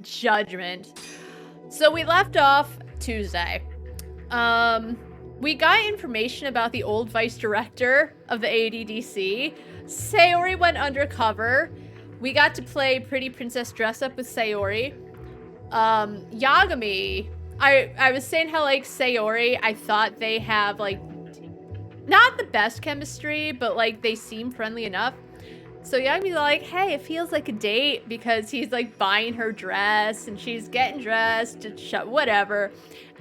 Judgment. So we left off Tuesday. We got information about the old vice director of the ADDC. Sayori went undercover. We got to play Pretty Princess Dress Up with Sayori. Yagami, I was saying how, like, Sayori, I thought they have, like, not the best chemistry, but, like, they seem friendly enough. So Yagami's like, hey, it feels like a date, because he's, like, buying her dress, and she's getting dressed, whatever.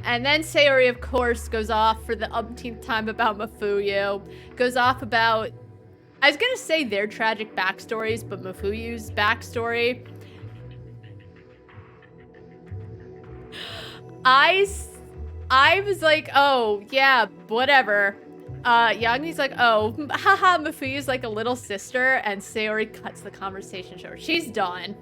And then Sayori, of course, goes off for the umpteenth time about Mafuyu. Goes off about, I was gonna say their tragic backstories, but Mafuyu's backstory. I was like, oh, yeah, whatever. Yagami's like, oh, haha, Mafuyu's like a little sister, and Sayori cuts the conversation short. She's done.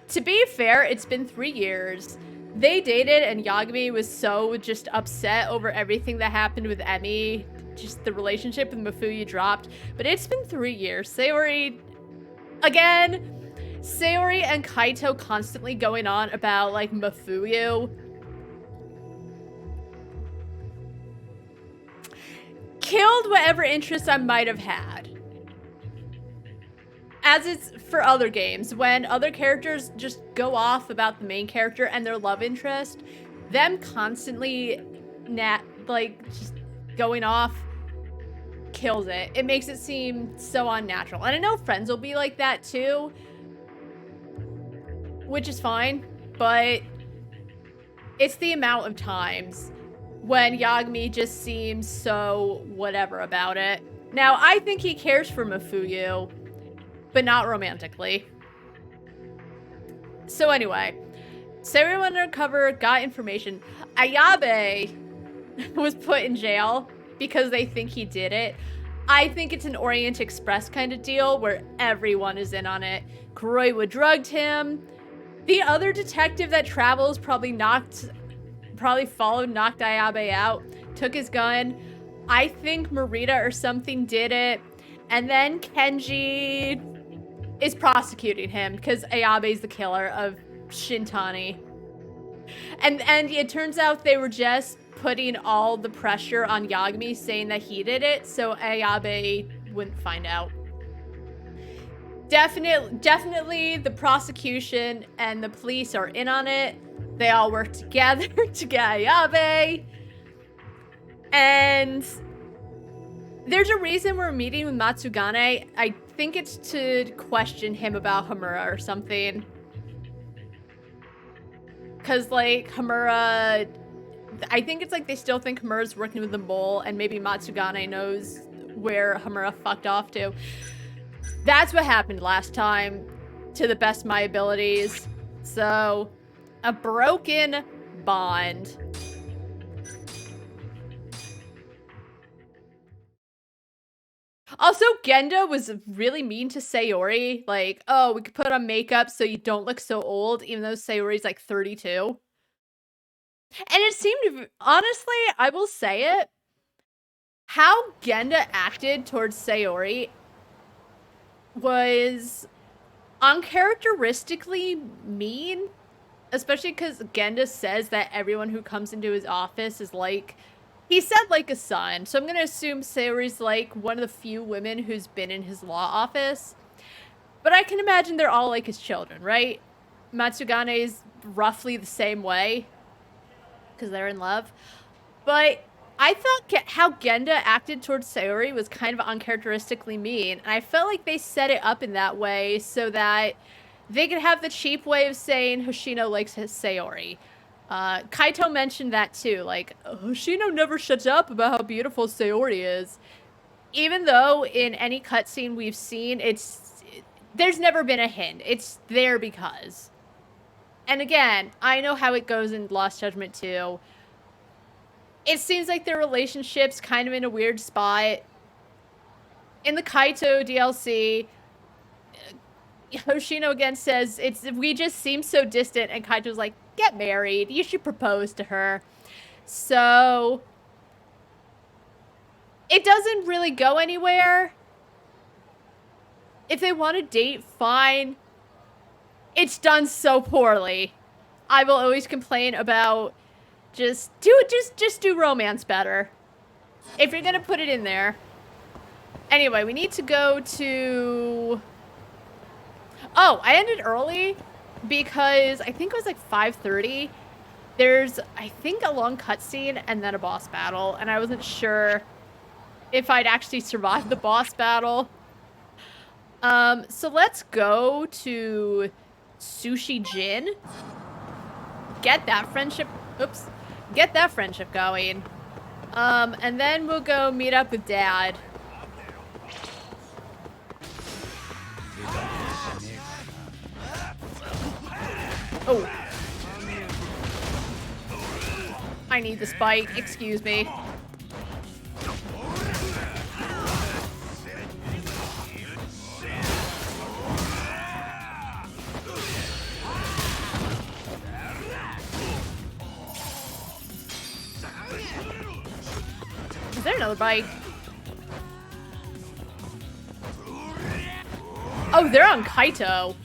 To be fair, it's been 3 years. They dated, and Yagami was so just upset over everything that happened with Emi. Just the relationship with Mafuyu dropped. But it's been 3 years. Sayori, again, Sayori and Kaito constantly going on about, like, Mafuyu. Killed whatever interest I might have had. As it's for other games, when other characters just go off about the main character and their love interest, them constantly just going off kills it. It makes it seem so unnatural. And I know friends will be like that too, which is fine, but it's the amount of times when Yagami just seems so whatever about it. Now, I think he cares for Mafuyu, but not romantically. So anyway, Sayori went undercover, got information. Ayabe was put in jail because they think he did it. I think it's an Orient Express kind of deal where everyone is in on it. Kuroiwa drugged him. The other detective that travels probably followed, knocked Ayabe out, took his gun. I think Marita or something did it. And then Kenji is prosecuting him because Ayabe's the killer of Shintani. And it turns out they were just putting all the pressure on Yagami, saying that he did it, so Ayabe wouldn't find out. Definitely the prosecution and the police are in on it. They all work together to get Ayabe. And there's a reason we're meeting with Matsugane. I think it's to question him about Hamura or something. Because, like, Hamura, I think it's like they still think Hamura's working with the mole, and maybe Matsugane knows where Hamura fucked off to. That's what happened last time, to the best of my abilities. So, a broken bond. Also, Genda was really mean to Sayori. Like, oh, we could put on makeup so you don't look so old, even though Sayori's like 32. And it seemed, honestly, I will say it, how Genda acted towards Sayori was uncharacteristically mean. Especially because Genda says that everyone who comes into his office is like, he said like a son, so I'm gonna assume Sayori's like one of the few women who's been in his law office. But I can imagine they're all like his children, right? Matsugane is roughly the same way, because they're in love. But I thought how Genda acted towards Sayori was kind of uncharacteristically mean, and I felt like they set it up in that way so that they could have the cheap way of saying Hoshino likes his Sayori. Kaito mentioned that too, like, Hoshino never shuts up about how beautiful Sayori is. Even though in any cutscene we've seen, there's never been a hint. It's there because. And again, I know how it goes in Lost Judgment 2. It seems like their relationship's kind of in a weird spot. In the Kaito DLC, Hoshino again says, we just seem so distant, and Kaito's like, get married, you should propose to her. So it doesn't really go anywhere. If they want to date, fine. It's done so poorly. I will always complain about just do romance better. If you're gonna put it in there. Anyway, we need to go to... Oh, I ended early because I think it was like 5:30. There's, I think, a long cutscene and then a boss battle, and I wasn't sure if I'd actually survive the boss battle. So let's go to Sushi Jin. Get that friendship, oops, get that friendship going. And then we'll go meet up with Dad. Oh. I need the spike, excuse me. Is there another bike? Oh, they're on Kaito.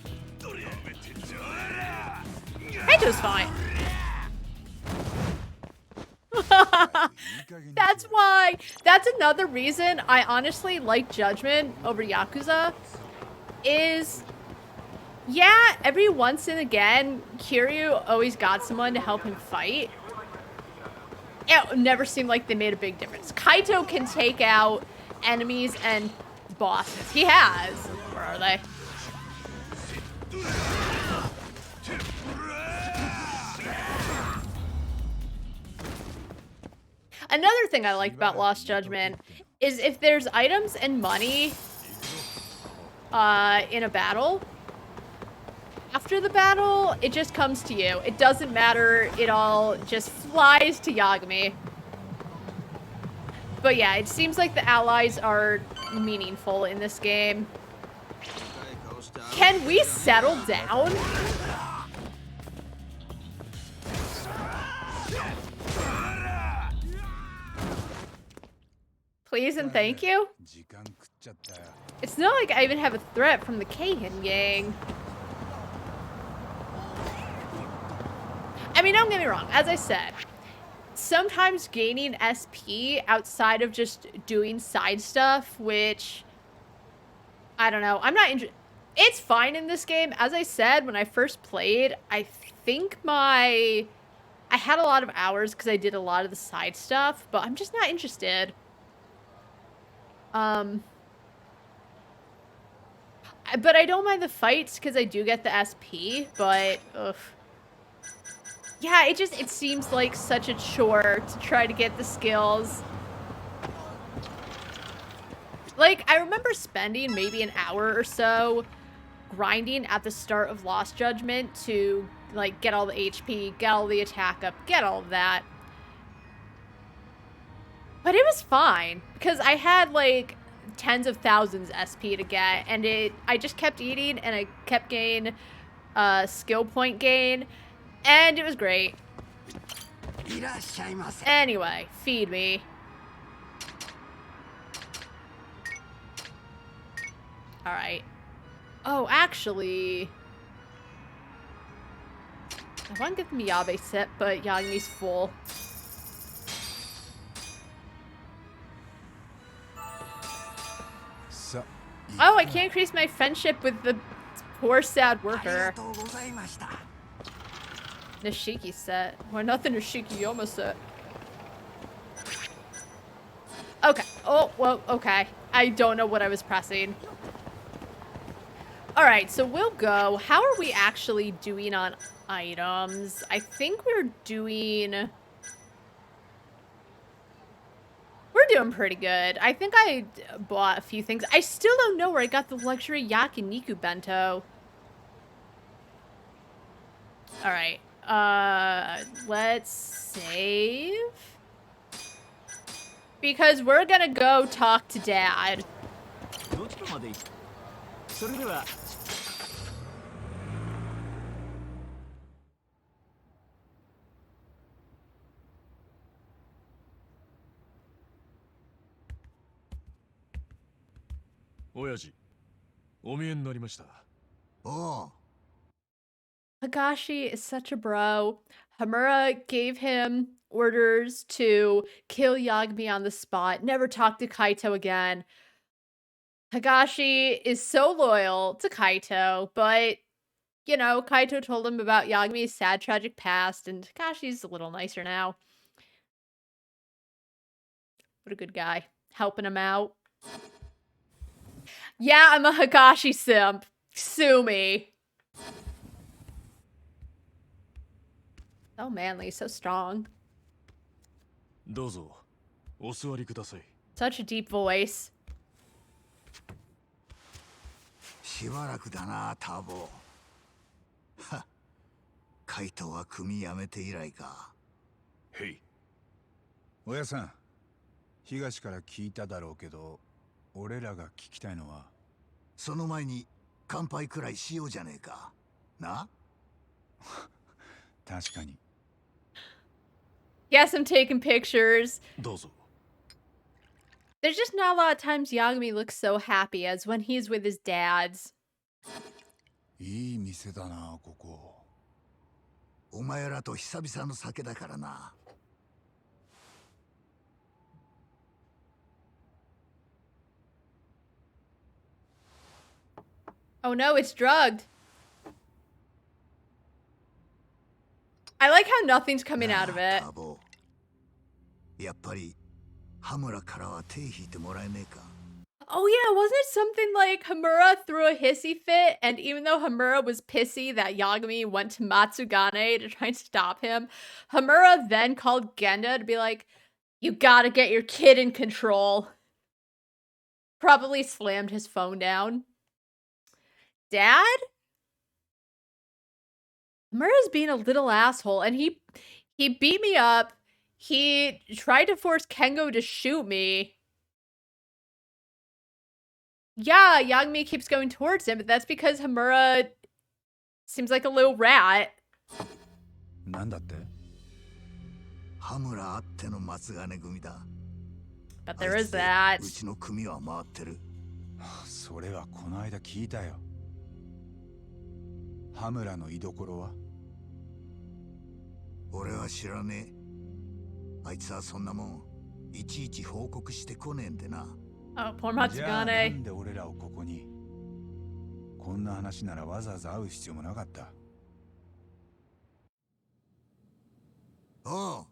Kaito's fine. That's why. That's another reason I honestly like Judgment over Yakuza. Is, yeah, every once and again, Kiryu always got someone to help him fight. It never seemed like they made a big difference. Kaito can take out enemies and bosses. He has. Where are they? Another thing I like about Lost Judgment is if there's items and money in a battle, after the battle, it just comes to you. It doesn't matter. It all just flies to Yagami. But yeah, it seems like the allies are meaningful in this game. Can we settle down? Please and thank you. It's not like I even have a threat from the Keihin gang. I mean, don't get me wrong. As I said, sometimes gaining SP outside of just doing side stuff, which, I don't know, I'm not interested. It's fine in this game. As I said, when I first played, I think I had a lot of hours because I did a lot of the side stuff, but I'm just not interested. But I don't mind the fights because I do get the SP, but ugh. Yeah, it seems like such a chore to try to get the skills. Like, I remember spending maybe an hour or so grinding at the start of Lost Judgment to, like, get all the HP, get all the attack up, get all of that. But it was fine, because I had, like, tens of thousands SP to get, and I just kept eating, and I kept getting skill point gain, and it was great. Anyway, feed me. Alright. Oh, actually... I want to get the Miyabe set, but Yagami's full. Oh, I can't increase my friendship with the poor, sad worker. Nishiki set. Why not the Nishiki Yoma set? Okay. Oh, well, okay. I don't know what I was pressing. Alright, so we'll go. How are we actually doing on items? I think we're doing pretty good. I think I bought a few things. I still don't know where I got the luxury yakiniku bento. Alright. Let's save. Because we're gonna go talk to Dad. Oyaji, お見えになりました。おう。Higashi is such a bro. Hamura gave him orders to kill Yagami on the spot, never talk to Kaito again. Higashi is so loyal to Kaito, but, you know, Kaito told him about Yagami's sad, tragic past, and Higashi's a little nicer now. What a good guy. Helping him out. Yeah, I'm a Higashi simp. Sue me. So manly, so strong. どうぞお座りください。 Such a deep voice. しばらくだな、ターボ。は、カイトは組やめて以来か。へい。おやさん、東から聞いただろうけど、俺らが聞きたいのは。その前に乾杯くらいしようじゃねえか。な？確かに。 Yes, I'm taking pictures. どうぞ。 There's just not a lot of times Yagami looks so happy as when he's with his dads. いい店だな、ここ。お前らと久々の酒だからな。Oh no, it's drugged. I like how nothing's coming out of it. ターボ。やっぱり羽村からは手引いてもらえねえか。 Oh yeah, wasn't it something like Hamura threw a hissy fit, and even though Hamura was pissy that Yagami went to Matsugane to try and stop him, Hamura then called Genda to be like, you gotta get your kid in control. Probably slammed his phone down. Dad? Hamura's being a little asshole, and he beat me up. He tried to force Kengo to shoot me. Yeah, Yagami keeps going towards him, but that's because Hamura seems like a little rat. なんだって？羽村あっての松金組だ。 But there is that. うちの組は回ってる。それはこの間聞いたよ。羽村の居所は？俺は知らねえ。あいつはそんなもんいちいち報告してこねえんでな。 Oh, poor じゃあな Matsugane. んで俺らをここに？こんな話ならわざわざ会う必要もなかった。おう。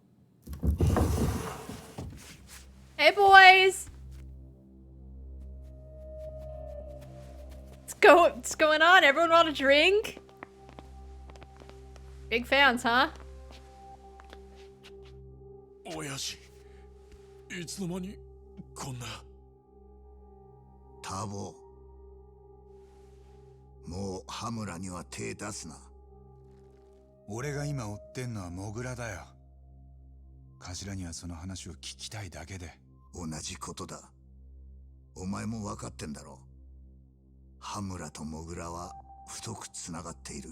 Hey, boys! What's going on? Everyone want a drink? Big fans, huh? 親父いつの間にこんな。ターボ。もう羽村には手出すな。俺が今追ってんのはモグラだよ。頭にはその話を聞きたいだけで。同じことだ。お前も分かってんだろ。羽村とモグラは太くつながっている。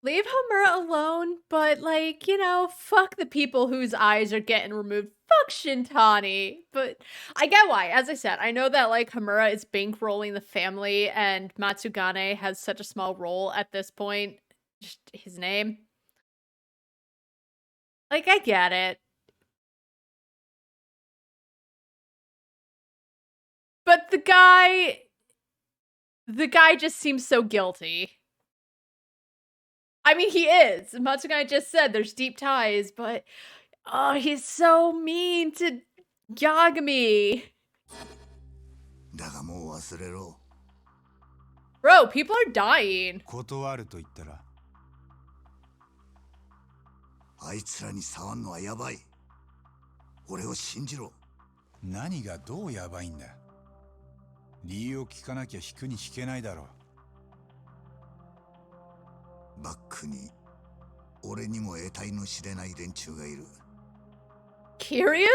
Leave Hamura alone, but like, you know, fuck the people whose eyes are getting removed. Fuck Shintani. But I get why. As I said, I know that like Hamura is bankrolling the family and Matsugane has such a small role at this point. Just his name. Like, I get it. But the guy just seems so guilty. I mean, he is. Matsugane just said there's deep ties, but oh, he's so mean to Yagami. だがもう忘れろ。 Bro, people are dying. 断ると言ったら。あいつらに触んのはやばい。俺を信じろ。何がどうやばいんだ。理由を聞かなきゃ引くに引けないだろう。バックに俺にも得体の知れない連中がいる。 Kiryu?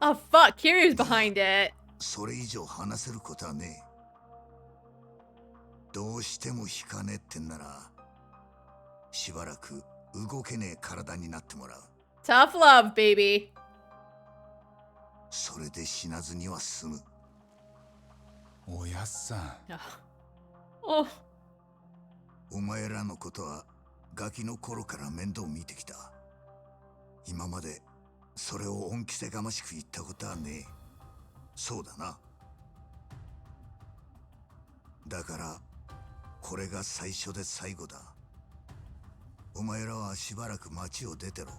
Oh fuck, Kiryu's behind it. それ以上話せることはねえ。どうしても引かねえってんなら、しばらく動けねえ体になってもらう。Tough love, baby. それで死なずには済む。おやっさん。Oh. お前らのことはガキの頃から面倒見てきた。今までそれを恩着せがましく言ったことはねえ。そうだな。だからこれが最初で最後だ。お前らはしばらく町を出てろ。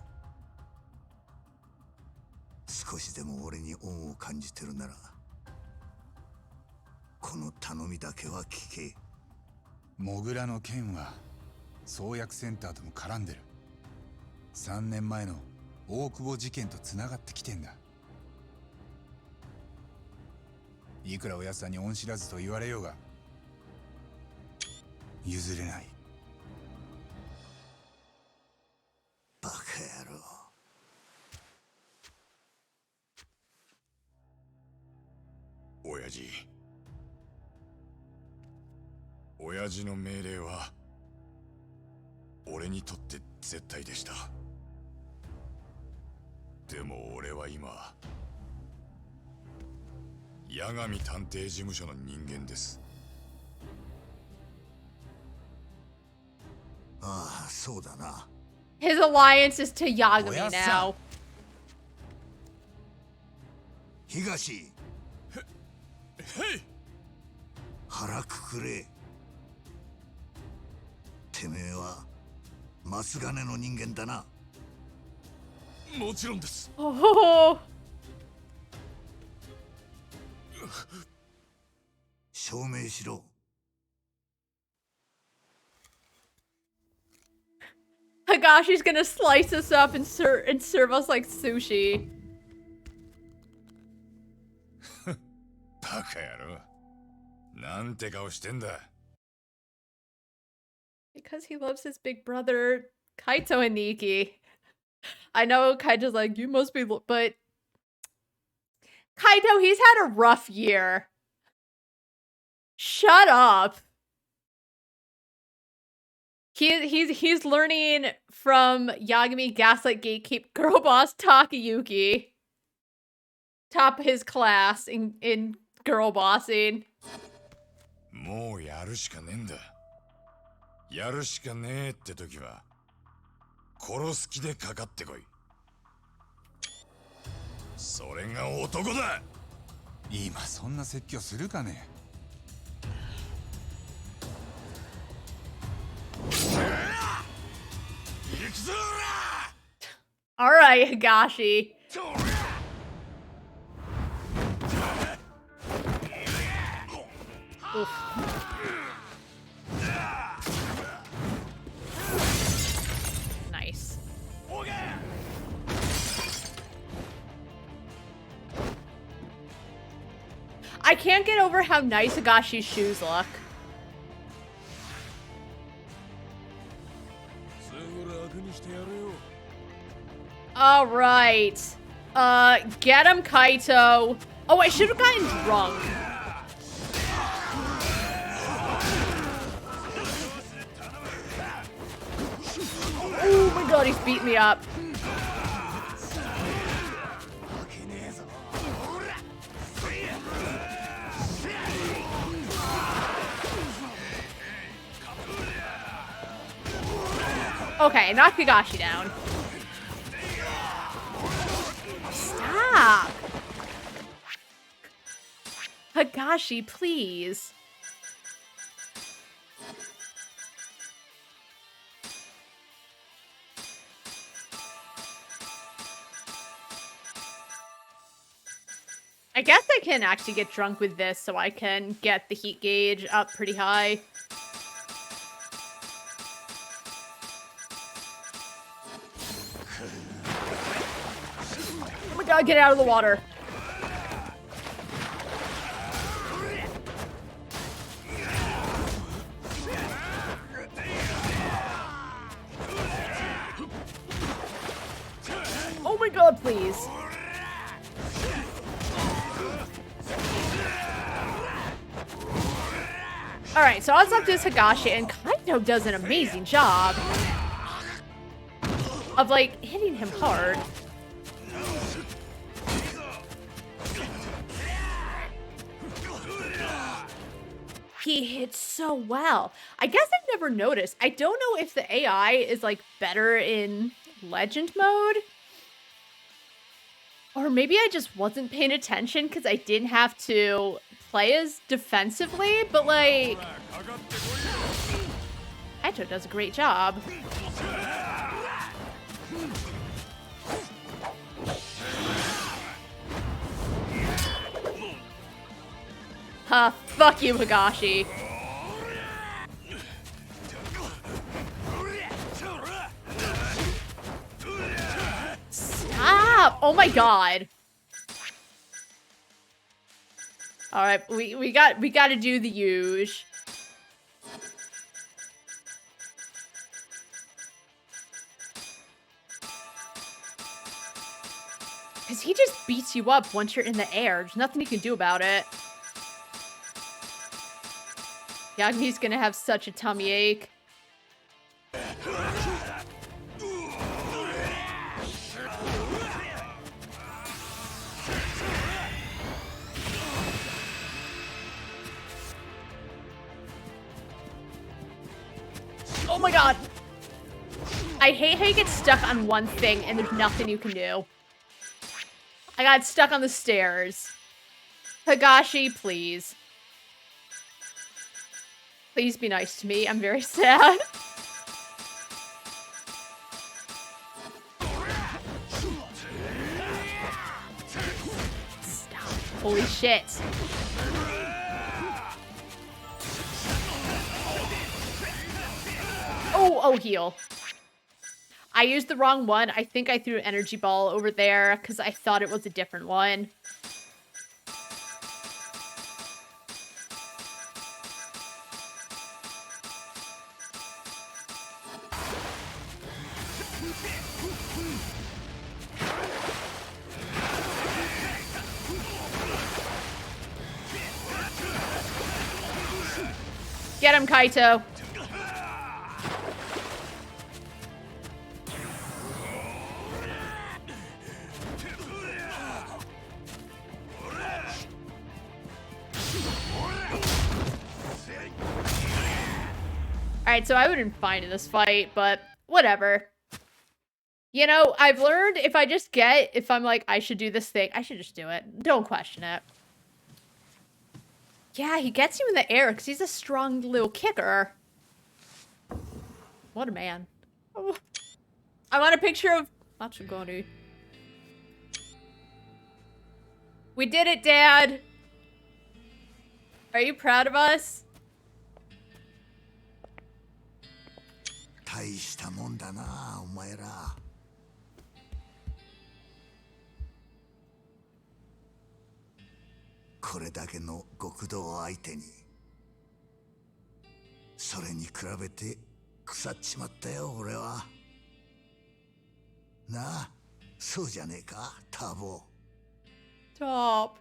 少しでも俺に恩を感じてるならこの頼みだけは聞け。モグラの件は創薬センターとも絡んでる。3年前の大久保事件とつながってきてんだ。いくらおやつさんに恩知らずと言われようが譲れない。バカ野郎。親父の命令は俺にとって絶対でした。でも俺は今八神探偵事務所の人間です。ああ、そうだな。His alliance is to Yagami now. 東、へい。腹くくれ。てめえはマス金の人間だな。もちろんです。Oh. 証明しろ。Higashi's gonna slice us up and serve us like sushi. バカ野郎。なんて顔してんだ。Because he loves his big brother, Kaito and Nikki. I know Kaito's like, you must be, but Kaito, he's had a rough year. Shut up. He's learning from Yagami Gaslight Gatekeep girl boss Takayuki. Top of his class in girl bossing. もうやるしかねえんだ。やるしかねえって時は殺す気でかかってこい。それが男だ。今そんな説教するかね。行くぞ。 Alright, Higashi. Oof. Nice. I can't get over how nice Higashi's shoes look. All right. Get him, Kaito. Oh, I should have gotten drunk. Oh my god, he's beating me up. Okay, knock Higashi down. Stop! Higashi, please. I guess I can actually get drunk with this so I can get the heat gauge up pretty high. Oh my god, get out of the water. Oh my god, please. Alright, so I was up to Higashi, and Kaito does an amazing job of, like, hitting him hard. He hits so well. I guess I've never noticed. I don't know if the AI is like better in legend mode. Or maybe I just wasn't paying attention because I didn't have to play as defensively, but like Kaito does a great job. Huh, fuck you, Higashi. Stop! Oh my god. Alright, we gotta do the huge. Cause he just beats you up once you're in the air. There's nothing you can do about it. Yagmi's gonna have such a tummy ache. Oh my god! I hate how you get stuck on one thing and there's nothing you can do. I got stuck on the stairs. Higashi, please. Please be nice to me. I'm very sad. Stop. Holy shit. Oh, heal. I used the wrong one. I think I threw an energy ball over there because I thought it was a different one. Get him, Kaito. Alright, so I would have been fine in this fight, but whatever. You know, I've learned if I'm like, I should do this thing, I should just do it. Don't question it. Yeah, he gets you in the air because he's a strong little kicker. What a man. Oh. I want a picture of Matsugori. We did it, Dad! Are you proud of us? 大したもんだな、お前ら。これだけの極道相手に。それに比べて腐っちまったよ、俺は。なあ、そうじゃねえか、ターボ。Top。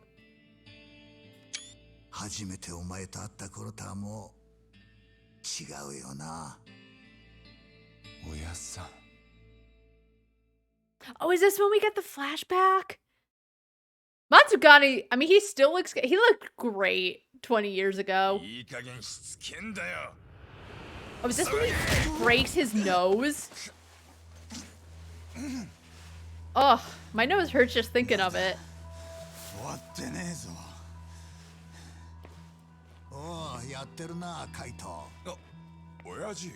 初めてお前と会った頃とはもう違うよな。おやっさん。Oh, is this when we get the flashback? Matsugani, I mean, he looked great 20 years ago. Oh, is this when he breaks his nose? Ugh, my nose hurts just thinking of it. 終わってねえぞ。おう、やってるな、カイト。親父。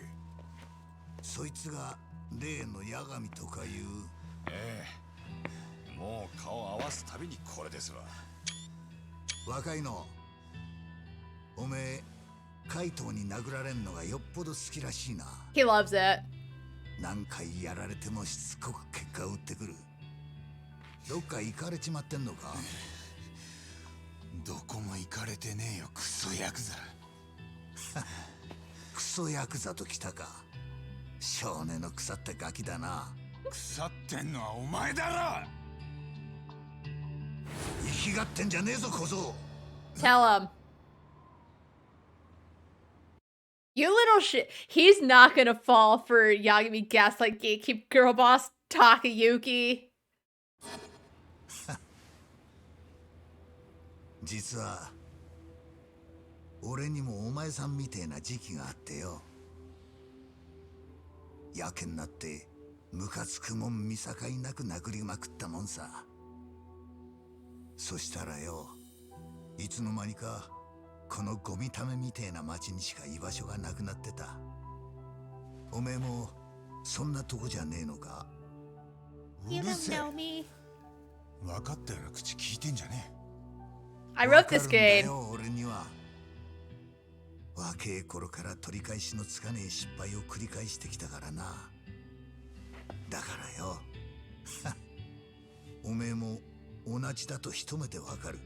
そいつが例の八神とかいう。ええ。もう顔合わすたびにこれですわ。若いの。おめえ、カイトに殴られんのがよっぽど好きらしいな。He loves it. 何回やられてもしつこく結果を打ってくる。どっか行かれちまってんのか。どこも行かれてねえよ、クソヤクザ。クソヤクザときたか。少年の腐ったガキだな。腐ってんのはお前だろ。生きがってんじゃねえぞ、小僧。Tell him. You little shit. He's not gonna fall for Yagami Gaslight Gatekeep Girl Boss Takayuki. 実は俺にもお前さんみてえな時期があってよ。やけになってムカつくもん見境なく殴りまくったもんさ。そしたらよ、いつの間にかこのゴミためみてえな町にしか居場所がなくなってた。おめえもそんなとこじゃねえのか？You うる don't せえ。 know me. 分かったような口聞いてんじゃね I わ wrote か this るんだ game. よ、俺には。若え頃から取り返しのつかねえ失敗を繰り返してきたからな。だからよおめえも同じだと一目でわかる。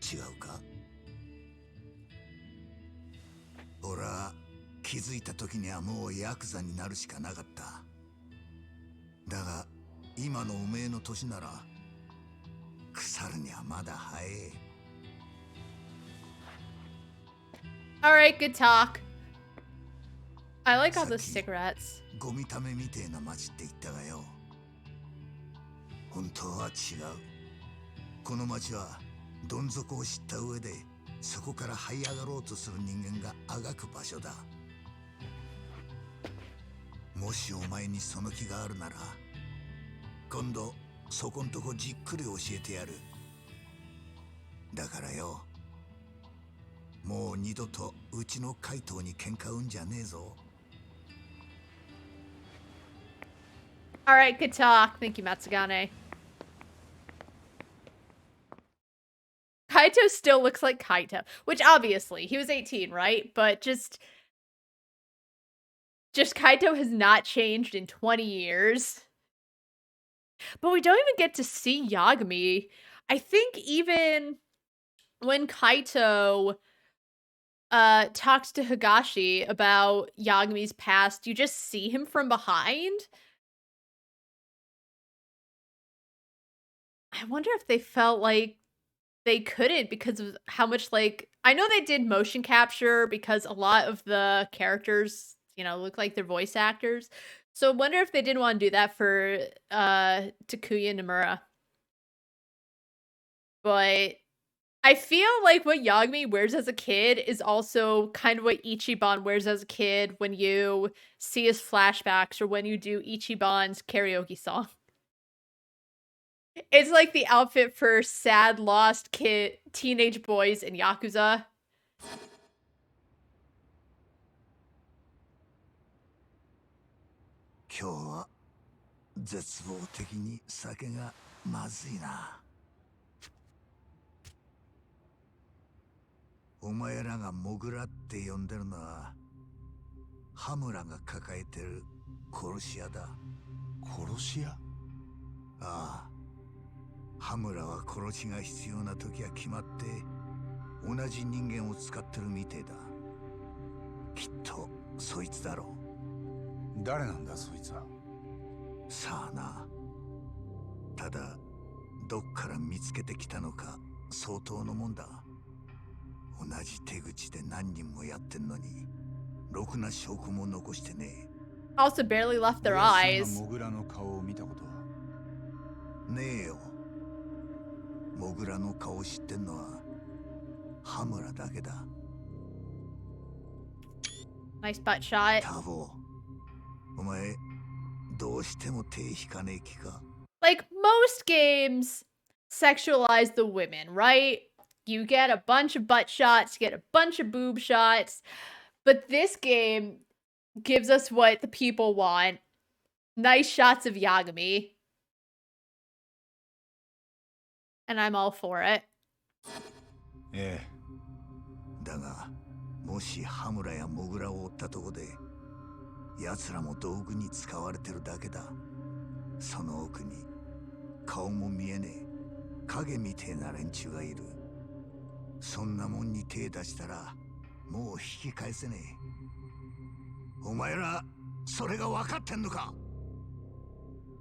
違うか？俺は気づいた時にはもうヤクザになるしかなかった。だが今のおめえの年なら腐るにはまだ早え。Alright, good talk. I like all those Saki. cigarettes. ゴミためみてえな町って言ったがよ、本当は違う。この町はどん底を知った上でそこから這い上がろうとする人間があがく場所だ。もしお前にその気があるなら今度そこんとこじっくり教えてやる。だからよ、もう二度とうちの怪盗に喧嘩売んじゃねえぞ。Alright, good talk. Thank you, Matsugane. Kaito still looks like Kaito, which obviously, he was 18, right? But just Kaito has not changed in 20 years. But we don't even get to see Yagami. I think even when Kaito talks to Higashi about Yagami's past, you just see him from behind. I wonder if they felt like they couldn't because of how much, like, I know they did motion capture because a lot of the characters, you know, look like they're voice actors. So I wonder if they didn't want to do that for Takuya Nomura. But I feel like what Yagami wears as a kid is also kind of what Ichiban wears as a kid when you see his flashbacks or when you do Ichiban's karaoke song. It's like the outfit for sad, lost teenage boys in Yakuza. 今日は絶望的に酒がまずいな。お前らがモグラって呼んでるのは羽村が抱えてる殺し屋だ。殺し屋？ああ、羽村は殺しが必要な時は決まって同じ人間を使ってるみてえだ。きっとそいつだろう。誰なんだそいつは。さあな。ただどっから見つけてきたのか相当のもんだ。同じ手口で何人もやってんのにろくな証拠も残してね Also barely left their 親父さんが eyes. モグラの顔を見たことは？え。ねえよ。モグラの顔知ってんのは羽村だけだ。 Nice butt shot. タボ、お前どうしても手引かねえ気か。 Like, most games sexualize the women, right? You get a bunch of butt shots, you get a bunch of boob shots. But this game gives us what the people want. Nice shots of Yagami. And I'm all for it. ええ。だがもし羽村やモグラを追ったとこで奴らも道具に使われてるだけだ。その奥に顔も見えねえ影みてえな連中がいる。そんなもんに手出したらもう引き返せねえ。お前らそれが分かってんのか？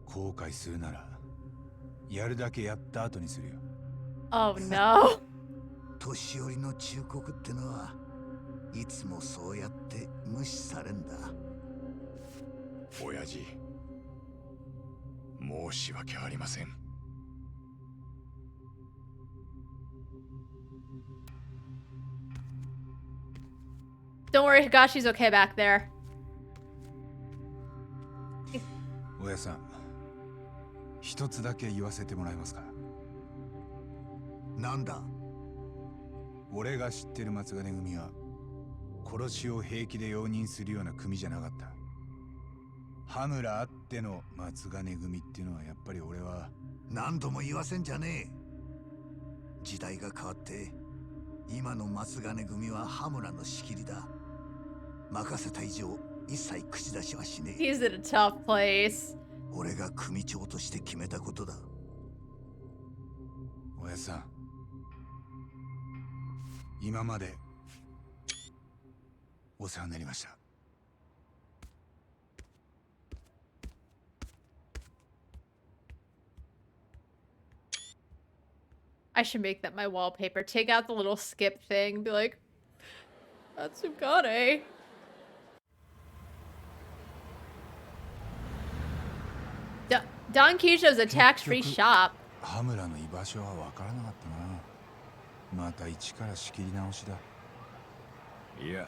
後悔するならやるだけやった後にするよ。Oh no. 年寄りの忠告ってのはいつもそうやって無視されんだ。親父、申し訳ありません。Don't worry, Higashi's okay back there. 親さん、一つだけ言わせてもらえますか。なんだ。俺が知ってる松金組は殺しを平気で容認するような組じゃなかった。羽村あっての松金組っていうのはやっぱり俺は何度も言わせんじゃねえ。時代が変わって今の松金組は羽村の仕切りだ。任せた以上一切口出しはしねえ。 He's in a tough place. 俺が組長として決めたことだ。親さん、今までお世話になりました。I should make that my wallpaper. Take out the little skip thing and be like, that's Sugane. Don Kisho's a tax-free shop. 羽村の居場所は分からなかったな。また一から仕切り直しだ。いや、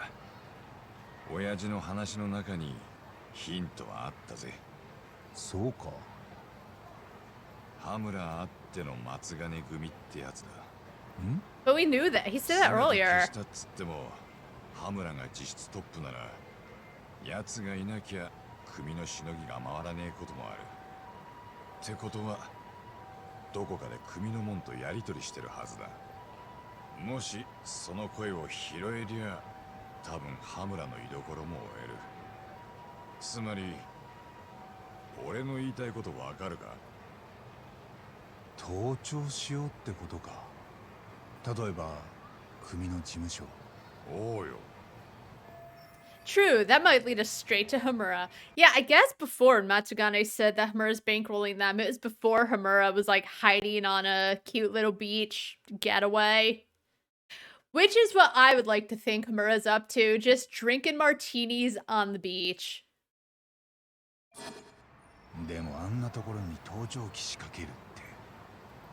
親父の話の中にヒントはあったぜ。そうか。羽村あっての松金組ってやつだ。ん？ But we knew that. He said that 消 earlier. したっつっても、羽村が実質トップなら、奴がいなきゃ組のしのぎが回らねえこともある。ってことは、どこかで組の門とやり取りしてるはずだ。もしその声を拾えりゃ、多分羽村の居所も追える。つまり、俺の言いたいことわかるか？盗聴しようってことか。例えば組の事務所。おうよ。True, that might lead us straight to Hamura. Yeah, I guess before Matsugane said that Hamura's bankrolling them, it was before Hamura was like hiding on a cute little beach getaway. Which is what I would like to think Hamura's up to, just drinking martinis on the beach. でもあんなところに盗聴器仕掛けるって、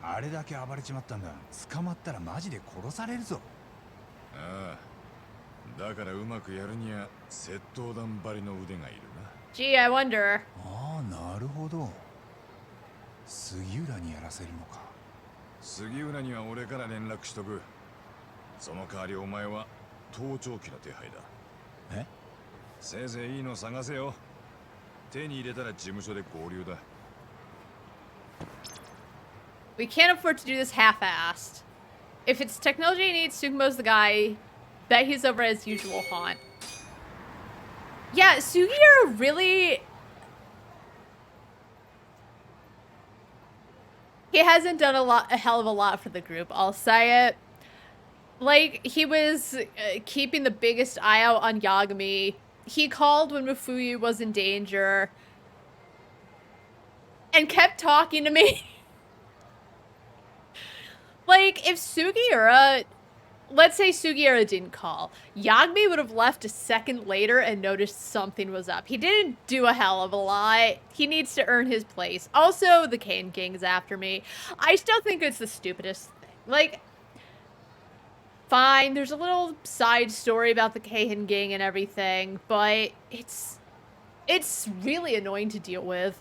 あれだけ暴れちまったんだ。捕まったらマジで殺されるぞ。ああ。だからうまくやるには窃盗団張りの腕がいるな。Gee, I wonder. ああ、なるほど。杉浦にやらせるのか。杉浦には俺から連絡しとく。その代わりお前は盗聴器の手配だ。え？せいぜいいいの探せよ。手に入れたら事務所で合流だ。We can't afford to do this half-assed. If it's technology he needs, Sugumo's the guy. Bet he's over at his usual haunt. Yeah, Sugiura really... He hasn't done a hell of a lot for the group, I'll say it. Like, he was keeping the biggest eye out on Yagami. He called when Mufuyu was in danger. And kept talking to me. Like, if Sugiura... Let's say Sugiura didn't call. Yagami would have left a second later and noticed something was up. He didn't do a hell of a lot. He needs to earn his place. Also, the Kane Gang's after me. I still think it's the stupidest thing. Like, fine, there's a little side story about the Kane Gang and everything, but it's really annoying to deal with.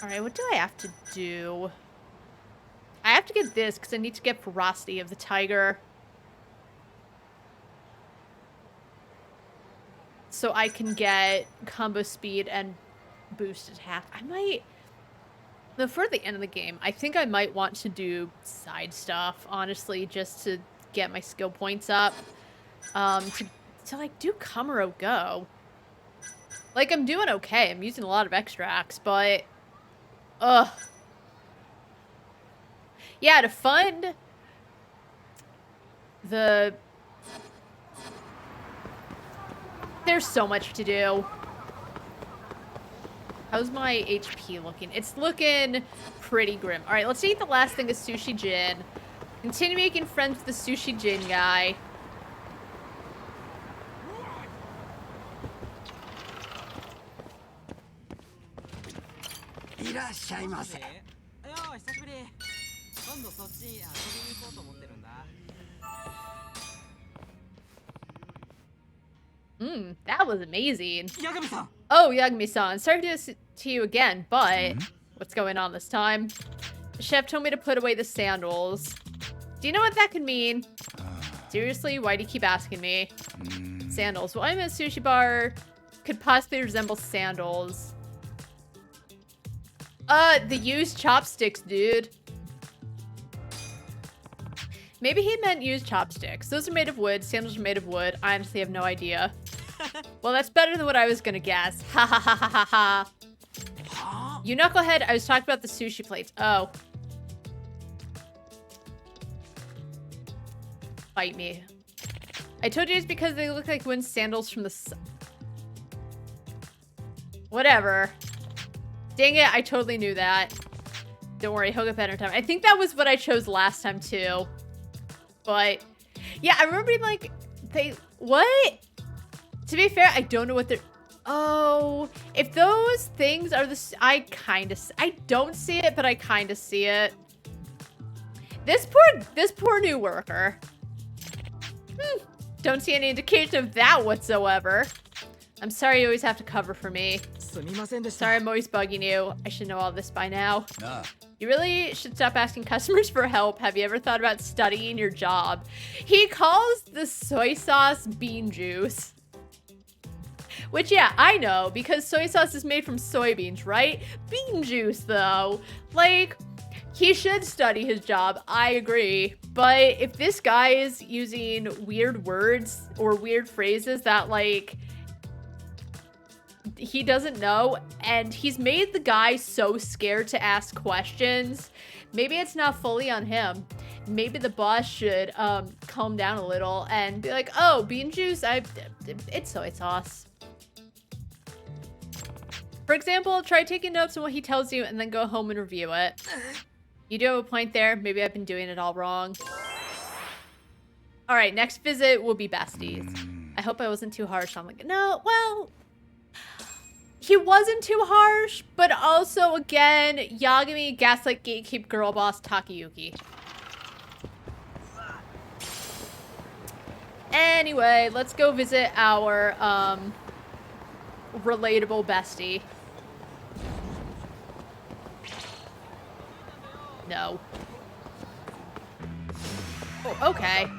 Alright, what do I have to do? I have to get this because I need to get Ferocity of the Tiger. So I can get combo speed and boost attack. I might... For the end of the game, I think I might want to do side stuff, honestly, just to get my skill points up. To like, do Kamuro Go. Like, I'm doing okay. I'm using a lot of extracts, but... Ugh. Yeah, to fund the... There's so much to do. How's my HP looking? It's looking pretty grim. Alright, let's eat the last thing of Sushi Jin. Continue making friends with the Sushi Jin guy. That was amazing. Oh, Yagami-san, sorry to do this to you again, but what's going on this time? The chef told me to put away the sandals. Do you know what that could mean? Seriously, why do you keep asking me? Sandals. Well, I'm at a sushi bar. Could possibly resemble sandals. The used chopsticks, dude. Maybe he meant used chopsticks. Those are made of wood. Sandals are made of wood. I honestly have no idea. Well, that's better than what I was gonna guess. Ha ha ha ha ha ha. You knucklehead, I was talking about the sushi plates. Oh. Fight me. I told you it's because they look like wind sandals from the whatever. Dang it, I totally knew that. Don't worry, he'll get better in time. I think that was what I chose last time too. But yeah, I remember being like, what? To be fair, I don't know what they're, oh, if those things are I don't see it, but I kind of see it. This poor new worker. Don't see any indication of that whatsoever. I'm sorry you always have to cover for me. Sorry I'm always bugging you. I should know all this by now. Nah. You really should stop asking customers for help. Have you ever thought about studying your job? He calls the soy sauce bean juice. Which, yeah, I know, because soy sauce is made from soybeans, right? Bean juice, though. Like, he should study his job, I agree. But if this guy is using weird words or weird phrases that, like, he doesn't know, and he's made the guy so scared to ask questions, maybe it's not fully on him. Maybe the boss should calm down a little and be like, oh, bean juice, it's soy sauce. For example, try taking notes on what he tells you and then go home and review it. You do have a point there. Maybe I've been doing it all wrong. All right, next visit will be besties. I hope I wasn't too harsh. I'm like, no, well, he wasn't too harsh, but also, again, Yagami gaslight gatekeep girl boss Takayuki. Anyway, let's go visit our relatable bestie. No. Oh, okay.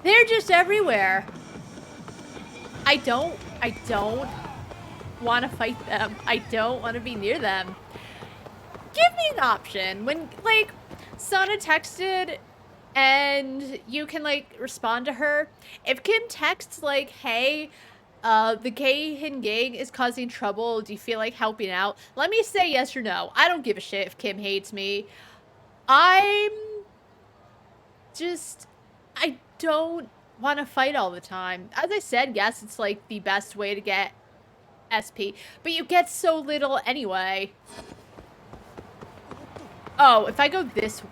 They're just everywhere. I don't want to fight them. I don't want to be near them. Give me an option. When, like, Sana texted and you can, like, respond to her. If Kim texts, like, hey, the gay hidden gang is causing trouble. Do you feel like helping out? Let me say yes or no. I don't give a shit if Kim hates me. I don't want to fight all the time. As I said, yes, it's like the best way to get SP, but you get so little anyway. Oh, if I go this,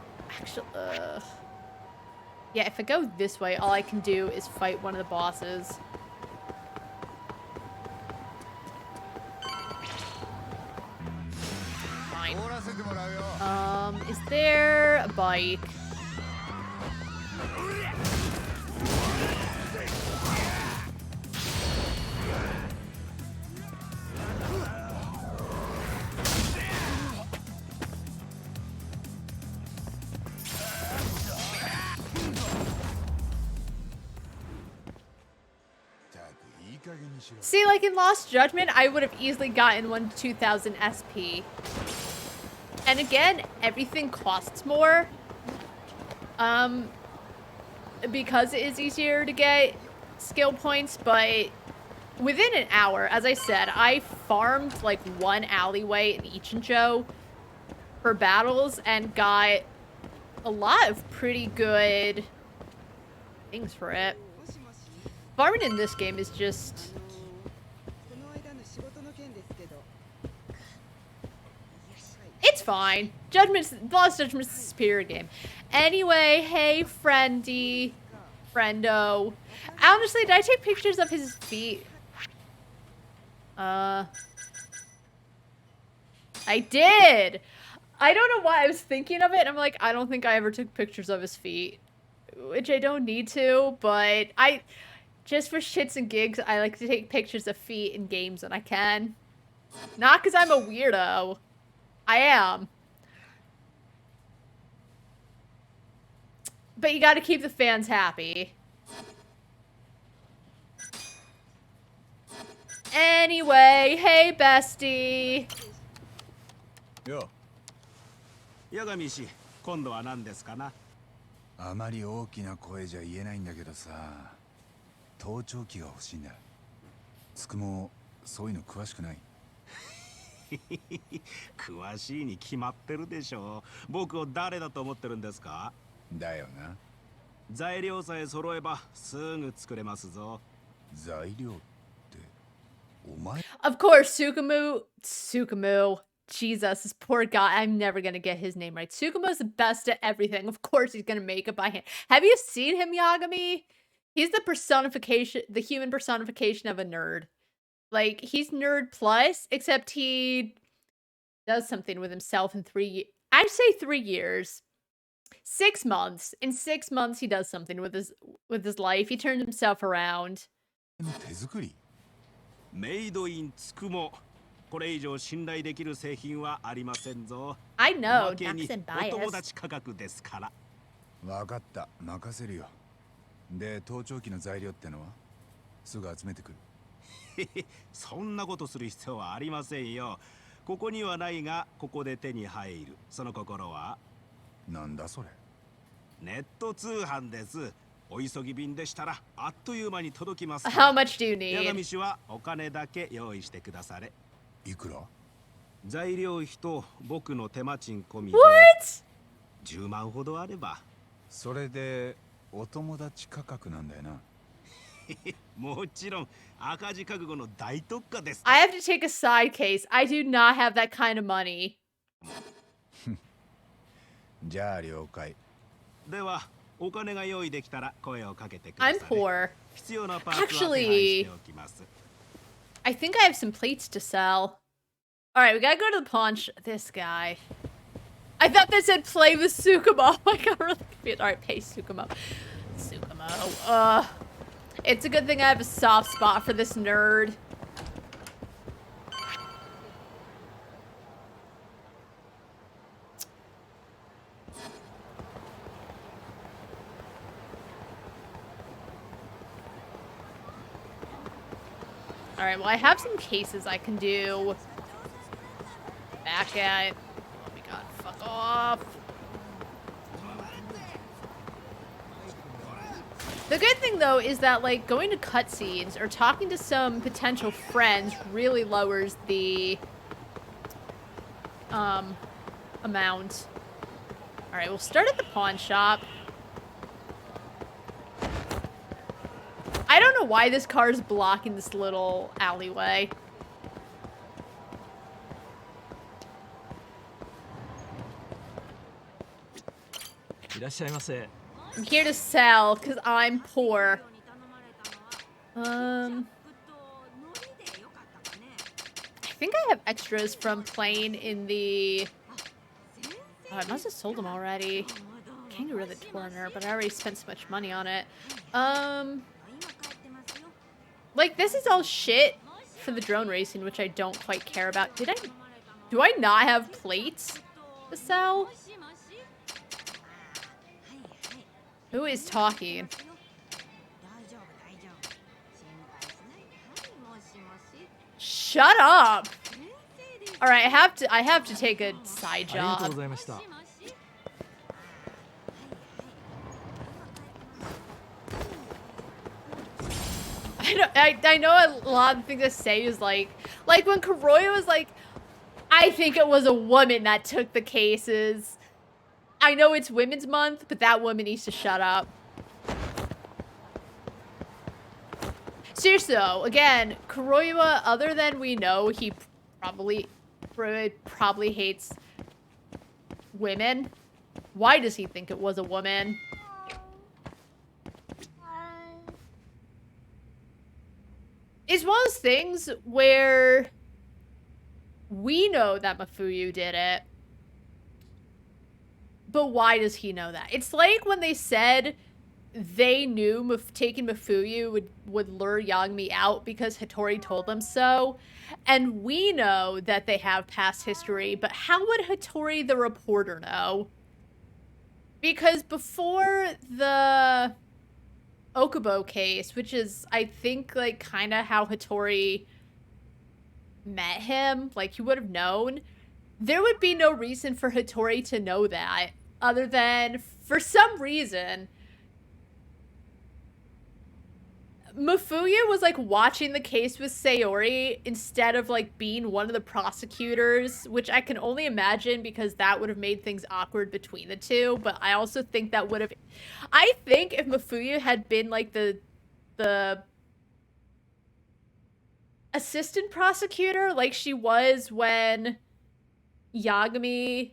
actually, yeah, if I go this way, all I can do is fight one of the bosses. Fine. Is there a bike? See, like in Lost Judgment, I would have easily gotten 1 to 2,000 SP. And again, everything costs more. Because it is easier to get skill points, but within an hour, as I said, I farmed like one alleyway in Ichinjo. for battles and got a lot of pretty good things for it. Farming in this game is just... It's fine. Lost Judgment's a superior game. Anyway, hey, friendy. Friendo. Honestly, did I take pictures of his feet? I did! I don't know why I was thinking of it. I'm like, I don't think I ever took pictures of his feet. Which I don't need to, but just for shits and gigs, I like to take pictures of feet in games when I can. Not because I'm a weirdo. I am. But you gotta keep the fans happy. Anyway, hey, bestie. Yo. 八神氏、今度は何ですかな。あまり大きな声じゃ言えないんだけどさ、盗聴器が欲しいんだ。つくもそういうの詳しくない？詳しいに決まってるでしょう。僕を誰だと思ってるんですか？だよな。材料さえ揃えばすぐ作れますぞ。材料ってお前？ Of course, Tsukumu. Jesus, this poor guy. I'm never gonna get his name right. Tsukumo's the best at everything. Of course he's gonna make it by hand. Have you seen him, Yagami? He's the personification, the human personification of a nerd. Like, he's nerd plus, except he does something with himself in 3 years. I'd say 3 years. 6 months. In 6 months, he does something with his life. He turns himself around. 手作り？メイドインつくも。これ以上信頼できる製品はありませんぞ。I know, おまけに Jackson お友 bias. 達価格ですから。わかった、任せるよ。で、盗聴器の材料ってのはすぐ集めてくる。そんなことする必要はありませんよ。ここにはないが、ここで手に入る。その心は？なんだそれ？ネット通販です。お急ぎ便でしたらあっという間に届きます。How much do you 八 need? 神氏はお金だけ用意してくだされ。いくら？材料費と僕の手間賃込みで What? 10万ほどあれば。それでお友達価格なんだよな。もちろん赤字覚悟の大特価です。I have to take a side case. I do not have that kind of money. じゃあ了解。ではお金が用意できたら声をかけてください。 I'm poor. 必要なパーツは手配しておきます。 I think I have some plates to sell. Alright, we gotta go to the pawn shop. This guy. I thought that said play with Tsukumo. I got really confused. Alright, pay Tsukumo. Tsukumo. It's a good thing I have a soft spot for this nerd. Alright, well I have some cases I can do. Back at... Oh my god, fuck off. The good thing though is that like going to cutscenes or talking to some potential friends really lowers the amount. Alright, we'll start at the pawn shop. I don't know why this car is blocking this little alleyway. I'm here to sell because I'm poor. I think I have extras from playing in the... Oh, I must have sold them already. Kangaroo the Torner, but I already spent so much money on it. Like, this is all shit for the drone racing, which I don't quite care about. Do I not have plates to sell? Who is talking? Shut up! Alright, I have to take a side job. I know a lot of things to say is like when Kuroya was like, I think it was a woman that took the cases. I know it's Women's Month, but that woman needs to shut up. Seriously though, again, Kuroiwa, other than we know he probably hates women, why does he think it was a woman? It's one of those things where we know that Mafuyu did it, but why does he know that? It's like when they said they knew taking Mafuyu would lure Yagami out because Hattori told them so, and we know that they have past history, but how would Hattori the reporter know? Because before the Okubo case, which is, I think, like, kind of how Hattori met him, like, he would have known, there would be no reason for Hattori to know that, other than, for some reason, Mafuyu was, like, watching the case with Sayori instead of, like, being one of the prosecutors, which I can only imagine because that would have made things awkward between the two, but I also think that would have... I think if Mafuyu had been, like, the assistant prosecutor, like she was when Yagami...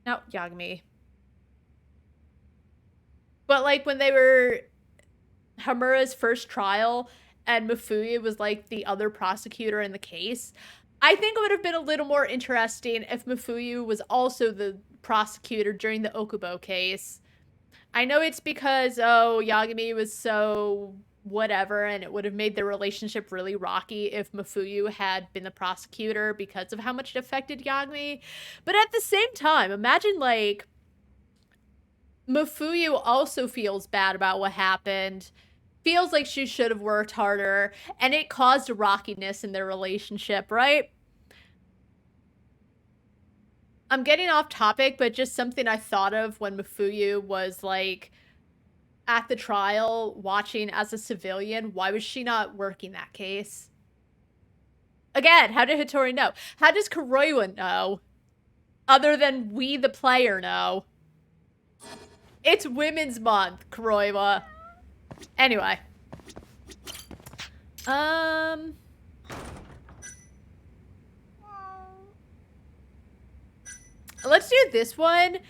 Not Yagami. But, like, when they were... Hamura's first trial and Mafuyu was like the other prosecutor in the case, I think it would have been a little more interesting if Mafuyu was also the prosecutor during the Okubo case. I know it's because, oh, Yagami was so whatever, and it would have made their relationship really rocky if Mafuyu had been the prosecutor because of how much it affected Yagami. But at the same time, imagine, like, Mafuyu also feels bad about what happened, feels like she should have worked harder, and it caused a rockiness in their relationship, right? I'm getting off topic, but just something I thought of when Mafuyu was, like, at the trial watching as a civilian. Why was she not working that case? Again, how did Hattori know? How does Kuroiwa know? Other than we, the player, know. It's Women's Month, Kuroiwa. Anyway. Let's do this one.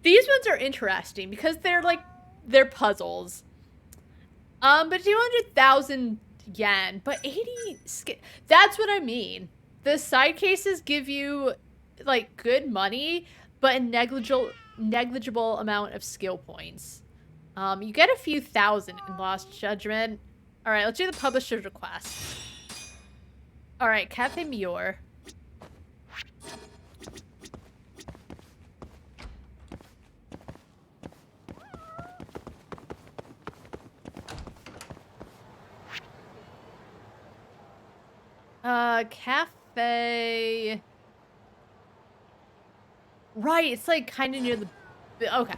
These ones are interesting because they're like, they're puzzles. But 200,000 yen, but 80, that's what I mean. The side cases give you, like, good money, but a negligible amount of skill points. You get a few thousand in Lost Judgment. All right, let's do the publisher's request. All right, Cafe Mior. Cafe. Right, it's like kind of near the. Okay.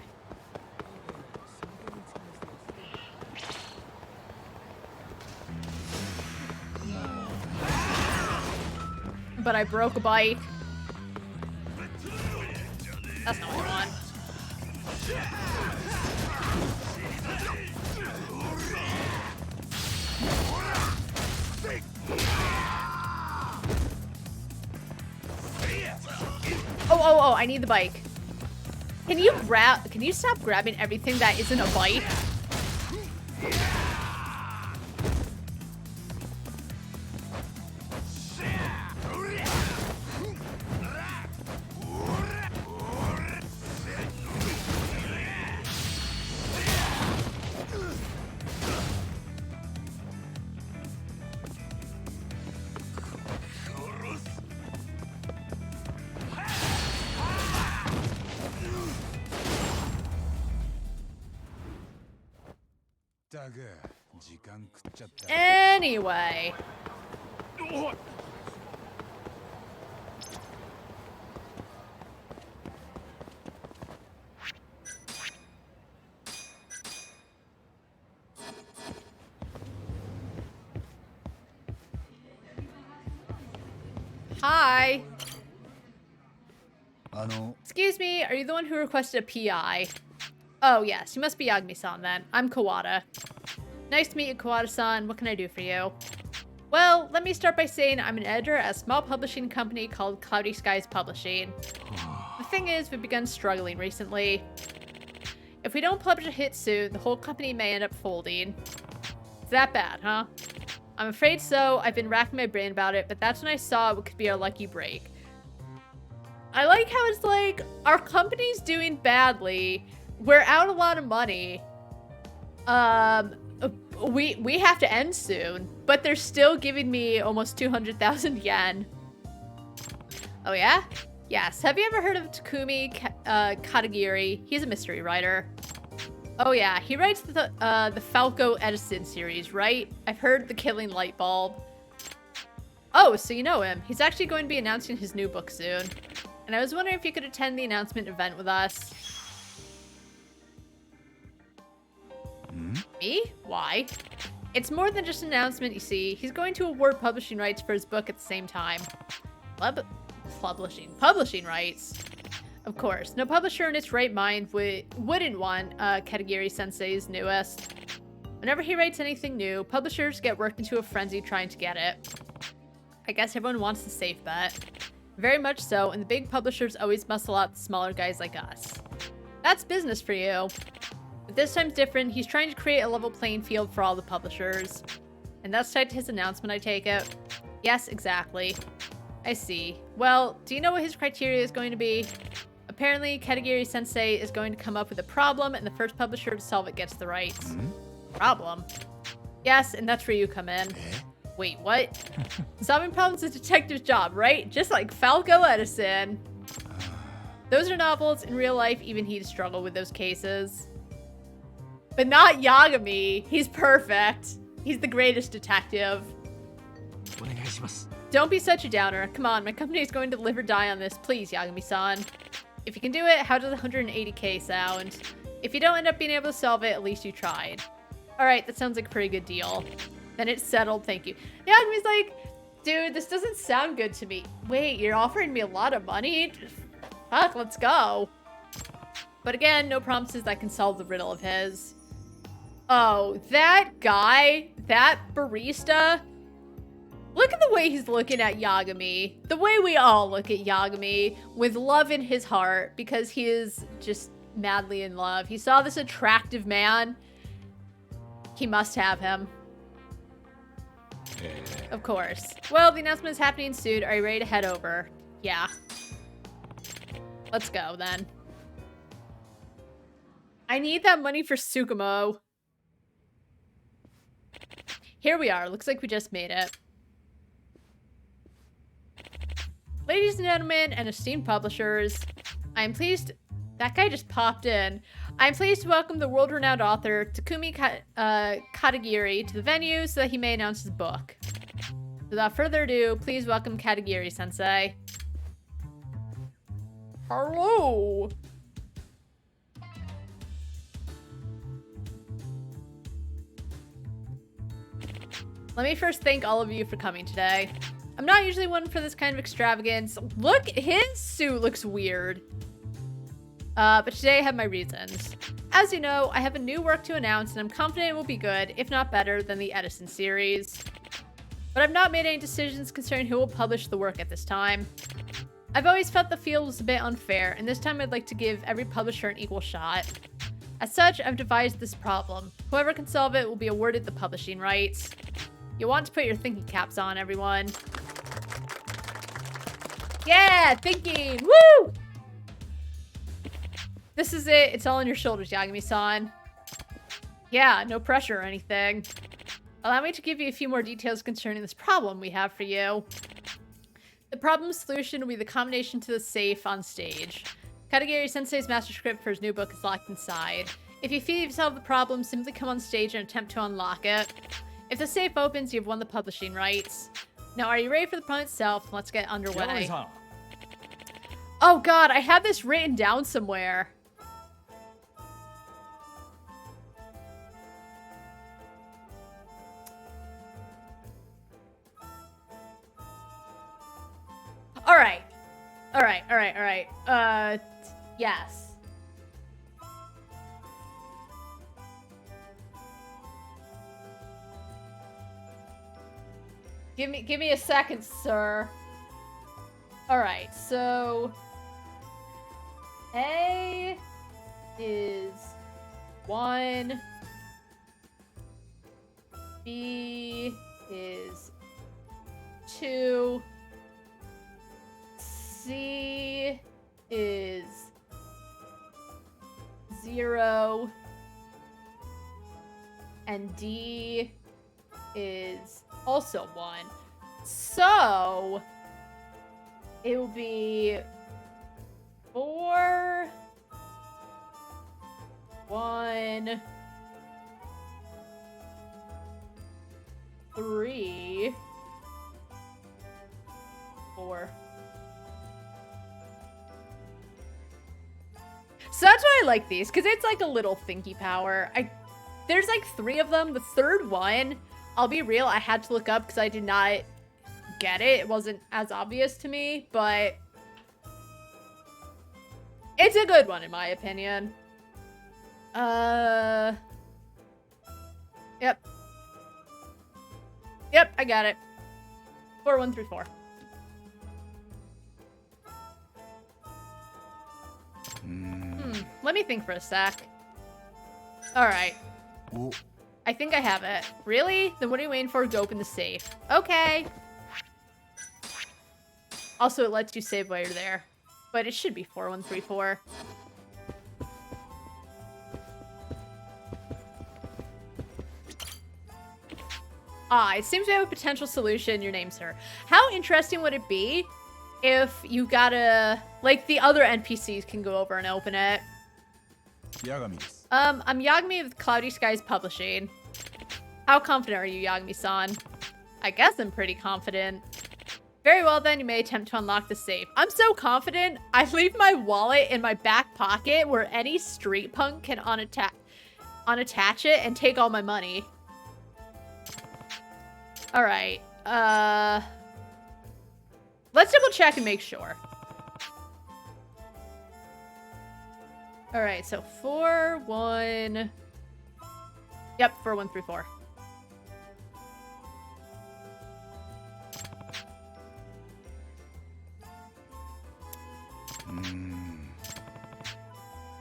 But I broke a bike. That's not what I want. Oh, I need the bike. Can you stop grabbing everything that isn't a bike? Anyway. Hi. Excuse me, are you the one who requested a PI? Oh, yes, you must be Yagami-san then. I'm Kawada. Nice to meet you, Kawada-san. What can I do for you? Well, let me start by saying I'm an editor at a small publishing company called Cloudy Skies Publishing. The thing is, we've begun struggling recently. If we don't publish a hit soon, the whole company may end up folding. Is that bad, huh? I'm afraid so. I've been racking my brain about it, but that's when I saw it could be our lucky break. I like how it's like, our company's doing badly. We're out a lot of money. We have to end soon, but they're still giving me almost 200,000 yen. Oh yeah? Yes. Have you ever heard of Takumi Katagiri? He's a mystery writer. Oh yeah, he writes the Falco Edison series, right? I've heard The Killing Light Bulb. Oh, so you know him. He's actually going to be announcing his new book soon. And I was wondering if you could attend the announcement event with us. Me? Why? It's more than just an announcement, you see. He's going to award publishing rights for his book at the same time. Publishing rights? Of course. No publisher in its right mind wouldn't want Katagiri-sensei's newest. Whenever he writes anything new, publishers get worked into a frenzy trying to get it. I guess everyone wants the safe bet. Very much so, and the big publishers always muscle out the smaller guys like us. That's business for you. But this time's different. He's trying to create a level playing field for all the publishers. And that's tied to his announcement, I take it? Yes, exactly. I see. Well, do you know what his criteria is going to be? Apparently, Katagiri-sensei is going to come up with a problem, and the first publisher to solve it gets the rights. Problem? Yes, and that's where you come in. Wait, what? Solving problems is a detective's job, right? Just like Falco Edison. Those are novels. In real life, even he'd struggle with those cases. But not Yagami. He's perfect. He's the greatest detective. Don't be such a downer. Come on, my company is going to live or die on this. Please, Yagami-san. If you can do it, how does 180k sound? If you don't end up being able to solve it, at least you tried. Alright, that sounds like a pretty good deal. Then it's settled, thank you. Yagami's like, dude, this doesn't sound good to me. Wait, you're offering me a lot of money? Fuck, let's go. But again, no promises that can solve the riddle of his. Oh, that guy, that barista. Look at the way he's looking at Yagami. The way we all look at Yagami with love in his heart because he is just madly in love. He saw this attractive man. He must have him. Of course. Well, the announcement is happening soon. Are you ready to head over? Yeah. Let's go then. I need that money for Tsukumo. Here we are. Looks like we just made it. Ladies and gentlemen and esteemed publishers, I'm pleased... That guy just popped in. I'm pleased to welcome the world-renowned author Takumi Katagiri to the venue so that he may announce his book. Without further ado, please welcome Katagiri-sensei. Hello! Let me first thank all of you for coming today. I'm not usually one for this kind of extravagance. Look, his suit looks weird. But today I have my reasons. As you know, I have a new work to announce and I'm confident it will be good, if not better, than the Edison series. But I've not made any decisions concerning who will publish the work at this time. I've always felt the field was a bit unfair, and this time I'd like to give every publisher an equal shot. As such, I've devised this problem. Whoever can solve it will be awarded the publishing rights. You'll want to put your thinking caps on, everyone. Yeah, thinking! Woo! This is it. It's all on your shoulders, Yagami-san. Yeah, no pressure or anything. Allow me to give you a few more details concerning this problem we have for you. The problem solution will be the combination to the safe on stage. Katagiri-sensei's master script for his new book is locked inside. If you feel you've solved the problem, simply come on stage and attempt to unlock it. If the safe opens, you've won the publishing rights. Now, are you ready for the problem itself? Let's get underway. Oh god, I have this written down somewhere. Alright. Alright, alright, alright. Yes. Give me a second, sir. Alright, so... A is 1. B is 2. C is 0. And D is also 1. So it will be 4, 1, 3, 4. So that's why I like these, because it's like a little thinky power. There's like 3 of them. The third one, I'll be real, I had to look up because I did not get it. It wasn't as obvious to me, but it's a good one in my opinion. Yep. Yep, I got it. 4134. Let me think for a sec. Alright. I think I have it. Really? Then what are you waiting for? Go open the safe. Okay. Also, it lets you save while you're there. But it should be 4134. It seems we have a potential solution. Your name, sir. How interesting would it be if you gotta... Like, the other NPCs can go over and open it. I'm Yagami with Cloudy Skies Publishing. How confident are you, Yagami-san? I guess I'm pretty confident. Very well then, you may attempt to unlock the safe. I'm so confident, I leave my wallet in my back pocket where any street punk can unattach it and take all my money. Alright, let's double check and make sure. Alright, so 4, 1... Yep, 4134.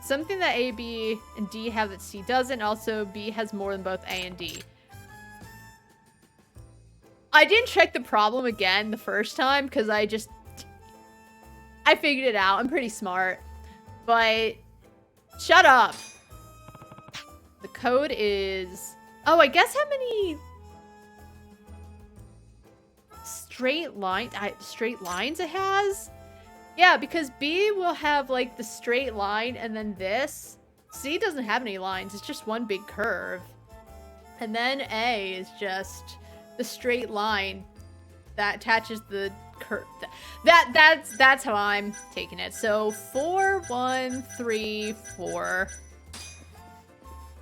Something that A, B, and D have that C doesn't. Also, B has more than both A and D. I didn't check the problem again the first time because I figured it out. I'm pretty smart. But shut up. The code is... Oh, I guess how many straight lines it has? Yeah, because B will have, like, the straight line and then this. C doesn't have any lines. It's just one big curve. And then A is just the straight line that attaches the curve. That's how I'm taking it. So 4, 1, 3, 4.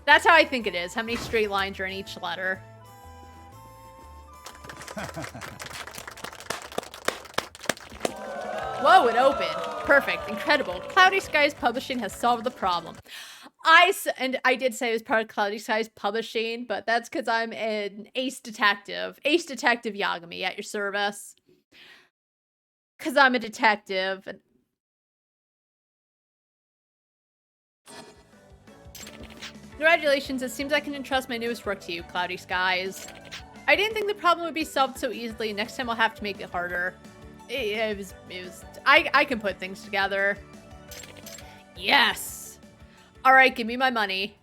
That's how I think it is. How many straight lines are in each letter? Whoa, it opened. Perfect. Incredible. Cloudy Skies Publishing has solved the problem. I did say it was part of Cloudy Skies Publishing, but that's because I'm an ace detective. Ace Detective Yagami at your service. Because I'm a detective. Congratulations, it seems I can entrust my newest work to you, Cloudy Skies. I didn't think the problem would be solved so easily. Next time I'll have to make it harder. It was, I can put things together. Yes. All right, give me my money.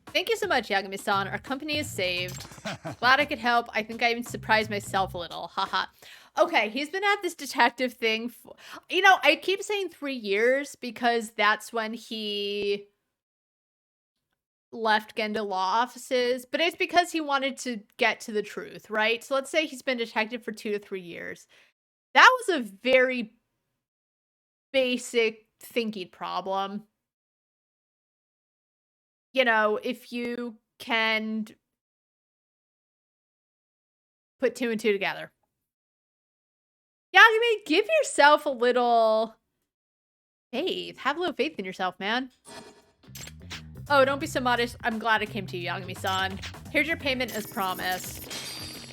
Thank you so much, Yagami-san. Our company is saved. Glad I could help. I think I even surprised myself a little. Haha. Okay, he's been at this detective thing for... You know, I keep saying 3 years because that's when he left Genda Law Offices, but it's because he wanted to get to the truth, right? So let's say he's been detective for 2 to 3 years. That was a very basic thinking problem. You know, if you can put two and two together. Yagami, give yourself a little faith. Have a little faith in yourself, man. Oh, don't be so modest. I'm glad I came to you, Yagami-san. Here's your payment as promised.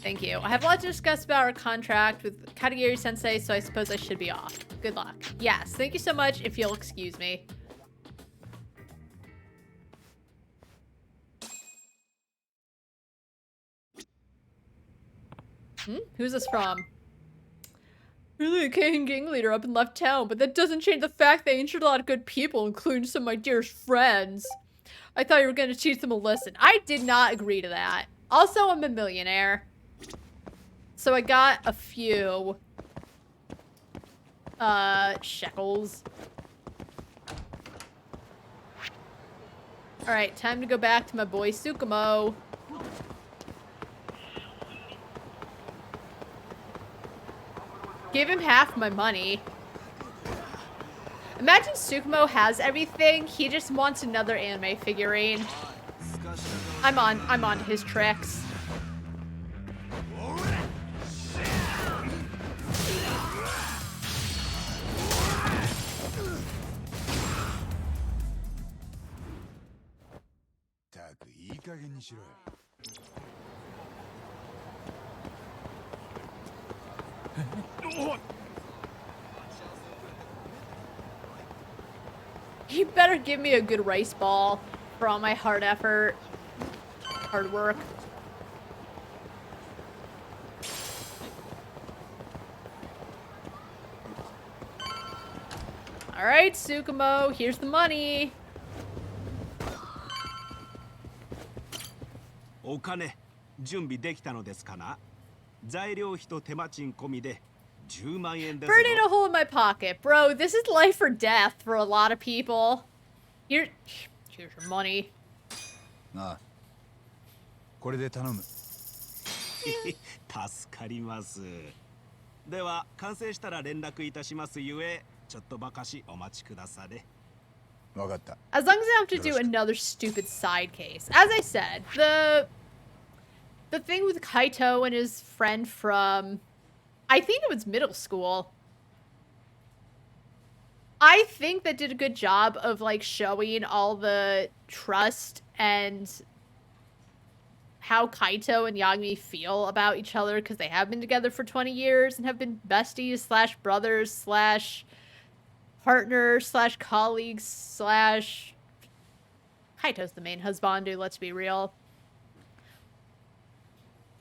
Thank you. I have a lot to discuss about our contract with Katagiri-sensei, so I suppose I should be off. Good luck. Yes, thank you so much, if you'll excuse me. Who's this from? Really, a Keihin gang leader up and left town, but that doesn't change the fact they injured a lot of good people, including some of my dearest friends. I thought you were gonna teach them a lesson. I did not agree to that. Also, I'm a millionaire. So I got a few shekels. Alright, time to go back to my boy Tsukumo. Give him half my money. Imagine Tsukumo has everything, he just wants another anime figurine. I'm on his tricks. You better give me a good rice ball for all my hard effort, hard work. All right, Tsukumo, here's the money. お金準備できたのですかな。材料費と手間賃込みで10万円です。 Burning a hole in my pocket, bro. This is life or death for a lot of people. Here's your money. ああ、これで頼む。助かります。では完成したら連絡いたしますゆえ、ちょっとばかしお待ちくだされ。 わかった。 As long as I don't have to do another stupid side case. As I said, the thing with Kaito and his friend from, I think it was middle school. I think that did a good job of like showing all the trust and how Kaito and Yagami feel about each other because they have been together for 20 years and have been besties slash brothers slash partners slash colleagues slash Kaito's the main husband, let's be real.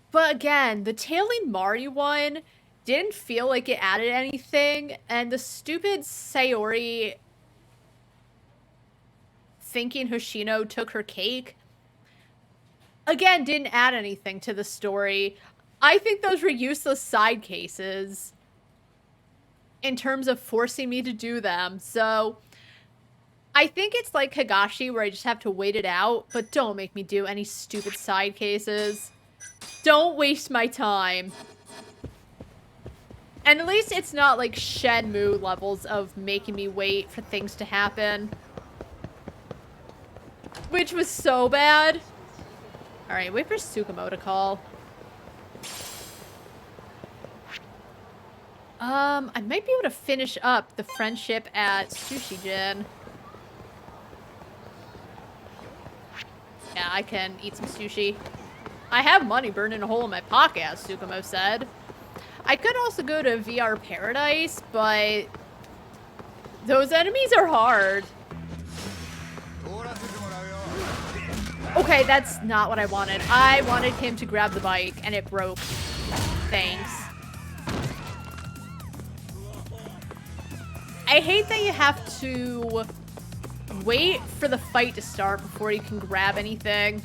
But again, the tailing Mari one didn't feel like it added anything, and the stupid Sayori thinking Hoshino took her cake, again, didn't add anything to the story. I think those were useless side cases in terms of forcing me to do them, so I think it's like Higashi where I just have to wait it out, but don't make me do any stupid side cases. Don't waste my time. And at least it's not like Shenmue levels of making me wait for things to happen. Which was so bad. Alright, wait for Tsukumo to call. I might be able to finish up the friendship at Sushi Jin. Yeah, I can eat some sushi. I have money burning a hole in my pocket, as Tsukumo said. I could also go to VR Paradise, but those enemies are hard. Okay, that's not what I wanted. I wanted him to grab the bike, and it broke. Thanks. I hate that you have to wait for the fight to start before you can grab anything.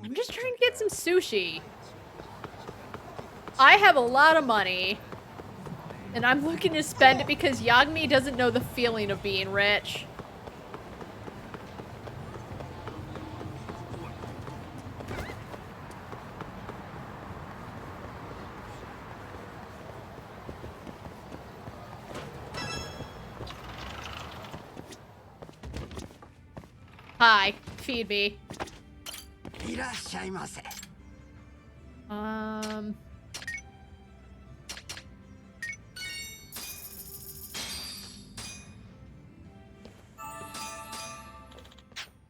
I'm just trying to get some sushi. I have a lot of money, and I'm looking to spend it because Yagami doesn't know the feeling of being rich. Hi. Feed me. いらっしゃいませ。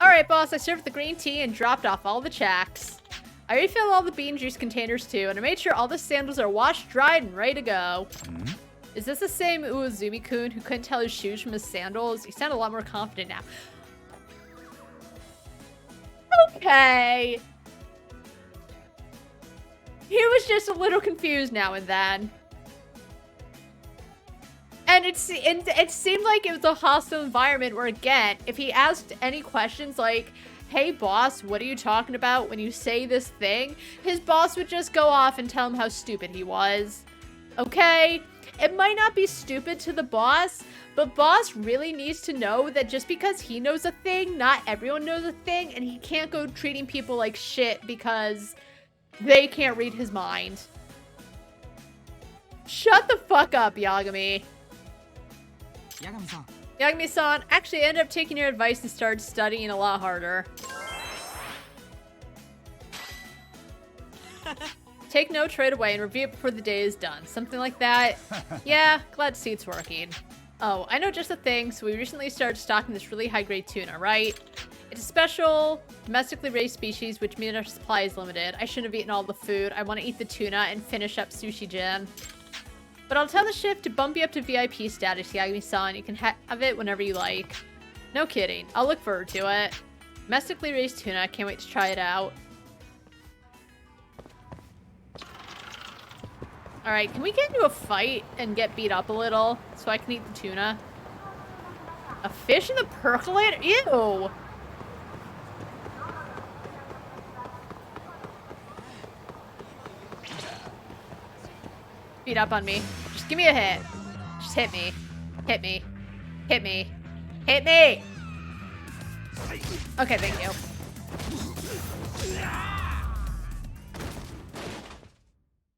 Alright, boss, I served the green tea and dropped off all the checks. I refilled all the bean juice containers too, and I made sure all the sandals are washed, dried, and ready to go. Is this the same Uozumi-kun who couldn't tell his shoes from his sandals? You sound a lot more confident now. Okay. He was just a little confused now and then. And it seemed like it was a hostile environment where, again, if he asked any questions like, hey boss, what are you talking about when you say this thing? His boss would just go off and tell him how stupid he was. Okay? It might not be stupid to the boss, but boss really needs to know that just because he knows a thing, not everyone knows a thing, and he can't go treating people like shit because they can't read his mind. Shut the fuck up, Yagami. Yagami-san. Yagami-san, actually ended up taking your advice and started studying a lot harder. Take notes right away and review it before the day is done. Something like that. Yeah, glad to see it's working. Oh, I know just a thing. So we recently started stocking this really high-grade tuna, right? It's a special, domestically raised species, which means our supply is limited. I shouldn't have eaten all the food. I want to eat the tuna and finish up Sushi Jin. But I'll tell the shift to bump you up to VIP status, Yagami-san. You can have it whenever you like. No kidding. I'll look forward to it. Domestically raised tuna. Can't wait to try it out. Alright, can we get into a fight and get beat up a little so I can eat the tuna? A fish in the percolator? Ew! Beat up on me. Just give me a hit. Just hit me. Hit me. Hit me. Hit me! Okay, thank you.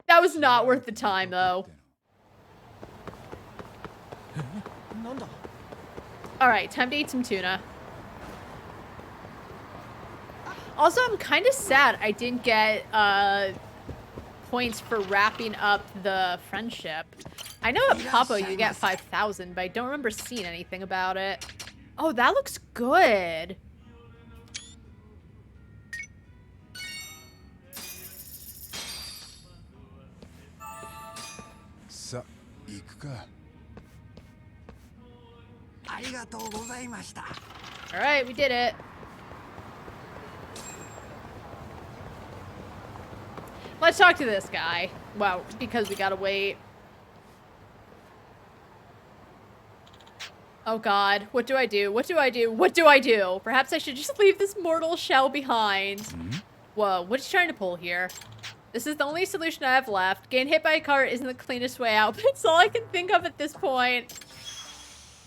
That was not worth the time, though. Alright, time to eat some tuna. Also, I'm kind of sad I didn't get, points for wrapping up the friendship. I know at Papo you get 5,000, but I don't remember seeing anything about it. Oh, that looks good. Sa, iku ka. ありがとうございました。 Alright, we did it. Let's talk to this guy. Well, because we gotta wait. Oh god, what do I do? What do I do? What do I do? Perhaps I should just leave this mortal shell behind. Whoa, what is he trying to pull here? This is the only solution I have left. Getting hit by a car isn't the cleanest way out, but it's all I can think of at this point.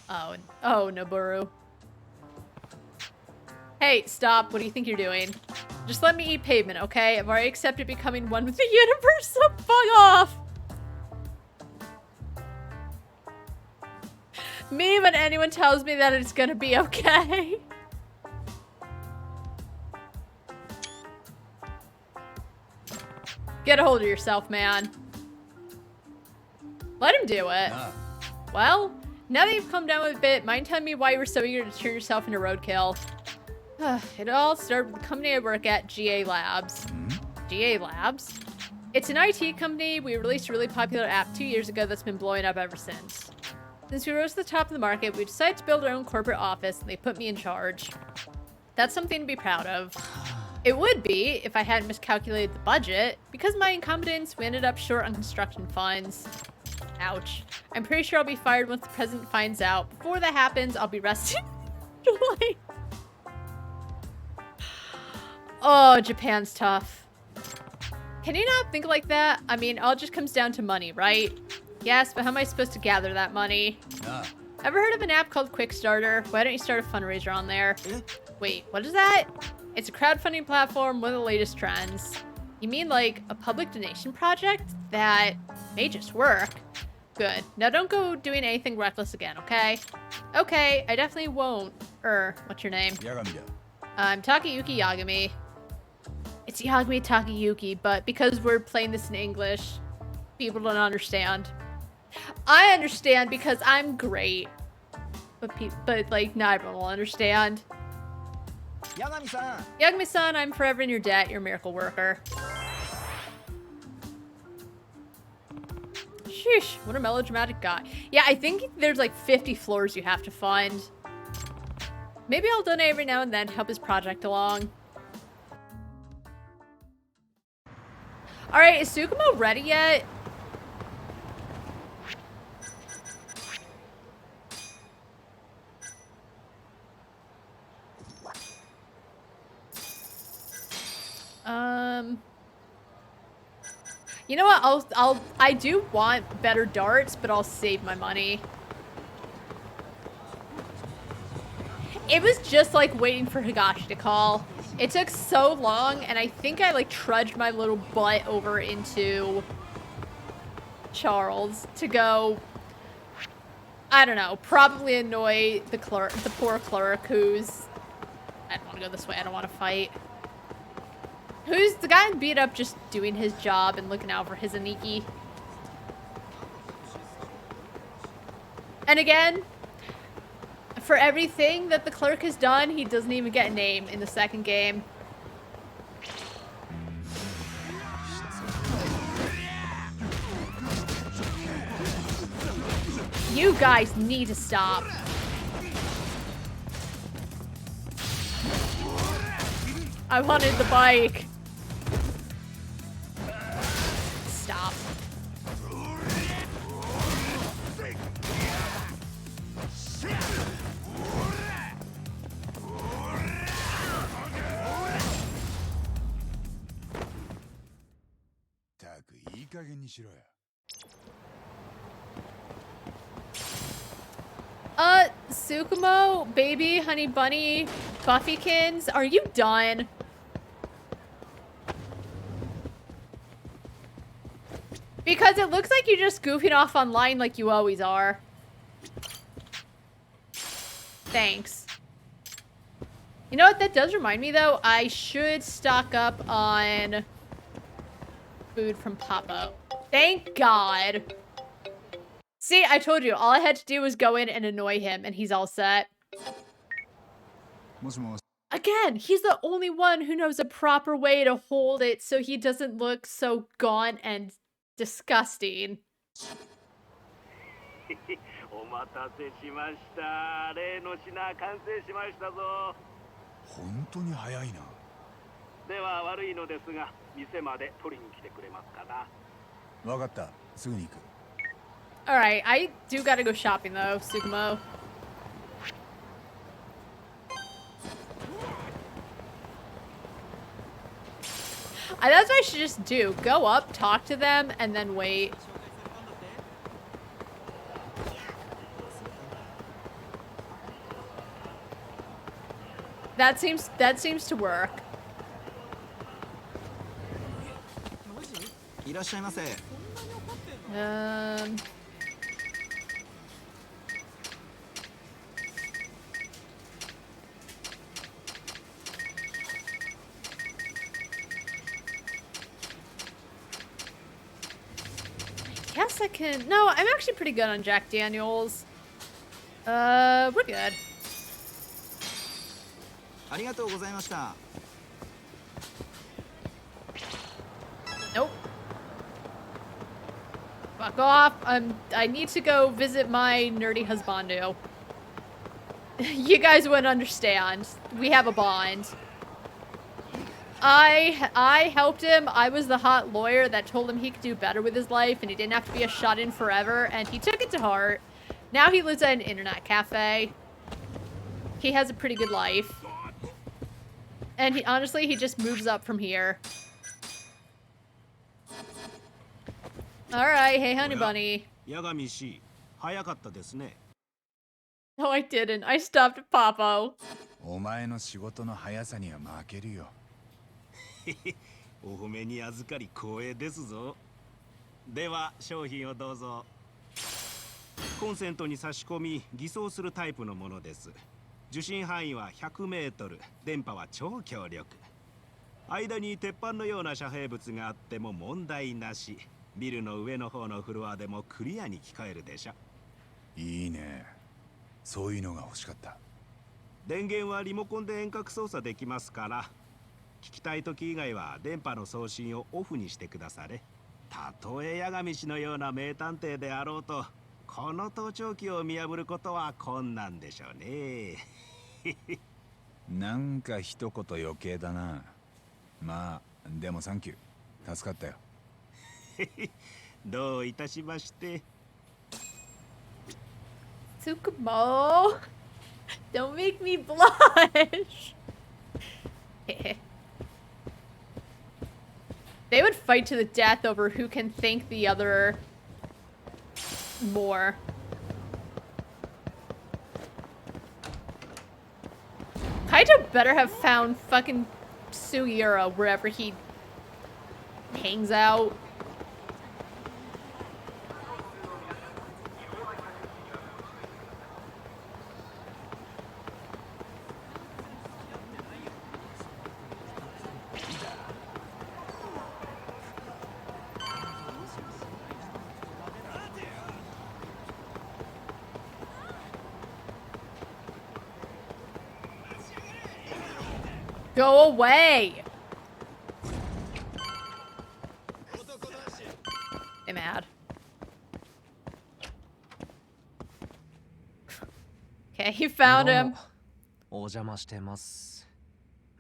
Oh, Noboru. Hey, stop. What do you think you're doing? Just let me eat pavement, okay? I've already accepted becoming one with the universe, so fuck off! Me when anyone tells me that it's gonna be okay. Get a hold of yourself, man. Let him do it. Well, now that you've calmed down a bit, mind telling me why you were so eager to turn yourself into roadkill? It all started with the company I work at, GA Labs. GA Labs? It's an IT company. We released a really popular app 2 years ago that's been blowing up ever since. Since we rose to the top of the market, we decided to build our own corporate office, and they put me in charge. That's something to be proud of. It would be if I hadn't miscalculated the budget. Because of my incompetence, we ended up short on construction funds. Ouch. I'm pretty sure I'll be fired once the president finds out. Before that happens, I'll be resting. July. Oh, Japan's tough. Can you not think like that? I mean, it all just comes down to money, right? Yes, but how am I supposed to gather that money? Ever heard of an app called Quickstarter? Why don't you start a fundraiser on there? Wait, what is that? It's a crowdfunding platform, one of the latest trends. You mean like a public donation project? That may just work. Good. Now don't go doing anything reckless again, okay? Okay, I definitely won't. What's your name? Yagami da. Takayuki Yagami. It's Yagami Takayuki, but because we're playing this in English, people don't understand. I understand because I'm great. But like, not everyone will understand. Yagami-san! Yagami-san, I'm forever in your debt. You're a miracle worker. Sheesh, what a melodramatic guy. Yeah, I think there's like 50 floors you have to find. Maybe I'll donate every now and then to help his project along. Alright, is Tsukumo ready yet? You know what? I do want better darts, but I'll save my money. It was just like waiting for Higashi to call. It took so long, and I think I like trudged my little butt over into Charles to go, I don't know, probably annoy the clerk, the poor clerk who's, I don't want to go this way, I don't want to fight. Who's the guy beat up just doing his job and looking out for his Aniki. And again, for everything that the clerk has done, he doesn't even get a name in the second game. You guys need to stop. I wanted the bike. Stop. Tsukumo, Baby, Honey Bunny, Buffykins, are you done? Because it looks like you're just goofing off online like you always are. Thanks. You know what? That does remind me, though. I should stock up on food from Papa. Thank God. See, I told you. All I had to do was go in and annoy him, and he's all set. Again, he's the only one who knows a proper way to hold it so he doesn't look so gaunt and disgusting. Alright, I do gotta go shopping though, Tsukumo. That's what I should just do. Go up, talk to them, and then wait. That seems to work. Guess I can. No, I'm actually pretty good on Jack Daniels. We're good. Nope. Fuck off. I need to go visit my nerdy husbando. You guys wouldn't understand. We have a bond. I helped him. I was the hot lawyer that told him he could do better with his life and he didn't have to be a shut-in forever, and he took it to heart. Now he lives at an internet cafe. He has a pretty good life. And honestly, he just moves up from here. Alright, hey honey bunny. No, I didn't. I stopped at Papo. 受信範囲は100メートル、電波は超強力。間に鉄板のような遮蔽物があっても問題なし。ビルの上の方のフロアでもクリアに聞こえるでしょ。いいね。そういうのが欲しかった。電源はリモコンで遠隔操作できますから、聞きたい時以外は電波の送信をオフにしてくだされ。たとえ八神氏のような名探偵であろうと、この盗聴器を見破ることは困難でしょうね。なんか一言余計だな。まあでもサンキュー、助かったよ。どういたしまして。Tsukumo, don't make me blush. They would fight to the death over who can thank the other more. Kaito better have found fucking Sugiura wherever he hangs out. Go away! I'm mad. Okay, he found him. お邪魔してます。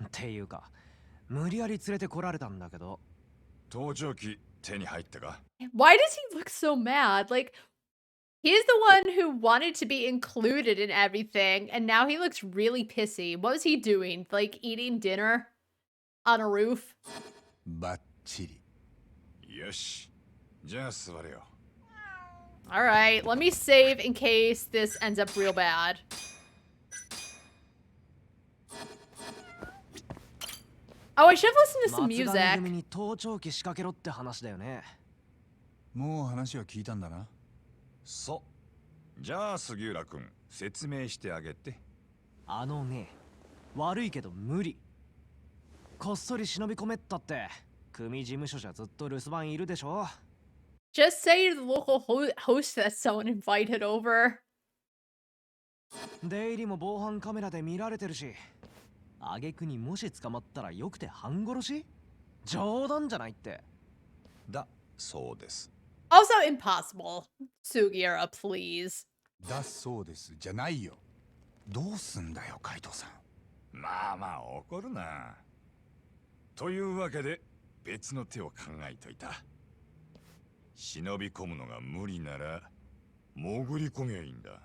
っていうか、無理やり連れてこられたんだけど。盗聴器手に入ったか？ Why does he look so mad? Like, he's the one who wanted to be included in everything, and now he looks really pissy. What was he doing? Like, eating dinner on a roof? バッチリ。よし。じゃあ座れよ。Alright, let me save in case this ends up real bad. Oh, I should have listened to some 松金組 music. に盗聴器仕掛けろって話だよね。もう話は聞いたんだな。そう。じゃあ杉浦君、説明してあげて。あのね、悪いけど無理。こっそり忍び込めったって、組事務所じゃずっと留守番いるでしょ。Just say you're the local host that someone invited over. 出入りも防犯カメラで見られてるし、挙句にもし捕まったらよくて半殺し？冗談じゃないって。だそうです。Also impossible. Sugiura, please. だそうですじゃないよ。どうすんだよ海藤さん。まあまあ怒るな。というわけで別の手を考えといた。忍び込むのが無理なら潜り込みゃいいんだ。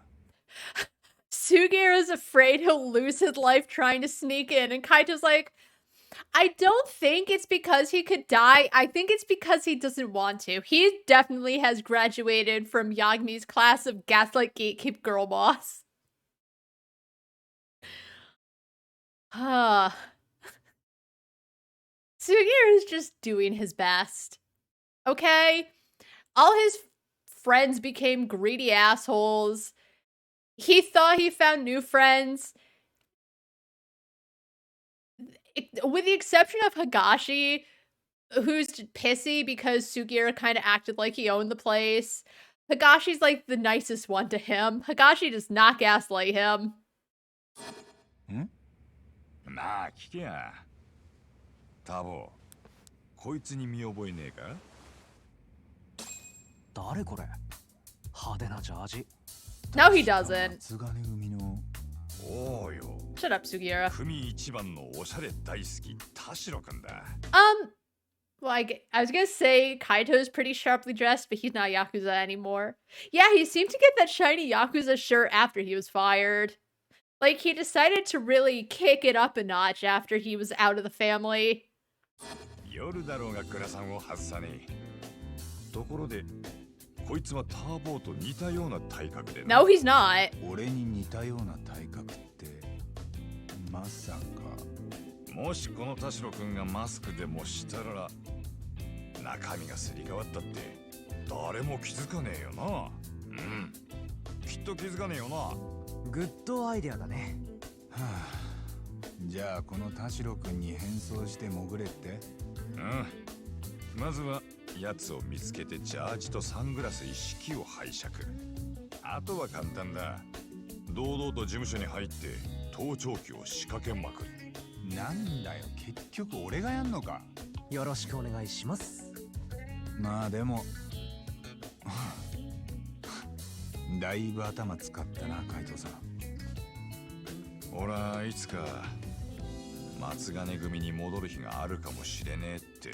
Sugiura's afraid he'll lose his life trying to sneak in, and Kaito's like, I don't think it's because he could die. I think it's because he doesn't want to. He definitely has graduated from Yagmi's class of Gaslight Gatekeep Girl Boss. Sugiura is just doing his best. Okay? All his friends became greedy assholes. He thought he found new friends. With the exception of Higashi, who's pissy because Sugiura kind of acted like he owned the place. Higashi's like the nicest one to him. Higashi does not gaslight him. なあ聞けや。タボ、こいつに見覚えねえか？誰これ？派手なジャージ。No, he doesn't. 松金組の。おうよ。 Shut up, Sugiura. 組一番のおしゃれ大好き田代くんだ。Well, I was gonna say Kaito's pretty sharply dressed, but he's not Yakuza anymore. Yeah, he seemed to get that shiny Yakuza shirt after he was fired. Like, he decided to really kick it up a notch after he was out of the family. 夜だろうが倉さんを外さねえ。ところで、こいつはターボーと似たような体格でな。No, he's not. 俺に似たような体格ってまさか。もしこの田代くんがマスクでもしたら中身がすり替わったって誰も気づかねえよな。うん。きっと気づかねえよな。グッドアイデアだね。じゃあこの田代君に変装して潜れって？まずは奴を見つけてジャージとサングラス一式を拝借。あとは簡単だ。堂々と事務所に入って盗聴器を仕掛けまくる。なんだよ、結局俺がやんのか。よろしくお願いします。まあでもだいぶ頭使ったな、海藤さん。俺はいつか松金組に戻る日があるかもしれねえって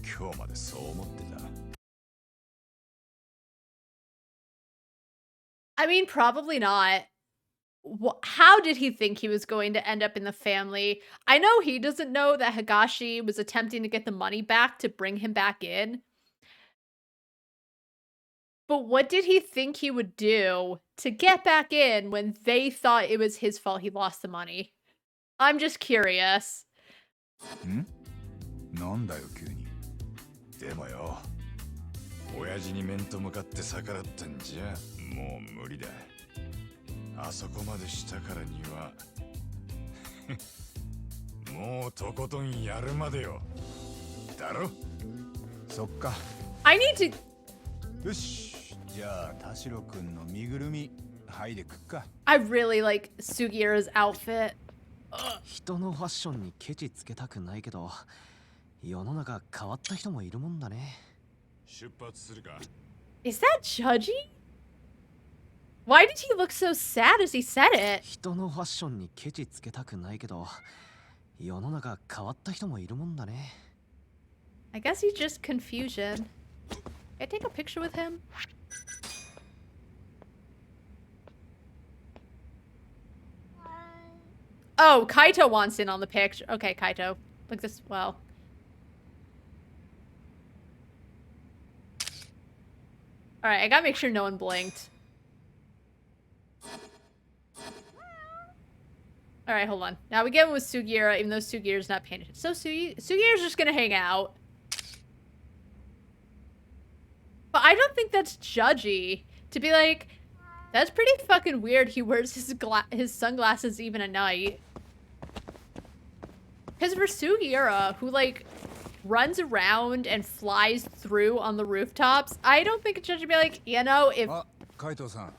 今日までそう思ってた。I mean, probably not. How did he think he was going to end up in the family? I know he doesn't know that Higashi was attempting to get the money back to bring him back in. But what did he think he would do to get back in when they thought it was his fault he lost the money? I'm just curious. なんだよ急に。でもよ、親父に面と向かって逆らったんじゃもう無理だ。あそこまでしたからにはもうとことんやるまでよ。だろ？そっか。I need to... よし、じゃあ田代君の身ぐるみ剥いでくっか。I really like Sugiura's outfit. 人のファッションにケチつけたくないけど、世の中変わった人もいるもんだね。出発するか。Is that judgy? Why did he look so sad as he said it? 人のファッションにケチつけたくないけど、世の中変わった人もいるもんだね。I guess he's just confusion. Can I take a picture with him? Oh, Kaito wants in on the picture. Okay, Kaito. Look this well. Alright, I gotta make sure no one blinked. Alright, hold on. Now we get him with Sugiura, even though Sugira's not paying attention. So Sugira's just gonna hang out. But I don't think that's judgy. To be like, that's pretty fucking weird he wears his sunglasses even at night. Because for Sugiura, who, like, runs around and flies through on the rooftops, I don't think it's judgy to be like, you know, if... あ、海藤さん。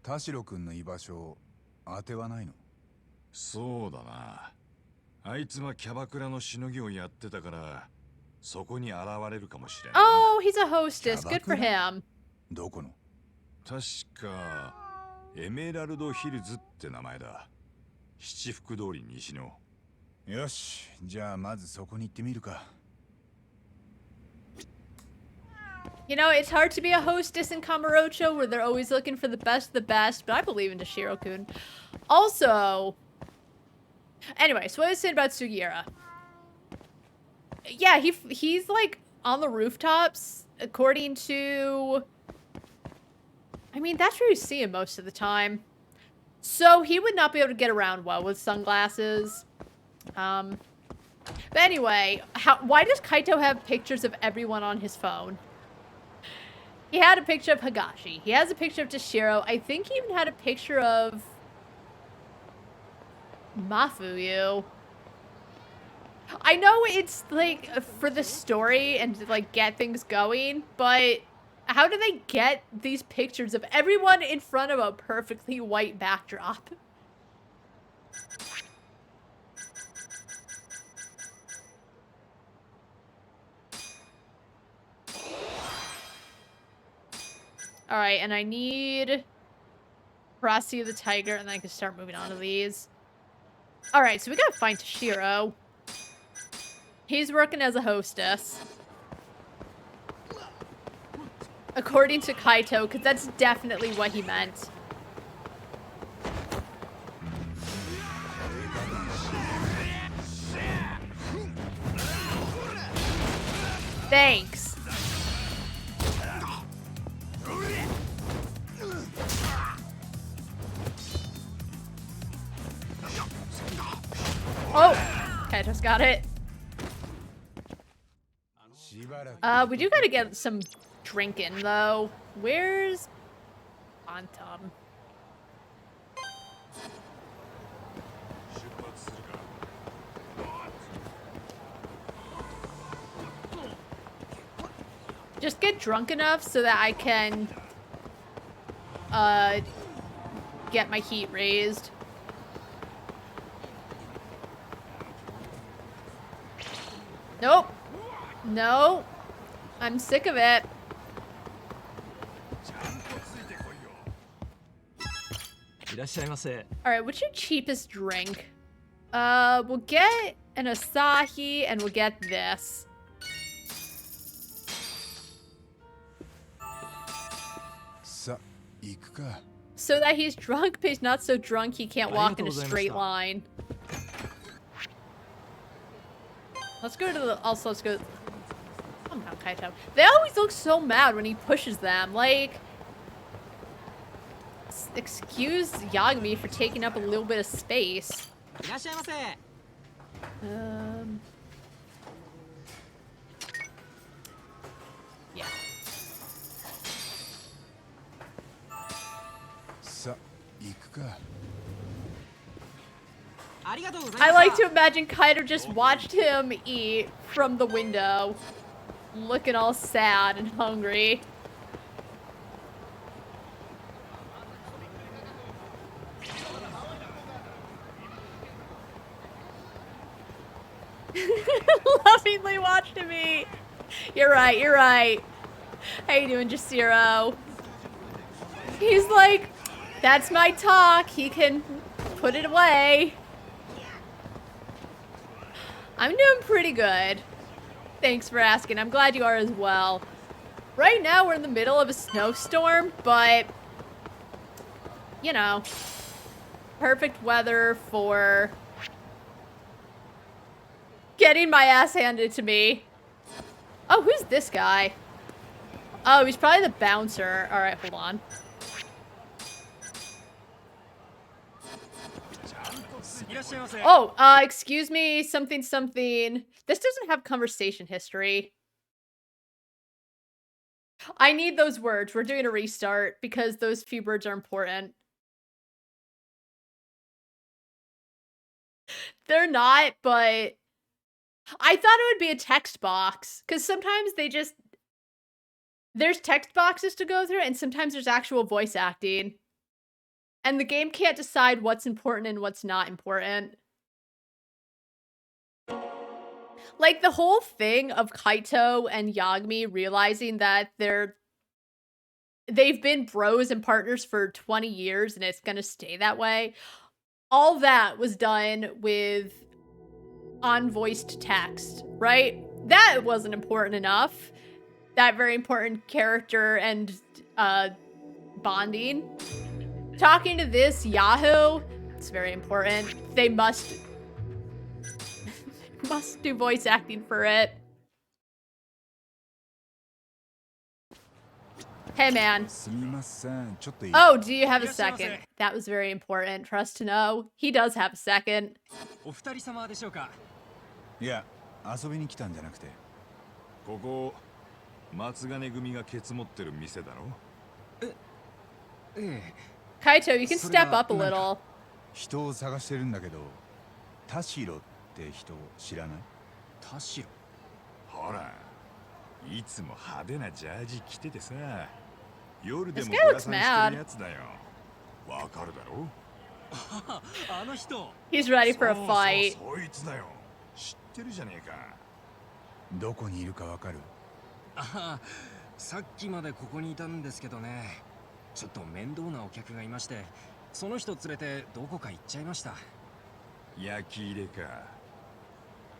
田代君の居場所当てはないの？そうだな。あいつはキャバクラのしのぎをやってたから、そこに現れるかもしれない。Oh, he's a hostess. Good for him. どこの？確かエメラルドヒルズって名前だ。七福通り西の。よし、じゃあまずそこに行ってみるか。You know, it's hard to be a hostess in Kamurocho where they're always looking for the best of the best, but I believe in Toshiro-kun. Also, anyway, so what I was saying about Sugiura. Yeah, he's like on the rooftops, according to... I mean, that's where you see him most of the time. So he would not be able to get around well with sunglasses. But anyway, why does Kaito have pictures of everyone on his phone? He had a picture of Higashi. He has a picture of Toshiro. I think he even had a picture of Mafuyu. I know it's like for the story and to like get things going, but how do they get these pictures of everyone in front of a perfectly white backdrop? Alright, and I need Frosty the Tiger, and then I can start moving on to these. Alright, so we gotta find Toshiro. He's working as a hostess. According to Kaito, because that's definitely what he meant. Thanks. Oh! Kaito's got it. We do gotta get some drinking, though. Where's Bantam? Just get drunk enough so that I can get my heat raised. Nope. No. I'm sick of it. Alright, what's your cheapest drink? We'll get an Asahi and we'll get this. So that he's drunk, but he's not so drunk he can't walk in a straight line. Let's go to the... Also, let's go... Calm down, Kaito. They always look so mad when he pushes them. Like... Excuse Yagami for taking up a little bit of space. Yeah. I like to imagine Kaito just watched him eat from the window, looking all sad and hungry. Lovingly watched him eat. You're right, you're right. How you doing, Jasiro? He's like, that's my talk. He can put it away. I'm doing pretty good. Thanks for asking. I'm glad you are as well. Right now, we're in the middle of a snowstorm, but, you know, perfect weather for getting my ass handed to me. Oh, who's this guy? Oh, he's probably the bouncer. All right, hold on. Oh, excuse me, something, something. This doesn't have conversation history. I need those words. We're doing a restart because those few words are important. They're not, but I thought it would be a text box because sometimes they just... There's text boxes to go through and sometimes there's actual voice acting. And the game can't decide what's important and what's not important. Like, the whole thing of Kaito and Yagami realizing that they've been bros and partners for 20 years and it's gonna stay that way. All that was done with unvoiced text, right? That wasn't important enough. That very important character and bonding. Talking to this Yahoo, it's very important. They must do voice acting for it. Hey man. Oh, do you have a second? That was very important for us to know. He does have a second. いや、遊びに来たんじゃなくて。ここ松金組がケツ持ってる店だろ。Kaito, you can step up a little. 人を探してるんだけど、田代って人知らない？田代。ほら、いつも派手なジャージ着ててさ、夜でもブラサンしてるやつだよ。わかるだろ？あの人。He's ready for a fight. そいつだよ。知ってるじゃねえか。どこにいるかわかる？ああ、さっきまでここにいたんですけどね。ちょっと面倒なお客がいまして、その人連れてどこか行っちゃいました。焼き入れか。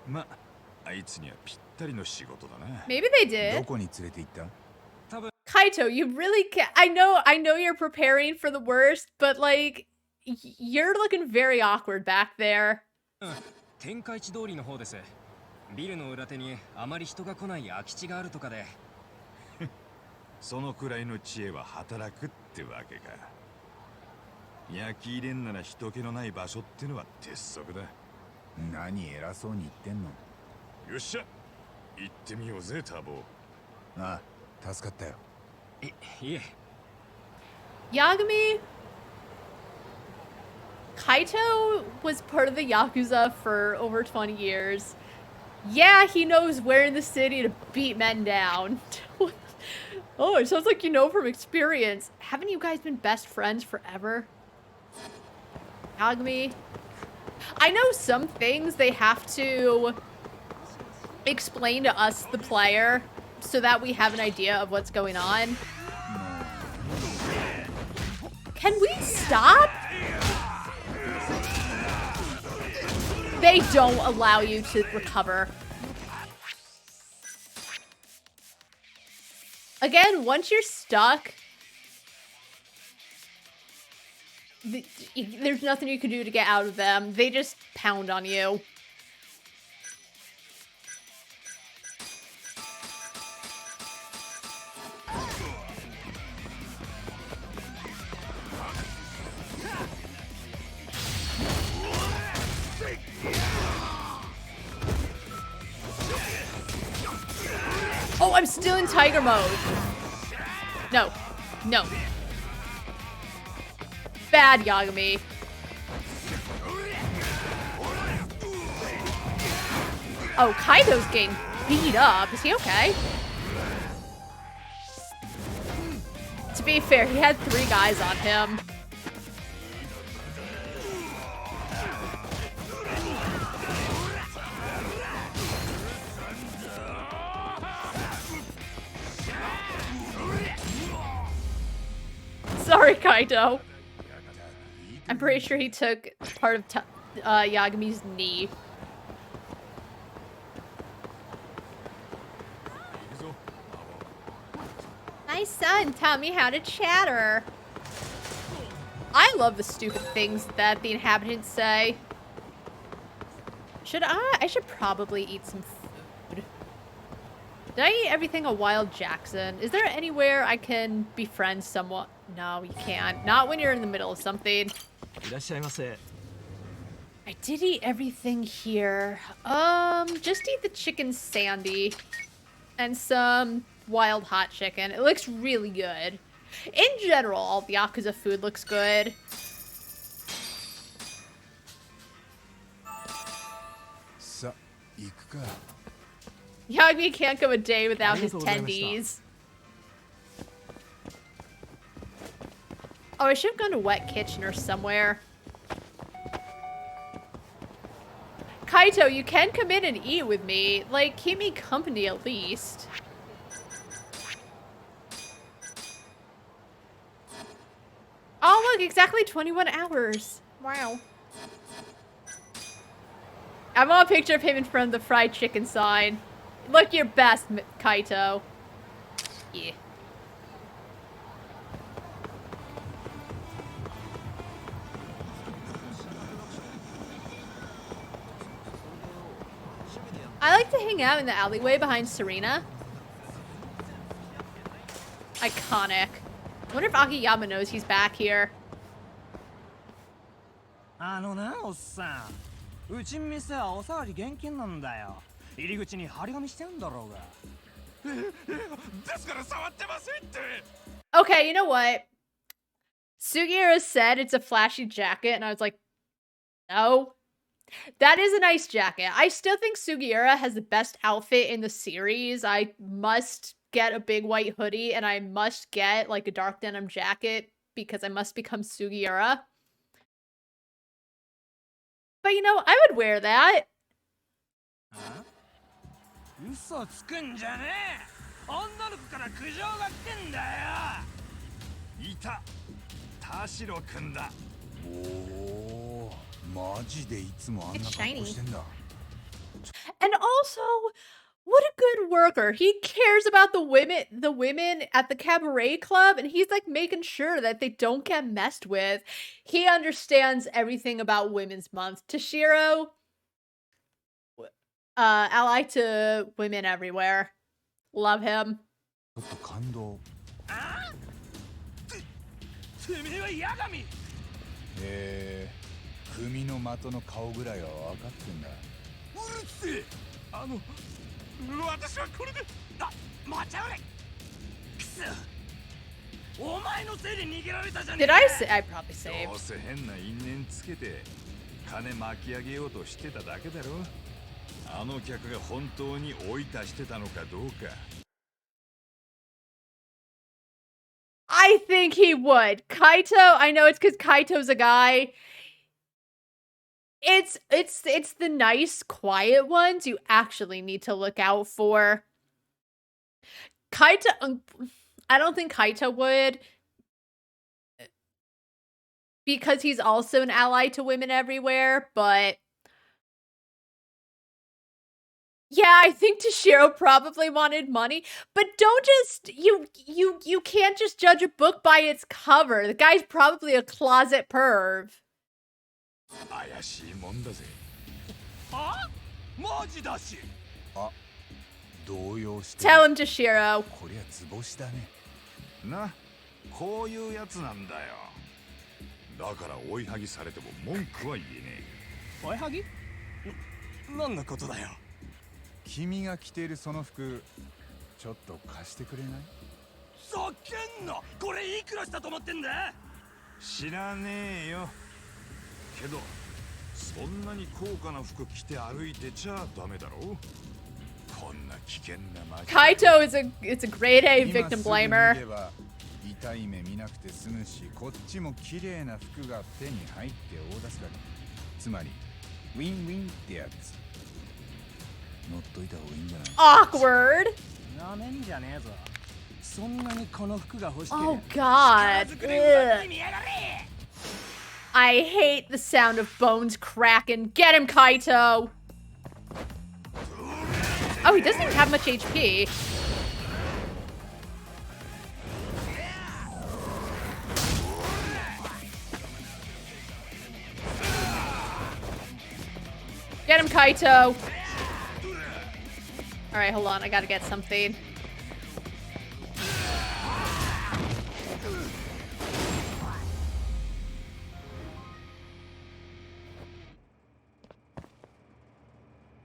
ま、あいつにはぴったりの仕事だな。Maybe they did. どこに連れて行った？多分。Kaito, you really can't. I know you're preparing for the worst, but like, you're looking very awkward back there. 天下一通りの方です。ビルの裏手にあまり人が来ない空き地があるとかで。そのくらいの知恵は働くってわけか。焼き入れんなら人気のない場所ってのは鉄則だ。何偉そうに言ってんの？よっしゃ、行ってみようぜ、タボ。ああ、助かったよ。いえ。Yagami? Kaito was part of the Yakuza for over 20 years. Yeah, he knows where in the city to beat men down. What the Oh, it sounds like you know from experience. Haven't you guys been best friends forever? Yagami? I know some things they have to explain to us, the player, so that we have an idea of what's going on. Can we stop? They don't allow you to recover. Again, once you're stuck, there's nothing you can do to get out of them. They just pound on you. Oh, I'm still in tiger mode. No. No. Bad, Yagami. Oh, Kaito's getting beat up. Is he okay? To be fair, he had 3 guys on him. Sorry, Kaito. I'm pretty sure he took part of Yagami's knee. My son taught me how to chatter. I love the stupid things that the inhabitants say. I should probably eat some food. Did I eat everything a wild Jackson? Is there anywhere I can befriend someone? No, you can't. Not when you're in the middle of something. I did eat everything here. Just eat the chicken sandy. And some wild hot chicken. It looks really good. In general, all the Yakuza food looks good. Yagami can't go a day without his tendies. Oh, I should have gone to Wet Kitchen or somewhere. Kaito, you can come in and eat with me. Like, keep me company at least. Oh, look, exactly 21 hours. Wow. I want a picture of him in front of the fried chicken sign. Look your best, Kaito. Yeah. I like to hang out in the alleyway behind Serena. Iconic. I wonder if Akiyama knows he's back here. Okay, you know what? Sugiura said it's a flashy jacket, and I was like, no. That is a nice jacket. I still think Sugiura has the best outfit in the series. I must get a big white hoodie, and I must get, like, a dark denim jacket, because I must become Sugiura. But, you know, I would wear that. Huh? It's shiny. And also, what a good worker. He cares about the women at the cabaret club, and he's like making sure that they don't get messed with. He understands everything about Women's Month. Toshiro, ally to women everywhere. Love him. Did I say? I probably saved. I think he would. Kaito, I know it's because Kaito's a guy. It's the nice, quiet ones you actually need to look out for. Kaito, I don't think Kaito would. Because he's also an ally to women everywhere, but... Yeah, I think Toshiro probably wanted money, but don't just you can't just judge a book by its cover. The guy's probably a closet perv. 怪しいもんだぜ。あ、マジだし。あ、動揺して。Tell him, Toshiro. こりゃ図星だね。な、こういうやつなんだよ。だから追いはぎされても文句は言えねえ。追いはぎ？何のことだよ。君が着ているその服、ちょっと貸してくれない？ざけんな！これいくらしたと思ってんだ？知らねえよ。けど、そんなに高価な服着て歩いてちゃダメだろ。こんな危険な街。Kaito is it's a grade A victim blamer. 痛い目見なくて済むし、こっちも綺麗な服が手に入って大助かり。つまり、ウィンウィンってやつ。乗っといた方がいいんじゃない？ Awkward. なめんじゃねえぞ。そんなにこの服が欲しければ。 Oh God. I hate the sound of bones cracking. Get him, Kaito. Oh, he doesn't even have much HP. Get him, Kaito. Alright, hold on. I gotta get something.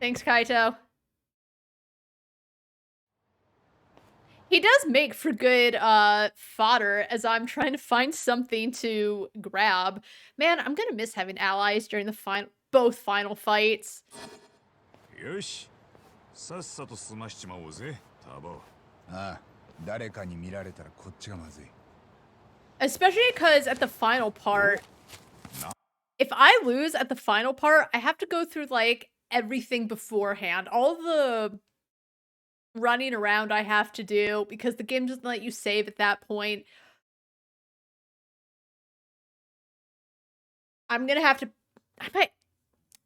Thanks, Kaito. He does make for good fodder as I'm trying to find something to grab. Man, I'm gonna miss having allies during the both final fights. よし、さっさと済ましちまおうぜ、タボ。ああ、誰かに見られたらこっちがまずい。 Especially because at the final part, if I lose at the final part, I have to go through like everything beforehand. All the running around I have to do because the game doesn't let you save at that point. I'm gonna have to...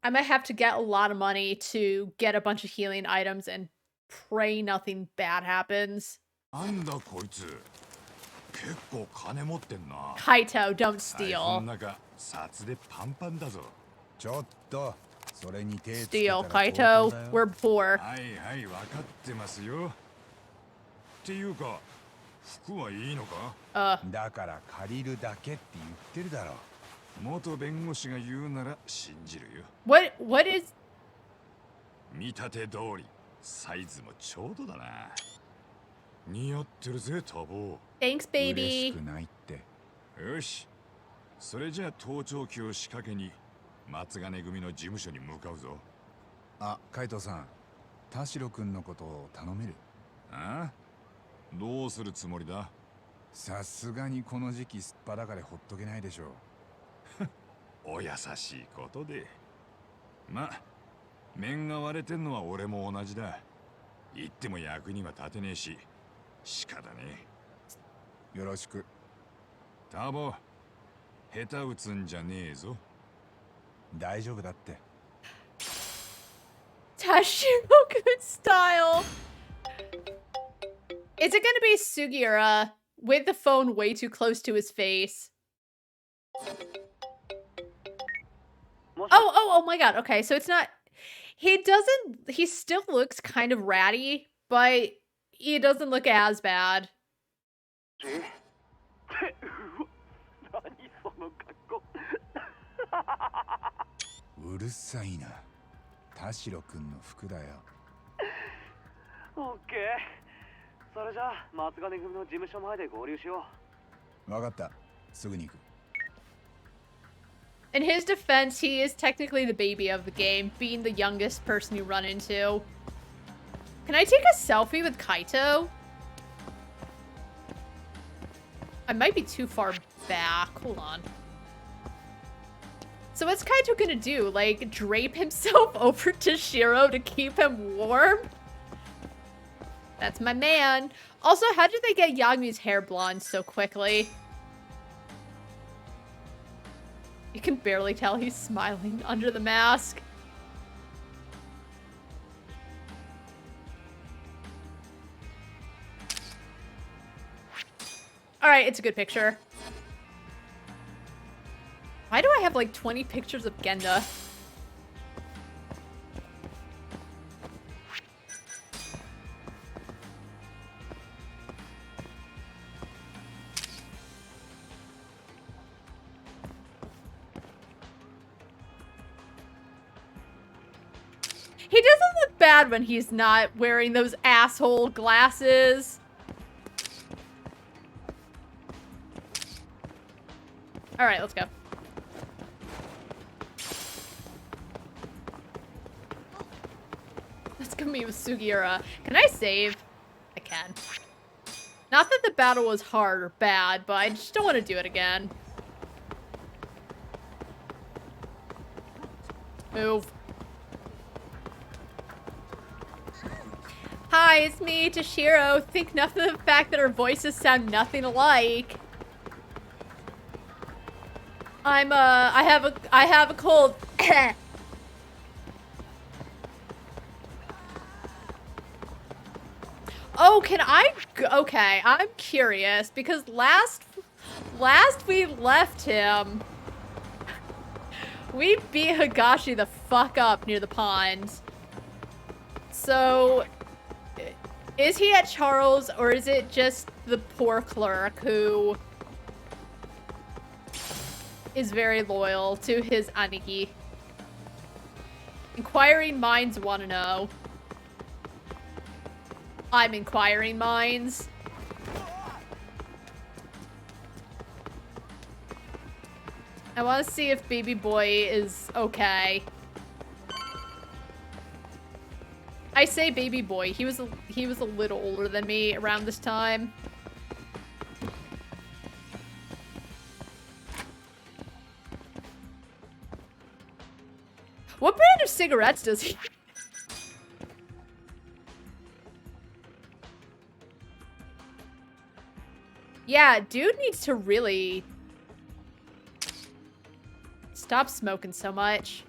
I might have to get a lot of money to get a bunch of healing items and pray nothing bad happens. なんだこいつ。結構金持ってんな。 Kaito, don't steal. 中、札でパンパンだぞ。ちょっと、それに手つけた Steal, ら Kaito. 相当だよ。 We're poor. はいはい、分かってますよ。っていうか、服はいいのか？だから借りるだけって言ってるだろ。元弁護士が言うなら信じるよ。What is... 見立て通り、サイズもちょうどだな。似合ってるぜ、タボ。 Thanks, 嬉 baby. しくないって。よし。それじゃあ盗聴器を仕掛けに松金組の事務所に向かうぞ。あ、カイトさん、田代君のことを頼める？ああ？どうするつもりだ？さすがにこの時期すっぱだかでほっとけないでしょう。お優しいことで。ま、面が割れてんのは俺も同じだ。言っても役には立てねえし、仕方ねえ。よろしく。タボ、下手打つんじゃねえぞ。大丈夫だって。Tashiro-kun style. Is it gonna be Sugiura with the phone way too close to his face? Oh my god. Okay, so it's not... He still looks kind of ratty, but he doesn't look as bad. うるさいな。田代君の服だよ。オッケー。それじゃあ松金組の事務所前で合流しよう。わかった。すぐに行く。 In his defense, he is technically the baby of the game, being the youngest person you run into. Can I take a selfie with Kaito? I might be too far back. Hold on. So what's Kaito gonna do? Like, drape himself over to Shiro to keep him warm? That's my man. Also, how did they get Yagumi's hair blonde so quickly? You can barely tell he's smiling under the mask. Alright, it's a good picture. Why do I have like 20 pictures of Genda? He doesn't look bad when he's not wearing those asshole glasses. Alright, let's go. Let's go meet with Sugiura. Can I save? I can. Not that the battle was hard or bad, but I just don't want to do it again. Move. Hi, it's me, Toshiro. Think nothing of the fact that our voices sound nothing alike. I have a cold. Oh, can I? Okay, I'm curious because last we left him, we beat Higashi the fuck up near the pond. So, is he at Charles or is it just the poor clerk who is very loyal to his Aniki? Inquiring minds want to know. I'm inquiring minds. I want to see if baby boy is okay. I say baby boy. He was a little older than me around this time. What brand of cigarettes does he? Yeah, dude needs to really stop smoking so much.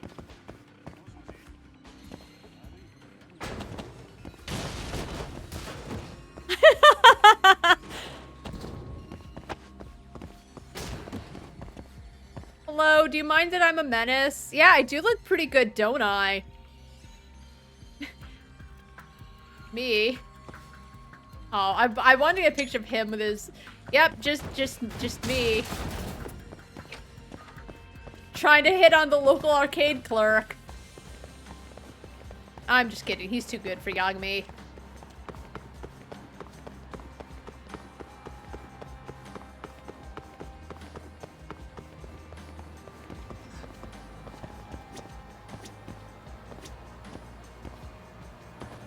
Hello, do you mind that I'm a menace? Yeah, I do look pretty good, don't I? Me? Oh, I wanted to get a picture of him with his... Yep, just me. Trying to hit on the local arcade clerk. I'm just kidding. He's too good for Yagami.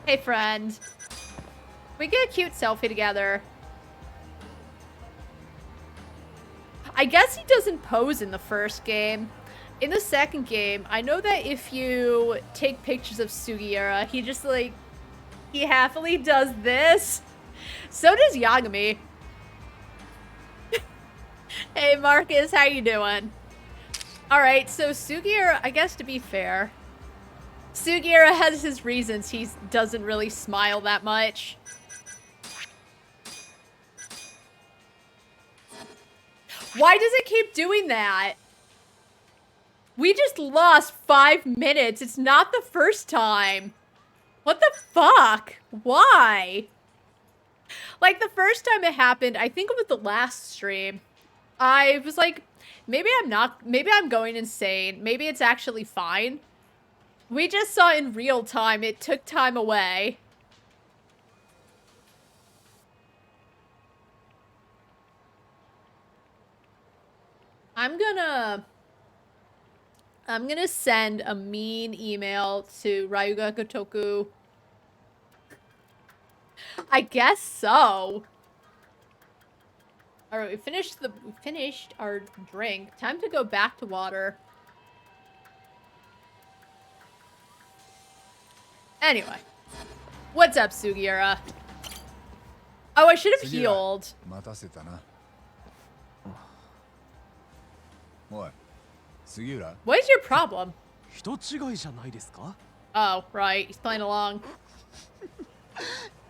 Hey, friend. We get a cute selfie together. I guess he doesn't pose in the first game. In the second game, I know that if you take pictures of Sugiura, he just like, he happily does this. So does Yagami. Hey Marcus, how you doing? Alright, so Sugiura, I guess to be fair, Sugiura has his reasons he doesn't really smile that much. Why does it keep doing that? We just lost 5 minutes. It's not the first time. What the fuck? Why? Like, the first time it happened, I think it was the last stream. I was like, maybe I'm going insane. Maybe it's actually fine. We just saw in real time. It took time away. I'm gonna send a mean email to Ryuga Gotoku. I guess so. Alright, we finished our drink. Time to go back to water. Anyway. What's up, Sugiura? Oh, I should have healed. 待たせたな。おい、杉浦。 What is your problem? 人違いじゃないですか? Oh, right. He's playing along.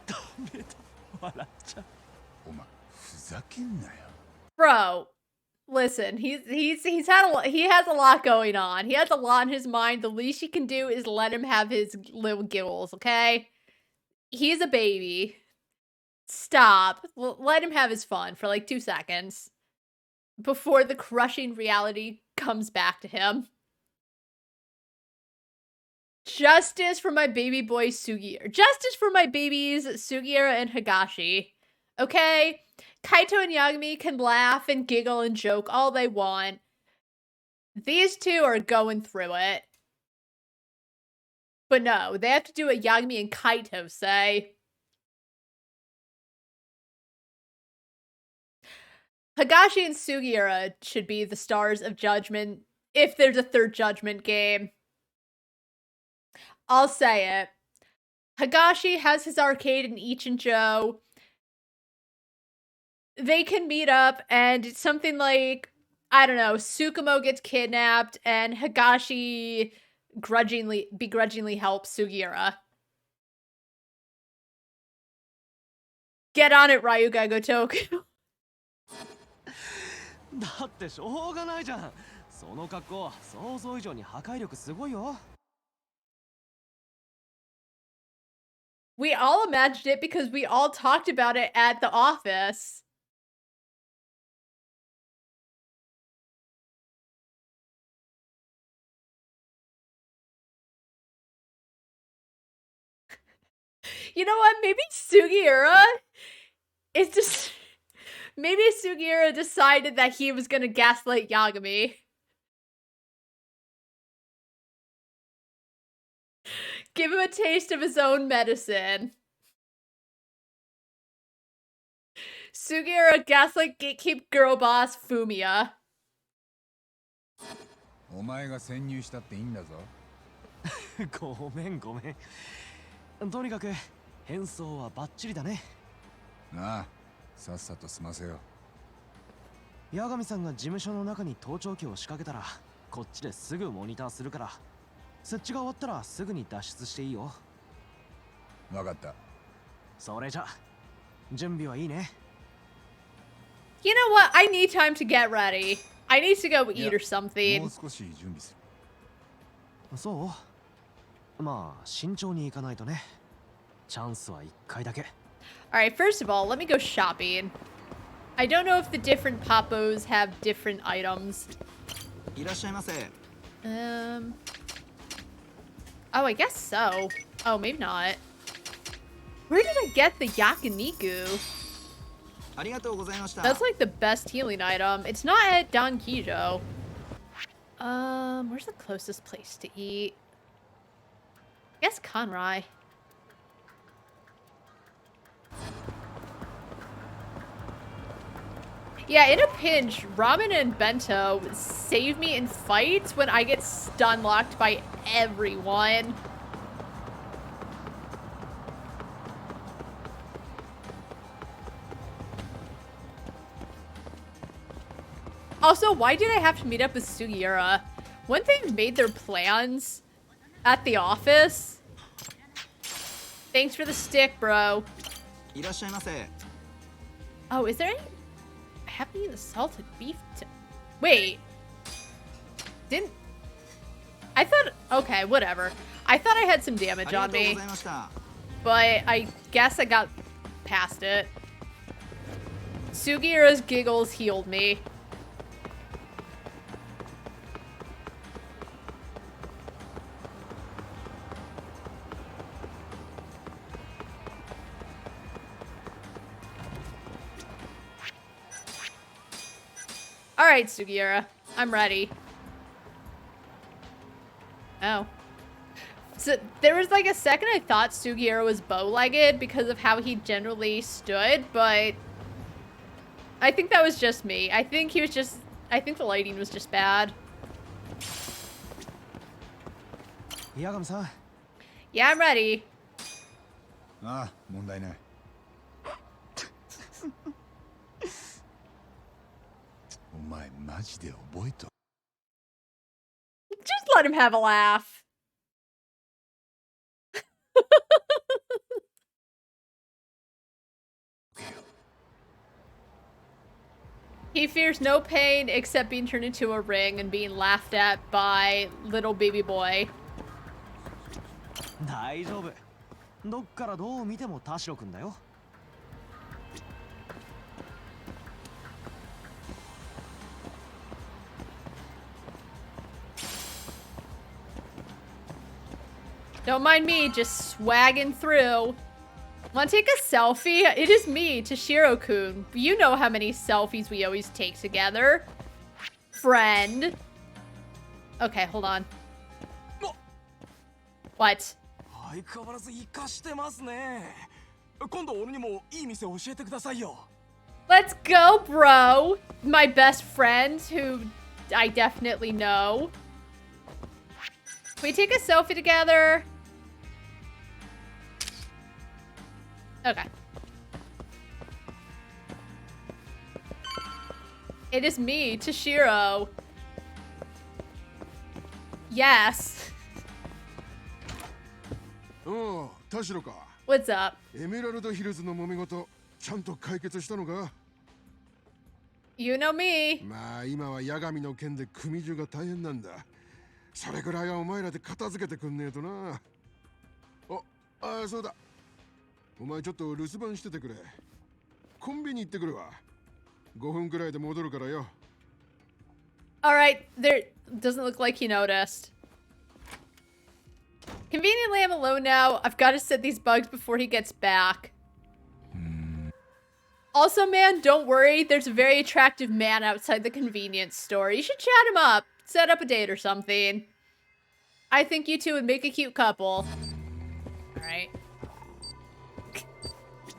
ダメだ。笑っちゃう。お前、ふざけんなよ。 Bro, listen. He has a lot going on. He has a lot in his mind. The least you can do is let him have his little giggles, okay? He's a baby. Stop. Let him have his fun for like 2 seconds before the crushing reality comes back to him. Justice for my baby boy Sugiura. Justice for my babies Sugiura and Higashi. Okay? Kaito and Yagami can laugh and giggle and joke all they want. These two are going through it. But no, they have to do what Yagami and Kaito say. Higashi and Sugiura should be the stars of Judgment if there's a third Judgment game. I'll say it. Higashi has his arcade in Ichinjo. They can meet up and it's something like, I don't know, Tsukumo gets kidnapped and Higashi begrudgingly helps Sugiura. Get on it, Ryuga Gotoku. だってしょうがないじゃん。その格好、想像以上に破壊力すごいよ。We all imagined it because we all talked about it at the office. You know what? Maybe Sugiura is just... Maybe Sugiura decided that he was gonna gaslight Yagami. Give him a taste of his own medicine. Sugiura gaslight gatekeep girl boss Fumiya. お前が潜入したっていいんだぞ。ごめんごめん。とにかく変装はバッチリだね。なあ、さっさと済ませよ。八神さんが事務所の中に盗聴器を仕掛けたら、こっちですぐモニターするから、設置が終わったらすぐに脱出していいよ。わかった。それじゃ、準備はいいね。You know what? I need time to get ready. I need to go eat or something. もう少し準備する。そう？まあ、慎重に行かないとね。チャンスは1回だけ。Alright, first of all, let me go shopping. I don't know if the different Poppos have different items. いらっしゃいませ。Oh, I guess so. Oh, maybe not. Where did I get the yakiniku? ありがとうございました。That's like the best healing item. It's not at Dankijo. Where's the closest place to eat? I guess Kanrai. Yeah, in a pinch, ramen and bento save me in fights when I get stun locked by everyone. Also, why did I have to meet up with Sugiura? When they made their plans at the office? Thanks for the stick, bro. いらっしゃいませ。 Oh, is there any... I haven't eaten the salted beef. Wait. Didn't... I thought... Okay, whatever. I thought I had some damage on me. But I guess I got past it. Sugiura's giggles healed me. Alright, Sugiura. I'm ready. Oh. So, there was like a second I thought Sugiura was bow-legged because of how he generally stood, but... I think that was just me. I think he was just... I think the lighting was just bad. Yagami-san. Yeah, I'm ready. ああ、問題ない。お前マジで覚えと。Just let him have a laugh. He fears no pain except being turned into a ring and being laughed at by little baby boy. 大丈夫。どっからどう見ても田代くんだよ。Don't mind me, just swagging through. Want to take a selfie? It is me, Toshiro-kun. You know how many selfies we always take together. Friend. Okay, hold on. What? 相変わらず生かしてますね。今度俺にもいい店教えてくださいよ。Let's go, bro. My best friend, who I definitely know. Can we take a selfie together? Okay. It is me, Toshiro. Yes. おう、田代か。What's up? エメラルドヒルズの揉め事、ちゃんと解決したのか？ You know me. まあ今は八神の件で組中が大変なんだ。それくらいはお前らで片付けてくんねえとな。あ、そうだ。お前ちょっと留守番しててくれ。コンビニ行ってくるわ。5分くらいで戻るからよ。Alright, there doesn't look like he noticed. Conveniently, I'm alone now. I've got to set these bugs before he gets back. Also, man, don't worry. There's a very attractive man outside the convenience store. You should chat him up. Set up a date or something. I think you two would make a cute couple. Alright.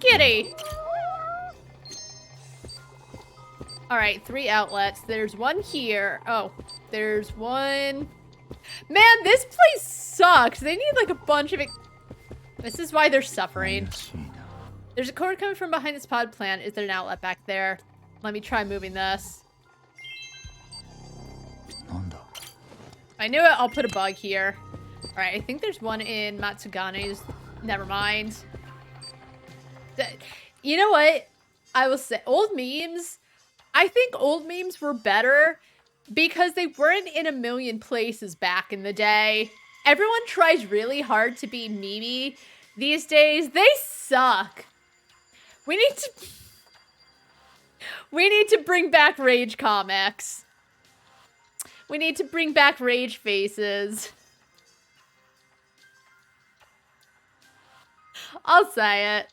Kitty! Alright, 3 outlets. There's one here. Oh, there's one... Man, this place sucks. They need like a bunch of it. This is why they're suffering. There's a cord coming from behind this pod plant. Is there an outlet back there? Let me try moving this. I knew it. I'll put a bug here. Alright, I think there's one in Matsugane's. Never mind. You know what? I will say, old memes. I think old memes were better because they weren't in a million places back in the day. Everyone tries really hard to be memey these days. They suck. We need to bring back Rage comics. We need to bring back Rage faces. I'll say it.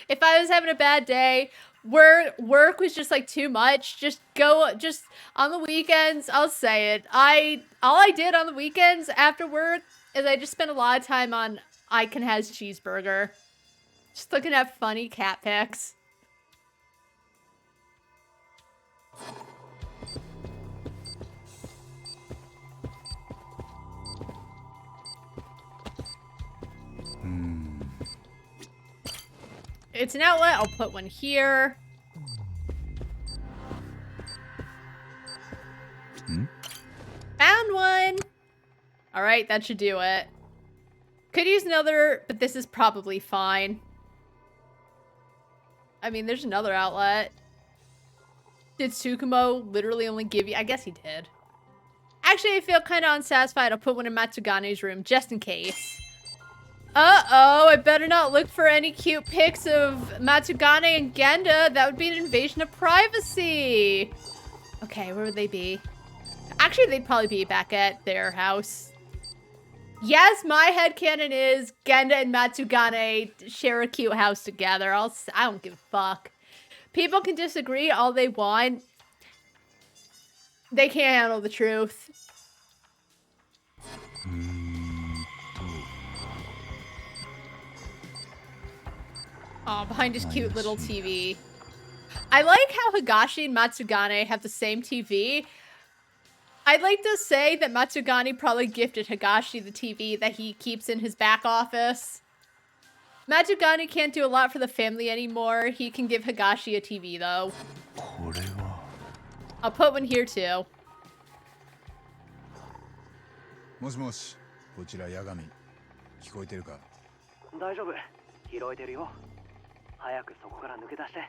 If I was having a bad day, work was just like too much, just on the weekends, I'll say it. All I did on the weekends after work is I just spent a lot of time on Icon Has Cheeseburger. Just looking at funny cat pics. It's an outlet. I'll put one here. Found one. All right, that should do it. Could use another, but this is probably fine. I mean, there's another outlet. Did Tsukumo literally only give you... I guess he did. Actually, I feel kind of unsatisfied. I'll put one in Matsugane's room, just in case. Uh-oh, I better not look for any cute pics of Matsugane and Genda. That would be an invasion of privacy. Okay, where would they be? Actually, they'd probably be back at their house. Yes, my headcanon is Genda and Matsugane share a cute house together. I don't give a fuck. People can disagree all they want. They can't handle the truth. Oh, behind his cute little TV. I like how Higashi and Matsugane have the same TV. I'd like to say that Matsugane probably gifted Higashi the TV that he keeps in his back office. Matsugane can't do a lot for the family anymore. He can give Higashi a TV, though. I'll put one here, too. もしもし、こちら八神。聞こえてるか？大丈夫。拾えてるよ。早くそこから抜け出して。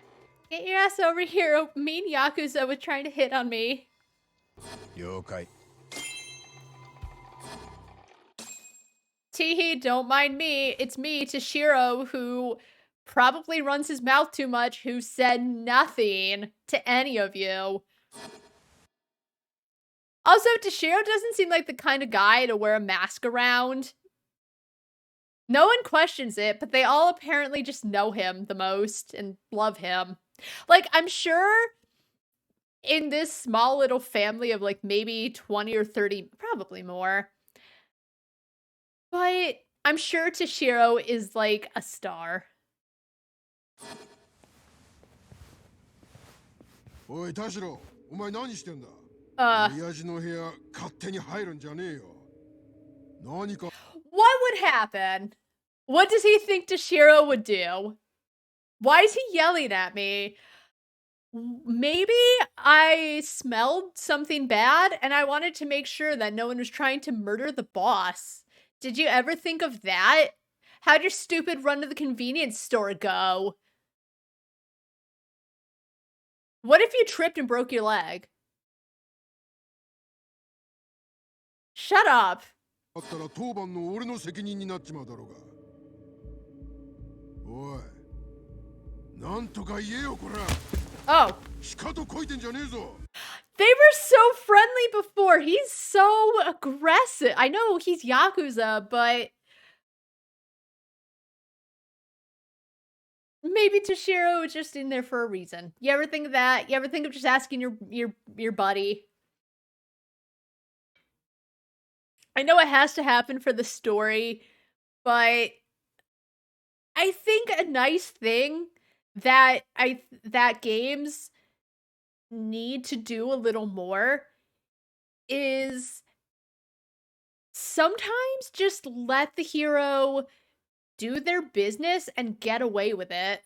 Get your ass over here. Mean Yakuza was trying to hit on me. 了解。Teehee, don't mind me. It's me, Toshiro, who probably runs his mouth too much, who said nothing to any of you. Also, Toshiro doesn't seem like the kind of guy to wear a mask around. No one questions it, but they all apparently just know him the most and love him. Like, I'm sure in this small little family of like maybe 20 or 30, probably more. But I'm sure Toshiro is like a star. おい、田代、お前何してんだ？親父の部屋勝手に入るんじゃねえよ。何か。What would happen? What does he think Toshiro would do? Why is he yelling at me? Maybe I smelled something bad and I wanted to make sure that no one was trying to murder the boss. Did you ever think of that? How'd your stupid run to the convenience store go? What if you tripped and broke your leg? Shut up. あったら当番の俺の責任になっちまうだろうが。おい、なんとか言えよこら。Oh. しかとこいてんじゃねえぞ。 They were so friendly before. He's so aggressive. I know he's Yakuza, but maybe Toshiro was just in there for a reason. You ever think of that? You ever think of just asking your buddy? I know it has to happen for the story, but I think a nice thing that games need to do a little more is sometimes just let the hero do their business and get away with it.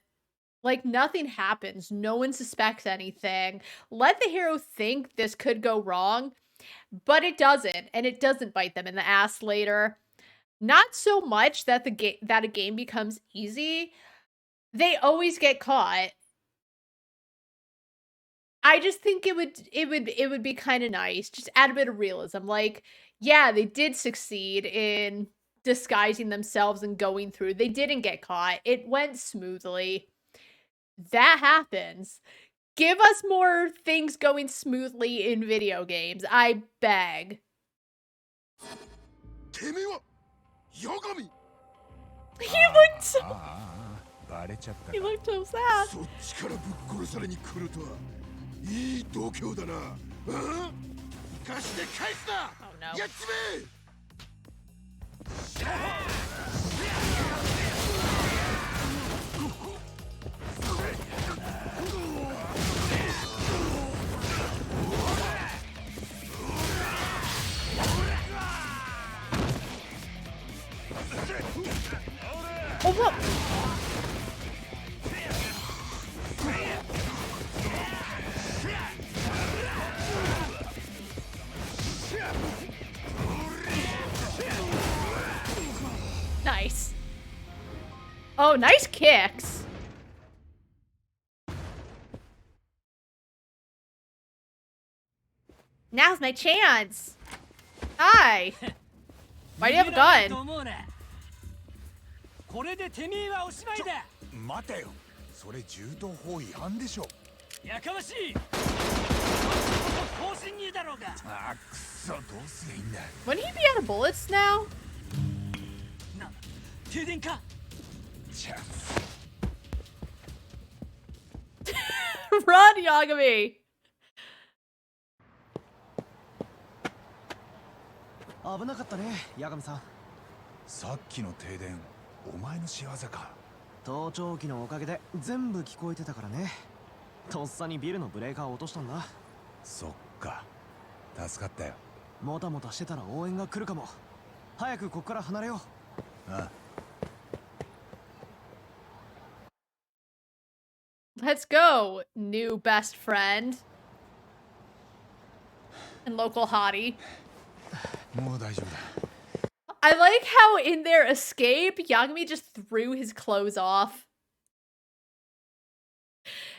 Like nothing happens. No one suspects anything. Let the hero think this could go wrong, but it doesn't, and it doesn't bite them in the ass later. Not so much that a game becomes easy. They always get caught. I just think it would be kind of nice. Just add a bit of realism. Like, yeah, they did succeed in disguising themselves and going through. They didn't get caught. It went smoothly. That happens. Give us more things going smoothly in video games. I beg. He looked so sad. そっちからぶっ殺されに来るとは。いい度胸だな。生かして返すな。やっちめ。Oh, look. Nice. Oh, nice kicks. Now's my chance. Hi. Why do you have a gun? これでてめえはおしまいだ。待てよ。それ銃刀法違反でしょ。やかましい。方針にだろうが。あ、くそ、どうすりゃいいんだ。Wouldn't he be out of bullets now? な、停電か。チャンス。Run, Yagami. 危なかったね、八神さん。さっきの停電、お前の仕業か。盗聴器のおかげで全部聞こえてたからね。とっさにビルのブレーカーを落としたんだ。そっか。助かったよ。もたもたしてたら応援が来るかも。早くここから離れよう。ああ。Let's go, new best friend. And local hottie. もう大丈夫だ。I like how in their escape, Yagami just threw his clothes off.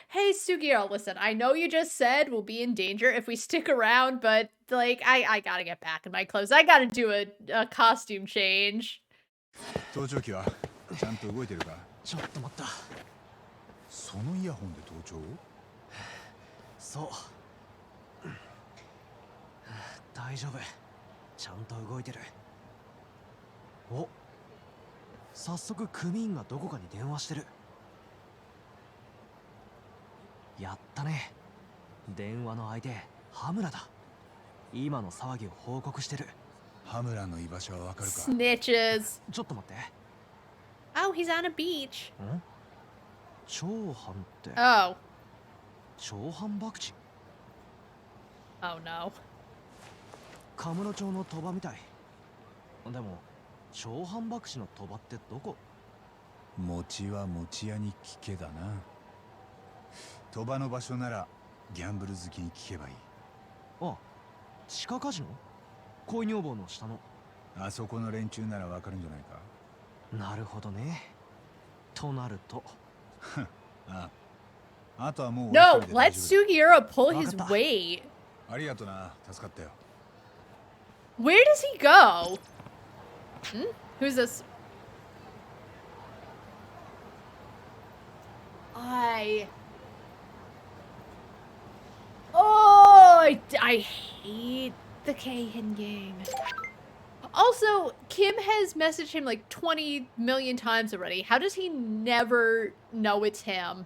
Hey, Sugio, listen, I know you just said we'll be in danger if we stick around, but, like, I gotta get back in my clothes. I gotta do a costume change. 盗聴器はちゃんと動いてるか？ちょっと待った。そのイヤホンで盗聴？そう。大丈夫。ちゃんと動いてる。お、早速組員がどこかに電話してる。やったね。電話の相手、羽村だ。今の騒ぎを報告してる。羽村の居場所はわかるか？ Snitches. ちょっと待って。Oh, he's on a beach. ん？長藩って。Oh. 長藩博打。Oh no. カムロ町の鳥羽みたい。でも、長藩博打の鳥羽ってどこ？餅は餅屋に聞けだな。鳥羽の場所ならギャンブル好きに聞けばいい。あ、地下カジノ？恋女房の下の。あそこの連中ならわかるんじゃないか。なるほどね。となると。ああとはもう。 No, let Sugiura pull his weight. ありがとな、助かったよ。Where does he go? Who's this? I hate the Keihin gang. Also, Kim has messaged him like 20 million times already. How does he never know it's him?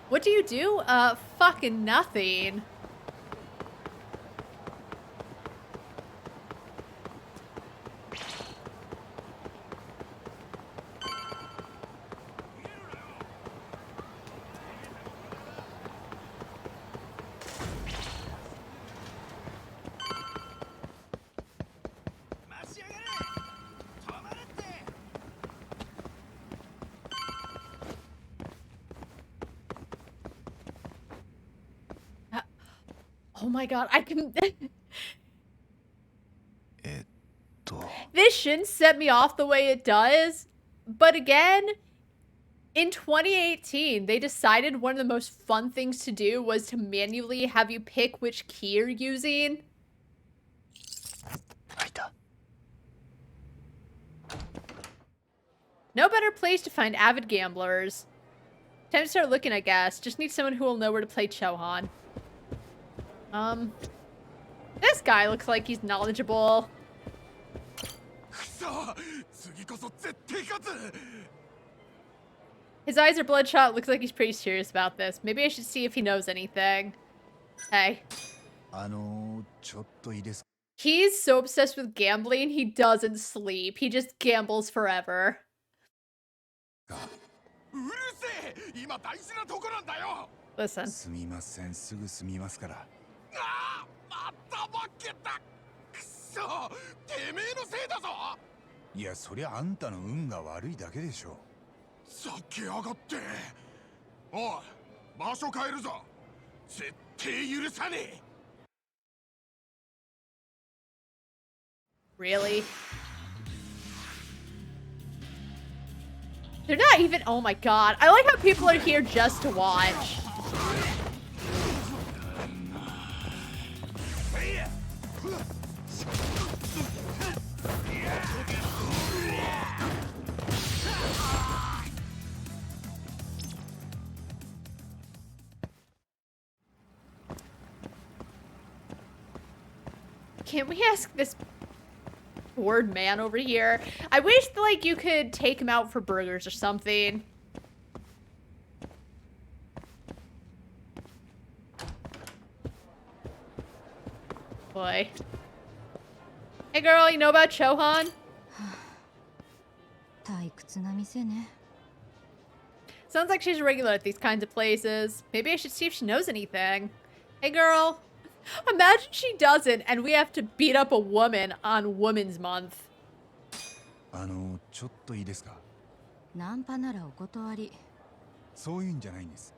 What do you do? Fucking nothing. Oh my god, I can... This shouldn't set me off the way it does, but again, in 2018, they decided one of the most fun things to do was to manually have you pick which key you're using. No better place to find avid gamblers. Time to start looking, I guess. Just need someone who will know where to play Chohan. This guy looks like he's knowledgeable. His eyes are bloodshot. Looks like he's pretty serious about this. Maybe I should see if he knows anything. Hey. He's so obsessed with gambling, he doesn't sleep. He just gambles forever. Listen. すみません、すぐ済みますから。また負けた。くそ、てめえのせいだぞ。いや、そりゃあんたの運が悪いだけでしょ。さけやがって。おい、場所変えるぞ。絶対許さねえ。Really? They're not even... Oh my god. I like how people are here just to watch. Can't we ask this bored man over here? I wish, like, you could take him out for burgers or something. Boy. Hey girl, you know about Chohan? 退屈な店ね。Sounds like she's a regular at these kinds of places. Maybe I should see if she knows anything. Hey, girl. Imagine she doesn't, and we have to beat up a woman on Women's Month. ちょっといいですか？ナンパならお断り。そういうんじゃないんです。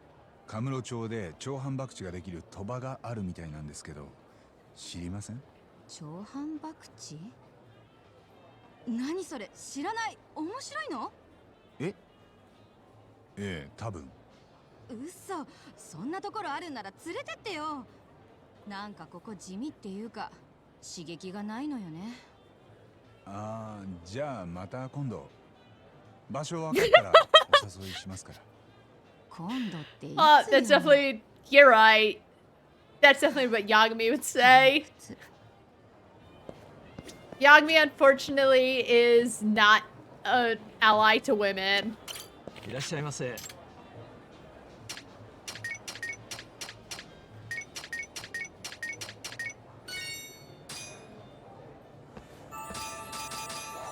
カムロ町で長反博打ができる賭場があるみたいなんですけど、知りません？長反博打？何それ、知らない。面白いの？ええ、多分。嘘、そんなところあるなら連れてってよ。なんかここ地味っていうか刺激がないのよね。ああ、じゃあまた今度。場所分かったらお誘いしますから。今度っていつよ。That's definitely, you're right. That's definitely what Yagami would say. Yagami, unfortunately, is not an ally to women. いらっしゃいませ。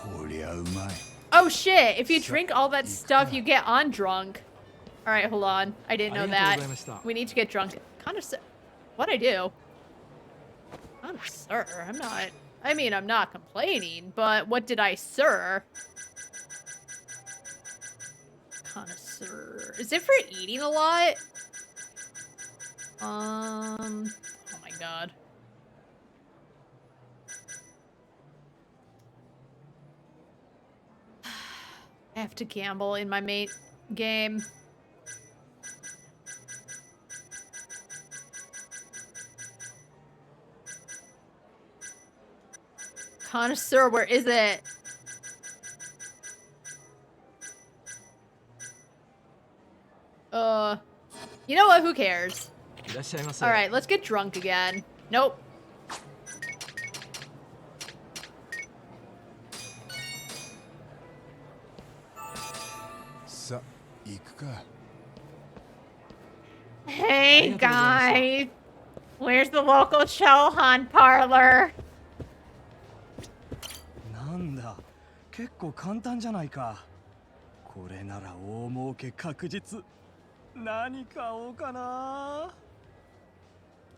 こりゃうまい。Oh shit, if you drink all that stuff, you get on drunk. Alright, hold on. I didn't know that. We need to get drunk. Connoisseur. What'd I do? Connoisseur? I'm not... I mean, I'm not complaining, but what did I sir? Connoisseur. Is it for eating a lot? Oh my god. I have to gamble in my mate game. Connoisseur, where is it? You know what? Who cares? Alright, let's get drunk again. Nope. Hey guys, where's the local Chohan parlor? なんだ、結構簡単じゃないか。これなら大儲け確実。何買おうかな。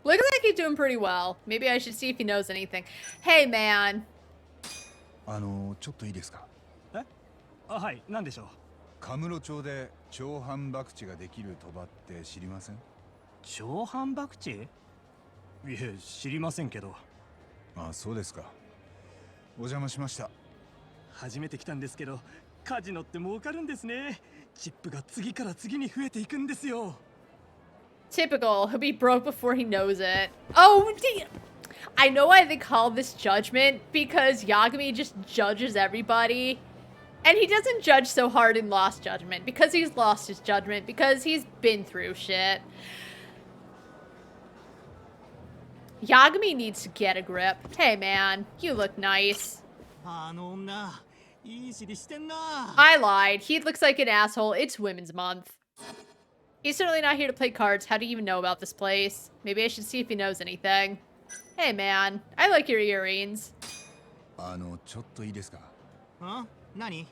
Looks like he's doing pretty well. Maybe I should see if he knows anything. Hey man. ちょっといいですか？え？あ、はい、なんでしょう。カムロ町で長反博打ができる賭場って知りません？長反博打？いえ、知りませんけど。あ、そうですか。お邪魔しました。初めて来たんですけど、カジノって儲かるんですね。チップが次から次に増えていくんですよ。Typical. He'll be broke before he knows it. Oh, I know why they call this judgment, because Yagami just judges everybody. And he doesn't judge so hard in Lost Judgment, because he's lost his judgment, because he's been through shit. Yagami needs to get a grip. Hey man, you look nice. I lied. He looks like an asshole. It's Women's Month. He's certainly not here to play cards. How do you even know about this place? Maybe I should see if he knows anything. Hey man, I like your earrings. ちょっといいですか？何？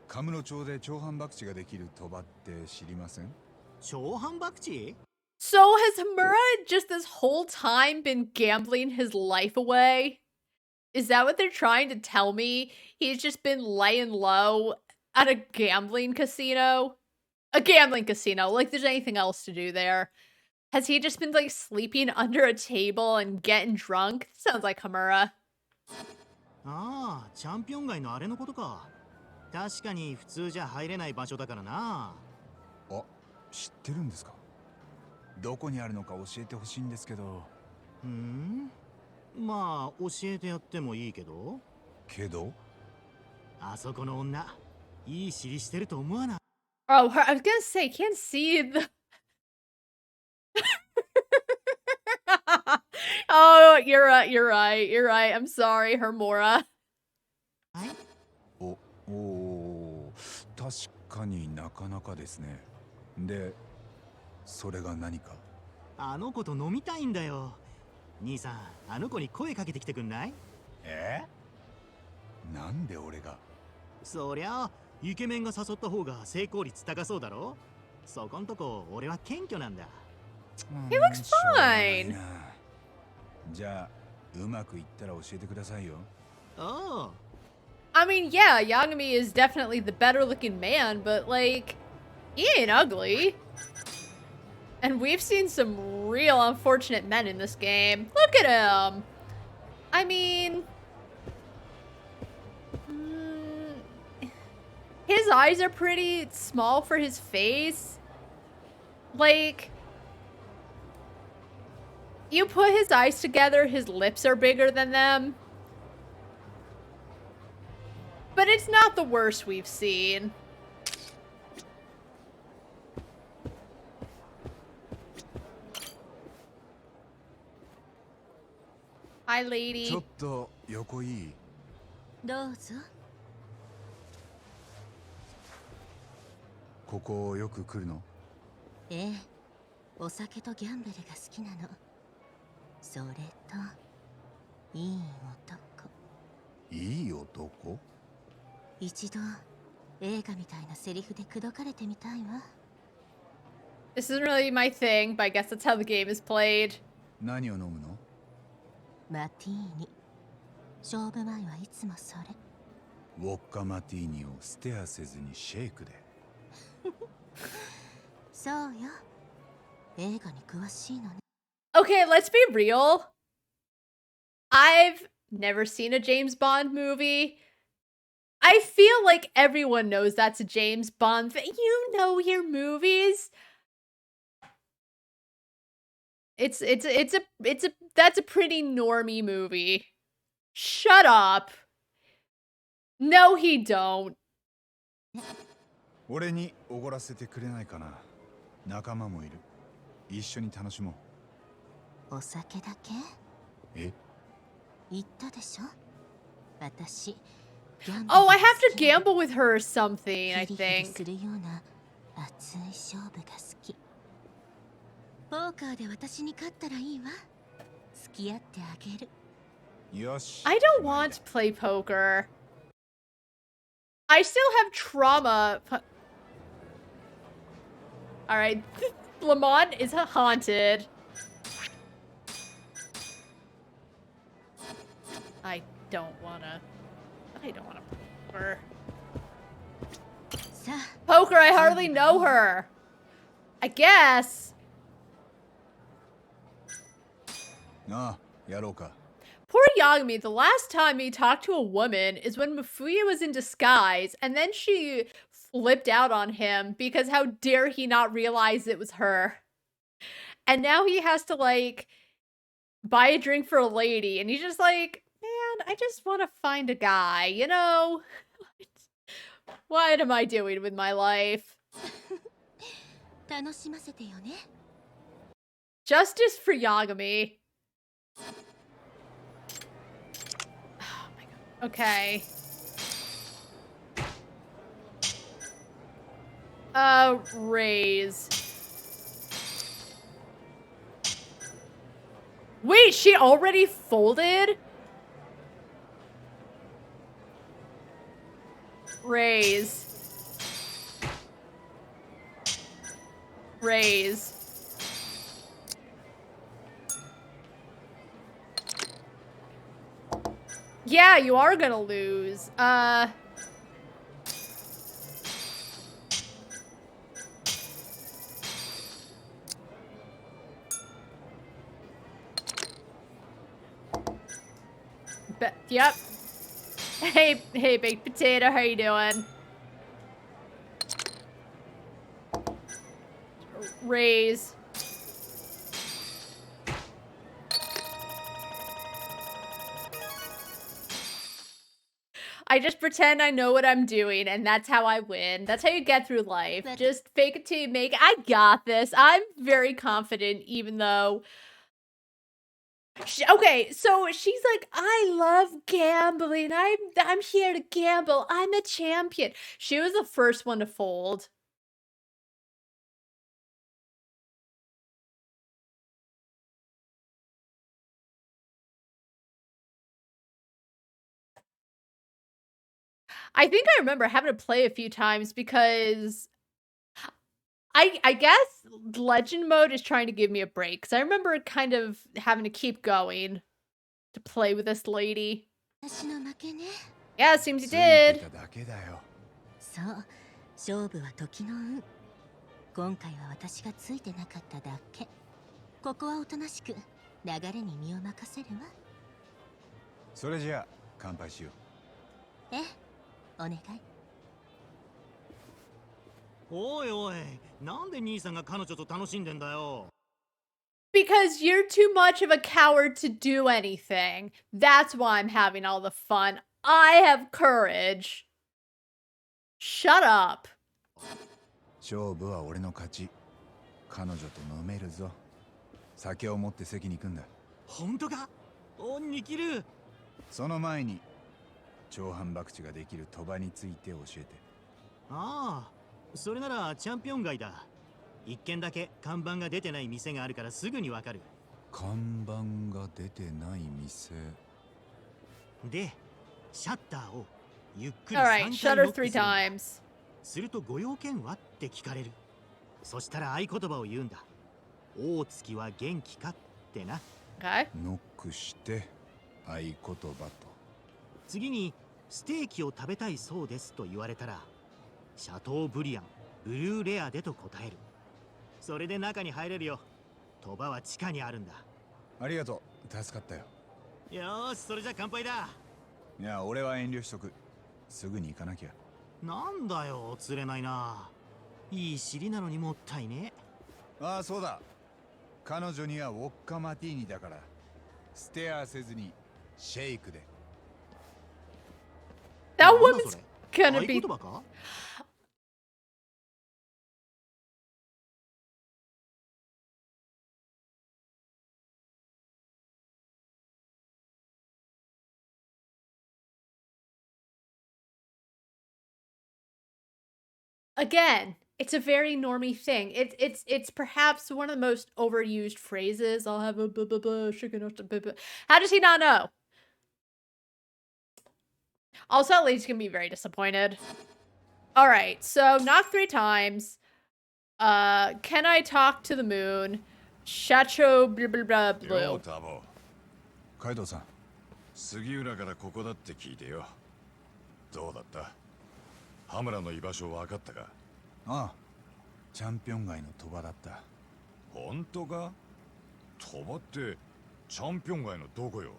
カムロ町で長反博打ができる賭場って知りません？長反博打？ So has Hamura just this whole time been gambling his life away? Is that what they're trying to tell me? He's just been laying low at a gambling casino? A gambling casino, like there's anything else to do there. Has he just been like sleeping under a table and getting drunk? Sounds like Hamura. ああ、チャンピオン街のあれのことか。確かに普通じゃ入れない場所だからな。あ、知ってるんですか？どこにあるのか教えてほしいんですけど。まあ教えてやってもいいけど。けど？あそこの女、いい尻してると思わない。Oh, I was gonna say, can't see the... Oh, you're right, you're right, you're right. I'm sorry, Hermora. 確かになかなかですね。で、それが何か？あの子と飲みたいんだよ。兄さん、あの子に声かけてきてくんない？なんで俺が？そりゃ、イケメンが誘った方が成功率高そうだろ？そこんとこ俺は謙虚なんだ。 He looks しょうがない fine. な。じゃあうまくいったら教えてくださいよ。おう。 I mean, yeah, Yagami is definitely the better looking man, but like, he ain't ugly. And we've seen some real unfortunate men in this game. Look at him. I mean, his eyes are pretty small for his face. Like, you put his eyes together, his lips are bigger than them. But it's not the worst we've seen. Hi, ちょ lady. っと横いい？どうぞ。ここよく来るの？ええ、お酒とギャンブルが好きなの。それといい男。いい男？一度映画みたいなセリフで口説かれてみたいわ。 This isn't really my thing, but I guess that's how the game is played. 何を飲むの？マティーニ。勝負前はいつもそれ。ウォッカマティーニをステアせずにシェイクで。そうよ。映画に詳しいのね。 Okay, let's be real. I've never seen a James Bond movie. I feel like everyone knows that's a James Bond thing. You know your movies. That's a pretty normie movie. Shut up. No, he don't. 俺におごらせてくれないかな。仲間もいる。一緒に楽しもお酒だけ？う。え？言ったでしょ？私。 Oh, I have to gamble with her or something, I ヒリヒリ think. するような熱い勝負が好き。ポーカーで私に勝ったらいいわ。付き合ってあげる。よし。 I don't want to play poker. I still have trauma. Alright. Lamont is haunted. I don't wanna poker. さあ、 Poker, I hardly know her. I guess. ああ、やろうか。 Poor Yagami, the last time he talked to a woman is when Mafuya was in disguise, and then she flipped out on him because how dare he not realize it was her. And now he has to, like, buy a drink for a lady, and he's just like, man, I just want to find a guy, you know? What am I doing with my life? 楽しませてよね。 Justice for Yagami. Oh my god. Okay. Raise. Wait, she already folded? Raise. Raise. Yeah, you are gonna lose. Yep. Hey, baked potato, how you doing? Raise. I just pretend I know what I'm doing, and that's how I win. That's how you get through life. Just fake it till you make it. I got this. I'm very confident, even though... Okay, so she's like, I love gambling. I'm here to gamble. I'm a champion. She was the first one to fold. I think I remember having to play a few times because I guess legend mode is trying to give me a break because I remember kind of having to keep going to play with this lady. Yeah, it seems you did. そう、勝負は時の運。今回は私がついてなかっただけ。ここはおとなしく流れに身を任せるわ。それじゃあ乾杯しよう。ええ、お願い。おいおい、なんで兄さんが彼女と楽しんでんだよ。Because you're too much of a coward to do anything. That's why I'm having all the fun. I have courage. Shut up. 勝負は俺の勝ち。彼女と飲めるぞ。酒を持って席に行くんだ。本当か？お、ニキル。その前に長反博打ができる賭場について教えて。ああ、それならチャンピオン街だ。一軒だけ看板が出てない店があるからすぐにわかる。看板が出てない店。で、シャッターをゆっくり Alright, 3 shutter 回ロック 3するんだ。 times. するとご用件はって聞かれる。そしたら合言葉を言うんだ。大月は元気かってな。Okay. ノックして合言葉と。次にステーキを食べたいそうですと言われたら、シャトーブリアン、ブルーレアでと答える。それで中に入れるよ。賭場は地下にあるんだ。ありがとう、助かったよ。よーし、それじゃ乾杯だ。いや、俺は遠慮しとく。すぐに行かなきゃ。なんだよ、釣れないな。いい尻なのにもったいね。ああ、そうだ。彼女にはウォッカマティーニだから、ステアせずにシェイクで。That woman's gonna 合 be. 言葉か？ Again, it's a very normie thing. It's perhaps one of the most overused phrases. I'll have a blah blah blah chicken. Blah, blah. How does he not know? Also, that lady's gonna be very disappointed. All right, so knock 3 times. Can I talk to the moon? Shacho blah blah blah blue. カイドウさん。杉浦からここだって聞いてよ。どうだった？羽村の居場所分かったか？ああ、チャンピオン街の賭場だった。本当か？賭場ってチャンピオン街のどこよ？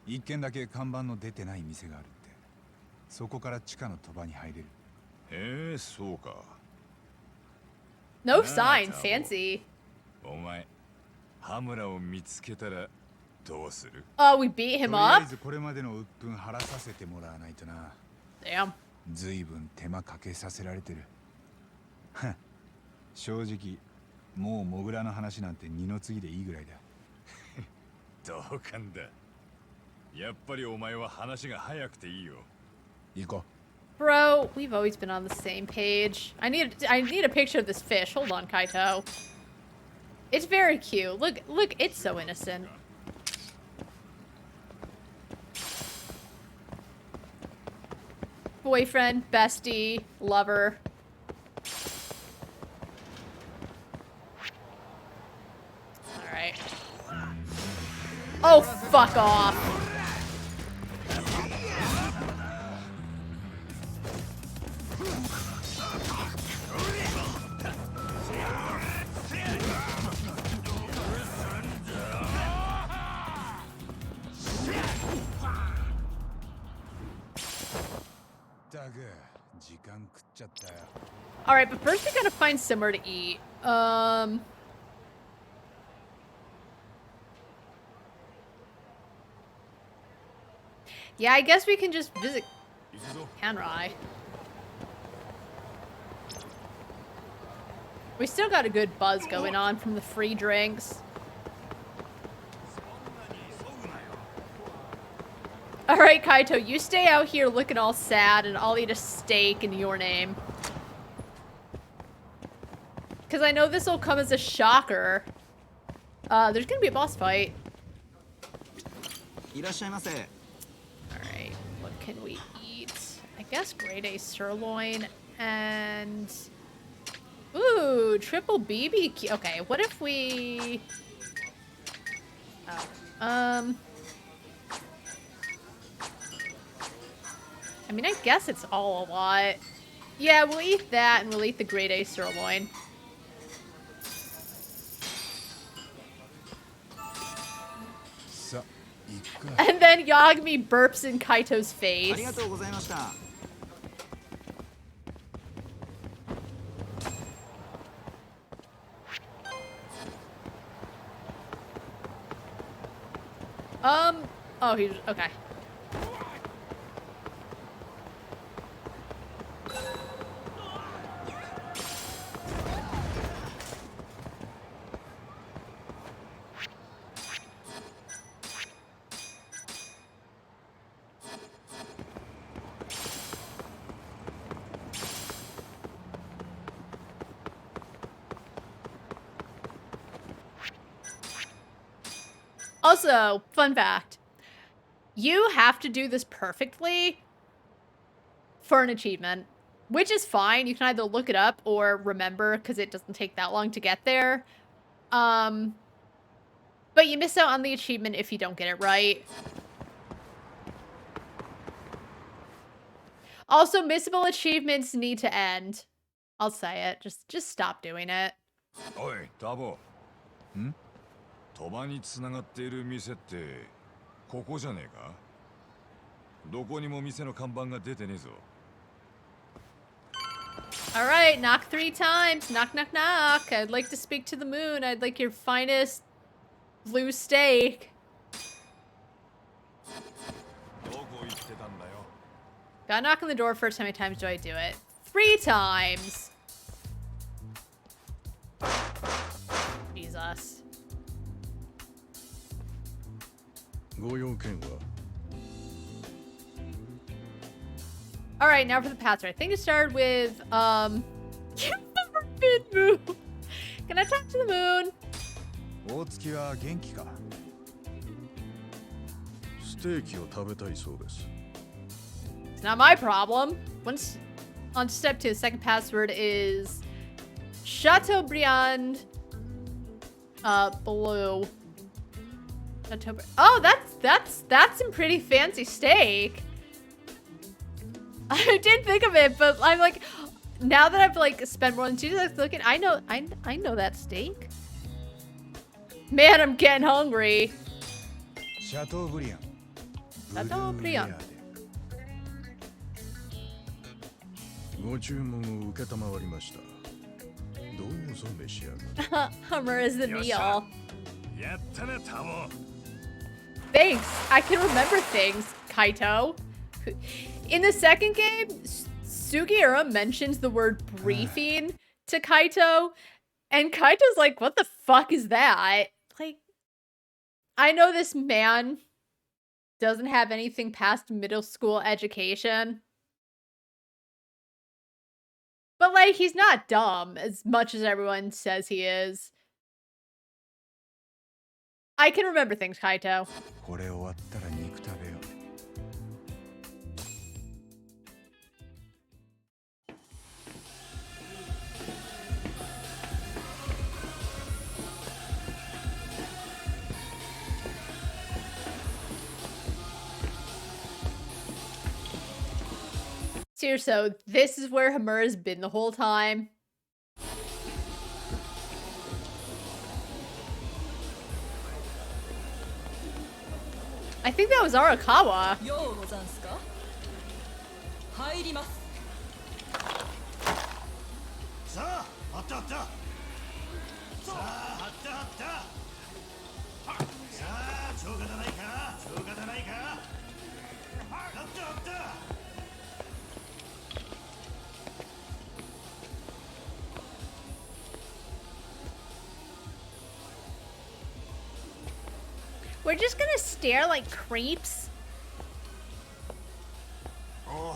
一軒だけ看板の出てない店があるって。そこから地下の賭場に入れる。へえ、そうか。No sign, fancy. お前、羽村を見つけたらどうする？ Oh, we beat him とりあえ up? ずこれまでの鬱憤晴らさせてもらわないとな。Damn. ずいぶん手間かけさせられてる。正直、もうモグラの話なんて二の次でいいぐらいだ。同感だ。やっぱりお前は話が早くていいよ。行こう。Bro, we've always been on the same page. I need a picture of this fish. Hold on, Kaito. It's very cute. Look, it's so innocent. Boyfriend, bestie, lover. Alright. Oh, fuck off. Alright, but first we gotta find somewhere to eat. Yeah, I guess we can just visit Kanrai. We still got a good buzz going on from the free drinks. Alright, Kaito, you stay out here looking all sad and I'll eat a steak in your name. Because I know this will come as a shocker. There's gonna be a boss fight. Alright, what can we eat? I guess grade A sirloin and... Ooh, triple BBQ. Okay, what if we... Oh. I mean, I guess it's all a lot. Yeah, we'll eat that and we'll eat the grade A sirloin. And then Yagami burps in Kaito's face. Oh, he's okay. Also, fun fact. You have to do this perfectly for an achievement, which is fine. You can either look it up or remember because it doesn't take that long to get there. But you miss out on the achievement if you don't get it right. Also, missable achievements need to end. I'll say it. Just stop doing it. Oi, Tabo. 鳥羽につながっている店ってここじゃねえか？どこにも店の看板が出てねえぞ。Alright, knock 3 times. Knock, knock, knock. I'd like to speak to the moon. I'd like your finest blue steak. Gotta knock on the door first. How many times do I do it? 3 times. Jesus. Alright, now for the password. I think it started with, moon. Can I talk to the moon? It's not my problem. Once on step 2, the second password is Chateaubriand blue. Oh, that's some pretty fancy steak. I didn't think of it, but I'm like, now that I've like spent more than 2 days looking, I know that steak. Man, I'm getting hungry. Chateaubriand. Chateaubriand. ご注文を受けたまわりました。どうぞ召し上がれ。 Hummer is the meal. Tabo. Thanks. I can remember things, Kaito. In the second game, Sugiura mentions the word briefing to Kaito, and Kaito's like, what the fuck is that? Like, I know this man doesn't have anything past middle school education. But, like, he's not dumb as much as everyone says he is. I can remember things, Kaito. Seriously, so this is where Hamura's been the whole time. I think that was Arakawa. We're just gonna stare like creeps. Oh,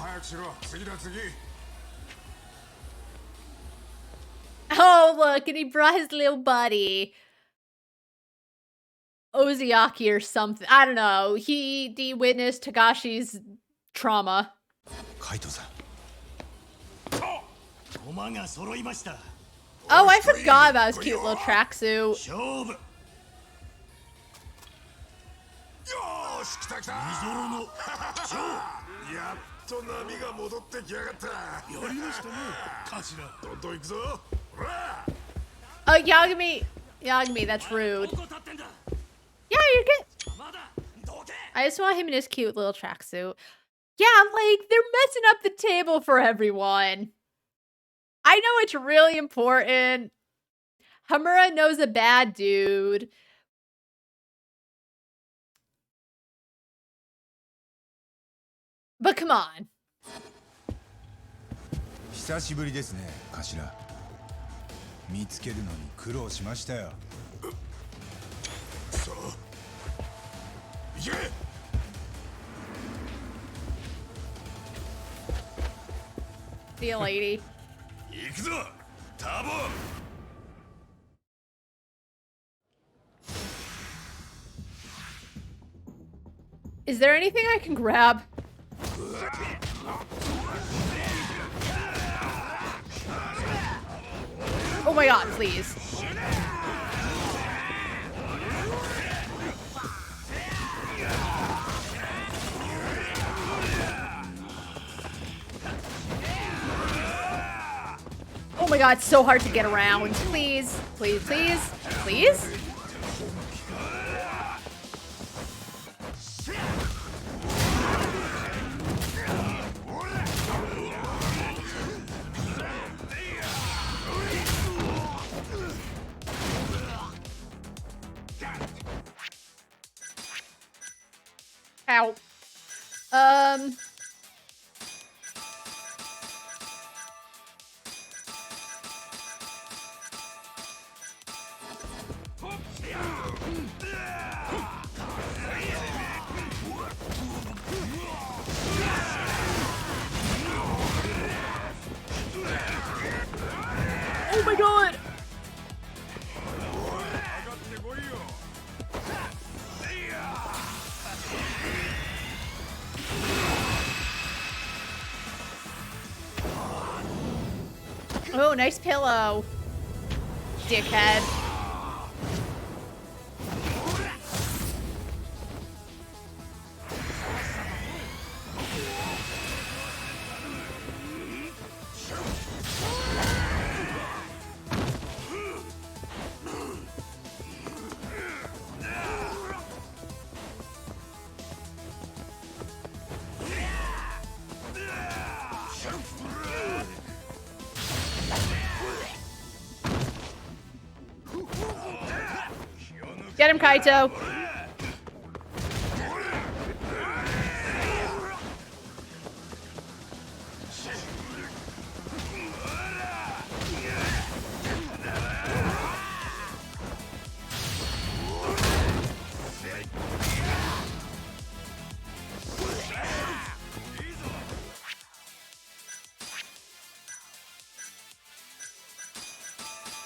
look, and he brought his little buddy. Oziaki or something. I don't know. He witnessed Tagashi's trauma. Kaito-san. 駒が揃いました。Oh, I forgot about his cute little tracksuit. 勝負よーし来た来た水色のやっと波が戻ってきやがったやりましたね頭どんどん行くぞほら Oh, Yagami. Yagami, that's rude. Yeah, you're good. I just want him in his cute little tracksuit. Yeah, like, they're messing up the table for everyone. I know it's really important. Hamura knows a bad dude. But come on. 久しぶりですね、頭。見つけるのに苦労しましたよ。さあ行け See you, lady. 行くぞタボ Is there anything I can grab? Oh my god, please. Oh my god, it's so hard to get around. Please, please, please, please? Ow. Oh my god! Oh, nice pillow. Dickhead. Get him, Kaito.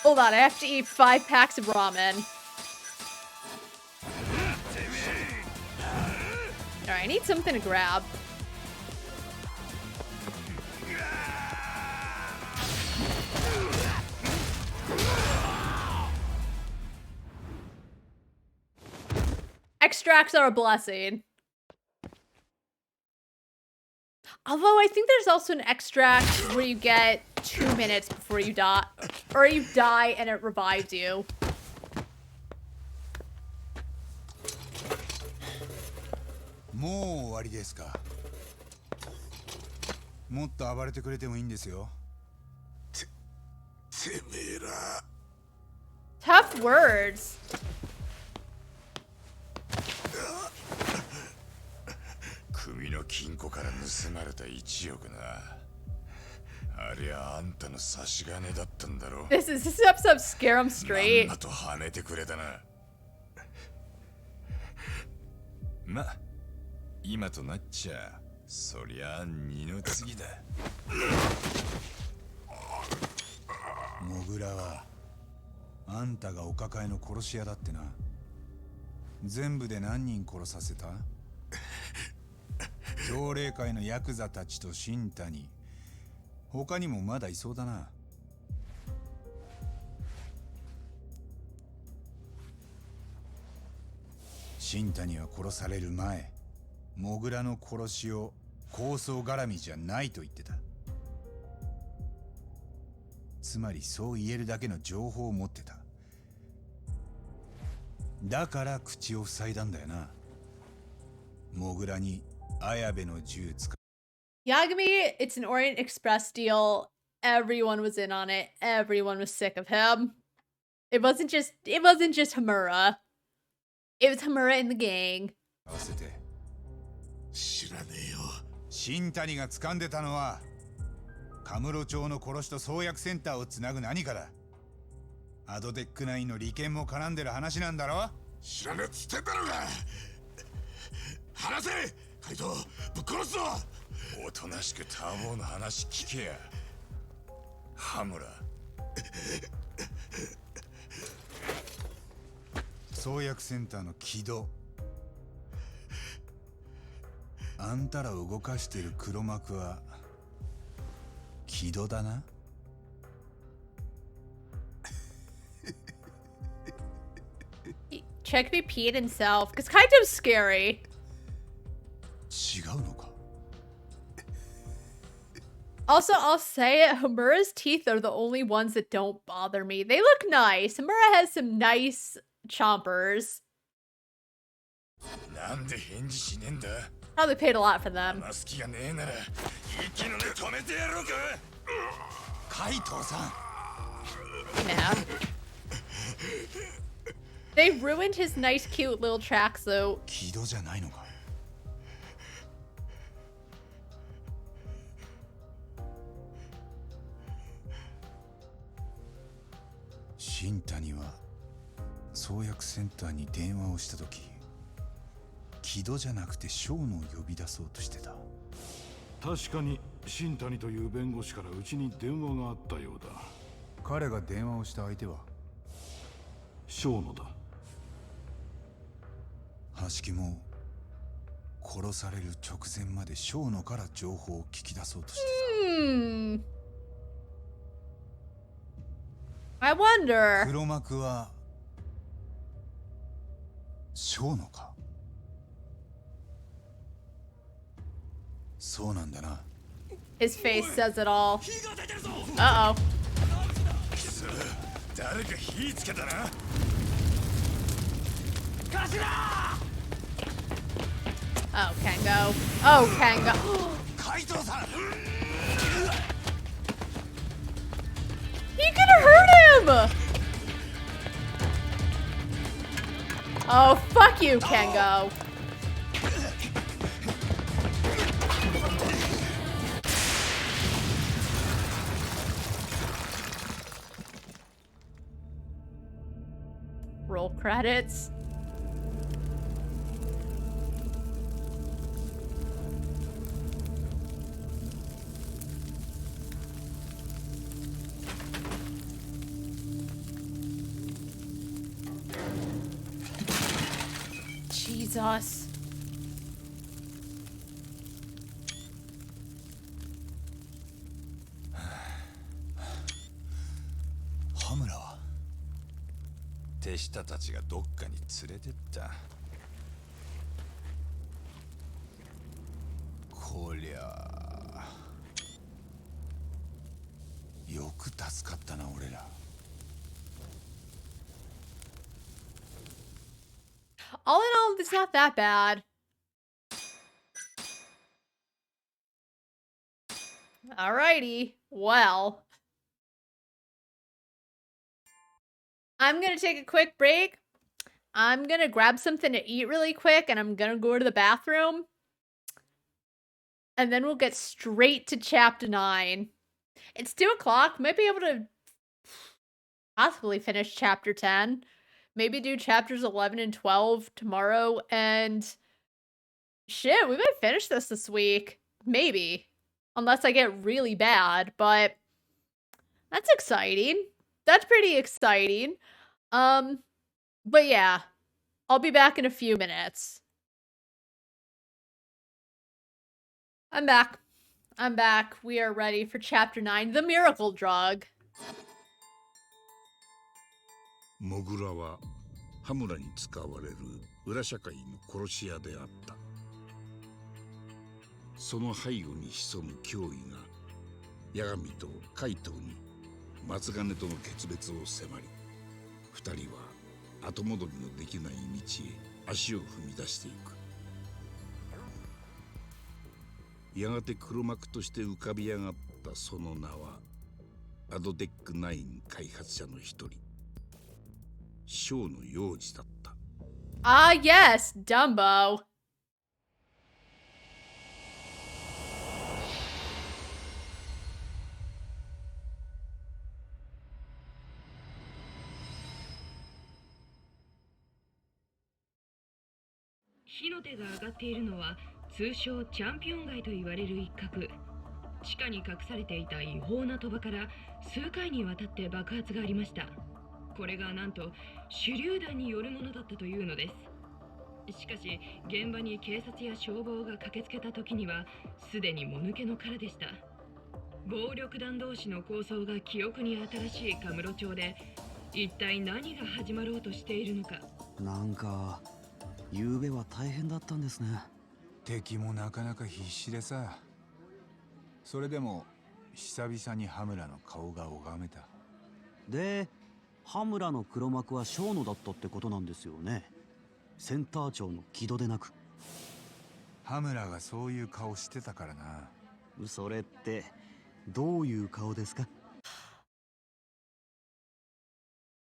Hold on, I have to eat 5 packs of ramen. Alright, I need something to grab. Extracts are a blessing. Although I think there's also an extract where you get 2 minutes before you die. Or you die and it revives you. More 終わりですか。もっと暴れてくれてもいいんですよ。てめえら Tough words. 組の金庫から盗まれた1億な。ありゃあんたの差し金だったんだろ。This episode scare him straight. まんまとはめてくれたな。ま、今となっちゃそりゃ二の次だ。モグラはあんたがお抱えの殺し屋だってな。全部で何人殺させた？奨励会のヤクザたちと新谷、他にもまだいそうだな。新谷は殺される前、モグラの殺しを抗争絡みじゃないと言ってた。つまりそう言えるだけの情報を持ってた。だから口を塞いだんだよな。モグラに綾部の銃使う。 Yagami, it's an Orient Express deal. Everyone was in on it. Everyone was sick of him. It wasn't just Hamura. It was Hamura and the gang. 合わせて知らねえよ。新谷が掴んでたのはカムロ町の殺しと創薬センターをつなぐ何かだ。アドテック9の利権も絡んでる話なんだろ。知らねえっつってんだろうが。話せカイト、ぶっ殺すぞ。おとなしくターボーの話聞けや。ハムラ。創薬センターの軌道、あんたらを動かしてる黒幕は軌道だな。Check if he peed himself, because Kaito's scary. 違うのか。 Also, I'll say it, Hamura's teeth are the only ones that don't bother me. They look nice. Hamura has some nice chompers. なんで返事しねえんだ。 Probably paid a lot for them. 話す気がねえなら息の根止めてやろうか。カイトさん。 Yeah. They ruined his nice, cute little tracksuit. 軌道じゃないのか。新谷は創薬センターに電話をした時、木戸じゃなくてショーノを呼び出そうとしてた。確かに新谷という弁護士からうちに電話があったようだ。彼が電話をした相手はショーノだ。橋木も殺される直前までショーノから情報を聞き出そうとしてた。I wonder. 黒幕はショーノか。そうなんだな。 His face says it all. Uh-oh. 誰か火つけたな。Oh, Kengo. Oh, Kengo. カイトさん。 He could have hurt him! Oh, fuck you, Kengo. Roll credits. Jesus. Hamura は手下たちがどっかに連れてった。こりゃよく助かったな俺ら。 All in all, it's not that bad. Alrighty. Well. I'm gonna take a quick break. I'm gonna grab something to eat really quick, and I'm gonna go to the bathroom. And then we'll get straight to chapter 9. It's 2 o'clock. Might be able to possibly finish chapter 10. Maybe do chapters 11 and 12 tomorrow, and shit, we might finish this week. Maybe. Unless I get really bad, but that's exciting. That's pretty exciting. But yeah, I'll be back in a few minutes. I'm back. I'm back. We are ready for chapter 9, The Miracle Drug. モグラは羽村に使われる裏社会の殺し屋であった。その背後に潜む脅威が八神と海藤に松金との決別を迫り、二人は後戻りのできない道へ足を踏み出していく。やがて黒幕として浮かび上がったその名はアドテック9開発者の一人、ショーの幼児だった。Ah, yes, Dumbo. 火の手が上がっているのは通称チャンピオン街と言われる一角。地下に隠されていた違法な賭場から数回にわたって爆発がありました。これがなんと手榴弾によるものだったというのです。しかし現場に警察や消防が駆けつけた時にはすでにもぬけの殻でした。暴力団同士の抗争が記憶に新しいカムロ町で一体何が始まろうとしているのか。なんか昨べは大変だったんですね。敵もなかなか必死でさ。それでも久々に羽村の顔が拝めた。で、羽村の黒幕は小野だったってことなんですよね。センター長の木戸でなく。羽村がそういう顔してたからな。それってどういう顔ですか？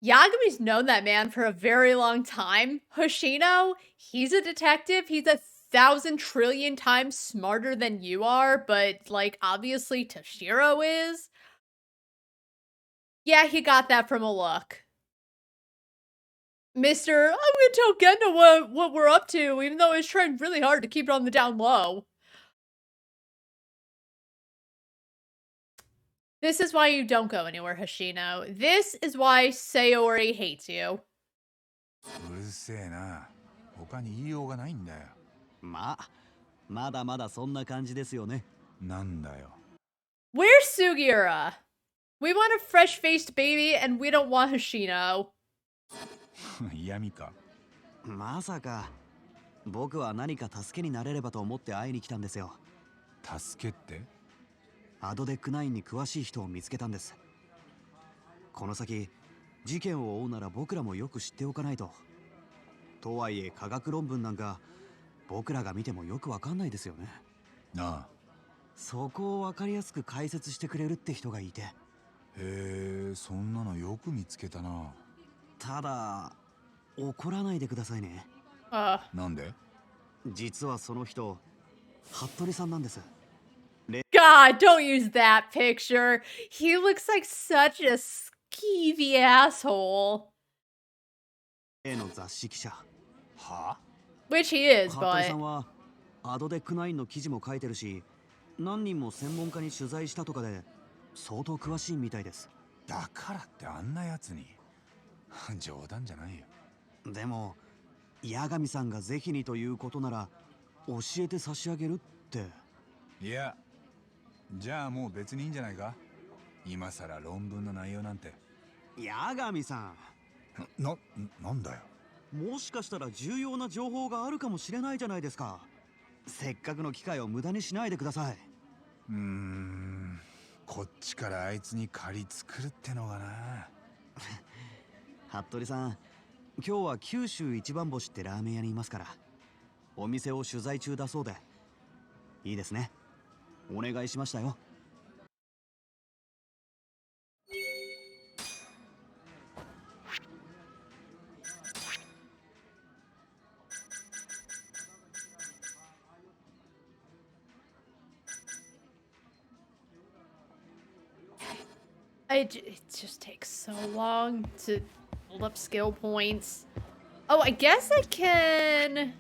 Yagami's known that man for a very long time. Hoshino, he's a detective. He's 1,000 trillion times smarter than you are, but, like, obviously Toshiro is. Yeah, he got that from a look. Mr. I'm gonna tell Gendo what we're up to, even though he's trying really hard to keep it on the down low. This is why you don't go anywhere, Hoshino. This is why Sayori hates you. うるせえな。他に言いようがないんだよ。まだまだそんな感じですよね。なんだよ。Where's Sugiura? We want a fresh-faced baby, and we don't want Hoshino. 嫌味か。まさか僕は何か助けになれればと思って会いに来たんですよ。助けって？アドデック9に詳しい人を見つけたんです。この先事件を追うなら僕らもよく知っておかないと。とはいえ科学論文なんか僕らが見てもよくわかんないですよね。なあ。そこをわかりやすく解説してくれるって人がいて。へえ、そんなのよく見つけたな。ただ怒らないでくださいね。なんで？実はその人服部さんなんです。God, don't use that picture. He looks like such a skeevy asshole. の雑誌記者。は？ Which he is, 服部 but さんはアドデック9の記事も書いてるし、何人も専門家に取材したとかで相当詳しいみたいです。だからってあんなやつに。冗談じゃないよ。でも八神さんがぜひにということなら教えて差し上げるって。いや、じゃあもう別にいいんじゃないか。今さら論文の内容なんて。八神さん。なんだよ。もしかしたら重要な情報があるかもしれないじゃないですか。せっかくの機会を無駄にしないでください。こっちからあいつに借り作るってのがな。服部さん、今日は九州一番星ってラーメン屋にいますから、お店を取材中だそうで。いいですね。お願いしましたよ。It just takes so long to build up skill points. Oh, I guess I can...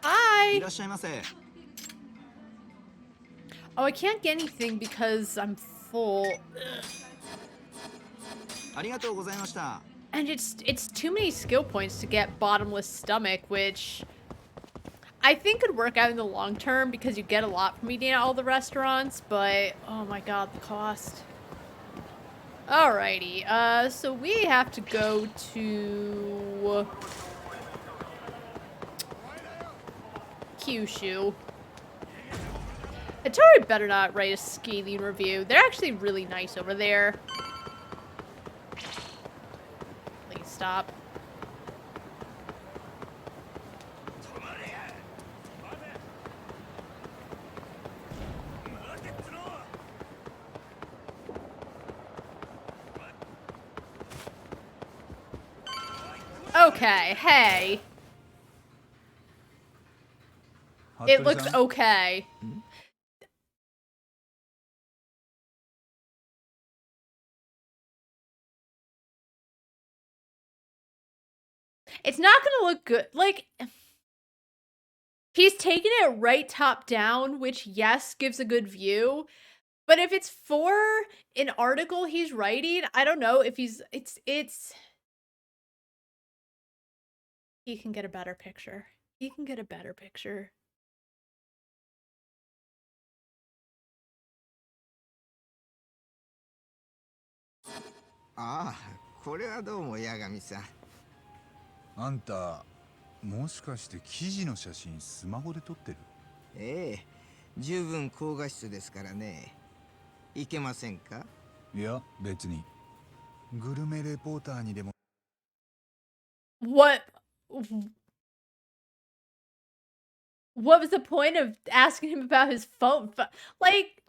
Hi! いらっしゃいませ。Oh, I can't get anything because I'm full. ありがとうございました。 And it's too many skill points to get bottomless stomach, which I think could work out in the long term because you get a lot from eating at all the restaurants, but oh my god, the cost. Alrighty, so we have to go to Kyushu. Hattori better not write a scathing review. They're actually really nice over there. Please stop. Okay, hey. It looks okay. It's not gonna look good. Like, he's taking it right top down, which, yes, gives a good view. But if it's for an article he's writing, I don't know if he's... He can get a better picture. He can get a better picture. Ah, これはどうも八神さん。あんた、もしかして記事の写真スマホで撮ってる？ええ、十分高画質ですからね。いけませんか？いや、別に。グルメレポーターにでも。What was the point of asking him about his phone? Like,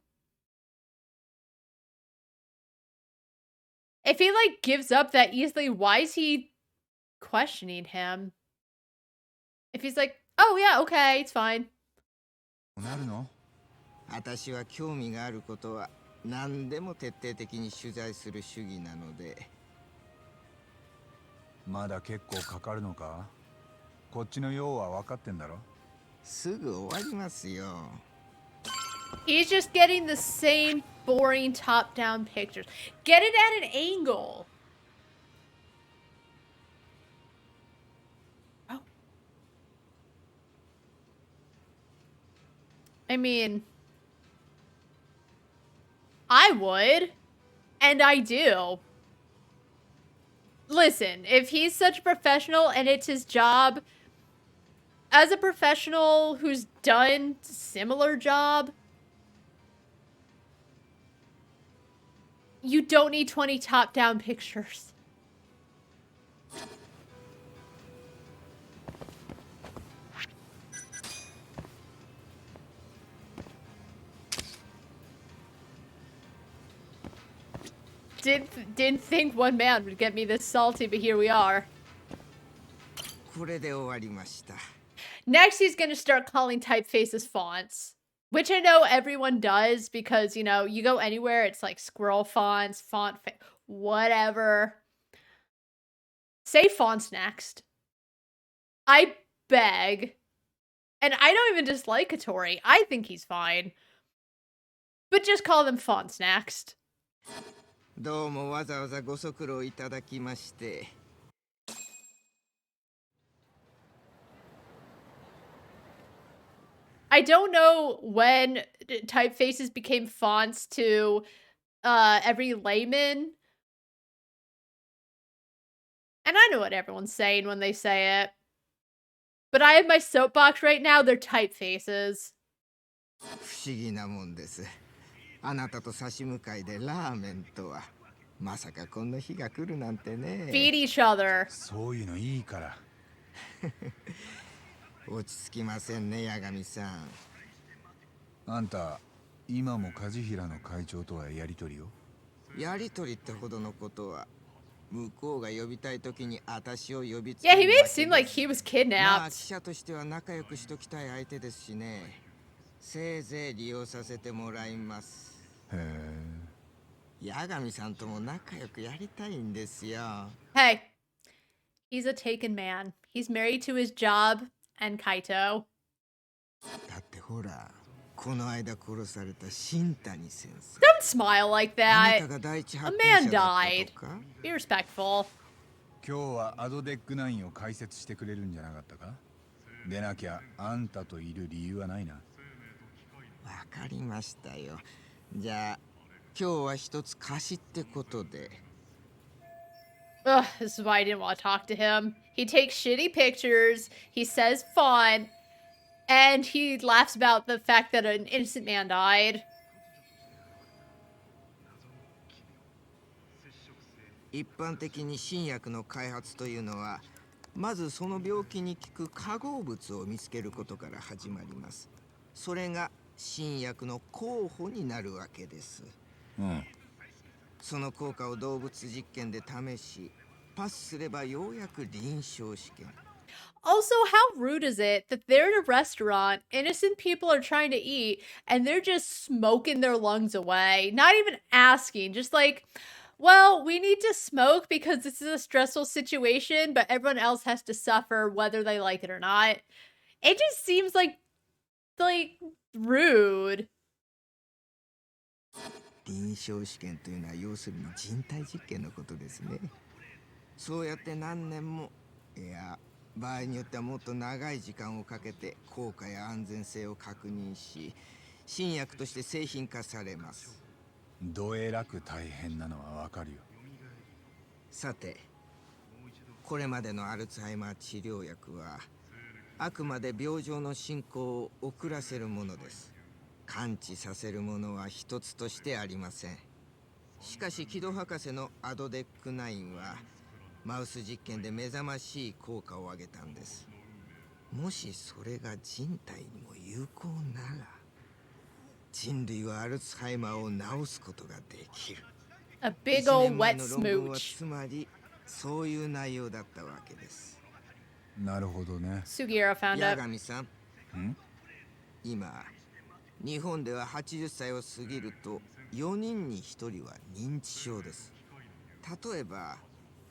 if he, like, gives up that easily, why is he questioning him? If he's like, oh yeah, okay, it's fine. なるの？私は興味があることは何でも徹底的に取材する主義なので。まだ結構かかるのか？こっちの用は分かってんだろ？すぐ終わりますよ。He's just getting the same boring top-down pictures. Get it at an angle. Oh. I mean, I would, and I do. Listen, if he's such a professional and it's his job, as a professional who's done similar job, you don't need 20 top-down pictures. Didn't think one man would get me this salty, but here we are. これで終わりました。 Next, he's gonna start calling typefaces fonts. Which I know everyone does because, you know, you go anywhere, it's like scroll fonts, whatever. Say fonts next. I beg. And I don't even dislike Hattori. I think he's fine. But just call them fonts next. どうもわざわざご足労いただきまして。 I don't know when typefaces became fonts to every layman. And I know what everyone's saying when they say it. But I have my soapbox right now, they're typefaces. 不思議なもんです。あなたと差し向かいでラーメンとは。まさかこんな日が来るなんてね。Feed each other. そういうのいいから。落ち着きませんね、八神さん。あんた、今も梶平の会長とはやりとりを？やりとりってほどのことは、向こうが呼びたいときに私を呼びつけ Yeah, he made it seem like he was kidnapped. まあ記者としては仲良くしときたい相手ですしね。せいぜい利用させてもらいます。へえ。八神さんとも仲良くやりたいんですよ。Hey, he's a taken man. He's married to his job and Kaito. だってほら、この間殺された新谷先生。 Don't smile like that. A man died. Be respectful. 今日はアドデック9を解説してくれるんじゃなかったか？でなきゃあんたといる理由はないな。わかりましたよ。じゃあ今日は一つ貸しってことで。Ugh, this is why I didn't want to talk to him. He takes shitty pictures, he says fun, and he laughs about the fact that an innocent man died. 一般的に新薬の開発というのは、まずその病気に効く化合物を見つけることから始まります。それが新薬の候補になるわけです。その効果を動物実験で試し、パスすればようやく臨床試験。Also, how rude is it that they're in a restaurant, innocent people are trying to eat, and they're just smoking their lungs away, not even asking, just like, well, we need to smoke because this is a stressful situation, but everyone else has to suffer whether they like it or not. It just seems like rude. 臨床試験というのは要するに人体実験のことですね。そうやって何年も、いや場合によってはもっと長い時間をかけて効果や安全性を確認し、新薬として製品化されます。どえらく大変なのはわかるよ。さて、これまでのアルツハイマー治療薬はあくまで病状の進行を遅らせるものです。完治させるものは一つとしてありません。しかし木戸博士のアドデック9はマウス実験で目覚ましい効果を上げたんです。もしそれが人体にも有効なら、人類はアルツハイマーを治すことができる。A big old wet smooch. つまりそういう内容だったわけです。なるほどね。Sugiura found out. 八神さん、今日本では80歳を過ぎると4人に1人は認知症です。例えば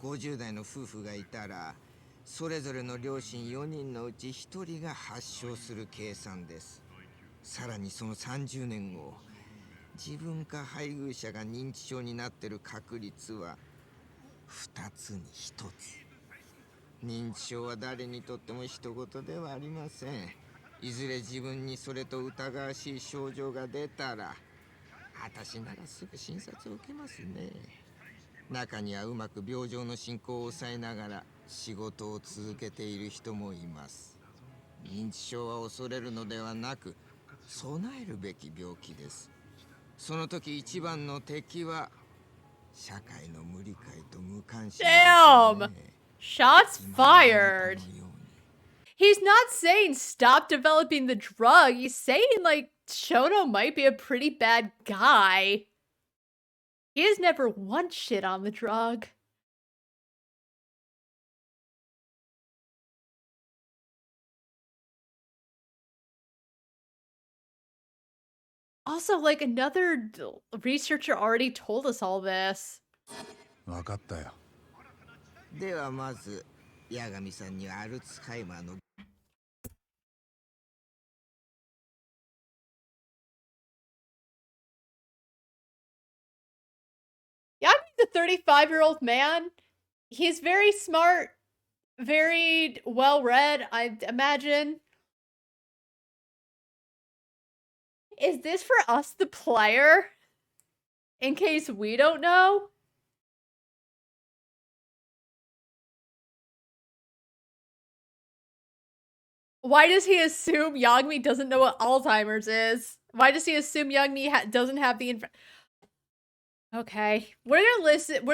50代の夫婦がいたら、それぞれの両親4人のうち1人が発症する計算です。さらにその30年後、自分か配偶者が認知症になっている確率は2つに1つ。認知症は誰にとっても人事ではありません。いずれ自分にそれと疑わしい症状が出たら、私ならすぐ診察を受けますね。中にはうまく病状の進行を抑えながら仕事を続けている人もいます。認知症は恐れるのではなく、備えるべき病気です。その時一番の敵は社会の無理解と無関心ですね。Damn! Shots fired. He's not saying stop developing the drug. He's saying, like, Shono might be a pretty bad guy. He has never once shit on the drug. Also, like, another researcher already told us all this. わかったよ。ではまず、八神さんにはアルツハイマーのYami's a 35-year-old man. He's very smart, very well-read, I imagine. Is this for us, the player? In case we don't know? Why does he assume Yagami doesn't know what Alzheimer's is? Why does he assume Yagami doesn't have the Okay, we're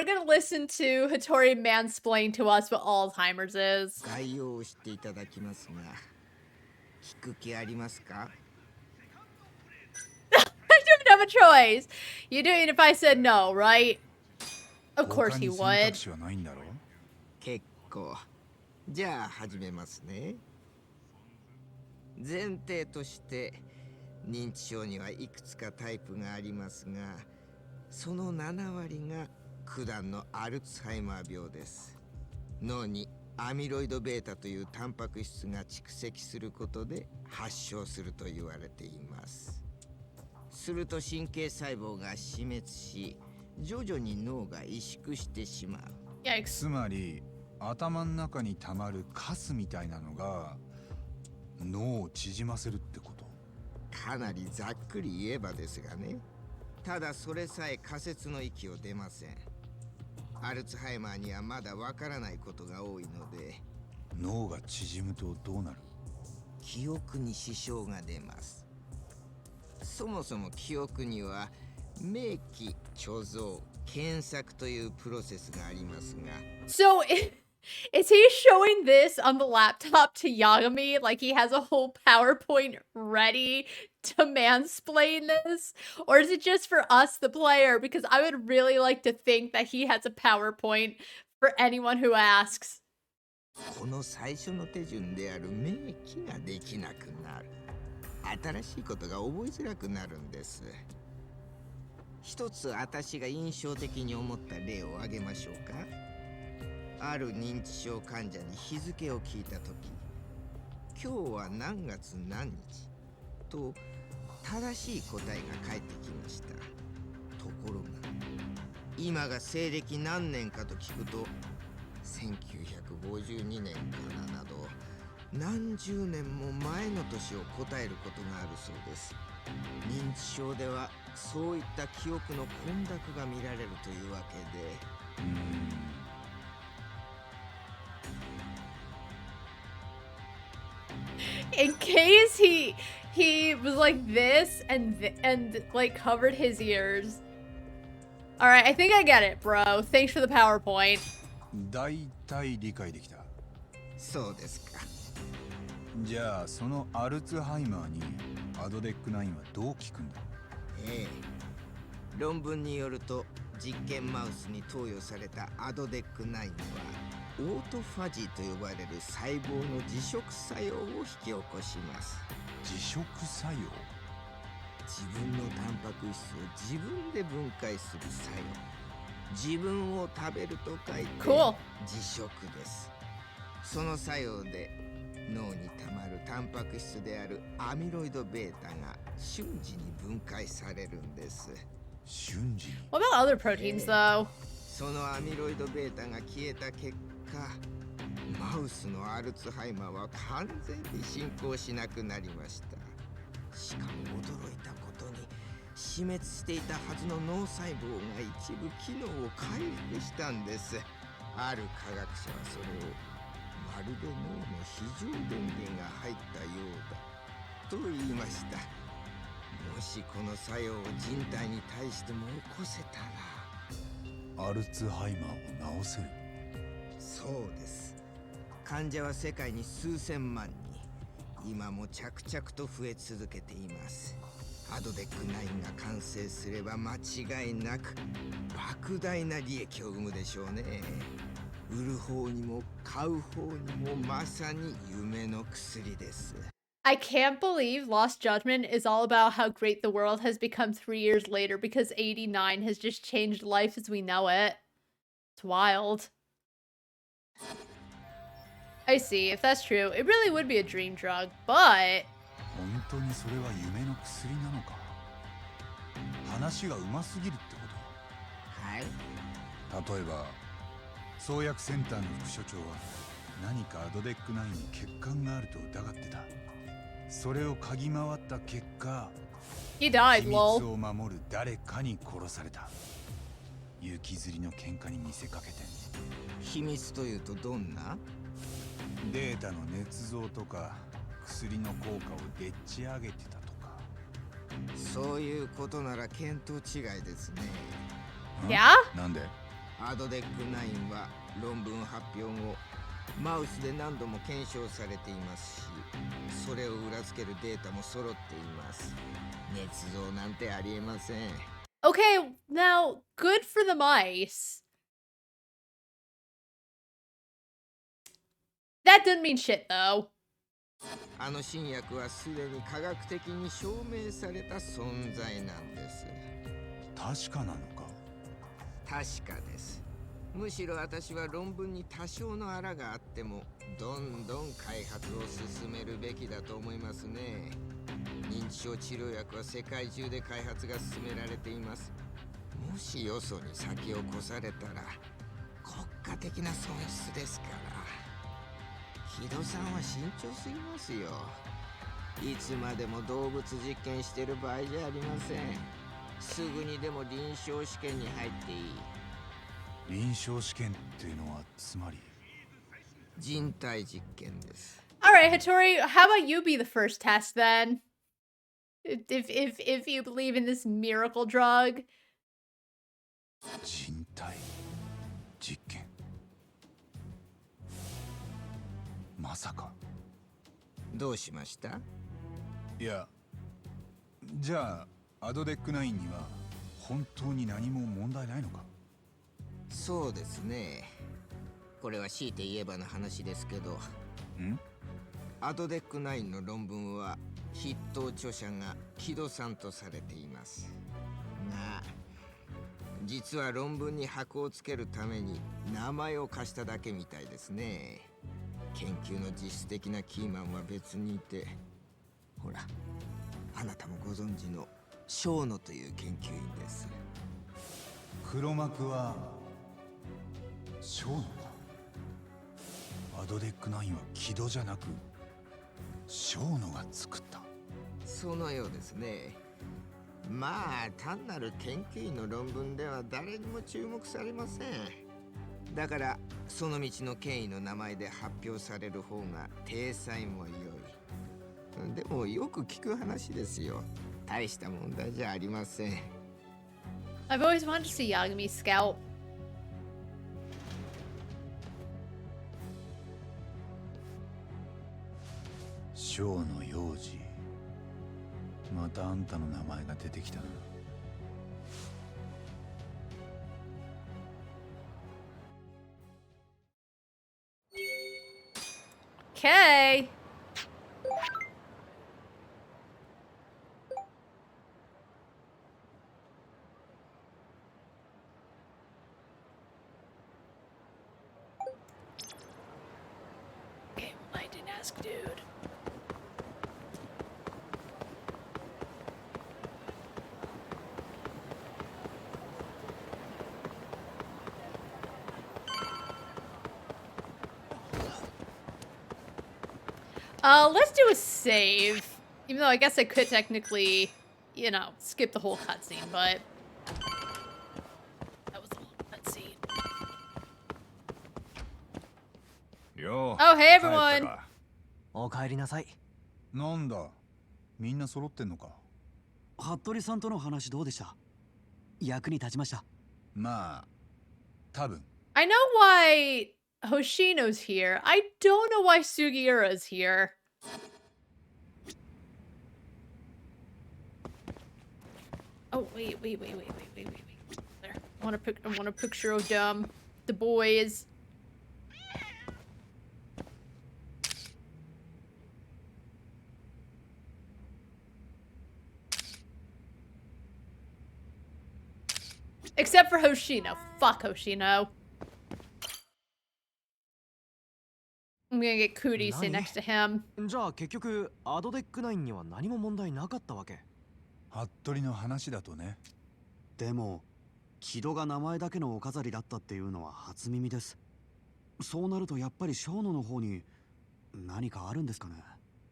gonna listen to Hattori mansplain to us what Alzheimer's is. 概要を知っていただきますが、聞く気ありますか? I don't have a choice. You do it if I said no, right? Of course he would. 結構。じゃあ始めますね。前提として認知症にはいくつかタイプがありますが、その7割が九段のアルツハイマー病です。脳にアミロイド β というタンパク質が蓄積することで発症すると言われています。すると神経細胞が死滅し、徐々に脳が萎縮してしまう。つまり頭の中にたまるカスみたいなのが脳を縮ませるってこと？かなりざっくり言えばですがね。ただそれさえ仮説の域を出ません。アルツハイマーにはまだわからないことが多いので。脳が縮むとどうなる？記憶に支障が出ます。そもそも記憶には明記、貯蔵、検索というプロセスがありますが。So is he showing this on the laptop to Yagami like he has a whole PowerPoint ready to mansplain this? Or is it just for us, the player? Because I would really like to think that he has a PowerPoint for anyone who asks. この最初の手順である明記ができなくなる。新しいことが覚えづらくなるんです。一つ私が印象的に思った例を挙げましょうか。ある認知症患者に日付を聞いたとき、今日は何月何日と正しい答えが返ってきました。ところが、今が西暦何年かと聞くと、1952年からなど、何十年も前の年を答えることがあるそうです。認知症ではそういった記憶の混濁が見られるというわけで。In case he was like this and like covered his ears. All right, I think I get it, bro. Thanks for the PowerPoint. だいたい理解できた。そうですか。じゃあそのアルツハイマーにアドデック9はどう効くんだ？論文によると実験マウスに投与されたアドデック9はオートファジーと呼ばれる細胞の自食作用を引き起こします。自食作用？自分のタンパク質を自分で分解する作用。自分を食べると書いて、自食です。その作用で脳にたまるタンパク質であるアミロイド β が瞬時に分解されるんです。瞬時？ What about other proteins though? そのアミロイド β が消えた結果、マウスのアルツハイマーは完全に進行しなくなりました。しかも驚いたことに、死滅していたはずの脳細胞が一部機能を回復したんです。ある科学者はそれをまるで脳の非常電源が入ったようだと言いました。もしこの作用を人体に対しても起こせたら。アルツハイマーを治せる？そうです。患者は世界に数千万人、今も着々と増え続けています。アドデック9が完成すれば間違いなく莫大な利益を生むでしょうね。売る方にも買う方にもまさに夢の薬です。I can't believe Lost Judgment is all about how great the world has become 3 years later because 89 has just changed life as we know it. It's wild. I see. If that's true, it really would be a dream drug, but... 本当にそれは夢の薬なのか？話がうますぎるってこと？はい。例えば、創薬センターの副所長は何かアドデック9に欠陥があると疑ってた。それを嗅ぎ回った結果、He died, 秘密 lol. を守る誰かに殺された。行きずりの喧嘩に見せかけて。秘密というとどんな？データの捏造とか薬の効果をでっち上げてたとか。そういうことなら見当違いですね。Yeah? なんで？アドデック9は論文発表後、マウスで何度も検証されていますし、それを裏付けるデータも揃っています。捏造なんてありえません。Okay, now, good for the mice. That didn't mean shit, though. あの新薬はすでに科学的に証明された存在なんです。確かなのか？確かです。むしろ私は論文に多少のあらがあってもどんどん開発を進めるべきだと思いますね。認知症治療薬は世界中で開発が進められています。もしよそに先を越されたら国家的な損失ですから。木戸さんは慎重すぎますよ。いつまでも動物実験してる場合じゃありません。すぐにでも臨床試験に入っていい。臨床試験っていうのはつまり人体実験です。Alright, Hattori, how about you be the first test then? If you believe in this miracle drug. 人体実験。まさか。どうしました？いや、じゃあアドデック9には本当に何も問題ないのか？そうですね。これは強いて言えばの話ですけど、アドデック9の論文は筆頭著者が木戸さんとされていますが、実は論文に箔をつけるために名前を貸しただけみたいですね。研究の実質的なキーマンは別にいて、ほら、あなたもご存知の小野という研究員です。黒幕は小野か。アドデック9は木戸じゃなく小野が作った。そのようですね。まあ単なる研究員の論文では誰にも注目されません。だからその道の権威の名前で発表される方が体裁も良い。でもよく聞く話ですよ。大した問題じゃありません。I've always wanted to see Yagami scout. 小野洋二。またあんたの名前が出てきたな。Okay. Okay, well, I didn't ask, dude. Let's do a save. Even though I guess I could technically, you know, skip the whole cutscene, but that was a long cutscene. Oh, hey everyone. お帰りなさい。なんだ、みんな揃ってんのか。服部さんとの話どうでした？役に立ちました？まあ、多分。I know why Hoshino's here. I don't know why Sugiura's here. Oh wait. There. I want a picture of the boys. Except for Hoshino. Fuck Hoshino. I'm gonna get Cootie sit next to him. じゃあ結局アドデック9には何も問題なかったわけ？服部の話だとね。でも木戸が名前だけのお飾りだったっていうのは初耳です。そうなるとやっぱり小野の方に何かあるんですかね？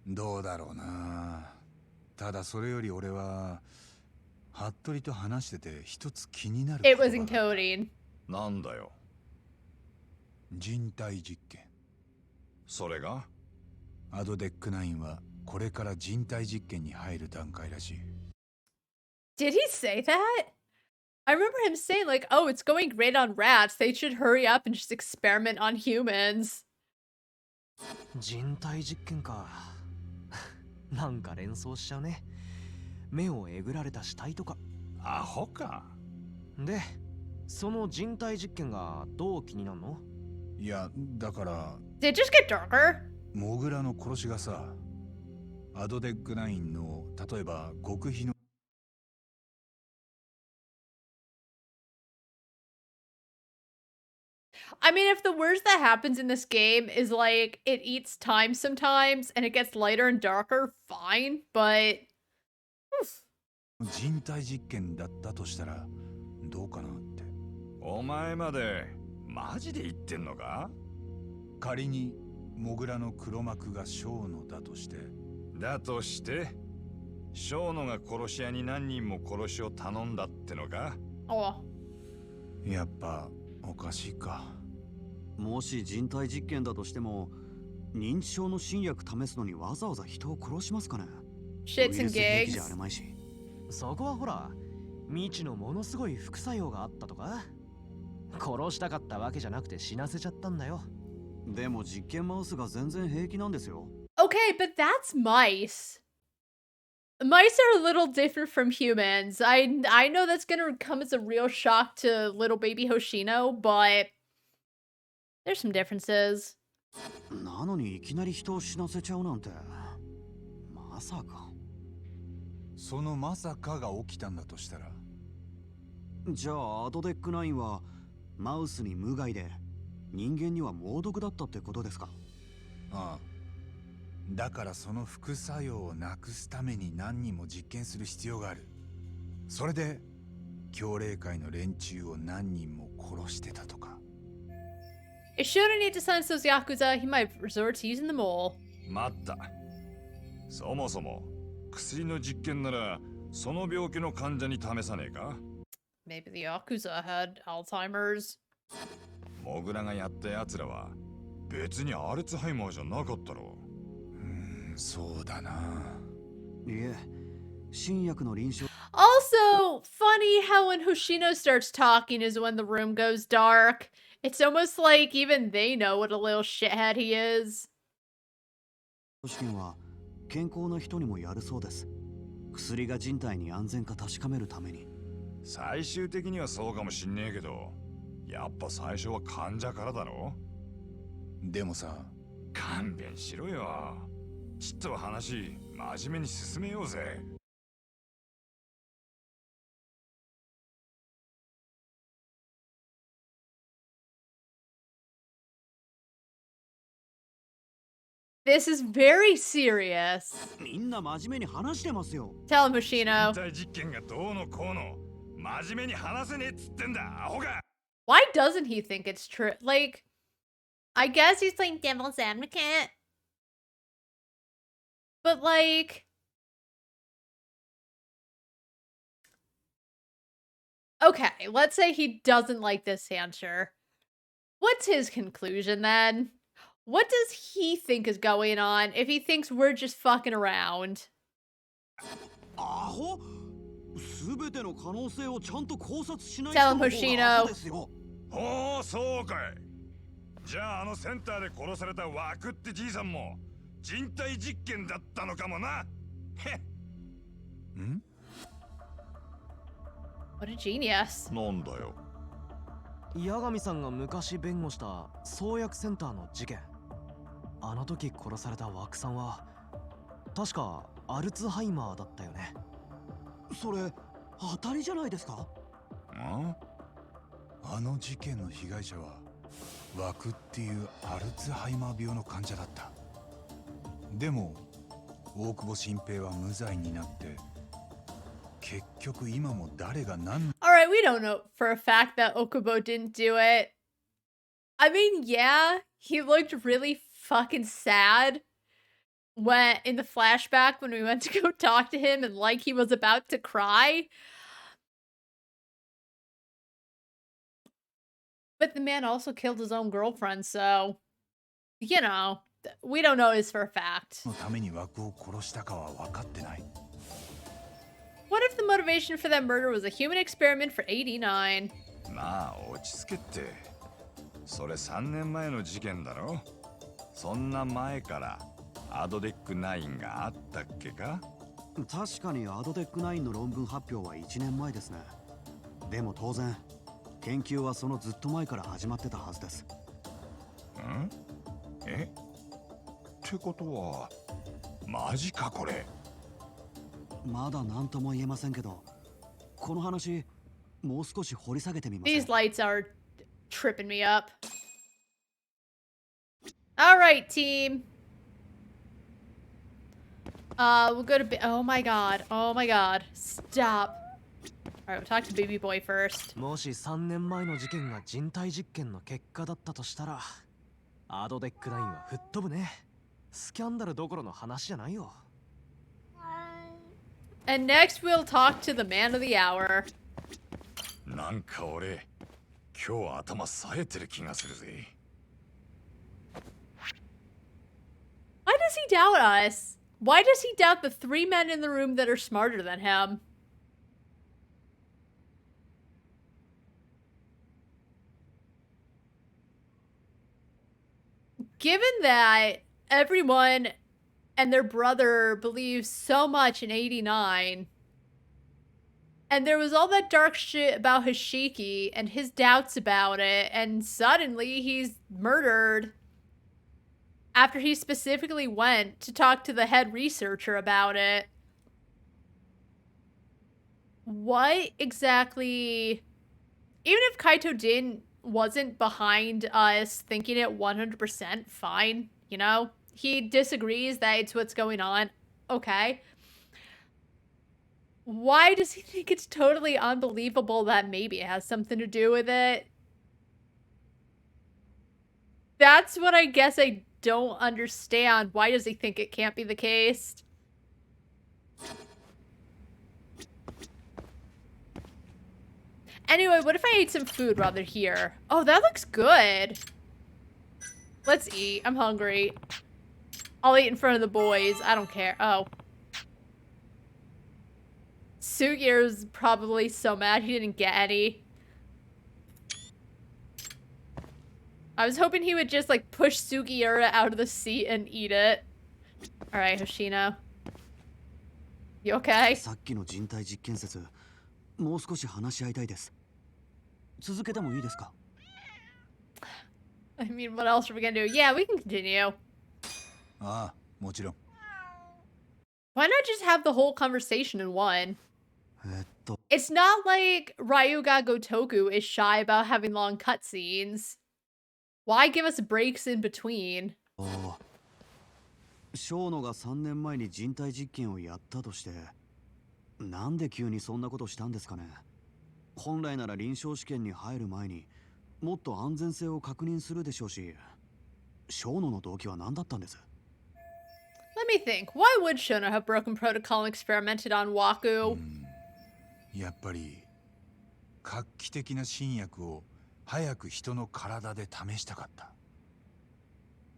どうだろうな。ただそれより俺は服部と話してて一つ気になる。It was encoding. なんだよ。人体実験。それが？アドデック9はこれから人体実験に入る段階らしい。Did he say that? I remember him saying like, oh, it's going great on rats. They should hurry up and just experiment on humans. 人体実験か。なんか連想しちゃうね。目をえぐられた死体とか。アホか。で、その人体実験がどう気になるの？いや、だから。Did it just get darker? モグラの殺しがさ、アドデック9の例えば極秘のI mean, if the worst that happens in this game is like it eats time sometimes and it gets lighter and darker, fine, but 人体実験だったとしたらどうかなって。お前までマジで言ってんのか？仮にモグラの黒幕が小野だとして。だとして小野が殺し屋に何人も殺しを頼んだってのか？やっぱおかしいか。もし人体実験だとしても、認知症の新薬試すのにわざわざ人を殺しますかね。 Shits and 兵器じゃあるまいし。そこはほら、未知のものすごい副作用があったとか。殺したかったわけじゃなくて死なせちゃったんだよ。でも実験マウスが全然平気なんですよ。Okay, but that's mice. Mice are a little different from humans. I know that's gonna come as a real shock to little baby Hoshino, but there's some differences. なのにいきなり人を死なせちゃうなんて。まさか。そのまさかが起きたんだとしたら。じゃあアドデック9はマウスに無害で人間には猛毒だったってことですか？ああ。だからその副作用をなくすために何人も実験する必要がある。それで教霊界の連中を何人も殺してたとか。It shouldn't need to silence those Yakuza. He might resort to using them all. 待った。そもそも薬の実験ならその病気の患者に試さねえか？ Maybe the Yakuza had Alzheimer's. モグラがやった奴らは別にアルツハイマーじゃなかったろ。そうだな。いえ、新薬の臨床。Also, funny how when Hoshino starts talking is when the room goes dark. It's almost like even they know what a little shithead he is. 試験は健康な人にもやるそうです。薬が人体に安全か確かめるために。最終的にはそうかもしんねえけど、やっぱ最初は患者からだろ。でもさ、勘弁しろよ。ちっと話真面目に進めようぜ。This is very serious. みんな真面目に話してますよ。Tell him, Hoshino. 人体実験がどうのこうの真面目に話せねえっつってんだ、アホが。Why doesn't he think it's true? Like, I guess he's playing devil's advocate. But like, okay, let's say he doesn't like this answer. What's his conclusion then? What does he think is going on if he thinks we're just fucking around? アホ？すべての可能性をちゃんと考察しない Tell him, Hoshino. ほう、そうかい。じゃああのセンターで殺されたワクってじいさんも人体実験だったのかもな。へっ。ん？ What a genius. なんだよ。八神さんが昔弁護した創薬センターの事件。あの時殺されたワクさんは確かアルツハイマーだったよね。それ当たりじゃないですか？あの事件の被害者はワクっていうアルツハイマー病の患者だった。でも大久保新平は無罪になって結局今も誰が何。 Alright, we don't know for a fact that Okubo didn't do it. I mean, yeah, he looked really fucking sad when in the flashback when we went to go talk to him and like he was about to cry. But the man also killed his own girlfriend, so you know, we don't know this for a fact. のためにワクを殺したかは分かってない。 What if the motivation for that murder was a human experiment for 89? まあ落ち着けって。それ3年前の事件だろ。そんな前からアドデック9があったっけか？確かにアドデック9の論文発表は1年前ですね。でも当然研究はそのずっと前から始まってたはずです。ん？え？ってことはマジかこれ。まだ何とも言えませんけど、この話もう少し掘り下げてみます。 These lights are tripping me up. All right, team. We'll go to oh my god. Oh my god. Stop. All right, we'll talk to baby boy first. もし3年前の事件が人体実験の結果だったとしたら、アドデック9は吹っ飛ぶね。スキャンダルどころの話じゃないよ。And next we'll talk to the man of the hour. なんか俺、今日頭冴えてる気がするぜ。Why does he doubt us? Why does he doubt the 3 men in the room that are smarter than him? Given that everyone and their brother believes so much in 89, and there was all that dark shit about Hashiki and his doubts about it, and suddenly he's murdered after he specifically went to talk to the head researcher about it. What exactly... Even if Kaito wasn't behind us thinking it 100%, fine, you know? He disagrees that it's what's going on. Okay. Why does he think it's totally unbelievable that maybe it has something to do with it? That's what I guess I don't understand. Why does he think it can't be the case? Anyway, what if I ate some food while they're here? Oh, that looks good. Let's eat. I'm hungry. I'll eat in front of the boys. I don't care. Oh. Sugier's probably so mad he didn't get any. I was hoping he would just, like, push Sugiura out of the seat and eat it. Alright, Hoshino. You okay? さっきの人体実験説、もう少し話し合いたいです。続けてもいいですか? I mean, what else are we gonna do? Yeah, we can continue. ああ、もちろん。Why not just have the whole conversation in one? It's not like Ryuga Gotoku is shy about having long cutscenes. Why give us breaks in between? 小野が3年前に人体実験をやったとして、なんで急にそんなことしたんですかね。本来なら臨床試験に入る前にもっと安全性を確認するでしょうし、小野の動機は何だったんです？ Let me think. Why would Shono have broken protocol and experimented on Waku? やっぱり画期的な新薬を早く人の体で試したかった。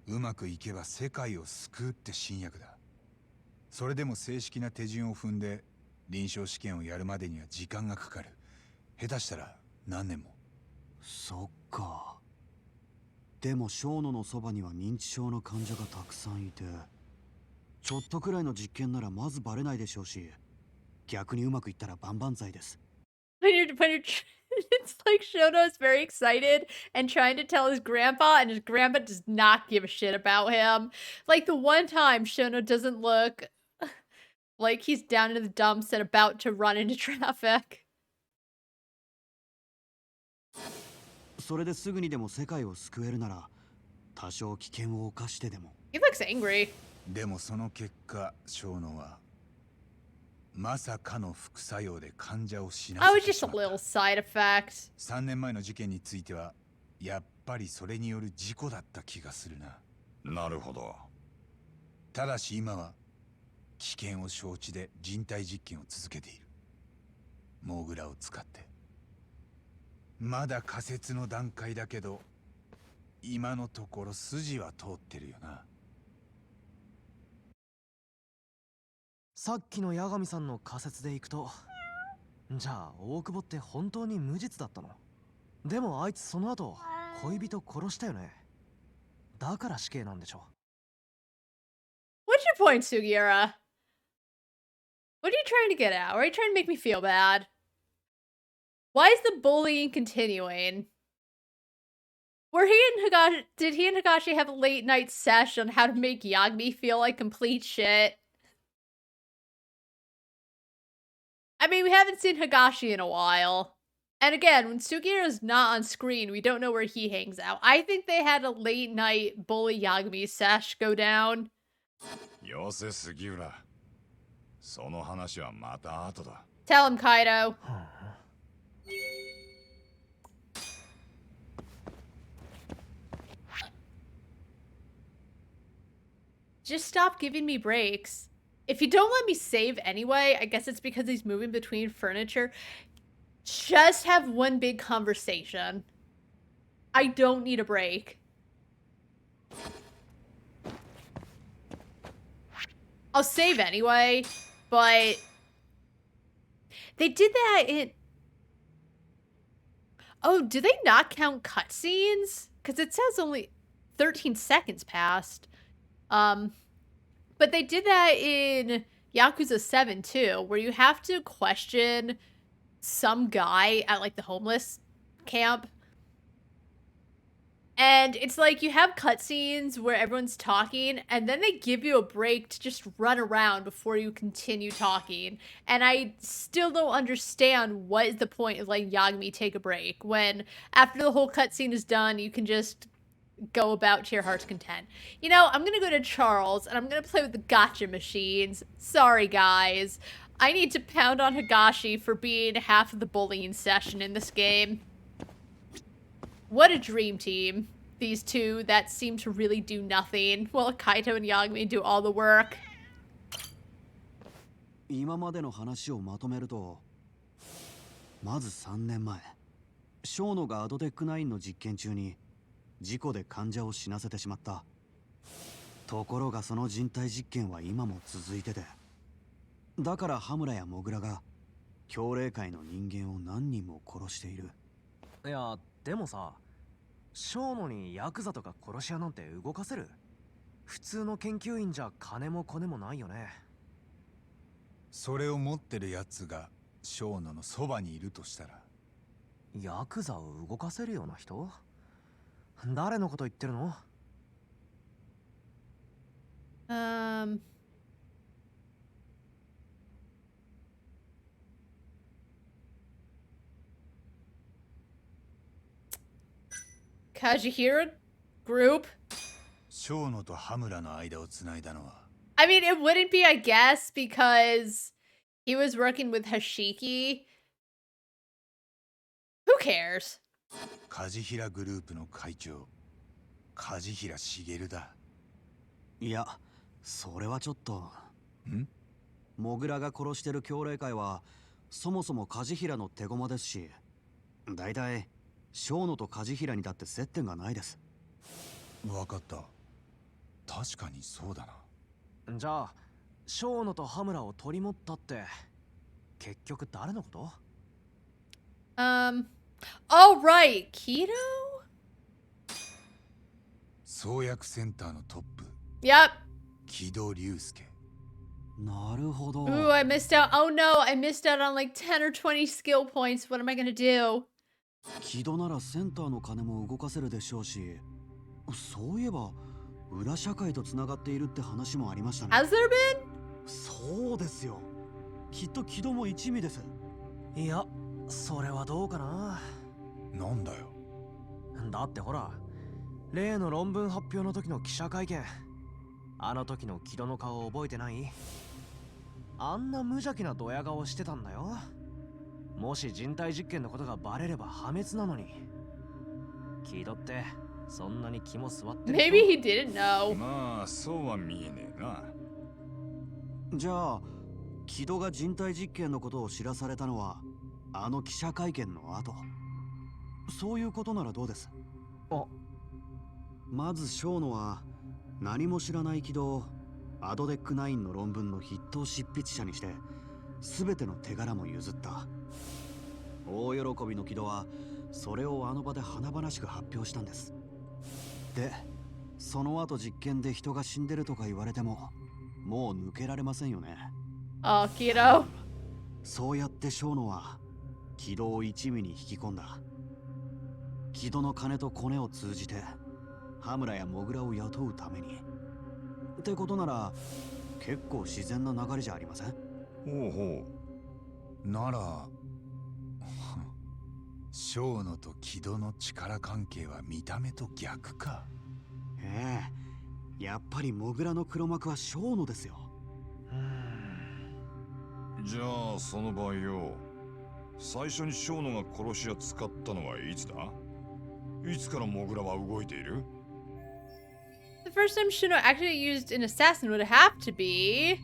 うまくいけば世界を救うって新薬だ。それでも正式な手順を踏んで臨床試験をやるまでには時間がかかる。下手したら何年も。そっか。でも小野のそばには認知症の患者がたくさんいて、ちょっとくらいの実験ならまずバレないでしょうし、逆にうまくいったら万々歳です。It's like Shono is very excited and trying to tell his grandpa, and his grandpa does not give a shit about him. Like the one time Shono doesn't look like he's down in the dumps and about to run into traffic. それですぐにでも世界を救えるなら、多少危険を冒してでも。He looks angry. でもその結果、小野はまさかの副作用で患者を死なせてしまった。Oh, it's just a little side effect. 3年前の事件については、やっぱりそれによる事故だった気がするな。なるほど。ただし今は危険を承知で人体実験を続けている。モグラを使って。まだ仮説の段階だけど、今のところ筋は通ってるよな。さっきの八神さんの仮説でいくと、じゃあ大久保って本当に無実だったの？でもあいつその後恋人殺したよね。だから死刑なんでしょ。What's your point, Sugiura? What are you trying to get at? Or are you trying to make me feel bad? Why is the bullying continuing? Did he and Higashi have a late night sesh on how to make Yagami feel like complete shit? I mean, we haven't seen Higashi in a while. And again, when Sugiura is not on screen, we don't know where he hangs out. I think they had a late night bully Yagami sesh go down. よせ杉浦。その話はまた後だ。Tell him, Kaido. Just stop giving me breaks. If you don't let me save anyway, I guess it's because he's moving between furniture. Just have one big conversation. I don't need a break. I'll save anyway, but they did that in... Oh, do they not count cutscenes? Because it says only 13 seconds passed. But they did that in Yakuza 7 too, where you have to question some guy at like the homeless camp. And it's like you have cutscenes where everyone's talking, and then they give you a break to just run around before you continue talking. And I still don't understand what is the point of letting Yagami take a break when after the whole cutscene is done, you can just go about to your heart's content. You know, I'm gonna go to Charles, and I'm gonna play with the gacha machines. Sorry, guys. I need to pound on Higashi for being half of the bullying session in this game. What a dream team. These two that seem to really do nothing, while Kaito and Yagami do all the work. 今までの話をまとめると、まず3年前、小野がアドテック9の実験中に事故で患者を死なせてしまった。ところがその人体実験は今も続いてて、だから羽村やモグラが強霊界の人間を何人も殺している。いや、でもさ、小野にヤクザとか殺し屋なんて動かせる？普通の研究員じゃ金もコネもないよね。それを持ってるやつが小野のそばにいるとしたら、ヤクザを動かせるような人？誰のこと言ってるの？Kajihira group? 小野と羽村の間をつないだのは I mean, it wouldn't be, I guess, because he was working with Hashiki. Who cares? 梶平グループの会長、梶平茂だ。いや、それはちょっと。モグラが殺してる強霊界はそもそも梶平の手駒ですし、だいたい小野と梶平にだって接点がないです。わかった。確かにそうだな。じゃあ、小野と羽村を取り持ったって結局誰のこと？ All right, Keto? 創薬センターのトップ。Yep. 木戸隆介。なるほど。Ooh, I missed out. Oh no, I missed out on like 10 or 20 skill points. What am I gonna do? 木戸ならセンターの金も動かせるでしょうし、そういえば裏社会とつながっているって話もありましたね。Has there been? そうですよ。きっと木戸も一味です。いや、それはどうかな。なんだよ。だってほら、例の論文発表の時の記者会見、あの時の木戸の顔覚えてない？あんな無邪気なドヤ顔してたんだよ。もし人体実験のことがバレれば破滅なのに。木戸ってそんなに気も座ってる。Maybe he didn't know. まあそうは見えねえな。じゃあ木戸が人体実験のことを知らされたのはあの記者会見の後。そういうことならどうです？まず小野は何も知らない木戸をアドデック9の論文の筆頭執筆者にして全ての手柄も譲った。大喜びの木戸はそれをあの場で華々しく発表したんです。で、その後実験で人が死んでるとか言われてももう抜けられませんよね。Oh, Keto. そうやって小野は木戸を一味に引き込んだ。木戸の金とコネを通じて羽村やモグラを雇うために。ってことなら結構自然な流れじゃありません？ほうほう。なら小野と木戸の力関係は見た目と逆か。ええ、やっぱりモグラの黒幕は小野ですよ。じゃあその場合よ、最初に小野が殺し屋使ったのはいつだ？いつからモグラは動いている？ The first time Shino actually used an assassin would have to be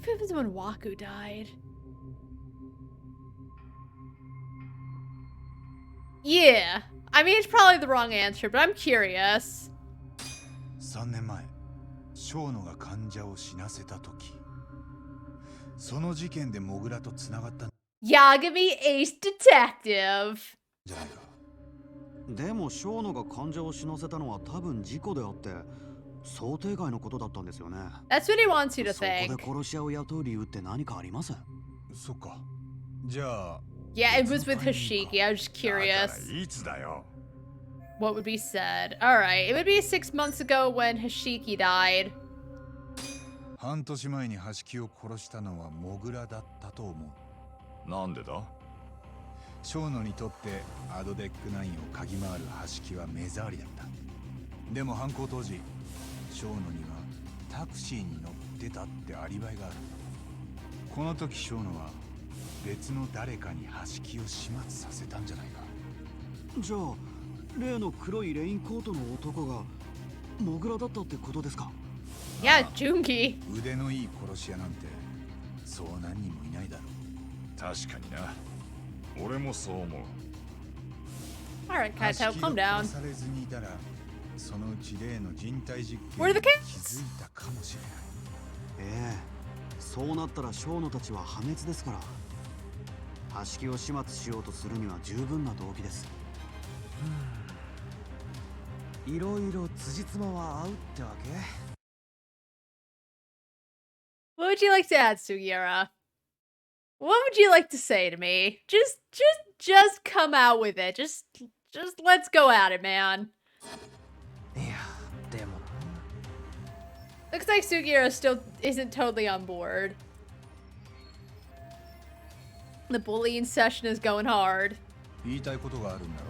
if it was when Waku died. Yeah. I mean, it's probably the wrong answer, but I'm curious. 3年前、小野が患者を死なせた時、その事件でモグラと繋がったん Yagami Ace Detective. じゃないか。でも小野が患者を死なせたのは多分事故であって、想定外のことだったんですよね。That's what he wants you to そこ think. で殺し屋を雇う理由って何かあります？そっか。じゃあ。Yeah, it was with Hashiki. I was just curious. いつだよ。What would be said? Alright, it would be 6 months ago when Hashiki died. 半年前に橋木を殺したのはモグラだったと思う。なんでだ？小野にとってアドデック9を嗅ぎ回る橋木は目障りだった。でも犯行当時、小野にはタクシーに乗ってたってアリバイがある。この時小野は別の誰かに橋木を始末させたんじゃないか。じゃあ例の黒いレインコートの男がモグラだったってことですか？ Yeah, Junki. 腕のいい殺し屋なんてそう何人もいないだろう。確かにな。俺もそう思う。Alright, Kaito, calm down. されずにいたらそのうち例の人体実験 Where are the に kids? 気づいたかもしれない。ええ、そうなったら小野たちは破滅ですから。橋木を始末しようとするには十分な動機です。いろいろ辻褄は合うってわけ？ What would you like to add, Sugiura? What would you like to say to me? Just come out with it. Just let's go at it, man. いや、でも。Looks like Sugiura still isn't totally on board. The bullying session is going hard. 言いたいことがあるんだろ？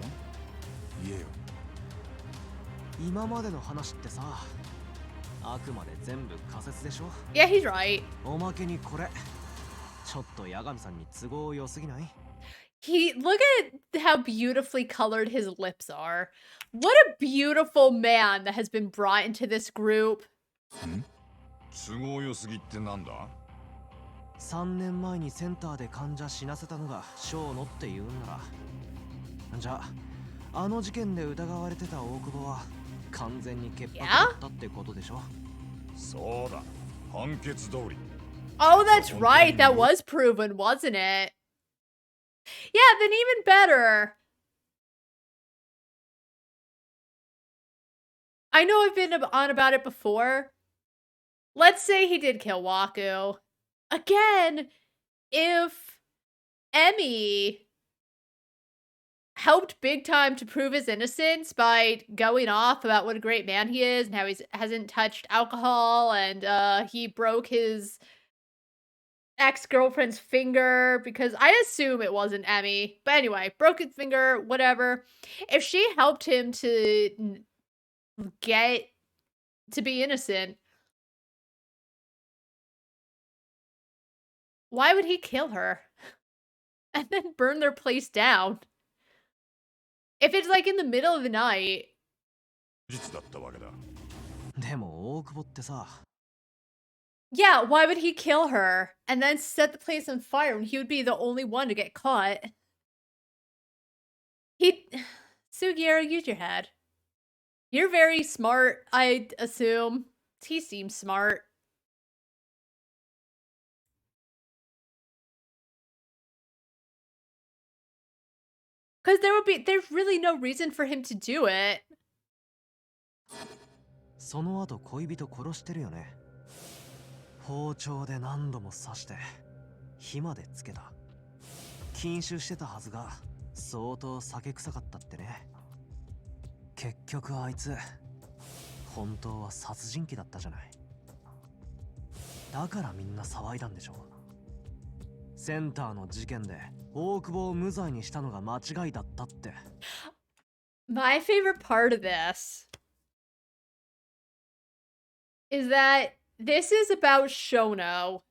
言えよ。今までの話ってさ、あくまで全部仮説でしょ？ Yeah, he's right. おまけにこれ、ちょっと八神さんに都合良すぎない？ Look at how beautifully colored his lips are. What a beautiful man that has been brought into this group. 都合良すぎってなんだ？3年前にセンターで患者死なせたのが小野って言うんなら、じゃあ、あの事件で疑われてた大久保は完全に潔白だったってことでしょ？そうだ、判決通り。Oh, that's right. That was proven, wasn't it? Yeah, then even better. I know I've been on about it before. Let's say he did kill Waku. Again, if Emmy helped big time to prove his innocence by going off about what a great man he is and how he hasn't touched alcohol and he broke his ex-girlfriend's finger, because I assume it wasn't Emmy. But anyway, broke his finger, whatever. If she helped him to get to be innocent, why would he kill her? And then burn their place down? If it's like in the middle of the night. 実だったわけだ。でも大久保ってさ。Yeah, why would he kill her and then set the place on fire when he would be the only one to get caught? Sugiura, use your head. You're very smart, I assume. He seems smart. Because there's really no reason for him to do it. その後恋人殺してるよね。包丁で何度も刺して火までつけた。禁酒してたはずが相当酒臭かったってね。結局あいつ本当は殺人鬼だったじゃない。だからみんな騒いだんでしょ。センターの事件で大久保を無罪にしたのが間違いだったって。My favorite part of this is that this is about Shono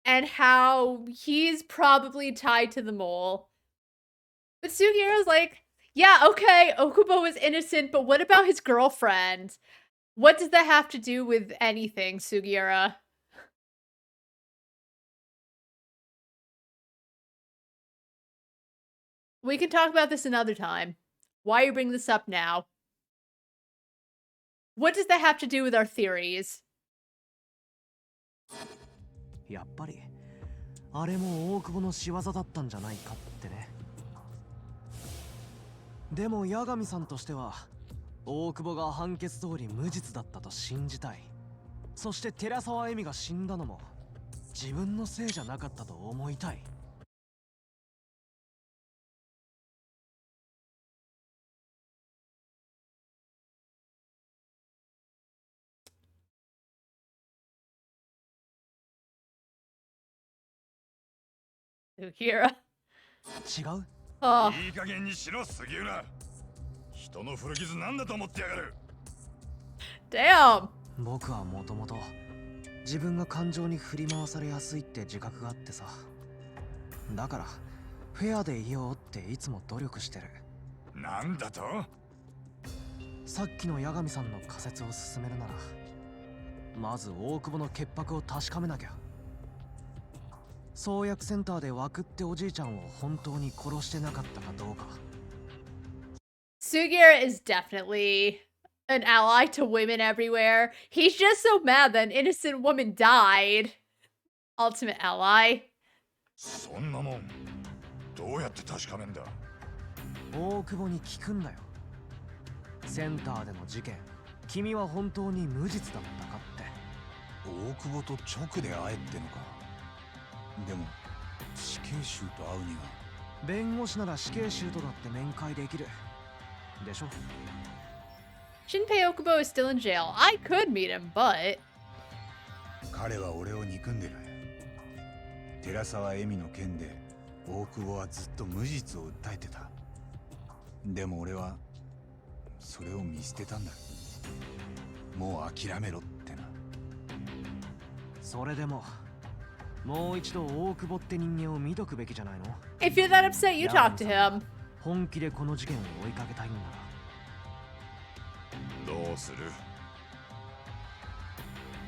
and how he's probably tied to the mole. But Sugiura's like, yeah, okay, Okubo was innocent, but what about his girlfriend? What does that have to do with anything, Sugiura? We can talk about this another time. Why you bring this up now? What does that have to do with our theories? やっぱりあれも大久保の仕業だったんじゃないかってね。でも八神さんとしては大久保が判決通り無実だったと信じたい。そして寺沢恵美が死んだのも自分のせいじゃなかったと思いたい。Ukira. 違う？ Oh. いい加減にしろ杉浦。人の古傷なんだと思ってやがる。Damn. 僕はもともと自分が感情に振り回されやすいって自覚があってさ。だからフェアでいようっていつも努力してる。なんだと？さっきの八神さんの仮説を進めるなら、まず大久保の潔白を確かめなきゃ。創薬センターで枠っておじいちゃんを本当に殺してなかったかどうか。Sugira is definitely an ally to women everywhere. He's just so mad that an innocent woman died. Ultimate ally. そんなもんどうやって確かめんだ？大久保に聞くんだよ。センターでの事件、君は本当に無実だったかって。大久保と直で会えってのか。でも死刑囚と会うには。弁護士なら死刑囚とだって面会できるでしょ。 Shinpei Okubo is still in jail. I could meet him, but 彼は俺を憎んでる。寺沢恵美の件で大久保はずっと無実を訴えてた。でも俺はそれを見捨てたんだ。もう諦めろってな。それでももう一度大久保って人間を見とくべきじゃないの？ if you're that upset, you talk to him. 本気でこの事件を追いかけたいんなら。どうする？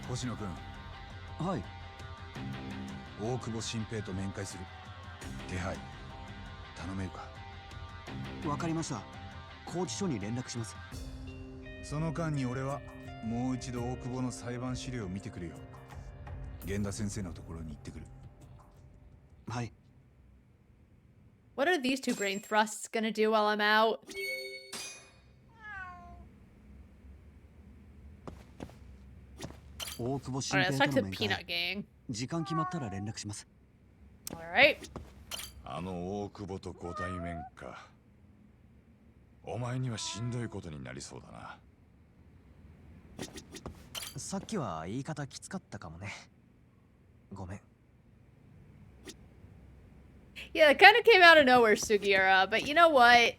星野君。はい。大久保新平と面会する手配頼めるか？わかりました。拘置所に連絡します。その間に俺はもう一度大久保の裁判資料を見てくるよ。源田先生のところに行ってくる。はい。What are these two brain thrusts gonna do while I'm out? Alright, let's talk to the peanut gang. 時間決まったら連絡します。Alright. あの大久保とご対面か。お前にはしんどいことになりそうだな。さっきは言い方きつかったかもね。ごめん。 Yeah, it kind of came out of nowhere, Sugiura, but you know what?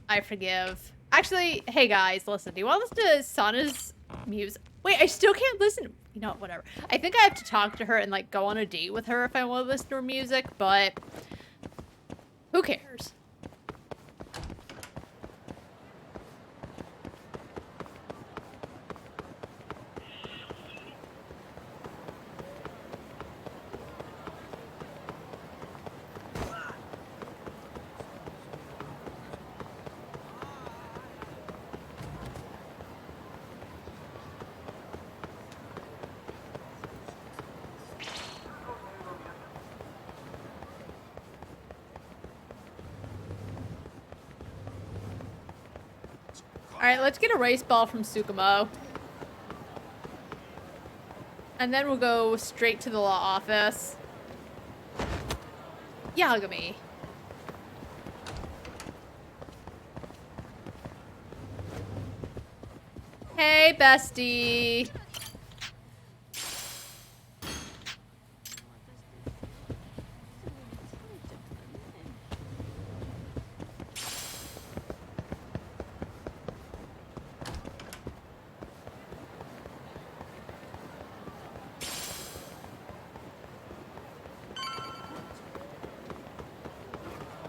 I forgive. Actually, hey guys, listen, do you want to listen to Sana's music? Wait, I still can't listen. You know, whatever. I think I have to talk to her and like go on a date with her if I want to listen to her music, but who cares? Alright, let's get a race ball from Tsukumo. And then we'll go straight to the law office. Yagami. Hey, bestie.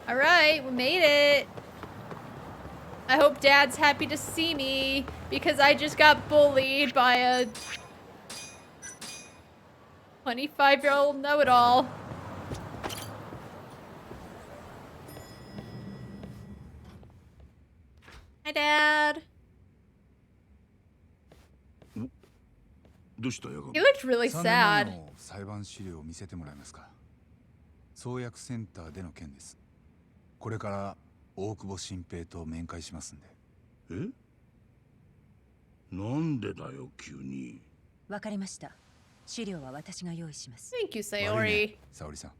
Alright, we made it. I hope Dad's happy to see me because I just got bullied by a 25-year-old know-it-all. Hi, Dad. どうしたヤガミ He looked really 3年前 sad. の裁判資料を見せてもらえますか。創薬センターでの件です。これから大久保新平と面会しますんで。え？なんでだよ急に。わかりました。資料は私が用意します。 Thank you, 悪い Sayori. ね、沙織さん。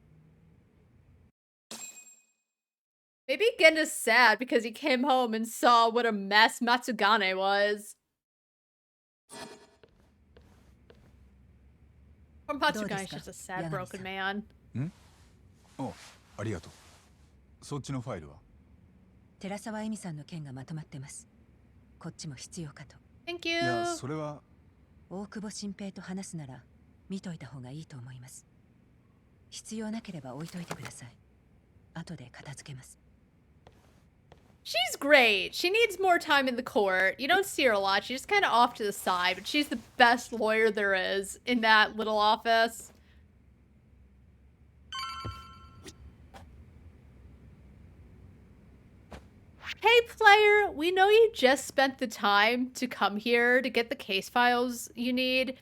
Maybe Genda's sad because he came home and saw what a mess Matsugane was. Or Matsugane's just a sad, broken man. お、ありがとう。そっちのファイルは？寺沢恵美さんの件がまとまってます。こっちも必要かと。 Thank you. いや、それは。大久保新平と話すなら見といた方がいいと思います。必要なければ置いといてください。後で片付けます。 She's great. She needs more time in the court. You don't see her a lot. She's just kind of off to the side, but she's the best lawyer there is in that little office. Hey, player, we know you just spent the time to come here to get the case files you need.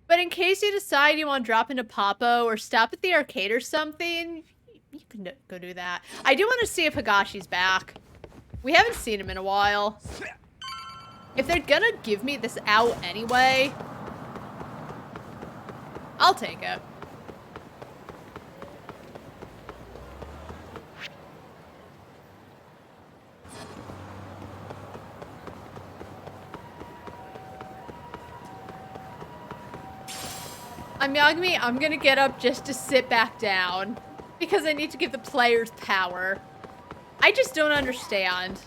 But in case you decide you want to drop into Papo or stop at the arcade or something, you can go do that. I do want to see if Higashi's back. We haven't seen him in a while. If they're gonna give me this out anyway, I'll take it. I'm Yagami, I'm gonna get up just to sit back down because I need to give the players power. I just don't understand.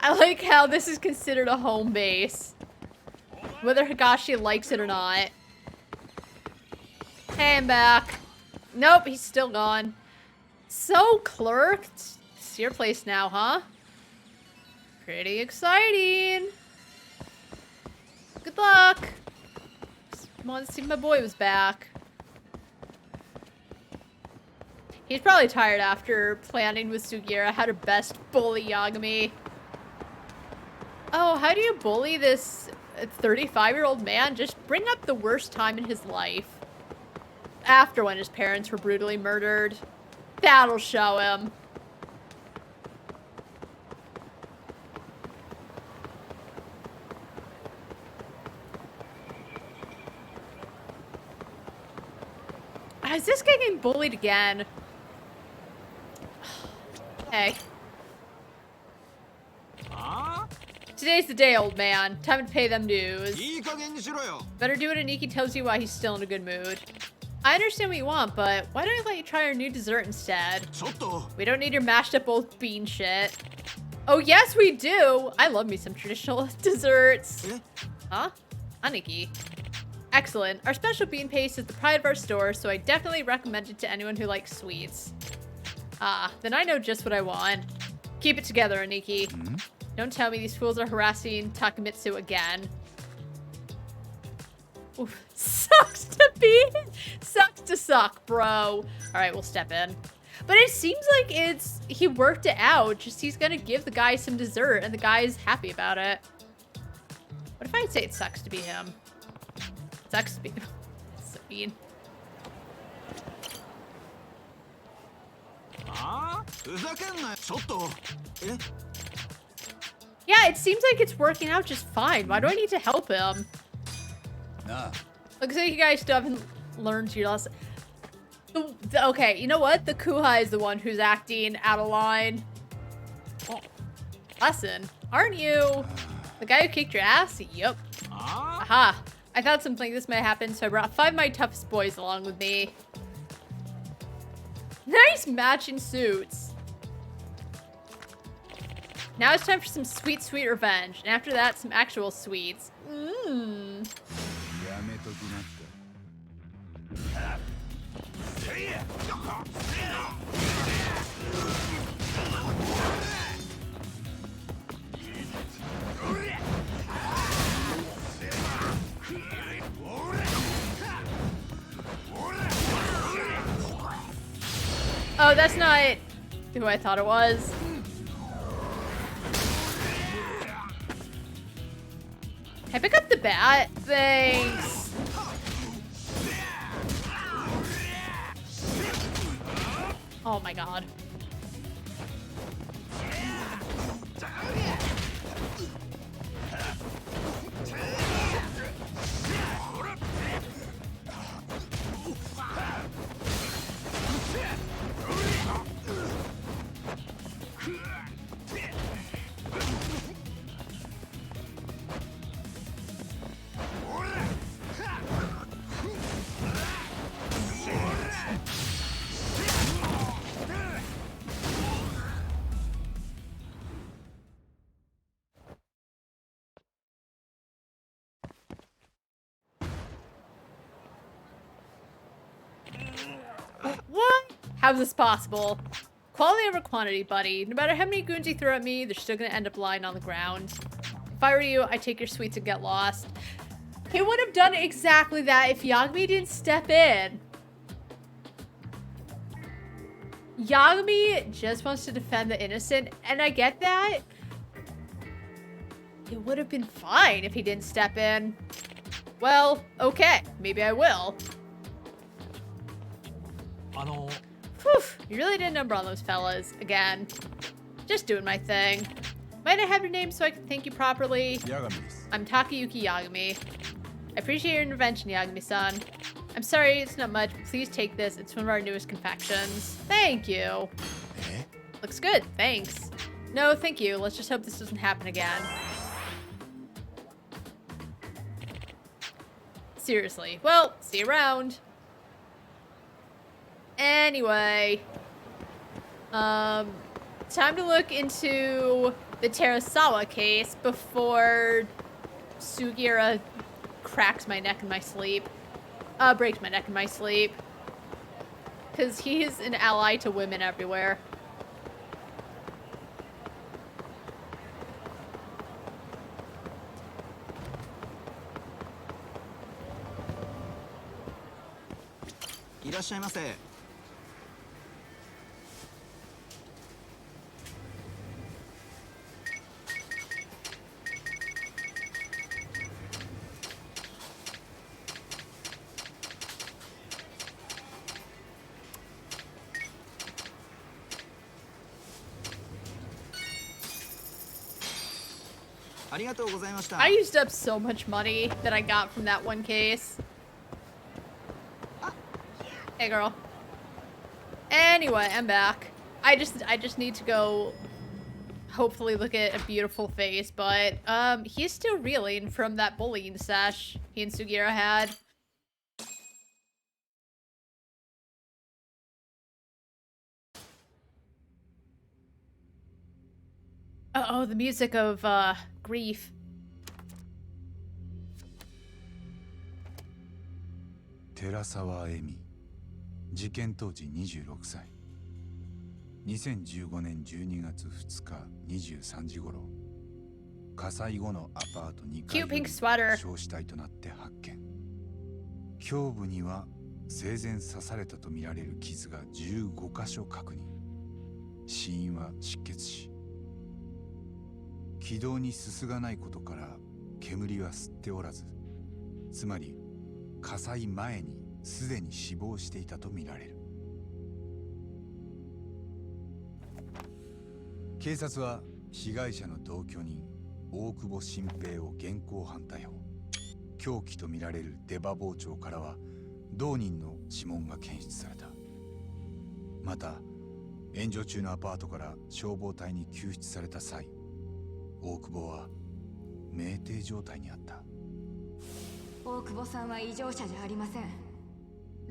I like how this is considered a home base. Whether Higashi likes it or not. Hey, I'm back. Nope, he's still gone. So, clerk, it's your place now, huh? Pretty exciting. Good luck. Just wanted to see if my boy was back. He's probably tired after planning with Sugira how to best bully Yagami. Oh, how do you bully this 35-year-old man? Just bring up the worst time in his life. After when his parents were brutally murdered. That'll show him. Is this guy getting bullied again? Hey. Today's the day, old man. Time to pay them dues. Better do what Aniki tells you while he's still in a good mood. I understand what you want, but why don't I let you try our new dessert instead? We don't need your mashed up old bean shit. Oh, yes, we do. I love me some traditional desserts. Huh? Aniki. Excellent. Our special bean paste is the pride of our store, so I definitely recommend it to anyone who likes sweets. Ah, then I know just what I want. Keep it together, Aniki. Don't tell me these fools are harassing Takamitsu again. Oof. Sucks to suck, bro. Alright, we'll step in. But it seems like he worked it out. Just he's gonna give the guy some dessert and the guy's happy about it. What if I say it sucks to be him? It sucks to be so mean. Yeah, it seems like it's working out just fine. Why do I need to help him? Nah. Looks like you guys still haven't learned your lesson. Okay, you know what? The Kuha is the one who's acting out of line. Oh, lesson, aren't you? The guy who kicked your ass? Yep. Aha. I thought something like this might happen, so I brought 5 of my toughest boys along with me. Nice matching suits. Now it's time for some sweet, sweet revenge. And after that, some actual sweets. Mmm. Oh, that's not who I thought it was. Can I pick up the bat? Thanks. Oh my god. What? How's this possible? Quality over quantity, buddy. No matter how many goons you throw at me, they're still gonna end up lying on the ground. If I were you, I'd take your sweets and get lost. He would have done exactly that if Yagami didn't step in. Yagami just wants to defend the innocent, and I get that. It would have been fine if he didn't step in. Well, okay, maybe I will. Whew, you really did a number on those fellas, again. Just doing my thing. Might I have your name so I can thank you properly? Yagami. I'm Takayuki Yagami. I appreciate your intervention, Yagami-san. I'm sorry, it's not much, but please take this. It's one of our newest confections. Thank you. Looks good, thanks. No, thank you. Let's just hope this doesn't happen again. Seriously. Well, see you around. Anyway, time to look into the Terasawa case before Sugiura cracks my neck in my sleep. Breaks my neck in my sleep. Because he's an ally to women everywhere. Irashaimase. ありがとうございました。 I used up so much money that I got from that one case. Hey, girl. Anyway, I'm back. I just need to go hopefully look at a beautiful face, but he's still reeling from that bullying sesh he and Sugiura had. Uh-oh, the music of grief. Terasawa Emi 事件当時26歳2015年12月2日23時頃火災後のアパート2階で焼死体となって発見胸部には生前刺されたとみられる傷が15カ所確認死因は失血死気道にすすがないことから煙は吸っておらずつまり火災前にすでに死亡していたとみられる警察は被害者の同居人大久保新平を現行犯逮捕凶器とみられる出刃包丁からは同人の指紋が検出されたまた炎上中のアパートから消防隊に救出された際大久保は酩酊状態にあった大久保さんは異常者じゃありません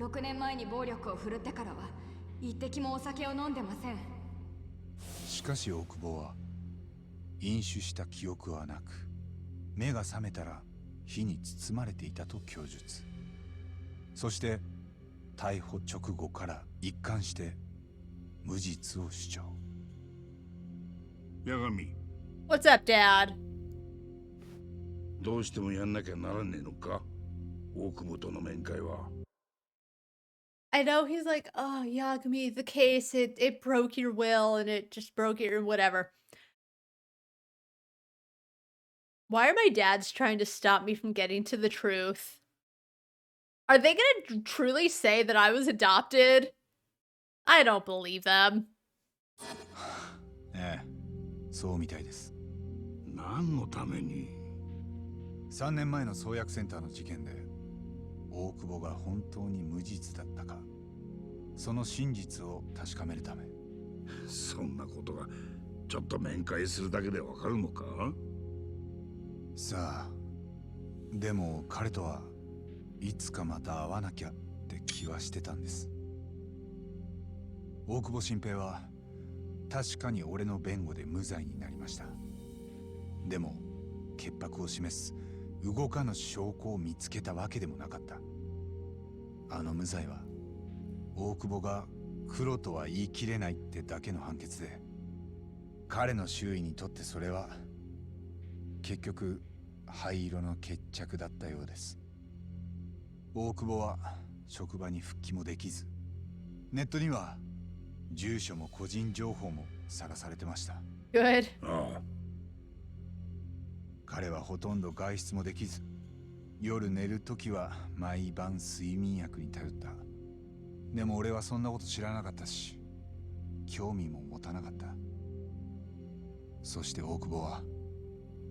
6年前に暴力を振るってからは一滴もお酒を飲んでませんしかし大久保は飲酒した記憶はなく、目が覚めたら火に包まれていたと供述。そして逮捕直後から一貫して無実を主張。八神、 What's up, Dad? どうしてもやんなきゃならねえのか、大久保との面会は。I know he's like, oh, Yagami, the case, it broke your will and it just broke your whatever. Why are my dads trying to stop me from getting to the truth? Are they gonna truly say that I was adopted? I don't believe them. ええ、そうみたいです。何のために？3年前の創薬センターの事件で大久保が本当に無実だったか、その真実を確かめるため。そんなことがちょっと面会するだけでわかるのか？さあ、でも彼とはいつかまた会わなきゃって気はしてたんです。大久保新平は確かに俺の弁護で無罪になりました。でも潔白を示す動かぬ証拠を見つけたわけでもなかった。あの無罪は大久保が黒とは言い切れないってだけの判決で、彼の周囲にとってそれは結局灰色の決着だったようです。大久保は職場に復帰もできず、ネットには住所も個人情報もさらされてました。Good. 彼はほとんど外出もできず、夜寝るときは毎晩睡眠薬に頼った。でも俺はそんなこと知らなかったし、興味も持たなかった。そして大久保は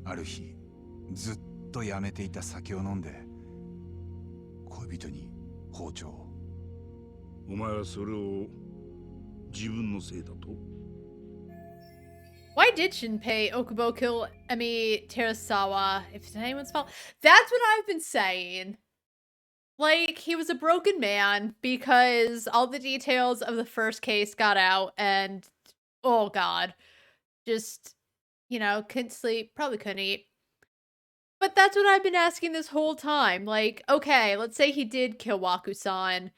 ある日ずっとやめていた酒を飲んで恋人に包丁を。お前はそれを自分のせいだと？ Why did Shinpei Okubo kill Emi Terasawa if it's anyone's fault? That's what I've been saying. Like, he was a broken man because all the details of the first case got out and, oh god, just, you know, couldn't sleep, probably couldn't eat. But that's what I've been asking this whole time. Like, okay, let's say he did kill Waku-san.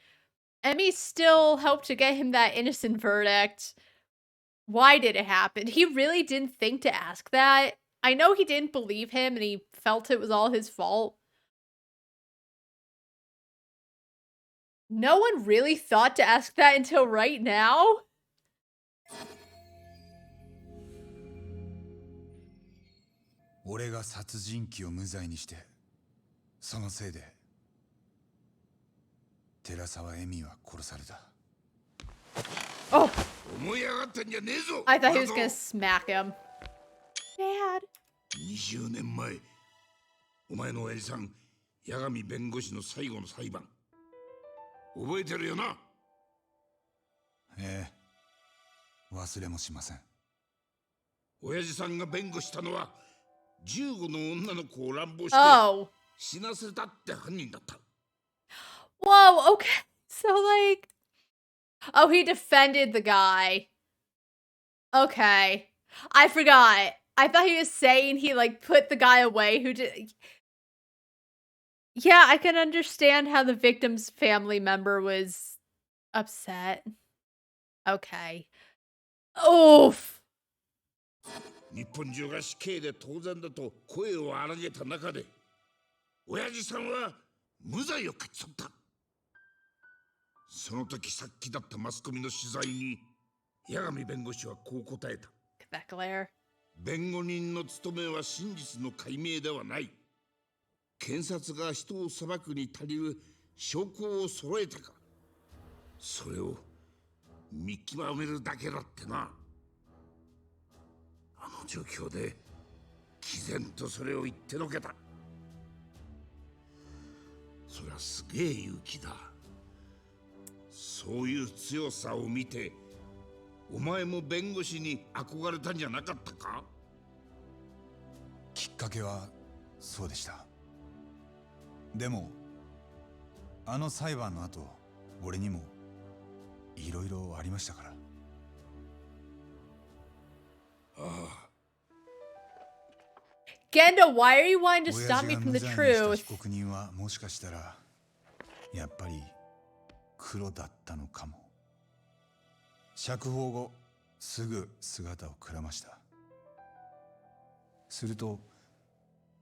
Emi still helped to get him that innocent verdict. Why did it happen? He really didn't think to ask that. I know he didn't believe him and he felt it was all his fault. No one really thought to ask that until right now? 俺が殺人鬼を無罪にして、そのせいで寺沢恵美は殺された。Oh! 思い上がってんじゃねえぞ。 I thought he was gonna smack him. Dad. 20年前、お前の親父さん、八神弁護士の最後の裁判、覚えてるよな？ええ、忘れもしません。親父さんが弁護したのは15の女の子を乱暴して死なせたって犯人だった。Whoa, okay. So like, oh, he defended the guy. Okay. I forgot. I thought he was saying he like put the guy away who did. Yeah, I can understand how the victim's family member was upset. Okay. Oof. 日本中が死刑で当然だと声を荒げた中で、親父さんは無罪を勝ち取った。その時さっきだったマスコミの取材に八神弁護士はこう答えた。弁護人の務めは真実の解明ではない。検察が人を裁くに足りる証拠を揃えたか、それを見極めるだけだってな。あの状況で毅然とそれを言ってのけた。そりゃすげえ勇気だ。そういう強さを見て、お前も弁護士に憧れたんじゃなかったか？きっかけはそうでした。でもあの裁判の後、俺にもいろいろありましたから。ああ、Genda, why are you wanting to 親 stop 父 me が from 無 the 罪にした truth? 被告人はもしかしたらやっぱり黒だったのかも。釈放後すぐ姿をくらました。すると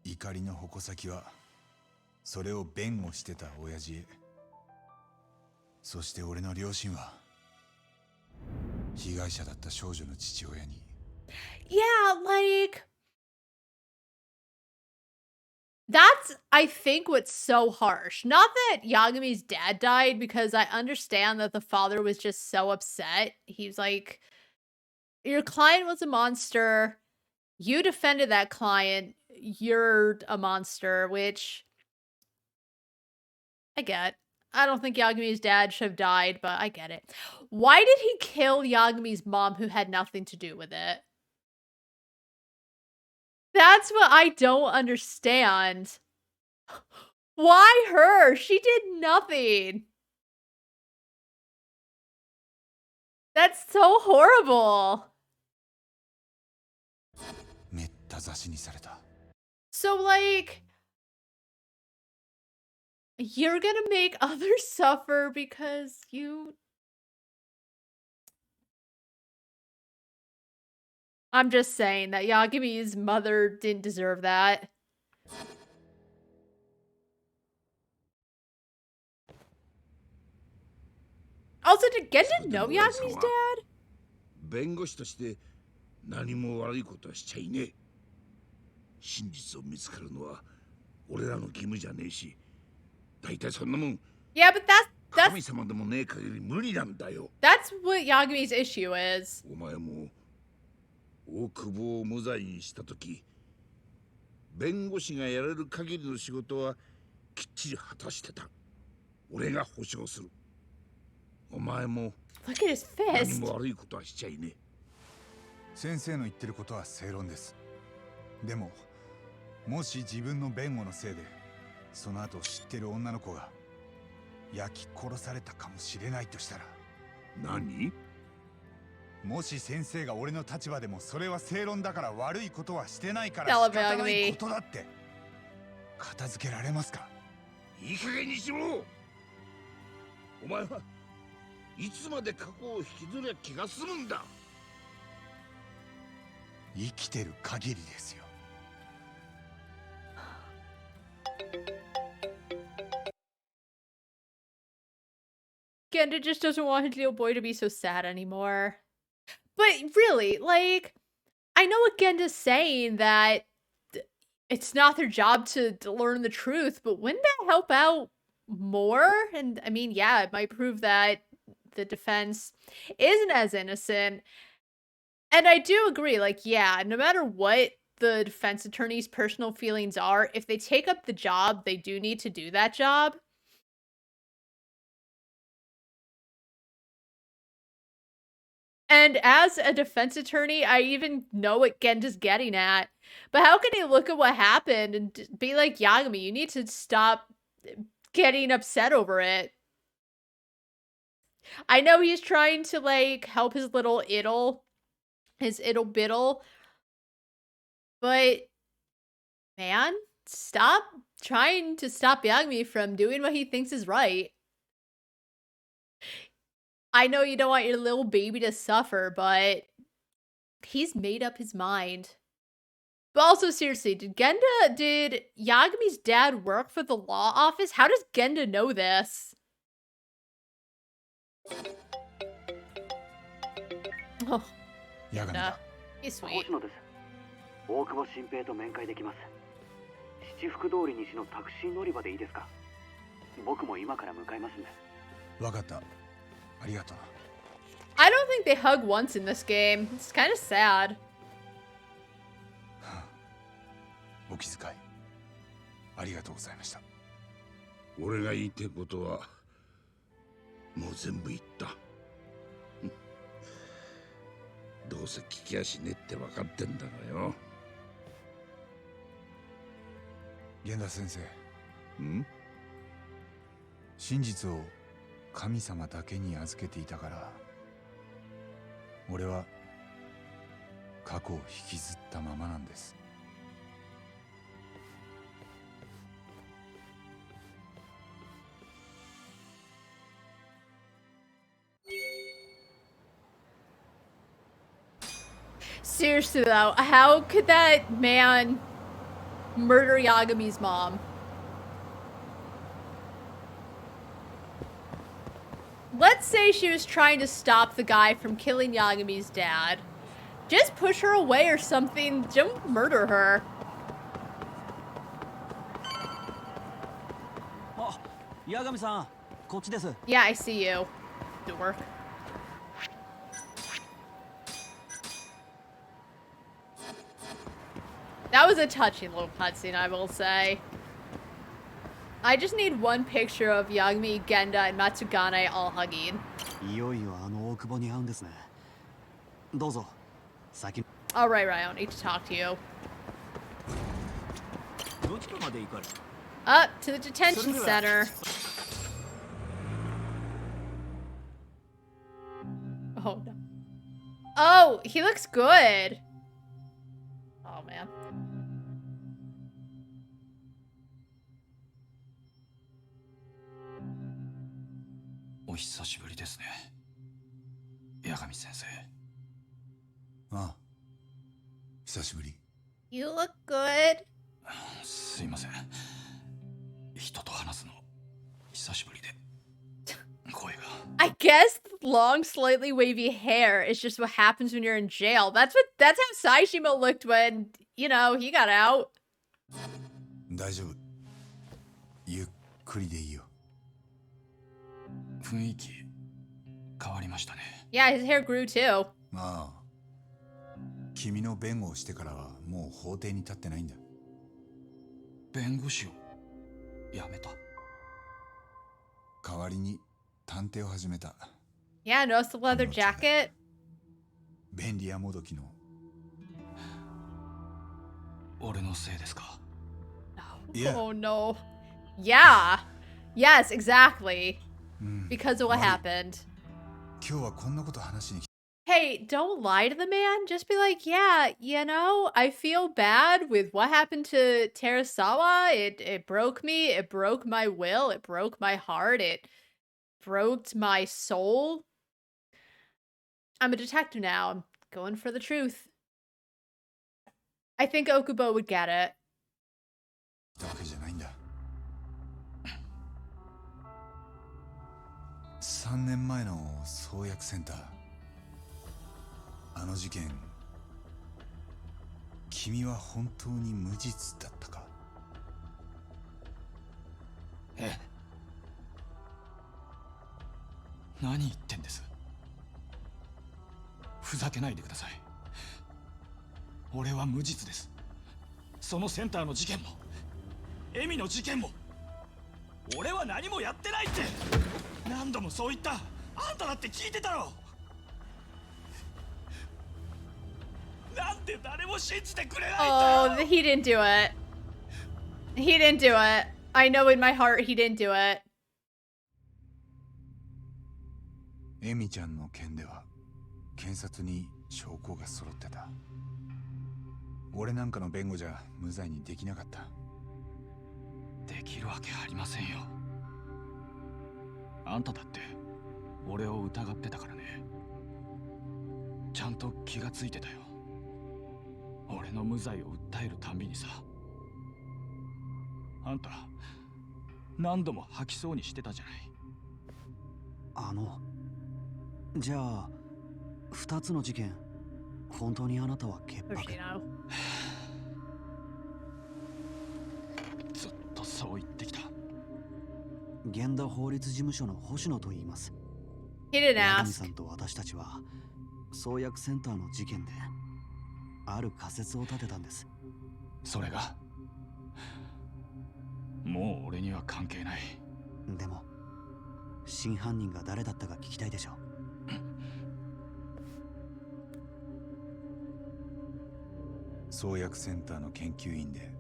怒りの矛先はそれを弁護してた親父へ。そして俺の両親は被害者だった少女の父親に。 Yeah, like that's, I think, what's so harsh. Not that Yagami's dad died, because I understand that the father was just so upset. He's like, your client was a monster. You defended that client. You're a monster, which I get. I don't think Yagami's dad should have died, but I get it. Why did he kill Yagami's mom, who had nothing to do with it? That's what I don't understand. Why her? She did nothing. That's so horrible. めった刺しにされた。 So, like, you're gonna make others suffer because you... I'm just saying that Yagami's mother didn't deserve that. Also, did Genda know Yagami's dad? 弁護士として何も悪いことはしちゃいねえ。真実を見つかるのは俺らの義務じゃねえし、大体そんなもん Yeah, but that's 神様でもねえ限り無理なんだよ。 that's what Yagami's issue is. お前も大久保を無罪にしたとき、弁護士がやれる限りの仕事はきっちり果たしてた。俺が保証する。お前も Look at his 何 fist. も悪いことはしちゃいねえ。先生の言ってることは正論です。でももし自分の弁護のせいでその後知ってる女の子が焼き殺されたかもしれないとしたら。何？もし先生が俺の立場でもそれは正論だから悪いことはしてないから Tell 仕 him, 方ない Yagami. ことだって片付けられますか？いい加減にしろ。お前はいつまで過去を引きずりゃ気が済むんだ。生きてる限りですよ。Genda just doesn't want his little boy to be so sad anymore. But really, like, I know what Genda's saying, that it's not their job to learn the truth, but wouldn't that help out more? And I mean, yeah, it might prove that the defense isn't as innocent. And I do agree, like, yeah, no matter what the defense attorney's personal feelings are, if they take up the job, they do need to do that job. And as a defense attorney, I even know what Genda's getting at. But how can he look at what happened and be like, Yagami, you need to stop getting upset over it? I know he's trying to, like, help his little iddle, his iddle biddle. But, man, stop trying to stop Yagami from doing what he thinks is right. I know you don't want your little baby to suffer, but he's made up his mind. But also, seriously, did Yagami's dad work for the law office? How does Genda know this? Oh, Genda. He's sweet. 大久保新平と面会できます。七福通り西のタクシー乗り場でいいですか？僕も今から向かいますんで。わかった。ありがとう。I don't think they hug once in this game. It's kind of sad. お気遣いありがとうございました。俺が言いたいことはもう全部言った。どうせ聞きやしねって分かってんだがよ。源田先生。ん？真実を神様だけに預けていたから俺は過去を引きずったままなんです。Seriously though, how could that man murder Yagami's mom? Let's say she was trying to stop the guy from killing Yagami's dad. Just push her away or something. Don't murder her. Oh, Yagami-san, こっちです。 Yeah, I see you. Dork. That was a touching little cutscene, I will say. I just need one picture of Yagami, Genda, and Matsugane all hugging. いよいよあの大久保に会うんですね。どうぞ。先。Alright, right, I don't need to talk to you. どちらまで行かれ？ Up to the detention center. Oh no. Oh, he looks good. Oh man. お久しぶりですね、八神先生。ああ、久しぶり。You look good. すいません。人と話すの久しぶりで声が。I guess long, slightly wavy hair is just what happens when you're in jail. That's how Saishima looked when, you know, he got out. 大丈夫。ゆっくりでいいよ。雰囲気変わりましたね。Yeah, his hair grew too. ああ。君の弁護をしてからはもう法廷に立ってないんだ。弁護士を辞めた。代わりに探偵を始めた。Yeah, notice the leather jacket. 便利屋もどきの。俺のせいですか？ Yeah. Oh no. Yeah. Yes, exactly. Because of what happened. 今日はこんなこと話しに来た。Hey, don't lie to the man. Just be like, yeah, you know, I feel bad with what happened to Terasawa. It broke me. It broke my will. It broke my heart. It broke my soul. I'm a detective now. I'm going for the truth. I think Okubo would get it. わけじゃないんだ。3年前の創薬センター。あの事件、君は本当に無実だったか？ええ。何言ってんです？ふざけないでください。俺は無実です。そのセンターの事件もエミの事件も俺は何もやってないって。何度もそう言った。あんただって聞いてたろ。なんで誰も信じてくれないんだよ。 Oh, he didn't do it. He didn't do it. I know in my heart he didn't do it. エミちゃんの件では検察に証拠が揃ってた。俺なんかの弁護じゃ無罪にできなかった。できるわけありませんよ。あんただって俺を疑ってたからね。ちゃんと気がついてたよ。俺の無罪を訴えるたんびにさ。あんた何度も吐きそうにしてたじゃない。じゃあ2つの事件、本当にあなたは潔白？ずっとそう言ってきた。源田法律事務所の星野と言います。 He didn't 八神 ask. さんと私たちは創薬センターの事件である仮説を立てたんです。それがもう俺には関係ない。でも真犯人が誰だったか聞きたいでしょ。創薬センターの研究員で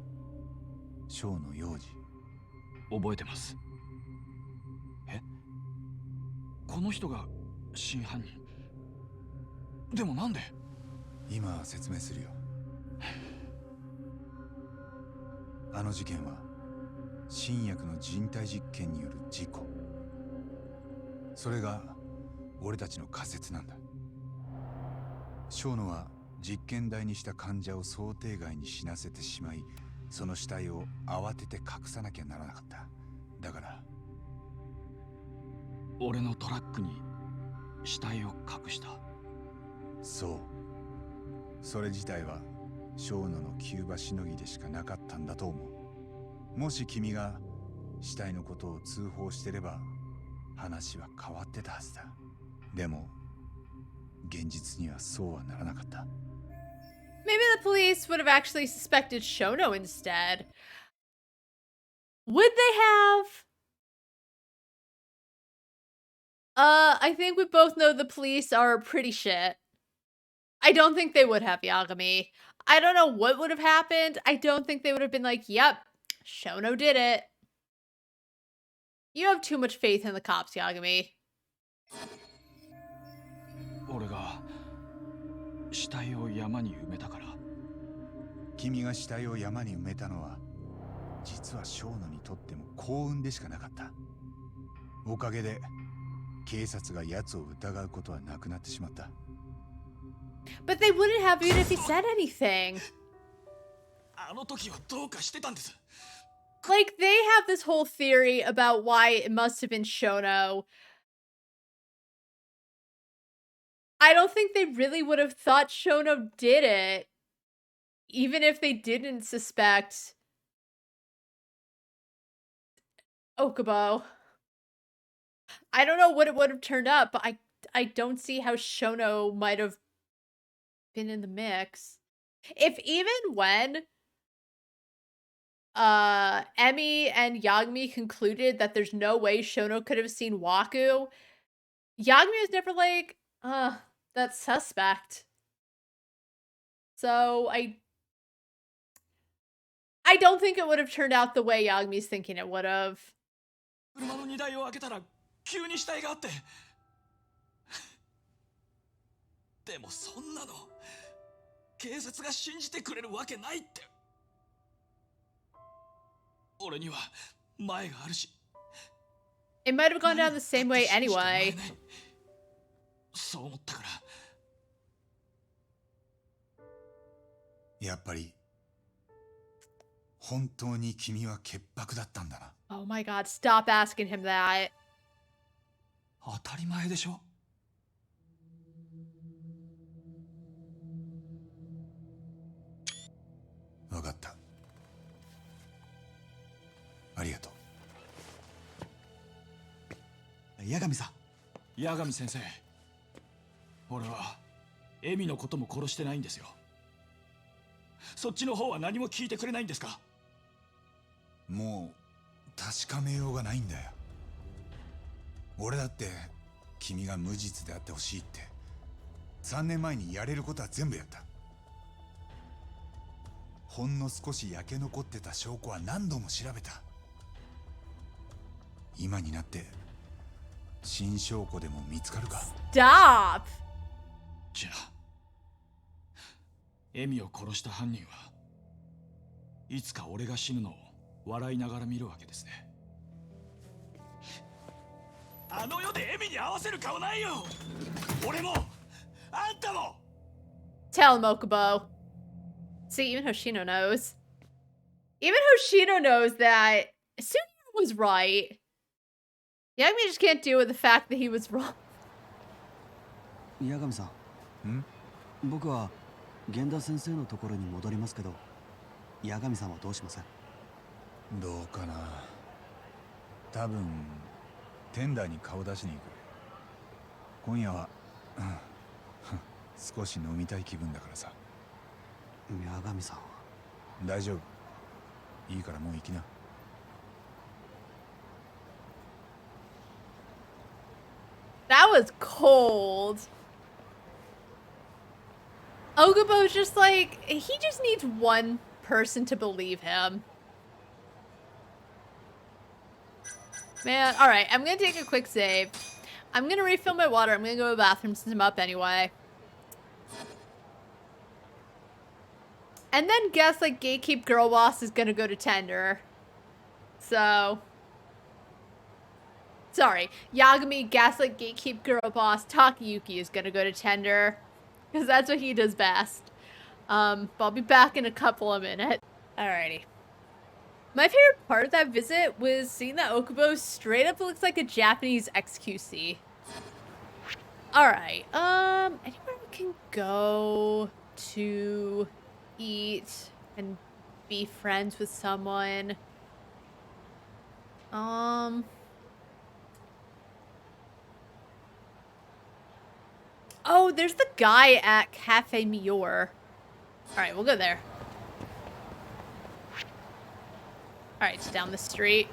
小の幼児。覚えてます。え？この人が真犯人？でもなんで？今説明するよ。あの事件は新薬の人体実験による事故。それが俺たちの仮説なんだ。小野は実験台にした患者を想定外に死なせてしまい、その死体を慌てて隠さなきゃならなかった。だから俺のトラックに死体を隠した。そう。それ自体は小野の急場しのぎでしかなかったんだと思う。もし君が死体のことを通報してれば話は変わってたはずだ。でも現実にはそうはならなかった。Maybe the police would have actually suspected Shono instead. Would they have? I think we both know the police are pretty shit. I don't think they would have, Yagami. I don't know what would have happened. I don't think they would have been like, yep, Shono did it. You have too much faith in the cops, Yagami. 俺が死体を山に埋めたから。君が死体を山に埋めたのは実は小野にとっても幸運でしかなかった。おかげで警察が奴を疑うことはなくなってしまった。But they wouldn't have even if he said anything. あの時はどうかしてたんです。Like, they have this whole theory about why it must have been Shono. I don't think they really would have thought Shono did it, even if they didn't suspect Okubo. I don't know what it would have turned up, but I don't see how Shono might have been in the mix. If even when Emi and Yagami concluded that there's no way Shono could have seen Waku, Yagami was never like, that's suspect. So I don't think it would have turned out the way Yagami's thinking it would have. 車の荷台を開けたら急に死体があって。でもそんなの警察が信じてくれるわけないって。俺には前があるし。It might have gone down the same way anyway. そう思ったから。やっぱり本当に君は潔白だったんだな。Oh my god, stop asking him that. 当たり前でしょ。わかった。ありがとう。八神さん。八神先生。俺はエミのことも殺してないんですよ。そっちの方は何も聞いてくれないんですか？もう確かめようがないんだよ。俺だって君が無実であってほしいって3年前にやれることは全部やった。ほんの少し焼け残ってた証拠は何度も調べた。今になって新証拠でも見つかるか。 Stop! じゃあエミを殺した犯人はいつか俺が死ぬのを笑いながら見るわけですね。あの世でエミに合わせる顔ないよ。俺もあんたも。 Tell him, Okubo. See, even Hoshino knows. Even Hoshino knows that Sugiura was right. Yagami just can't deal with the fact that he was wrong. 八神さん。僕は源田先生のところに戻りますけど、八神さんはどうします？どうかな。多分テンダーに顔出しに行く。今夜は少し飲みたい気分だからさ。八神さんは大丈夫。いいからもう行きな。That was cold. Okubo's just like, he just needs one person to believe him. Man, alright, I'm gonna take a quick save. I'm gonna refill my water. I'm gonna go to the bathroom since I'm up anyway. And then guess like Gatekeep Girl Boss is gonna go to tender. So... Sorry, Yagami, Gaslight, Gatekeep Girl Boss, Takayuki is gonna go to tender. Because that's what he does best. But I'll be back in a couple of minutes. Alrighty. My favorite part of that visit was seeing that Okubo straight up looks like a Japanese XQC. Alright, anywhere we can go to eat and be friends with someone. Oh, there's the guy at Cafe Mior. Alright, we'll go there. Alright, it's down the street.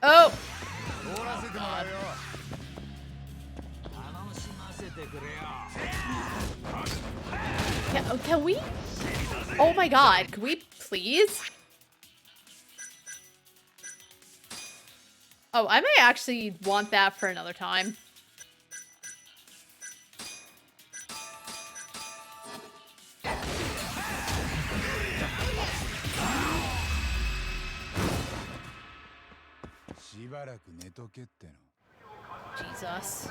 Oh! God. Can we? Oh my god, can we please? Oh, I may actually want that for another time. Jesus.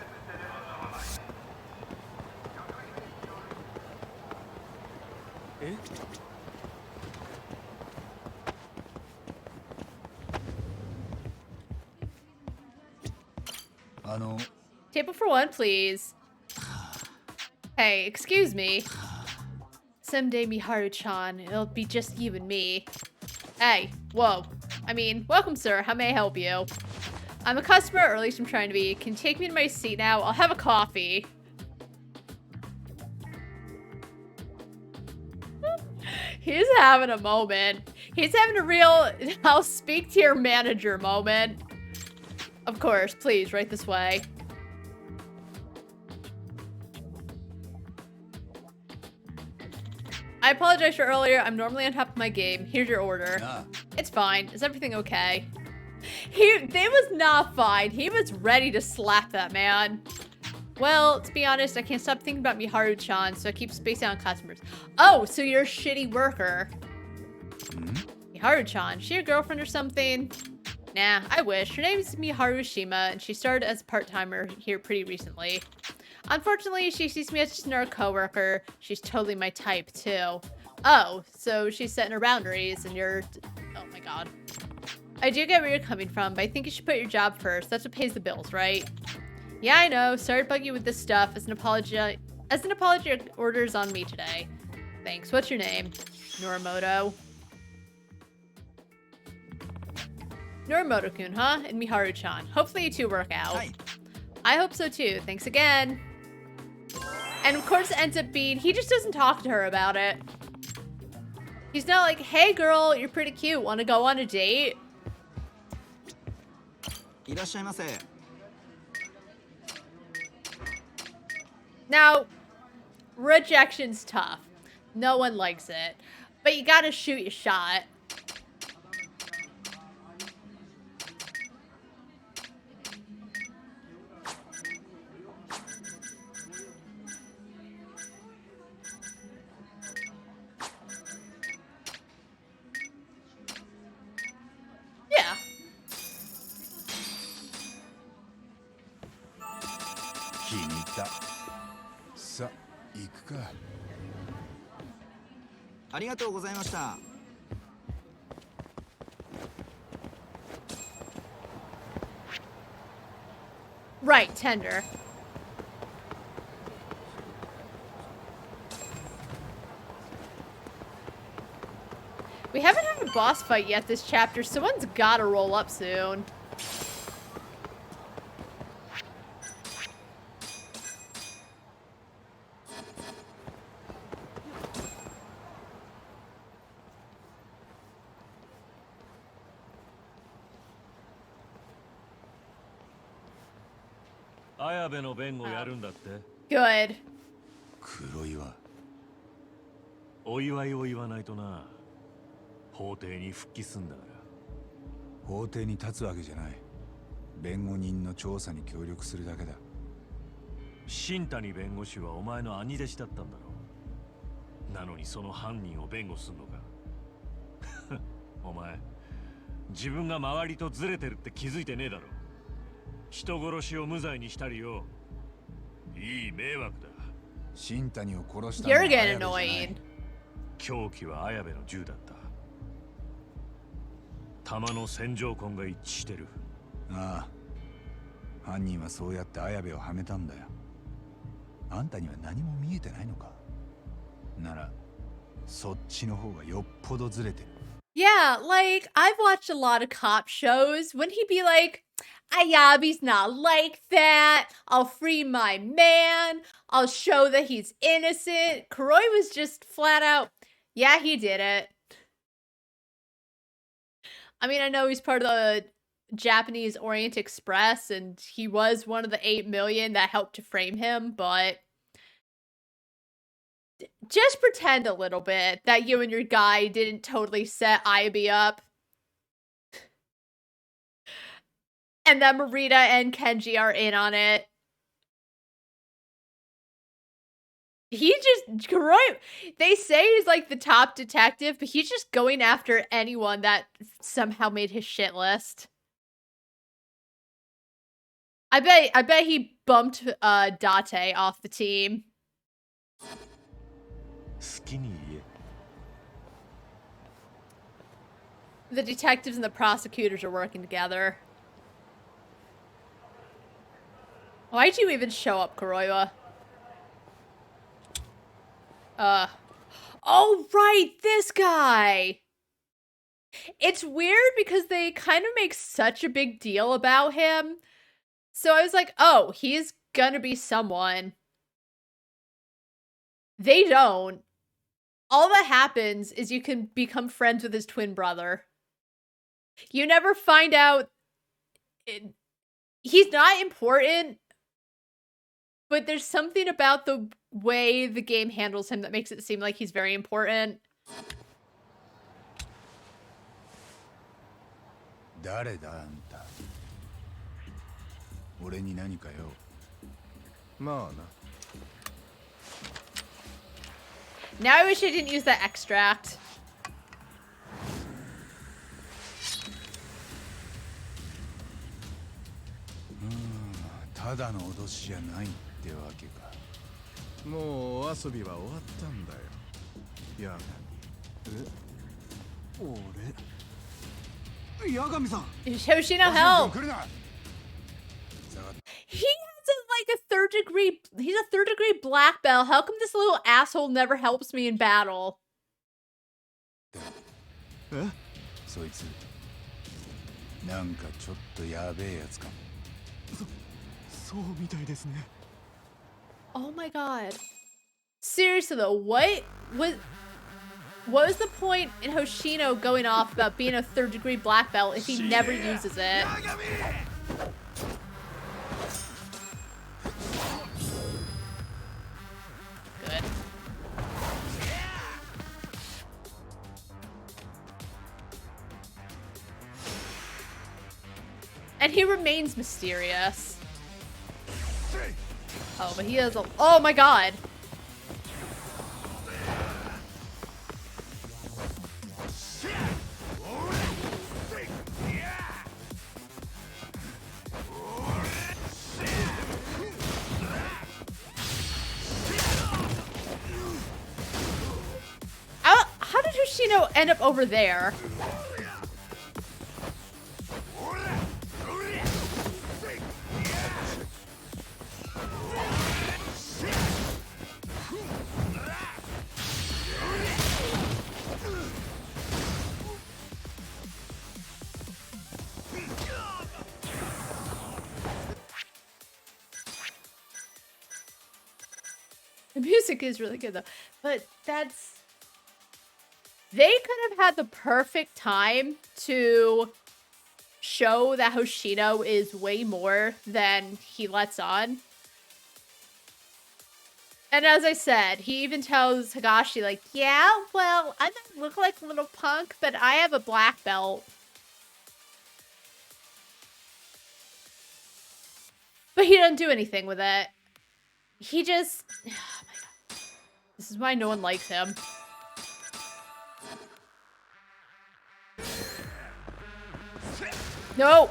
Table for one, please. Hey, excuse me. Someday, Miharu-chan, it'll be just you and me. Hey, whoa. I mean, welcome, sir. How may I help you? I'm a customer, or at least I'm trying to be. Can you take me to my seat now? I'll have a coffee. He's having a moment. He's having a real, I'll speak to your manager moment. Of course, please, right this way. I apologize for earlier. I'm normally on top of my game. Here's your order. It's fine. Is everything okay? They was not fine. He was ready to slap that man. Well, to be honest, I can't stop thinking about Miharu-chan, so I keep spacing on customers. Oh, so you're a shitty worker. Miharu-chan, she your girlfriend or something? Nah, I wish. Her name's Miharu Shima, and she started as a part-timer here pretty recently. Unfortunately, she sees me as just another coworker. She's totally my type, too. Oh, so she's setting her boundaries, and you're... Oh my god. I do get where you're coming from, but I think you should put your job first. That's what pays the bills, right? Yeah, I know. Sorry to bug you with this stuff. As an apology, your order's on me today. Thanks. What's your name? Norimoto. Norimoto-kun, huh? And Miharu-chan. Hopefully you two work out. Hi. I hope so too. Thanks again. And of course it ends up being, he just doesn't talk to her about it. He's not like, hey girl, you're pretty cute. Want to go on a date? Now, rejection's tough. No one likes it. But you gotta shoot your shot. Yeah. Right, tender. We haven't had a boss fight yet this chapter. Someone's gotta roll up soon. Good. 黒岩。お祝いを言わないとな。法廷に復帰すんだから。法廷に立つわけじゃない。弁護人の調査に協力するだけだ。新谷弁護士はお前の兄弟子だったんだろう。なのにその犯人を弁護すんのか。お前、自分が周りとずれてるって気づいてねえだろ。人殺しを無罪にしたりよ。いい迷惑だ。新谷を殺したの You're は getting 綾部じゃない annoying. 凶器は綾部の銃だった。弾の線条痕が一致してる。ああ、犯人はそうやって綾部をはめたんだよ。あんたには何も見えてないのか。ならそっちの方がよっぽどずれてる。 Yeah, like, I've watched a lot of cop shows. Wouldn't he be like, Ayabi's not like that. I'll free my man. I'll show that he's innocent. Kuroi was just flat out, yeah, he did it. I mean, I know he's part of the Japanese Orient Express, and he was one of the 8 million that helped to frame him, but just pretend a little bit that you and your guy didn't totally set Ayabi up. And that Marita and Kenji are in on it. Kuroi, they say he's like the top detective, but he's just going after anyone that somehow made his shit list. I bet he bumped Date off the team. The detectives and the prosecutors are working together. Why'd you even show up, Kuroiwa? Oh, right, this guy! It's weird because they kind of make such a big deal about him. So I was like, oh, he's gonna be someone. They don't. All that happens is you can become friends with his twin brother. You never find out. He's not important, but there's something about the way the game handles him that makes it seem like he's very important. 誰だあんた。俺に何かよ。まあな。 Now I wish I didn't use that extract. ただの脅しじゃないってわけか。もうお遊びは終わったんだよ。ヤガミ。俺。ヤガミさん。Hoshino, help! He has like a third degree. He's a third degree black belt. How come this little asshole never helps me in battle? そいつなんかちょっとやべえやつかも。そうみたいですね。 Oh my god. Seriously though, what was the point in Hoshino going off about being a third degree black belt if he never uses it? Good. And he remains mysterious. Oh, but he has a... Oh my god! How did Hoshino end up over there? The music is really good though, but that's... They could have had the perfect time to show that Hoshino is way more than he lets on. And as I said, he even tells Higashi, like, yeah, well, I don't look like a little punk, but I have a black belt. But he doesn't do anything with it. He just... Oh my god. This is why no one likes him. No!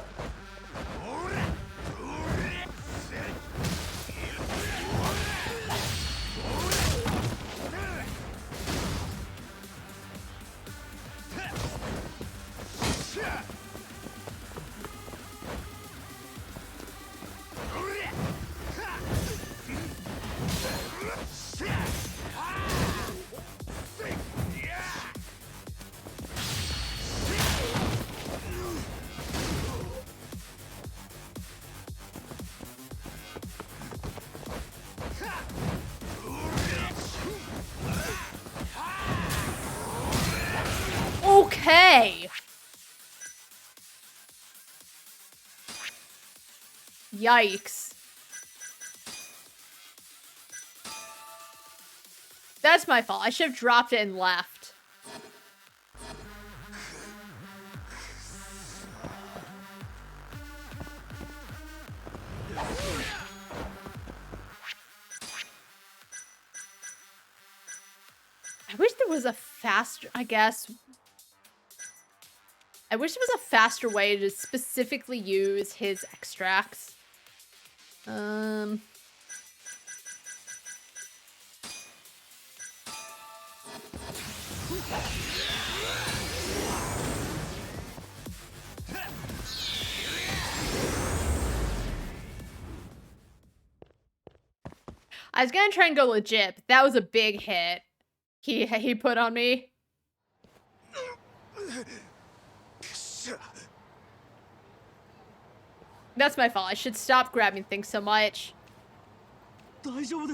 way! Yikes. That's my fault. I should have dropped it and left. I wish there was a faster, I guess. I wish there was a faster way to specifically use his extracts. I was gonna try and go legit, but that was a big hit he put on me. That's my fault. I should stop grabbing things so much. I would have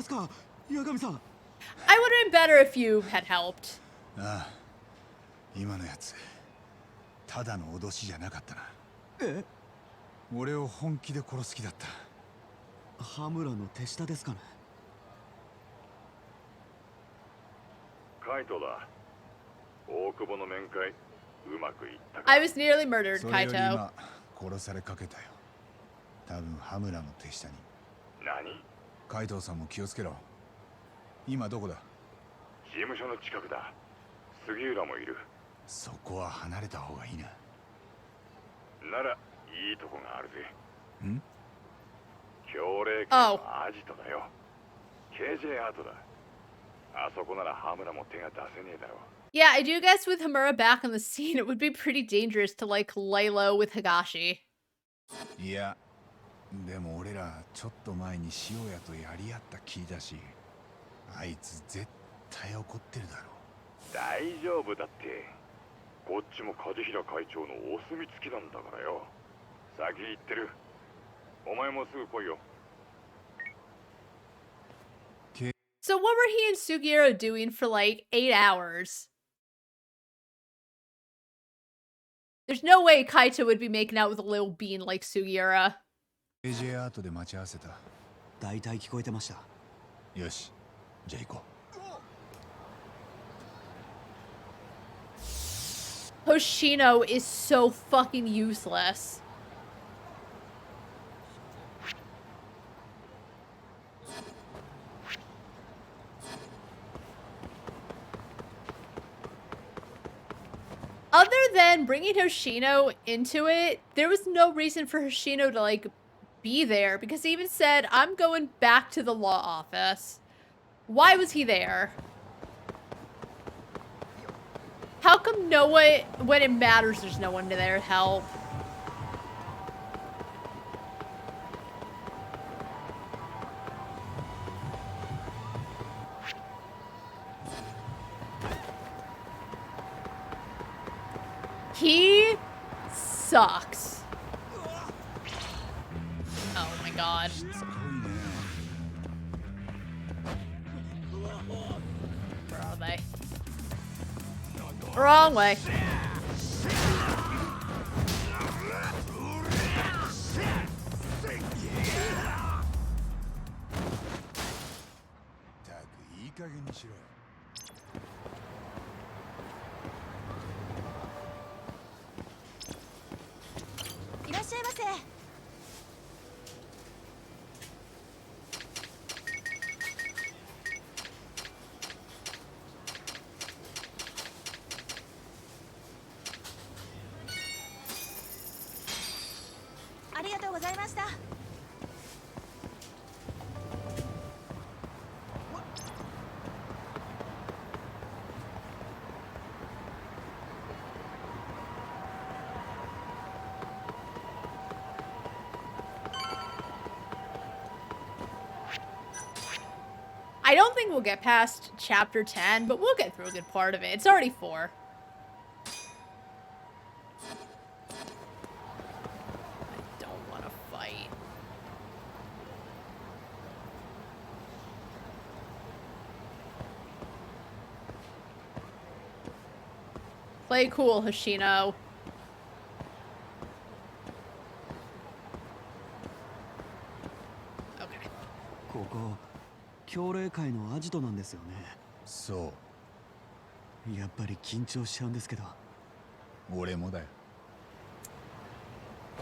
been better if you had helped. ああ、今のやつただの脅しじゃなかったな。え？俺を本気で殺す気だった。羽村の手下ですかね。カイトだ。大久保の面会うまくいったか。I was nearly murdered, それより Kaito. 今殺されかけたよ。多分羽村の手下に。何？カイトさんも気をつけろ。今どこだ？事務所の近くだ。杉浦もいる。そこは離れた方がいいな。ならいいとこがあるぜ。ん？強霊系のアジトだよ。KJ アートだ。あそこなら羽村も手が出せねえだろう。Yeah, I do guess with Hamura back on the scene, it would be pretty dangerous to like lay low with Higashi. いや、でも俺らちょっと前に塩屋とやり合った気だし、あいつ絶対怒ってるだろう。大丈夫だって。こっちも梶平会長のお墨付きなんだからよ。先行ってる。お前もすぐ来いよ。So what were he and Sugiura doing for like 8 hours? There's no way Kaito would be making out with a little bean like Sugiura. KJ アートで待ち合わせた。大体聞こえてました。よし、じゃあ行こう。Hoshino is so fucking useless. Other than bringing Hoshino into it, there was no reason for Hoshino to, like, be there. Because he even said, I'm going back to the law office. Why was he there? How come no one, when it matters, there's no one there to help? He sucks. Oh my god. Where are they? Wrong way. I don't think we'll get past chapter 10, but we'll get through a good part of it. It's already 4. I don't want to fight. Play cool, Hoshino. ここ協励会のアジトなんですよね。そやっぱり緊張しちゃうんですけど。俺もだよ。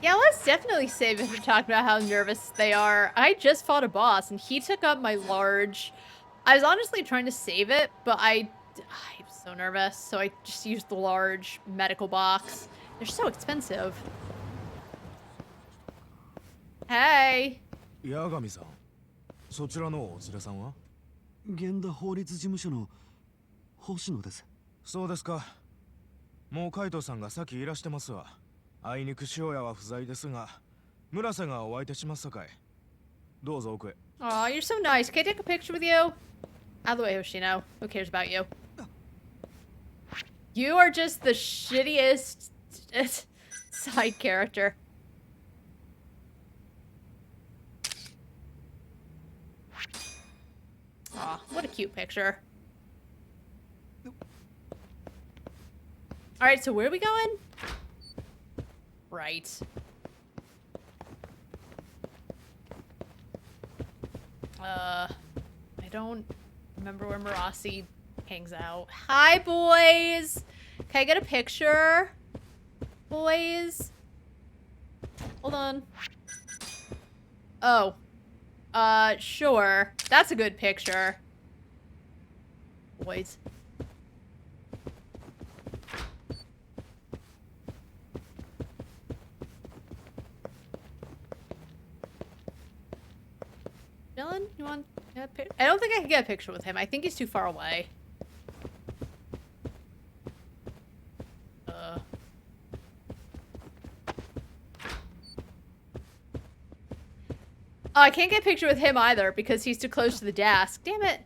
Yeah, let's definitely save if we're talking about how nervous they are. I just fought a boss and he took up my large... I was honestly trying to save it, but I'm so nervous, so I just used the large medical box. They're so expensive. Hey! 八神さん、そちらのお連れさんは？源田法律事務所の星野です。そうですか。もう海斗さんがさっきいらしてますわ。あいにく塩屋は不在ですが、村瀬がお相手しますさかい。どうぞ奥へ。Aw, you're so nice. Can I take a picture with you? Out of the way, Hoshino. Who cares about you? You are just the shittiest side character. Aw, what a cute picture. Alright, so where are we going? Right. I don't remember where Marasi hangs out. Hi, boys! Can I get a picture? Boys? Hold on. Oh. Sure. That's a good picture. Boys. Dylan, you want a picture? I don't think I can get a picture with him. I think he's too far away. Oh, I can't get a picture with him either because he's too close to the desk. Damn it.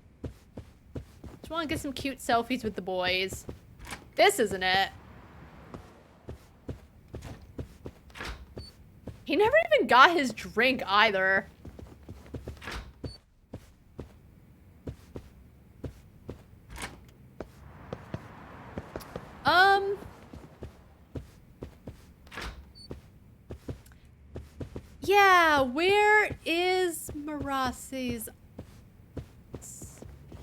Just want to get some cute selfies with the boys. This isn't it. He never even got his drink either. Yeah, where is Marasi's?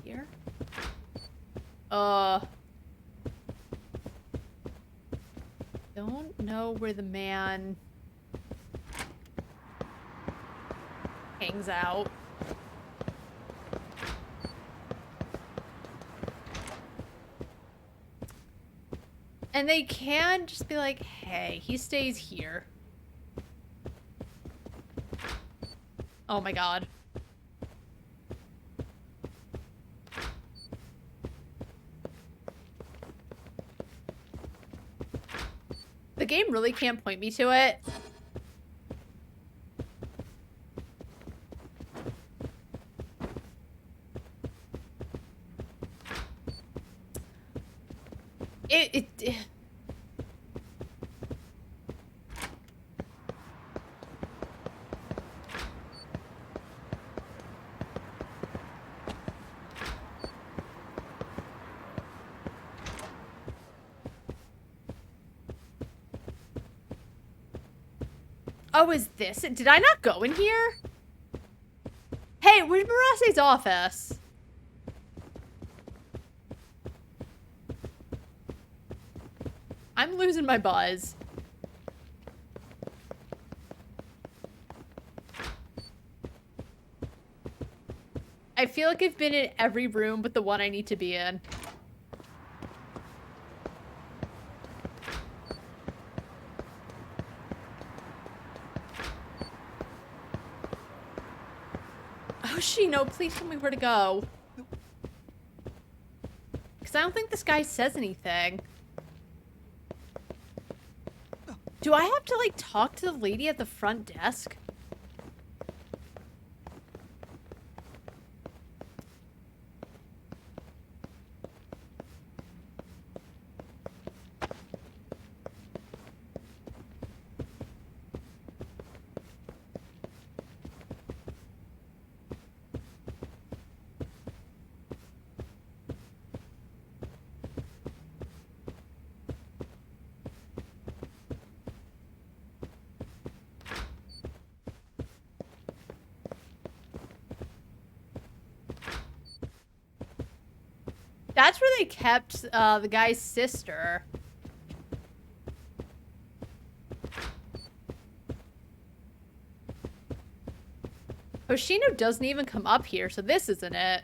Here? Don't know where the man hangs out. And they can just be like, hey, he stays here. Oh my god. The game really can't point me to it. It Oh, is this it? Did I not go in here? Hey, where's Murase's office? I'm losing my buzz. I feel like I've been in every room but the one I need to be in. No, please tell me where to go. Because I don't think this guy says anything. Do I have to, like, talk to the lady at the front desk? That's where they kept the guy's sister. Hoshino doesn't even come up here, so this isn't it.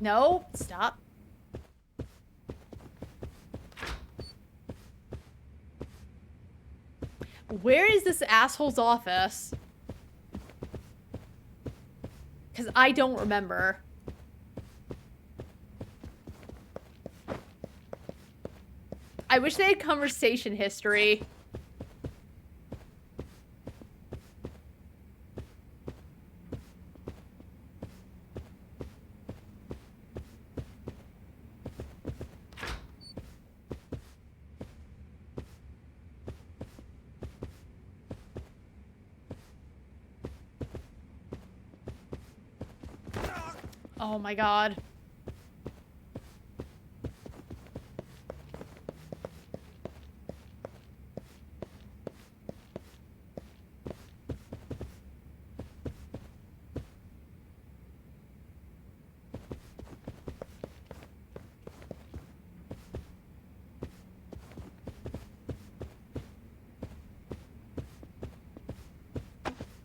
No, stop. Where is this asshole's office? Because I don't remember. I wish they had conversation history. Oh my god.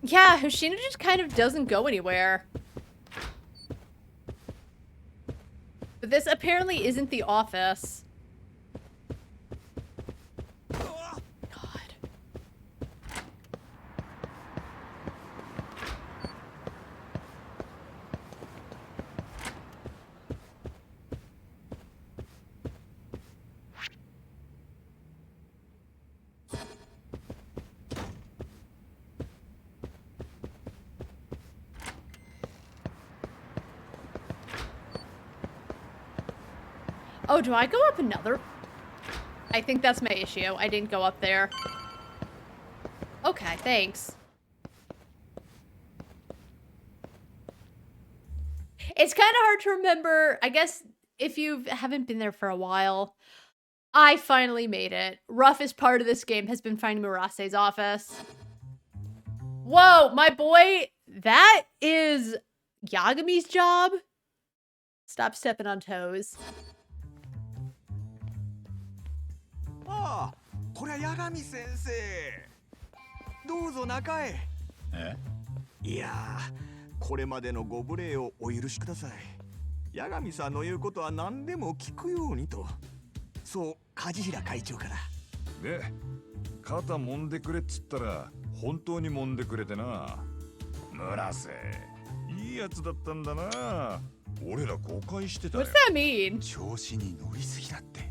Yeah, Hoshino just kind of doesn't go anywhere. But this apparently isn't the office. God. Oh, do I go up another? I think that's my issue. I didn't go up there. Okay, thanks. It's kind of hard to remember. I guess if you haven't been there for a while, I finally made it. Roughest part of this game has been finding Murase's office. Whoa, my boy, that is Yagami's job. Stop stepping on toes. ああ、こりゃ八神先生。どうぞ中へ。え？いやー、これまでのご無礼をお許しください。八神さんの言うことは何でも聞くようにと。そう梶平会長から。で、肩揉んでくれっつったら本当に揉んでくれてな。村瀬、いいやつだったんだな。俺ら誤解してたよ。What's that mean? 調子に乗りすぎだって。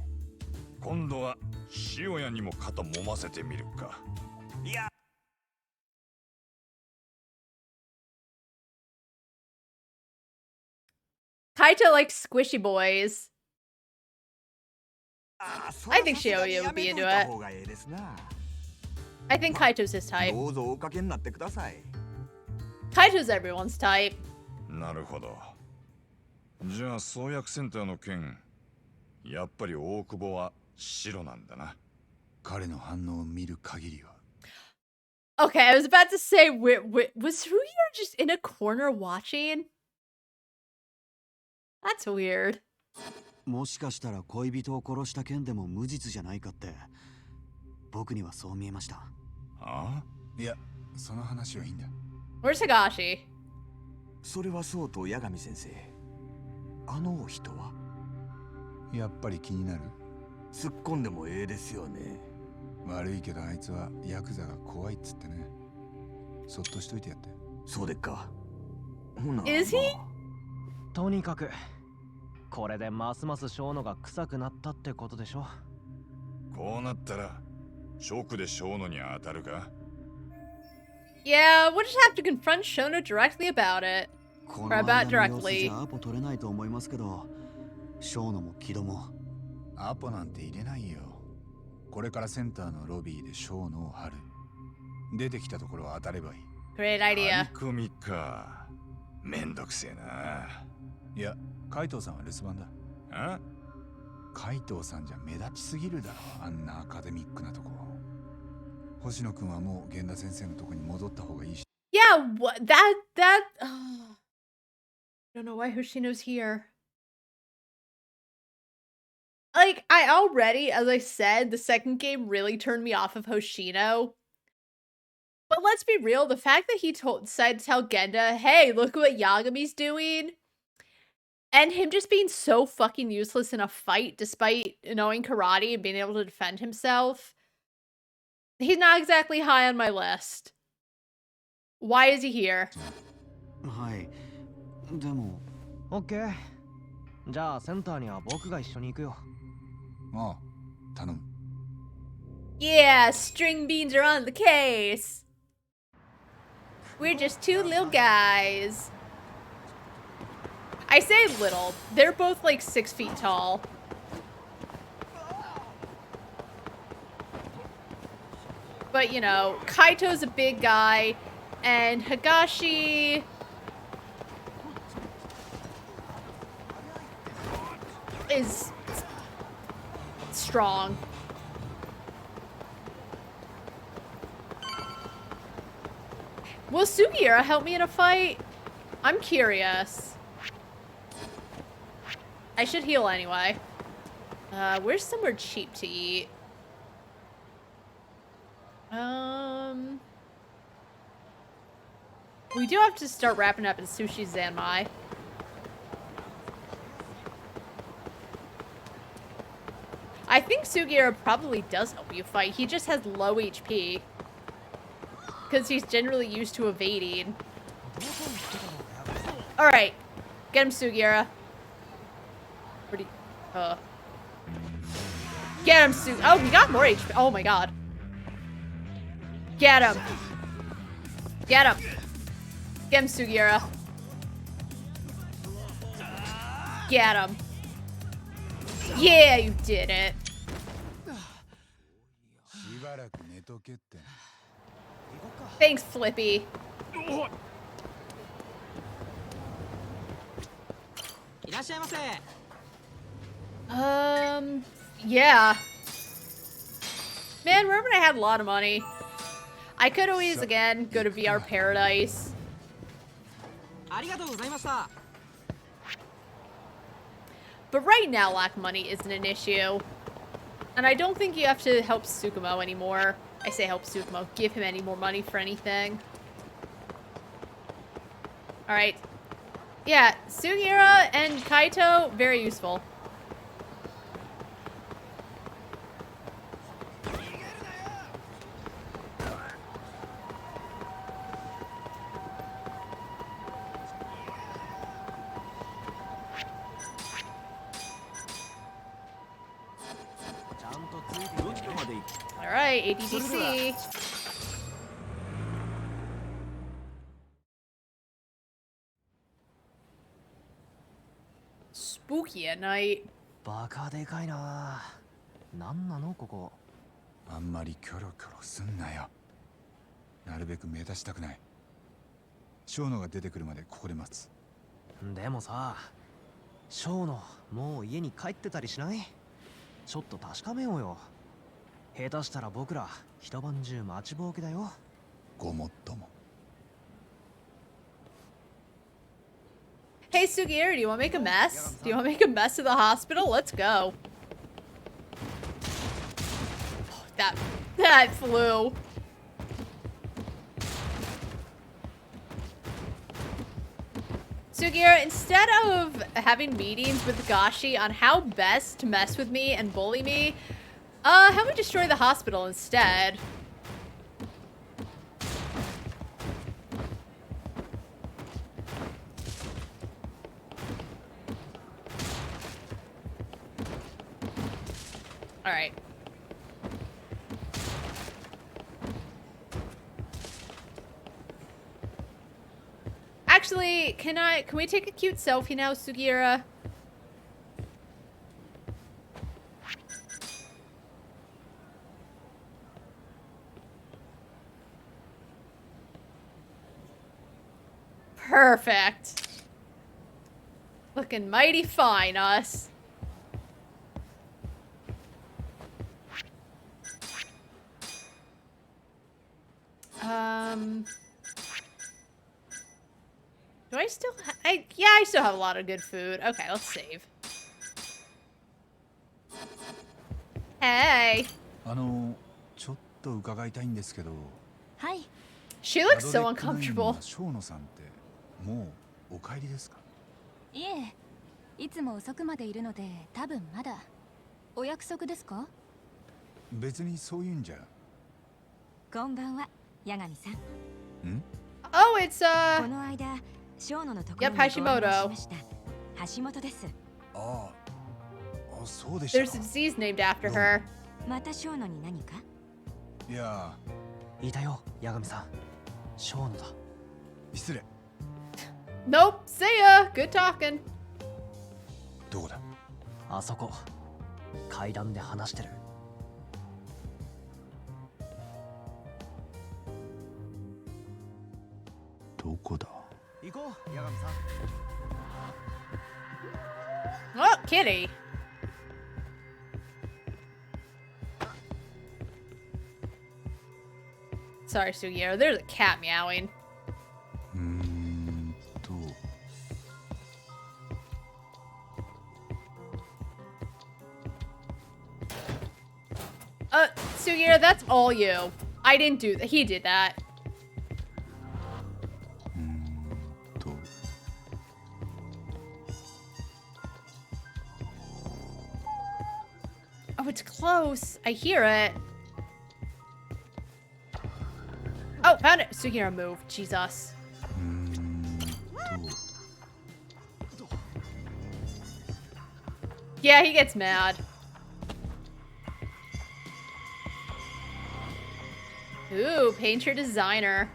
今度は塩屋にも肩揉ませてみるか。いや。Kaito likes squishy boys. I think Shioya would be into it. I think Kaito's his type. Kaito's everyone's type. なるほど。じゃあ創薬センターの件、やっぱり大久保は白なんだな。彼の反応を見る限りは。Okay, I was about to say, was Ruya just in a corner watching? That's weird. もしかしたら恋人を殺した件でも無実じゃないかって、僕にはそう見えました。ああ？いや、その話はいいんだ。Where's Higashi? それはそうと八神先生。あのお人はやっぱり気になる？突っ込んでもええですよね。悪いけどあいつはヤクザが怖いっつってね。そっとしといてやって。そうでっか。ほな。Is he? とにかくこれでますますショーノが臭くなったってことでしょ。こうなったら直でショーノに当たるか？ Yeah, we'll just have to confront Shono directly about it. Or about directly. アポ取れないと思いますけど、ショーノもキドもアポなんて入れないよ。これからセンターのロビーでショーノを張る。出てきたところは当たればいい。Great idea. 張り込みか。めんどくせえな。いや、海藤さんは留守番だ。あ？海藤さんじゃ目立ちすぎるだろ、あんなアカデミックなとこ。星野くんはもう源田先生のとこに戻った方がいいし。Yeah, what oh. I don't know why Hoshino's here. Like, I already, as I said, the second game really turned me off of Hoshino. But let's be real, the fact that he decided to tell Genda, hey, look what Yagami's doing, and him just being so fucking useless in a fight despite knowing karate and being able to defend himself, he's not exactly high on my list. Why is he here? はい。でも。オッケー。じゃあセンターには僕が一緒に行くよ。ああ、頼む。Yeah, string beans are on the case. We're just two little guys. I say little. They're both like 6 feet tall. But, you know, Kaito's a big guy, and Higashi is strong. Will Sugiura help me in a fight? I'm curious. I should heal anyway. Where's somewhere cheap to eat? We do have to start wrapping up in Sushi Zanmai. I think Sugiura probably does help you fight. He just has low HP. Because he's generally used to evading. Alright. Get him, Sugiura. Pretty. Get him, Oh, we got more HP. Oh my god. Get him. Get him. Get him, Sugiura. Get him. Yeah, you did it. Thanks, Flippy. Yeah. Man, remember I had a lot of money. I could always, again, go to VR Paradise. But right now, lack of money isn't an issue. And I don't think you have to help Tsukumo anymore. I say help Tsukumo. Give him any more money for anything. Alright. Yeah, Sugiura and Kaito, very useful. Alright, ADDC. Spooky at night. バカでかいな。なんなのここ。あんまりキョロキョロすんなよ。なるべく目立ちたくない。小野が出てくるまでここで待つ。でもさ、小野もう家に帰ってたりしない？ちょっと確かめようよ。下手したら僕ら一晩中待ちぼうけだよ。ごもっとも。Hey Sugiura, do you want to make a mess? Do you want to make a mess of the hospital? Let's go. Oh, that flew. Sugiura, instead of having meetings with Gashi on how best to mess with me and bully me, how about we destroy the hospital instead? Alright. Actually, can we take a cute selfie now, Sugiura? Perfect. Looking mighty fine, us. Do I still yeah, I still have a lot of good food. Okay, let's save. Hey. ちょっと伺いたいんですけど。はい。She looks so uncomfortable. 生野さんってもうお帰りですか？いえ、いつも遅くまでいるので多分まだ。お約束ですか？別にそういうんじゃ。こんばんは、八神さん。Oh, it's この間、生野のところ Yep, にご案内し Hashimoto. ました。橋本です。ああ、そうでした。 There's a disease named after her. また生野に何か？いや、いたよ、八神さん。生野だ。失礼。Nope, see ya. Good talking. どこだ？あそこ。階段で話してる。どこだ？行こう、八神さん。Oh, kitty. Sorry, Sugiyaro. There's a cat meowing. Sugiyaro, that's all you. I didn't do that. He did that. Oh, it's close. I hear it. Oh, found it. Sugiyaro, move. Jesus. Yeah, he gets mad. Ooh, painter designer.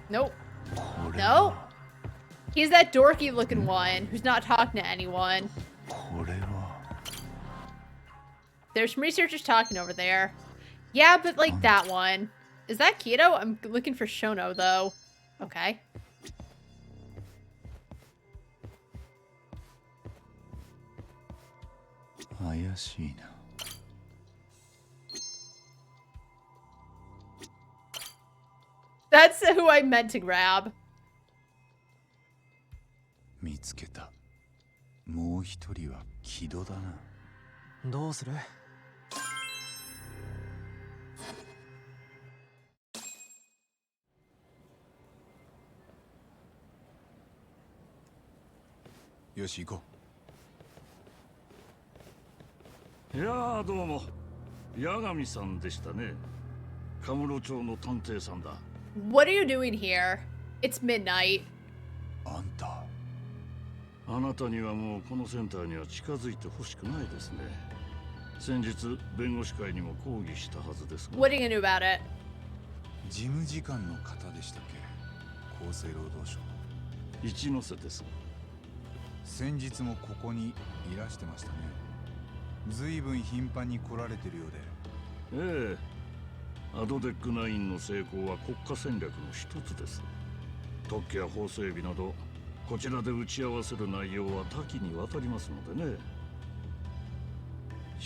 Nope. Nope. He's that dorky looking one who's not talking to anyone. There's some researchers talking over there. Yeah, but like that one. Is that Keto? I'm looking for Shono though. Okay. That's who I meant to grab. 見つけた。もう一人は木戸だな。どうする？よし行こう。いやーどうも八神さんでしたね。カムロ町の探偵さんだ。What are you doing here? It's midnight. あんた。あなたにはもうこのセンターには近づいてほしくないですね。先日弁護士会にも抗議したはずですが。What are you gonna do about it? 事務次官の方でしたっけ？厚生労働省。一ノ瀬です。先日もここにいらしてましたね。ずいぶん頻繁に来られてるようで。ええ、アドデック9の成功は国家戦略の一つです。特許や法整備などこちらで打ち合わせる内容は多岐にわたりますのでね。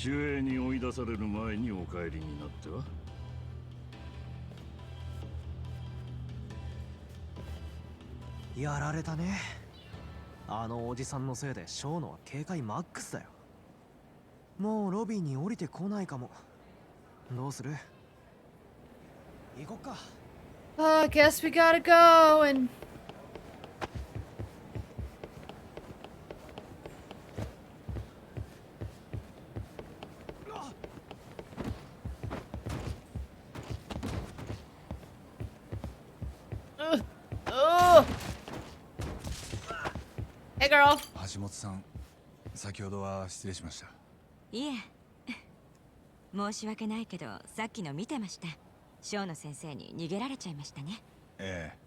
守衛に追い出される前にお帰りになっては。やられたね。あのおじさんのせいでショーノは警戒マックスだよ。もうロビーに降りてこないかも。どうする？行こっか。I guess we gotta go and... Hey girl. 橋本さん、先ほどは失礼しました。いえ、申し訳ないけどさっきの見てました。生野先生に逃げられちゃいましたね。ええ、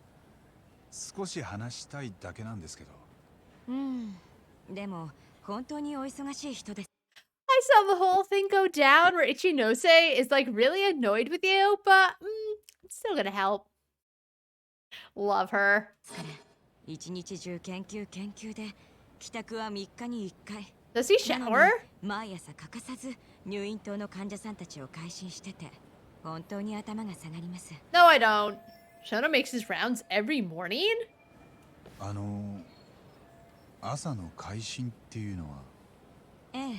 少し話したいだけなんですけど。でも本当にお忙しい人です。 I saw the whole thing go down where Ichinose is like really annoyed with you, but I'm still gonna help. Love her. 一日中研究で帰宅は3日に1回。 Does he shower? 毎朝欠かさず入院棟の患者さんたちを回診してて本当に頭が下がります。 No, I don't. Shona makes his rounds every morning? 朝の回診っていうのは？ええ、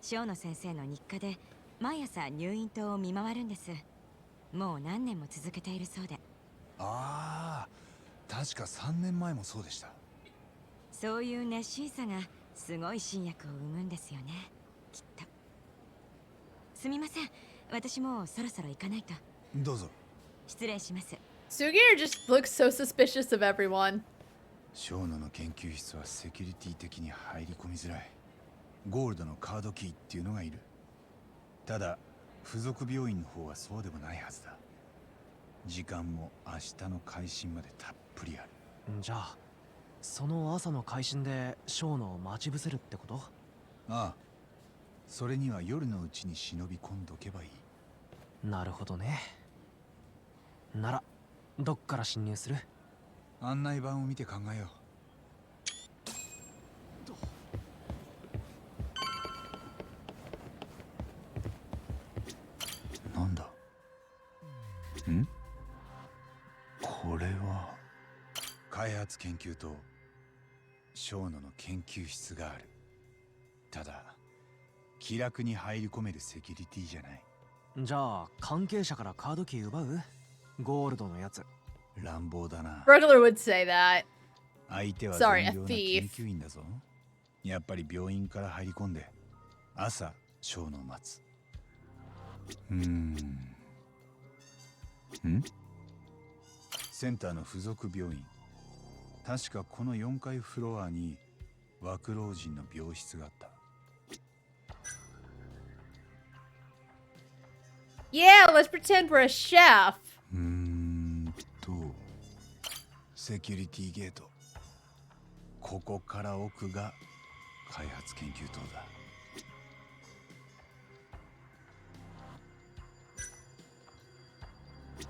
小野先生の日課で毎朝入院棟を見回るんです。もう何年も続けているそうで。ああ、確か3年前もそうでした。そういう熱心さがすごい新薬を生むんですよね、きっと。すみません、私もうそろそろ行かないと。どうぞ。失礼します。 Sugiura just looks so suspicious of everyone. 小野の研究室はセキュリティ的に入り込みづらい。ゴールドのカードキーっていうのがいる。ただ付属病院の方はそうでもないはずだ。時間も明日の回診までたっぷりある。じゃあその朝の回診で小野を待ち伏せるってこと？ああ、それには夜のうちに忍び込んどけばいい。なるほどね。ならどっから侵入する？案内板を見て考えよう。なんだ？ん？これは開発研究と小野の研究室がある。ただ気楽に入り込めるセキュリティじゃない。じゃあ関係者からカードキー奪う？ゴールドのやつ。乱暴だな。Burglar would say that. 相手は Sorry, 残 a 業の thief. 研究員だぞ。やっぱり病院から入り込んで朝小野を待つ。センターの付属病院。確かこの4階フロアに枠老人の病室があった。Yeah, let's pretend we're a chef. セキュリティゲート。ここから奥が開発研究棟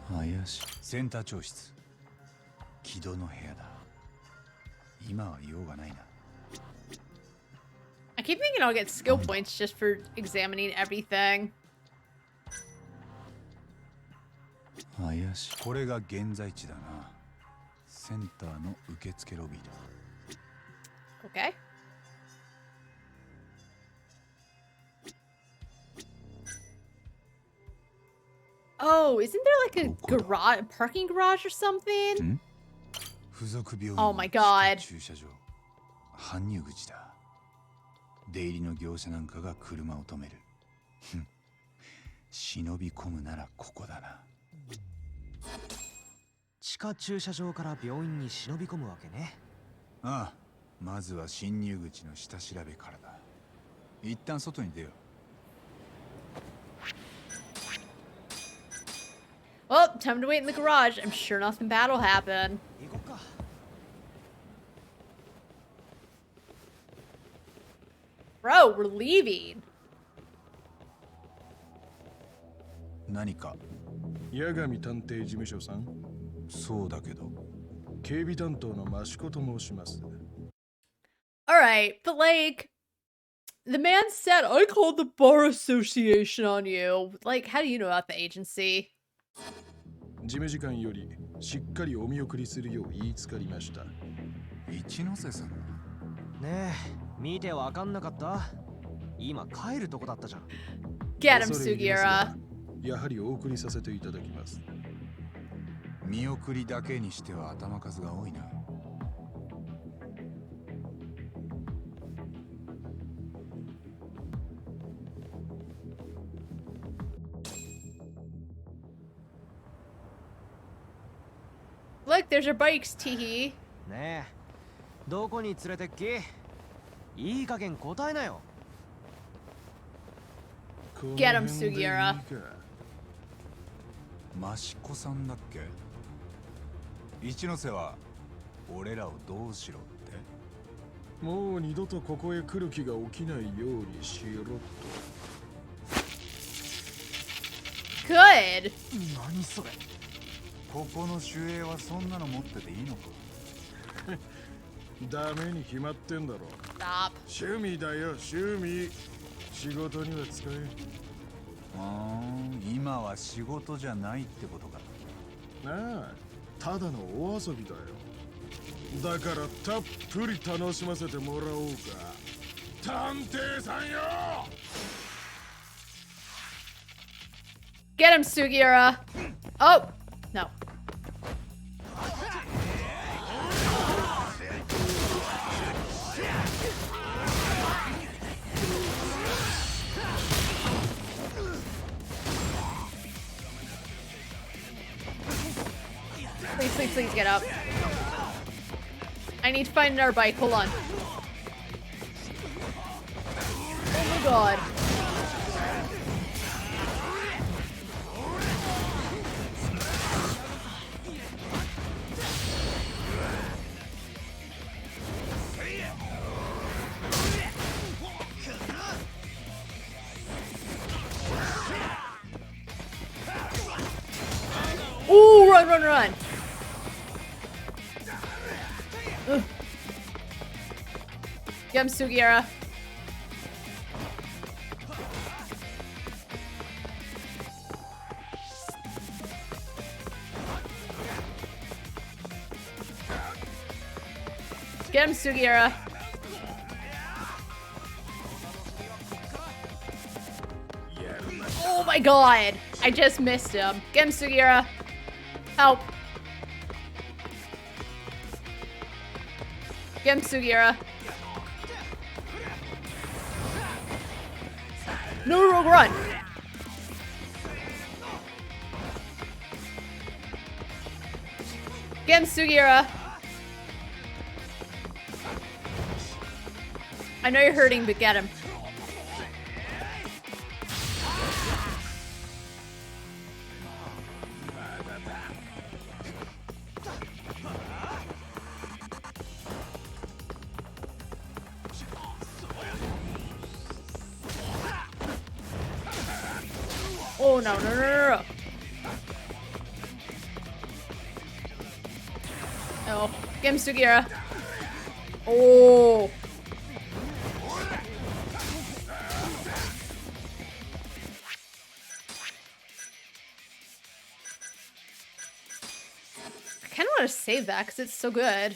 だ。怪しい。センター長室。木戸の部屋だ。今は用がないな。I keep thinking I'll get skill points just for examining everything. 怪しい。これが現在地だな。センターの受付ロビーだ。Okay. Oh, isn't there like a garage, parking garage or something? 付属病院 Oh my god. 駐車場。搬入口だ。出入りの業者なんかが車を止める。忍び込むならここだな。地下駐車場から病院に忍び込むわけね。ああ、まずは侵入口の下調べからだ。一旦外に出よう。Well, time to wait in the garage. I'm sure nothing bad will happen. Bro, we're leaving. 何か？八神探偵事務所さん。そうだけど。警備担当の益子と申します。Alright, but like, the man said, I called the bar association on you. Like, how do you know about the agency? 事務次官よりしっかりお見送りするよう言いつかりました。一ノ瀬さん。ねえ、見てわかんなかった？今帰るとこだったじゃん。Get him, Sugiura. やはりお送りさせていただきます。見送りだけにしては頭数が多いな。Look, there's our bikes, Teehee. ねえ、どこに連れてっき？いい加減答えなよ。Get him, Sugiura. 益子さんだっけ？一ノ瀬は俺らをどうしろって？もう二度とここへ来る気が起きないようにしろと。Good. 何それ。ここの守衛はそんなの持ってていいのか。ダメに決まってんだろ。Stop. 趣味だよ、趣味。仕事には使え。今は仕事じゃないってことか。なあ、ただのお遊びだよ。だからたっぷり楽しませてもらおうか。探偵さんよ。Get him, Sugiura. Oh, no. Please, please, please get up. I need to find another bike. Hold on. Oh my god. Ooh, run, run, run. Ugh. Get him, Sugiura. Get him, Sugiura. Oh my god. I just missed him. Get him, Sugiura. Help. Get him, Sugiura. No, run. Get him, Sugiura. I know you're hurting, but get him. Oh no, no, no, no, no. Oh, get him, Sugiura. Oh. I kind of want to save that because it's so good.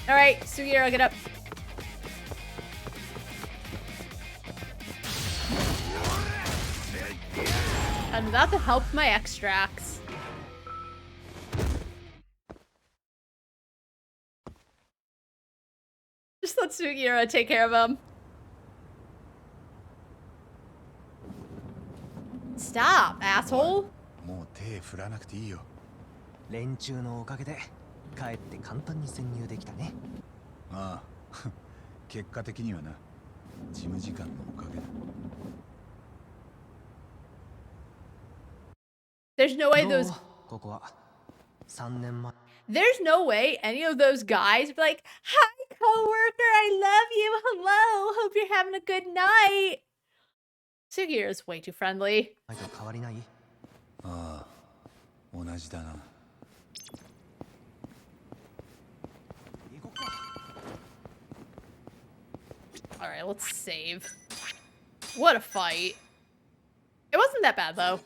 All right, Sugiura, get up. And without the help of my extracts. Just let Sugiura take care of him. Stop, asshole. もう手振らなくていいよ。連中のおかげでかえって簡単に潜入できたね。ああ、結果的にはな。事務時間のおかげだ。There's no way those. ここは3年前。There's no way any of those guys would be like, "Hi, coworker, I love you. Hello, hope you're having a good night." Sugiura is way too friendly. 変わりない？ああ、同じだな。All right, let's save. What a fight. It wasn't that bad though.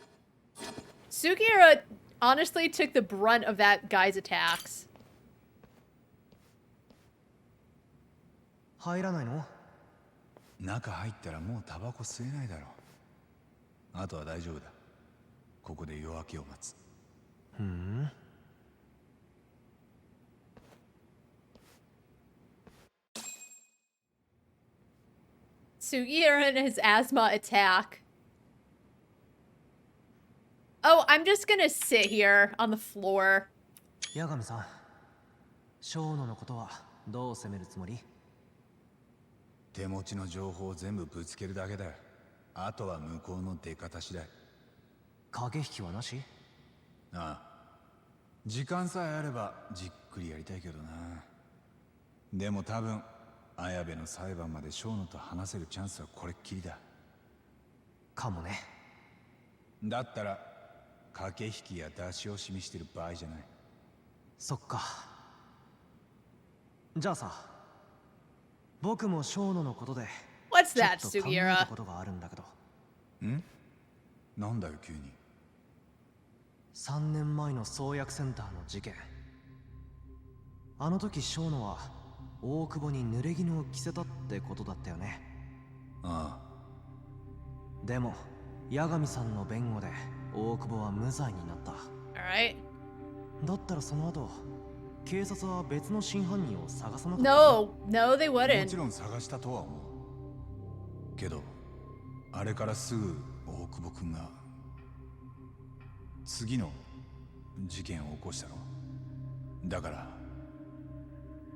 Sugiura honestly took the brunt of that guy's attacks. 入らないの？中入ったらもうタバコ吸えないだろう。あとは大丈夫だ。ここで夜明けを待つ。ふん。Sugiura and his asthma attack. Oh, I'm just gonna sit here on the floor. 八神さん、小野のことはどう攻めるつもり？手持ちの情報を全部ぶつけるだけだ。あとは向こうの出方次第。駆け引きはなし？ああ、時間さえあればじっくりやりたいけどな。でも多分綾部の裁判までショーノと話せるチャンスはこれっきりだ。かもね。だったら駆け引きや出し惜しみしてる場合じゃない。そっか。じゃあさ、僕もショーノのことで What's ちょっ that, と考え Sugiura? たことがあるんだけど。ん？なんだよ急に。3年前の創薬センターの事件。あの時ショーノは大久保に濡れ衣を着せたってことだったよね。ああ。でも八神さんの弁護で大久保は無罪になった。Alright. だったらその後警察は別の真犯人を探さなかった。 No, no, they も wouldn't. ちろん探したとは思うけど、あれからすぐ大久保君が次の事件を起こしたろ。だから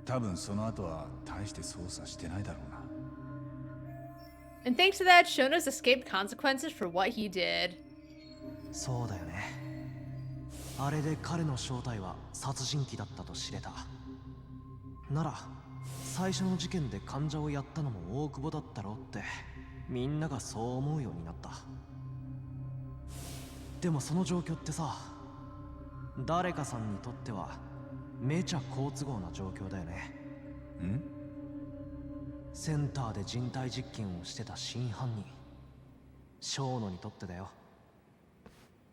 多分その後は大して捜査してないだろうな。 And thanks to that, Shono's escaped consequences for what he did. そうだよね。あれで彼の正体は殺人鬼だったと知れた。なら最初の事件で患者をやったのも大久保だったろうってみんながそう思うようになった。でもその状況ってさ、誰かさんにとってはめちゃ好都合な状況だよね。ん？センターで人体実験をしてた真犯人、ショーノにとってだよ。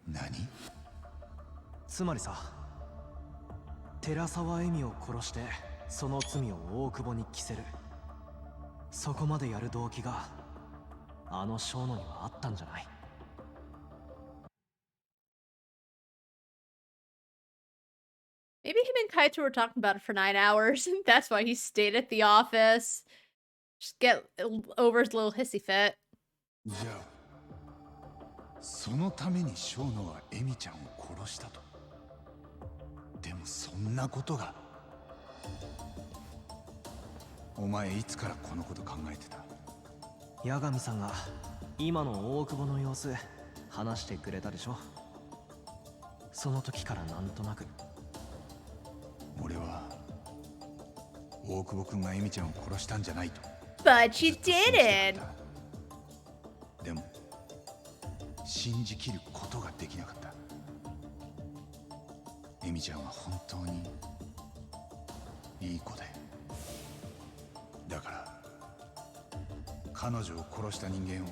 何？つまりさ、寺沢恵美を殺してその罪を大久保に着せる、そこまでやる動機があのショーノにはあったんじゃない？ Maybe him and Kaito were talking about it for 9 hours. That's why he stayed at the office. Just get over his little hissy fit. じゃあそのためにショーノはエミちゃんを殺したと。でもそんなことが。お前いつからこのこと考えてた？八神さんが今の大久保の様子話してくれたでしょ。その時からなんとなく。俺は大久保君がエミちゃんを殺したんじゃないと。 But you didn't. でも信じきることができなかった。エミちゃんは本当にいい子で、だから彼女を殺した人間を、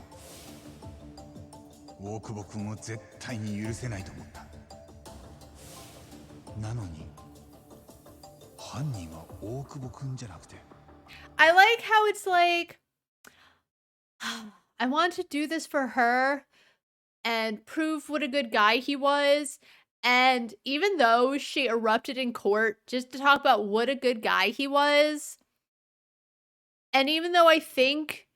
大久保君を絶対に許せないと思った。なのに犯人は大久保君じゃなくて。 I like how it's like, I want to do this for her and prove what a good guy he was. And even though she erupted in court just to talk about what a good guy he was, and even though I think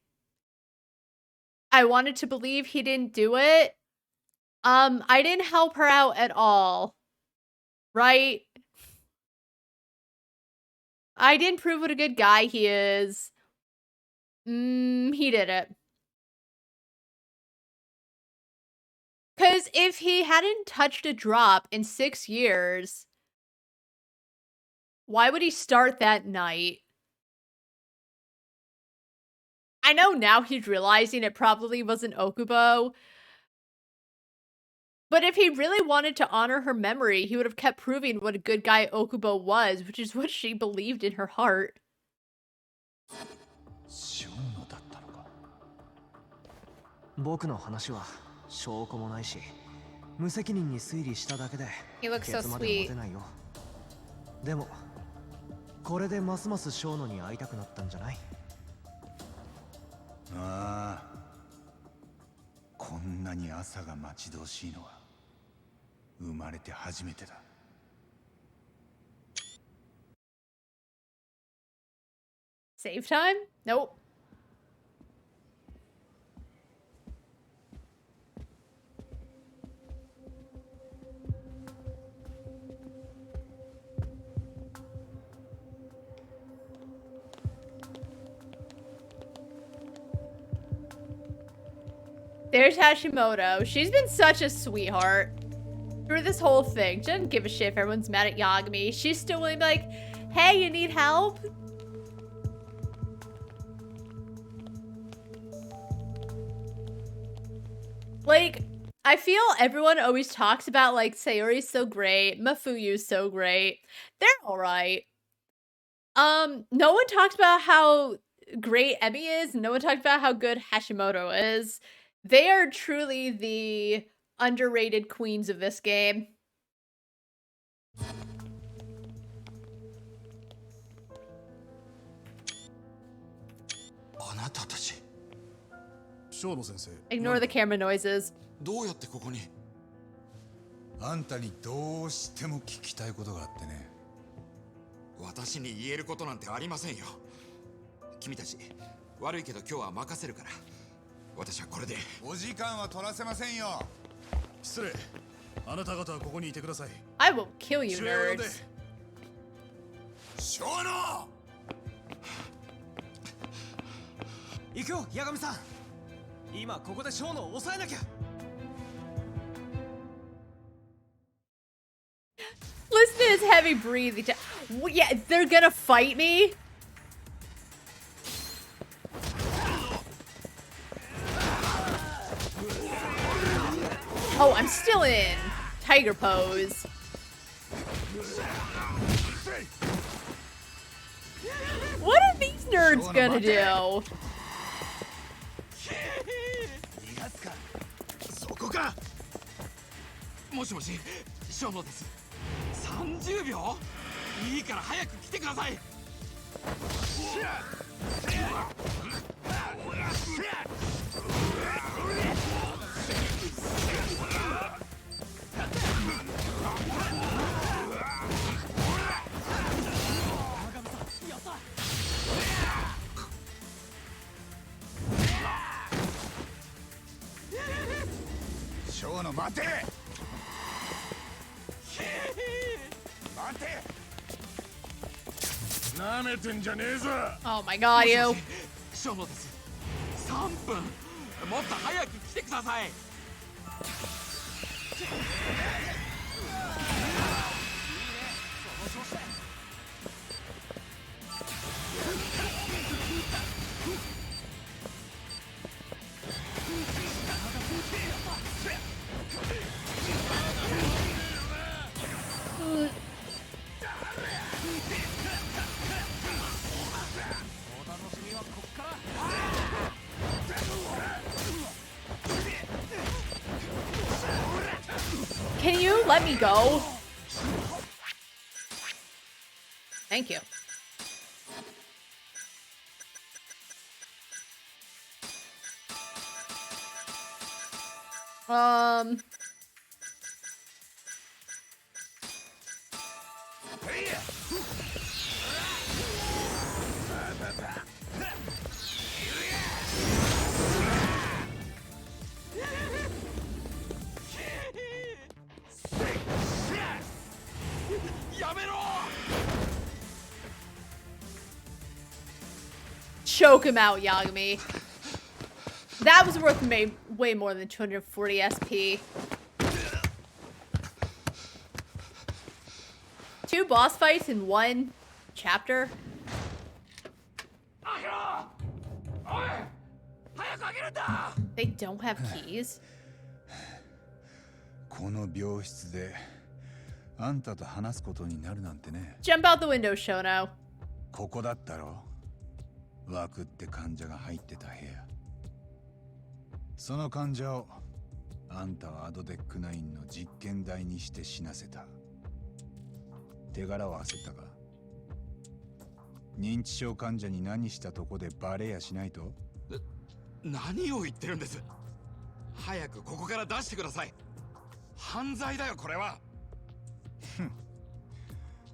I wanted to believe he didn't do it, I didn't help her out at all, right? I didn't prove what a good guy he is. He did it. Because if he hadn't touched a drop in 6 years, why would he start that night? I know now he's realizing it probably wasn't Okubo. But if he really wanted to honor her memory, he would have kept proving what a good guy Okubo was, which is what she believed in her heart. 僕の話は証拠もないし、無責任に推理しただけで He looks so ケツまで持てないよ。でもこれでますますショーノに会いたくなったんじゃない？ああ、こんなに朝が待ち遠しいのは生まれて初めてだ。Save time? Nope. There's Hashimoto. She's been such a sweetheart. Through this whole thing, she doesn't give a shit if everyone's mad at Yagami. She's still willing to be like, hey, you need help? Like, I feel everyone always talks about, like, Sayori's so great, Mafuyu's so great. They're alright. No one talks about how great Emi is. No one talks about how good Hashimoto is. They are truly the underrated queens of this game. Ignore the camera noises. どうやってここに？あんたにどうしても聞きたいことがあってね。私に言えることなんてありませんよ。君たち悪いけど今日は任せるから。私はこれで。お時間は取らせませんよ。失礼。あなた方はここにいてください。I will kill you, nerds. ショーノ！行くよ、八神さん。今ここでショーノを抑えなきゃ。Listen to his heavy breathing. Yeah, they're gonna fight me? Oh, I'm still in tiger pose. What are these nerds gonna do? そこか。もしもし、ショーノです。30秒？いいから早く来てください。ショーノ待て！待て！なめてんじゃねえぞ。 Oh my god, you. ショーノです。3分。もっと早く来てください。Can you let me go? Thank you. Choke him out, Yagami. That was worth way more than 240 SP. 2 boss fights in 1 chapter. They don't have keys. この病室であんたと話すことになるなんてね。Jump out the window, Shono. ここだったろ。枠って患者が入ってた部屋。その患者をあんたはアドデック9の実験台にして死なせた。手柄は焦ったか？認知症患者に何したとこでバレやしないと？何を言ってるんです？早くここから出してください。犯罪だよこれは。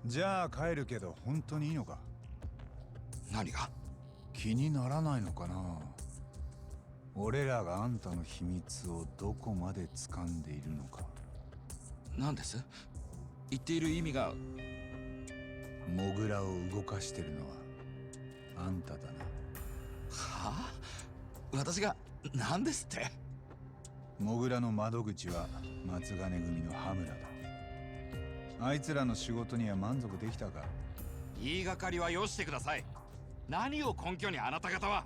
じゃあ帰るけど本当にいいのか？何が？気にならないのかな？俺らがあんたの秘密をどこまで掴んでいるのか。何です？言っている意味が。モグラを動かしてるのはあんただな。はあ？私が何ですって？モグラの窓口は松金組の羽村だ。あいつらの仕事には満足できたか？言いがかりはよしてください。何を根拠にあなた方は。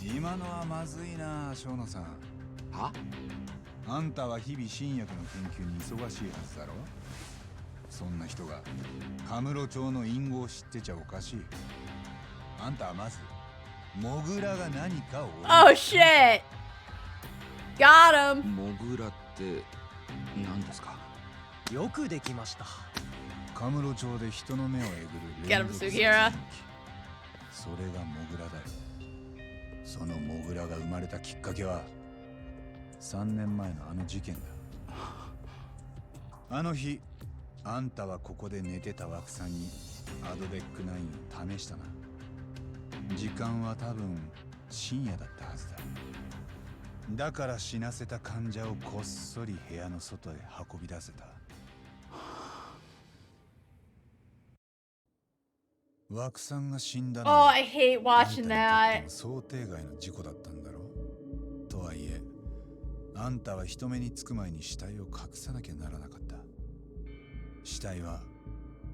今のはまずいな、生野さん。は？あんたは日々新薬の研究に忙しいはずだろ。そんな人がカムロ町の隠語を知ってちゃおかしい。あんたはまずモグラが何かを。 Oh shit! Got him! モグラって何ですか？よくできました。カムロ町で人の目をえぐる Get him, Sugira. それがモグラだよ。そのモグラが生まれたきっかけは3年前のあの事件だ。あの日あんたはここで寝てた枠さんにアドデック9を試したな。時間は多分深夜だったはずだ。だから死なせた患者をこっそり部屋の外へ運び出せた。枠さんが死んだの Oh, は I hate watching that. 想定外の事故だったんだろう。とはいえあんたは人目につく前に死体を隠さなきゃならなかった。死体は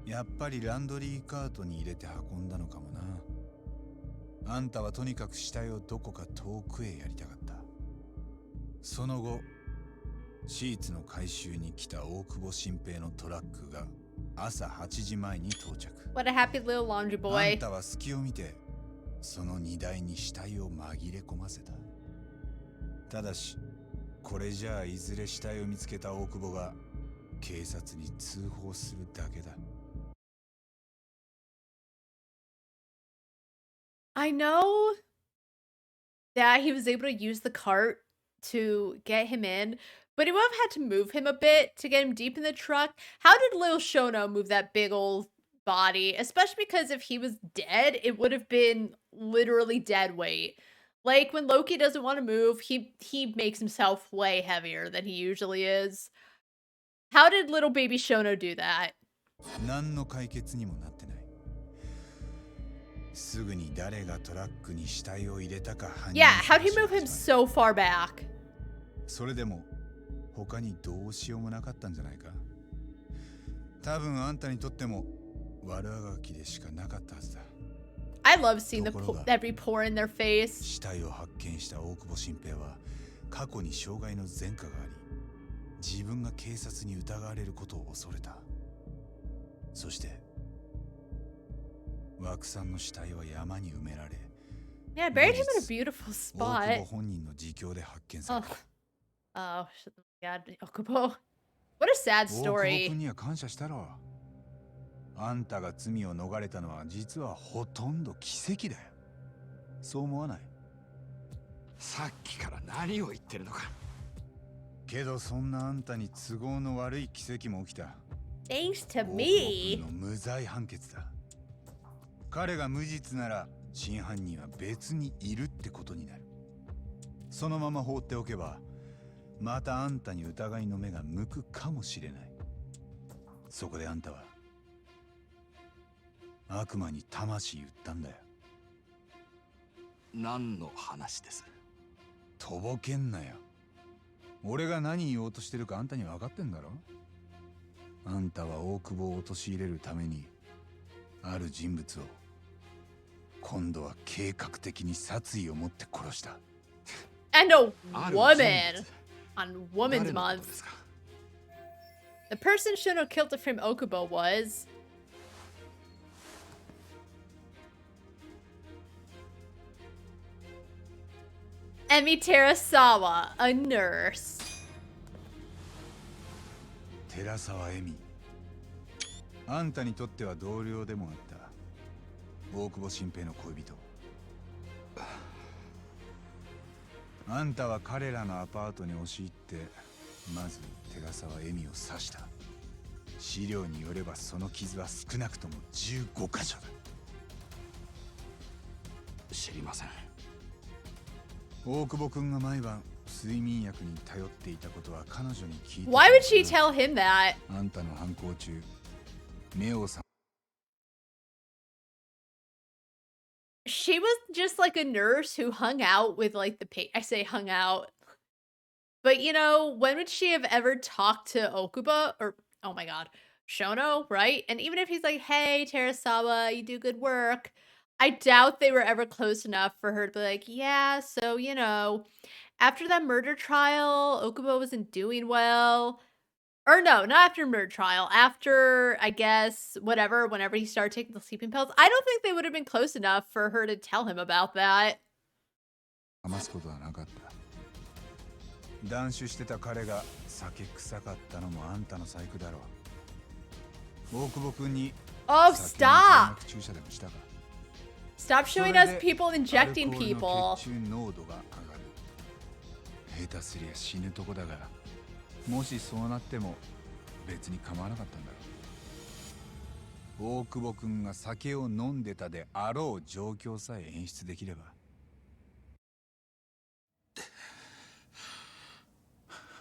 やっぱりランドリーカートに入れて運んだのかもな。あんたはとにかく死体をどこか遠くへやりたかった。その後シーツの回収に来た大久保新平のトラックが朝8時前に到着。 What a happy little laundry あ boy. んたは隙を見てその荷台に死体を紛れ込ませた。ただしこれじゃあいずれ死体を見つけた大久保が警察に通報するだけだ。 I know that he was able to use the cart to get him in, but he would have had to move him a bit to get him deep in the truck. How did Lil Shono move that big old body? Especially because if he was dead, it would have been literally dead weight. Like when Loki doesn't want to move, he makes himself way heavier than he usually is. How did little baby Shono do that? 何の解決にもなってない。すぐに誰がトラックに死体を入れたか判断。 Yeah, how'd he move him so far back? それでも他にどうしようもなかったんじゃないか。多分あんたにとっても悪あがきでしかなかったはずだ。 I love seeing every pore in their face. 死体を発見した大久保新平は過去に傷害の前科があり、自分が警察に疑われることを恐れた。そして枠さんの死体は山に埋められ、 Yeah, buried him in a beautiful 大久 spot. 保本人の自供で発見され Oh, た。 oh, God, Okubo. What a sad 大久保 story. 君には感謝したろ。あんたが罪を逃れたのは実はほとんど奇跡だよ。そう思わない？さっきから何を言ってるのか。けどそんなあんたに都合の悪い奇跡も起きた。 Thanks to 大久保 me. 君の無罪判決だ。彼が無実なら真犯人は別にいるってことになる。そのまま放っておけばまたあんたに疑いの目が向くかもしれない。そこであんたは悪魔に魂売ったんだよ。何の話です？とぼけんなよ。俺が何言おうとしてるかあんたに分かってんだろ。あんたは大久保を陥れるためにある人物を今度は計画的に殺意を持って殺した。 And a woman on Woman's Month. The person Shono killed from Okubo was Emi Terasawa, a nurse. 寺沢恵美。あんたにとっては同僚でもあった大久保新平の恋人。あんたは彼らのアパートに押し入ってまず寺沢恵美を刺した。資料によればその傷は少なくとも15箇所だ。知りません。大久保君が毎晩睡眠薬に頼っていたことは彼女に聞いて。 Why would she tell him that? あんたの犯行中目を覚 She was just like a nurse who hung out with like I say hung out. But you know, when would she have ever talked to Okuba or oh my god, Shono, right? And even if he's like, "Hey, Terasawa, you do good work." I doubt they were ever close enough for her to be like, "Yeah, so, you know, after that murder trial, Okubo wasn't doing well." Or no, not after murder trial. After, I guess, whatever, whenever he started taking the sleeping pills. I don't think they would have been close enough for her to tell him about that. 余すことはなかった。断酒してた彼が酒臭かったのもあんたの細工だろう。大久保君に Oh, 酒の stop! 注射でもしたか。 Stop showing us people injecting アルコールの people. 血中濃度が上がる。下手すりゃ死ぬとこだが、もしそうなっても別に構わなかったんだろう。大久保君が酒を飲んでたであろう状況さえ演出できれば。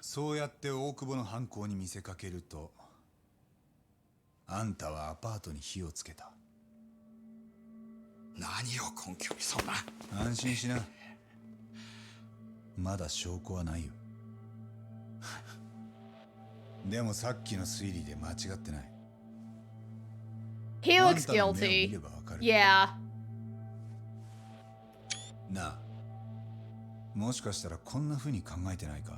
そうやって大久保の犯行に見せかけると、あんたはアパートに火をつけた。何を根拠にそんな。安心しな。まだ証拠はないよ。でもさっきの推理で間違ってない。He looks guilty. Yeah. なあ、もしかしたらこんな風に考えてないか？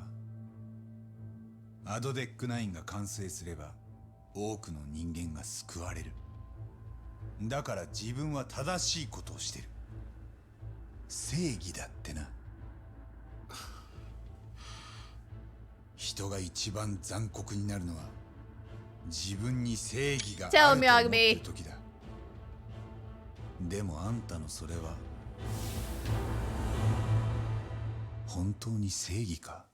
アドデック9が完成すれば多くの人間が救われる。だから自分は正しいことをしてる。正義だってな。人が一番残酷になるのは自分に正義があると思ってる時だ。でもあんたのそれは本当に正義か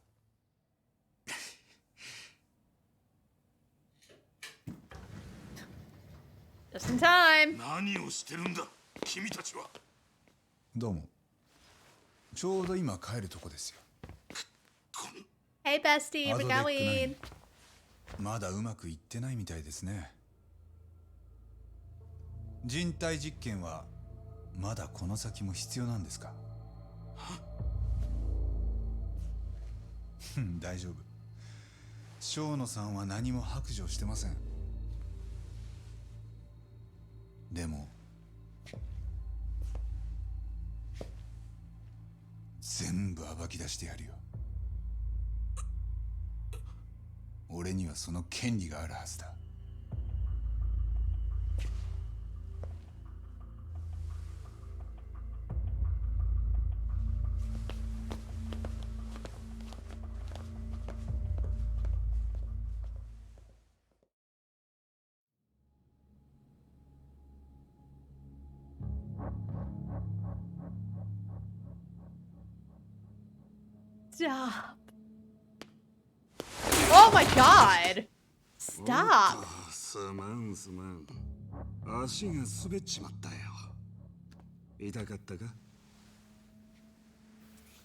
？Just in time. 何をしてるんだ君たちは。どうも。ちょうど今帰るとこですよ。Hey bestie, we're going. まだうまくいってないみたいですね。人体実験はまだこの先も必要なんですか？大丈夫。生野さんは何も白状してません。でも全部暴き出してやるよ。俺にはその権利があるはずだ。Stop. Oh my god. Stop. すまんすまん。足が滑っちまったよ。痛かったか？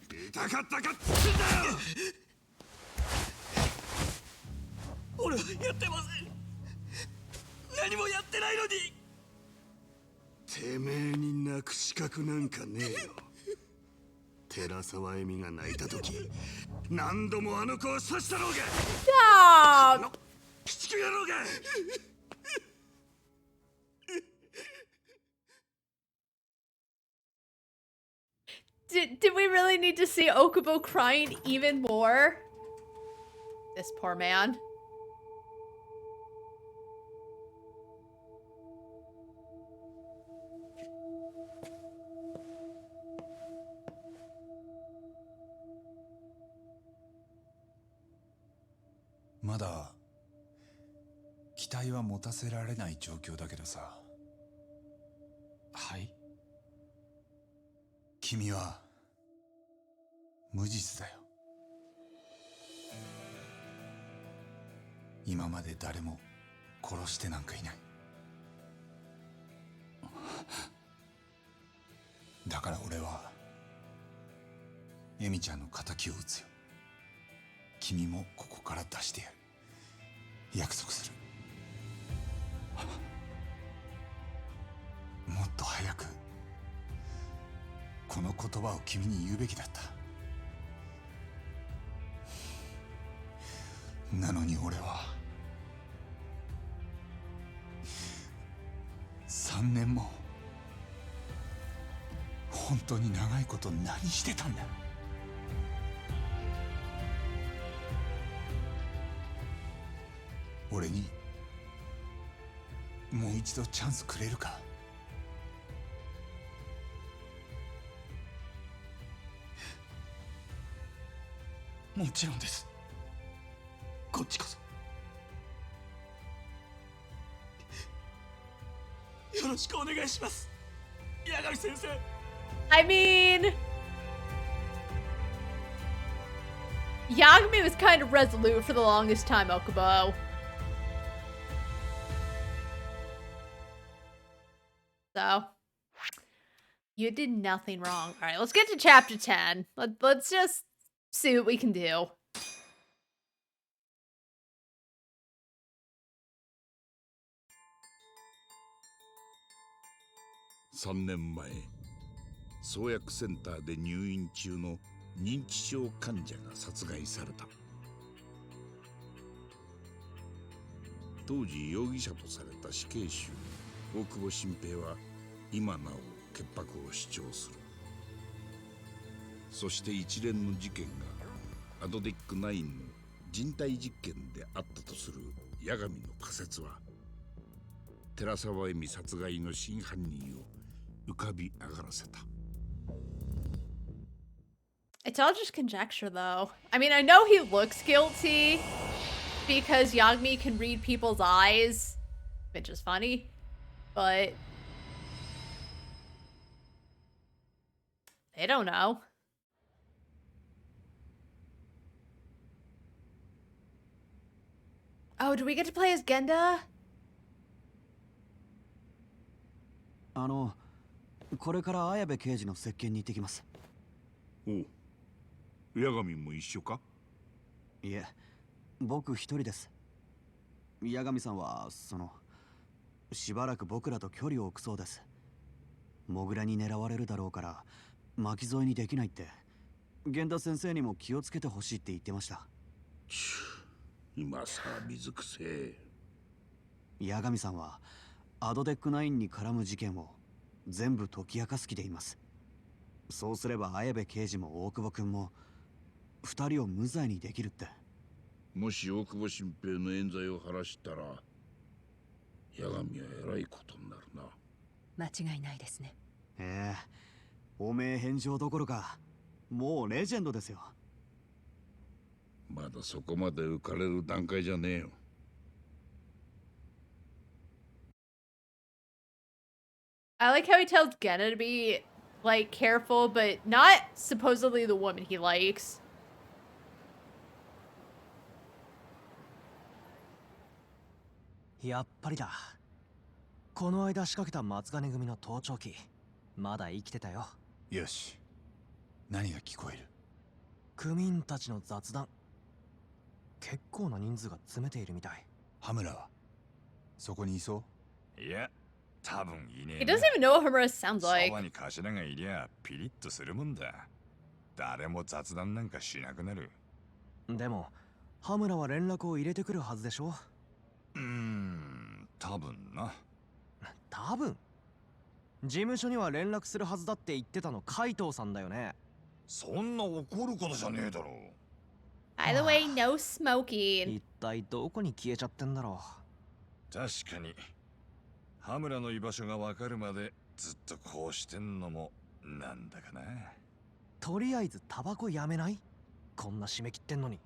痛かったかっつんだよ。俺はやってません。何もやってないのに。てめえに泣く資格なんかねえよ。寺沢恵美が泣いた時何度もあの子を刺したろうが。Stop! 鬼畜野郎が。Did we really need to see Okubo crying even more? This poor man.まだ期待は持たせられない状況だけどさ。はい。君は無実だよ。今まで誰も殺してなんかいない。だから俺はエミちゃんの仇を討つよ。君もここから出してやる。約束する。もっと早くこの言葉を君に言うべきだった。なのに俺は3年も本当に長いこと何してたんだ。俺にもう一度チャンスくれるか。もちろんです。こっちこそよろしくお願いします、八神先生。I mean, Yagami was kind of resolute for the longest time, Okubo. So, you did nothing wrong. All right, let's get to chapter 10. Let's just see what we can do. 3年前、創薬センターで入院中の認知症患者が殺害された。当時容疑者とされた死刑囚大久保新平は今なお潔白を主張する。そして一連の事件がアドデック9の人体実験であったとする八神の仮説は、寺沢恵美殺害の真犯人を浮かび上がらせた。It's all just conjecture, though. I mean, I know he looks guilty because Yagami can read people's eyes, which is funny, but they don't know. Oh, do we get to play as Genda? これから綾部刑事の接見に行ってきます。おう、八神も一緒か？いえ、僕一人です。八神さんはしばらく僕らと距離を置くそうです。モグラに狙われるだろうから巻き添えにできないって、源田先生にも気をつけてほしいって言ってました。今さら水くせえ。八神さんはアドデック9に絡む事件を全部解き明かす気でいます。そうすれば綾部刑事も大久保君も2人を無罪にできるって。もし大久保新平の冤罪を晴らしたら八神はえらいことになるな。間違いないですね。おめえ返上どころかもうレジェンドですよ。まだそこまで浮かれる段階じゃねえよ。I like how he tells Genda to be, like, careful, but not supposedly the woman he likes. やっぱりだ。この間仕掛けた松金組の盗聴器、まだ生きてたよ。よし。何が聞こえる？組員たちの雑談。結構な人数が詰めているみたい。羽村はそこにいそう？いや、多分いねえ。He doesn't even know what Hamura sounds like. そばに頭がいりゃピリッとするもんだ。誰も雑談なんかしなくなる。でも、羽村は連絡を入れてくるはずでしょ？多分な。多分？事務所には連絡するはずだって言ってたの海藤さんだよね。そんな怒ることじゃねえだろ。By the way, no smoking. 一体どこに消えちゃってんだろう。確かに羽村の居場所がわかるまでずっとこうしてんのもなんだかな。とりあえずタバコやめない？こんな締め切ってんのに。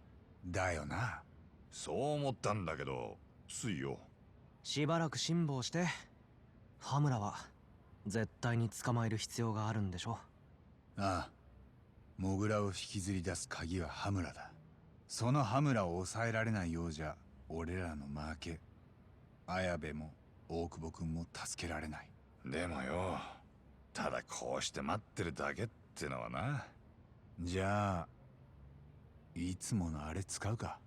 だよな。そう思ったんだけど、水よ。しばらく辛抱して。羽村は絶対に捕まえる必要があるんでしょ？ああ。モグラを引きずり出す鍵は羽村だ。その羽村を抑えられないようじゃ俺らの負け。綾部も大久保君も助けられない。でもよ、ただこうして待ってるだけってのはな。じゃあいつものあれ使うか。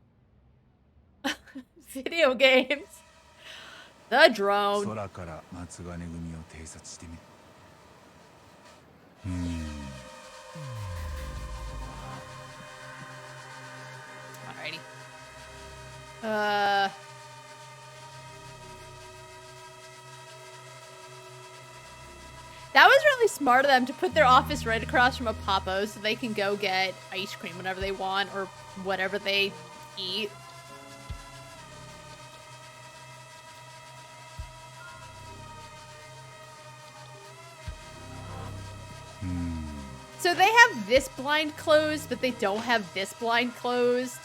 Video games. The drone. 空から松金組を偵察してみる。Alrighty. That was really smart of them to put their office right across from a Papa's so they can go get ice cream whenever they want or whatever they eat. So they have this blind closed, but they don't have this blind closed.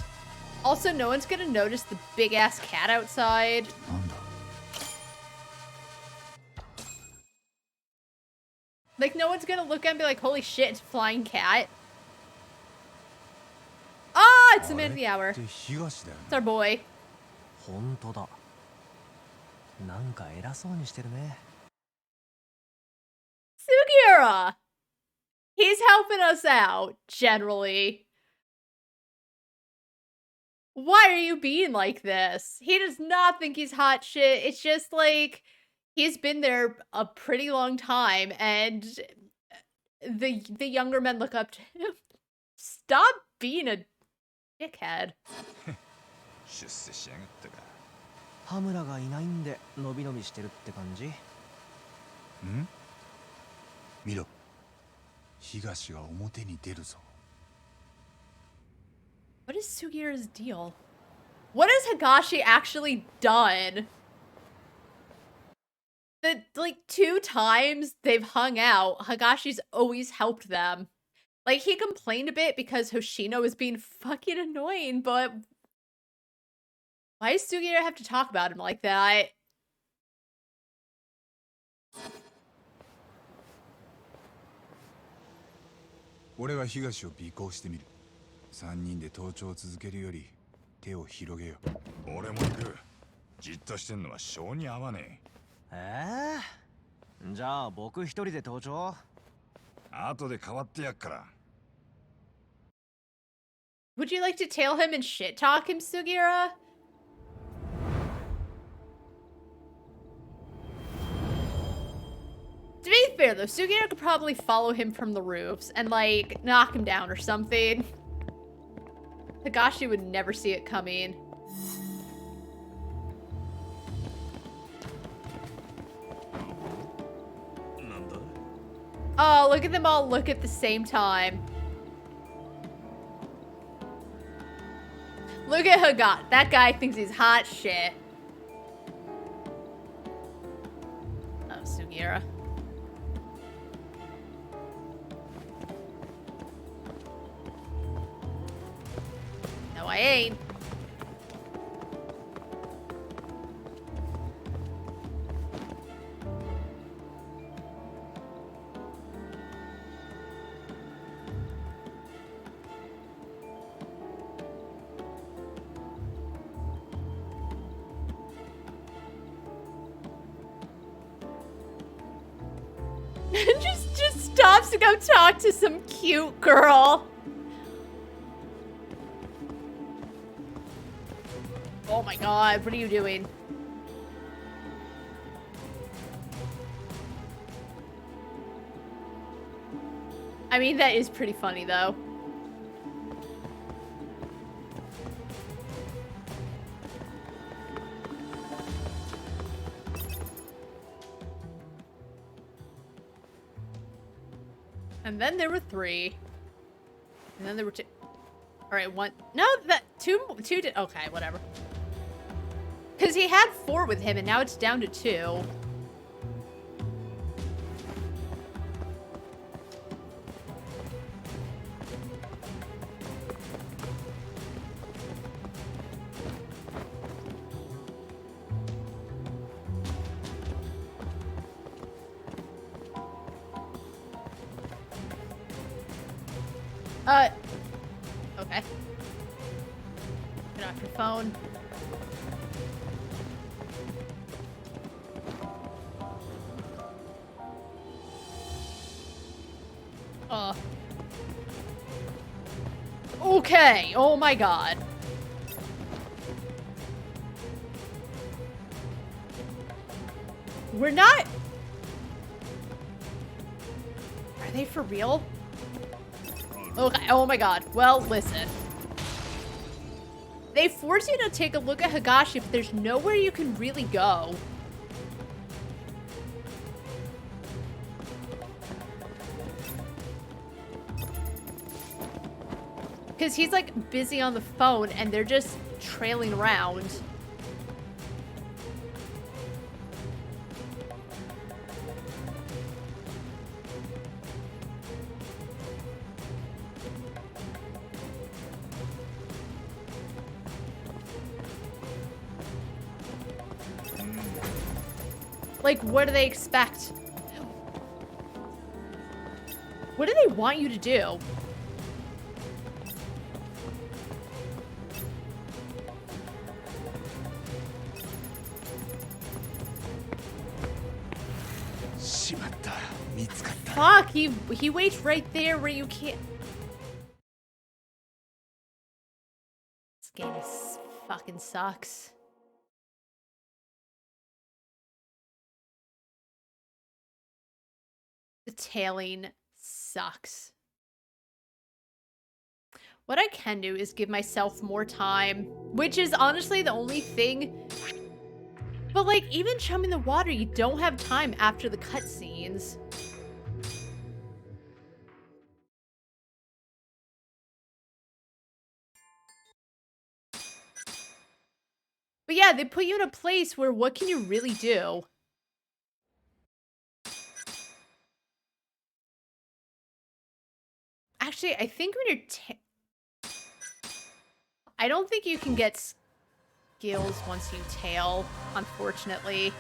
Also, no one's gonna notice the big-ass cat outside. Like, no one's gonna look at and be like, holy shit, it's a flying cat. Ah, it's the man of the hour. It's our boy. 本当だ。なんか偉そうにしてるね。 Sugiura! He's helping us out, generally. Why are you being like this? He does not think he's hot shit. It's just like, he's been there a pretty long time, and the younger men look up to him. Stop being a dickhead. 出世しやがったか。羽村がいないんでのびのびしてるって感じ。ん？見ろ。東が表に出るぞ。 What is Sugiura's deal? What has Higashi actually done? The, like, 2 times they've hung out, Higashi's always helped them. Like, he complained a bit because Hoshino was being fucking annoying, but why does Sugiura have to talk about him like that?俺は東を尾行してみる。3人で盗聴を続けるより手を広げよう。俺も行く。じっとしてんのは性に合わねえ。じゃあ僕一人で盗聴。後で代わってやっから。Would you like to tail him and shit talk him, Sugiura? To be fair though, Sugiura could probably follow him from the roofs and like knock him down or something. Higashi would never see it coming. Oh, look at them all look at the same time. Look at Higashi. That guy thinks he's hot shit. Oh, Sugiura. No, I ain't. just stops to go talk to some cute girl. Oh my god, what are you doing? I mean, that is pretty funny though. And then there were 3. And then there were 2. Alright, 1. No, that 2 did. Okay, whatever. Because he had 4 with him, and now it's down to 2. Okay. Get off your phone. Okay, oh my god. We're not... Are they for real? Okay, oh my god. Well, listen. They force you to take a look at Higashi, but there's nowhere you can really go. Because he's like busy on the phone and they're just trailing around. Like, what do they expect? What do they want you to do? Fuck, he waits right there where you can't. This game fucking sucks. The tailing sucks. What I can do is give myself more time, which is honestly the only thing. But like, even chumming the water, you don't have time after the cutscenes. But yeah, they put you in a place where what can you really do? Actually, I think when you're I don't think you can get skills once you tail, unfortunately.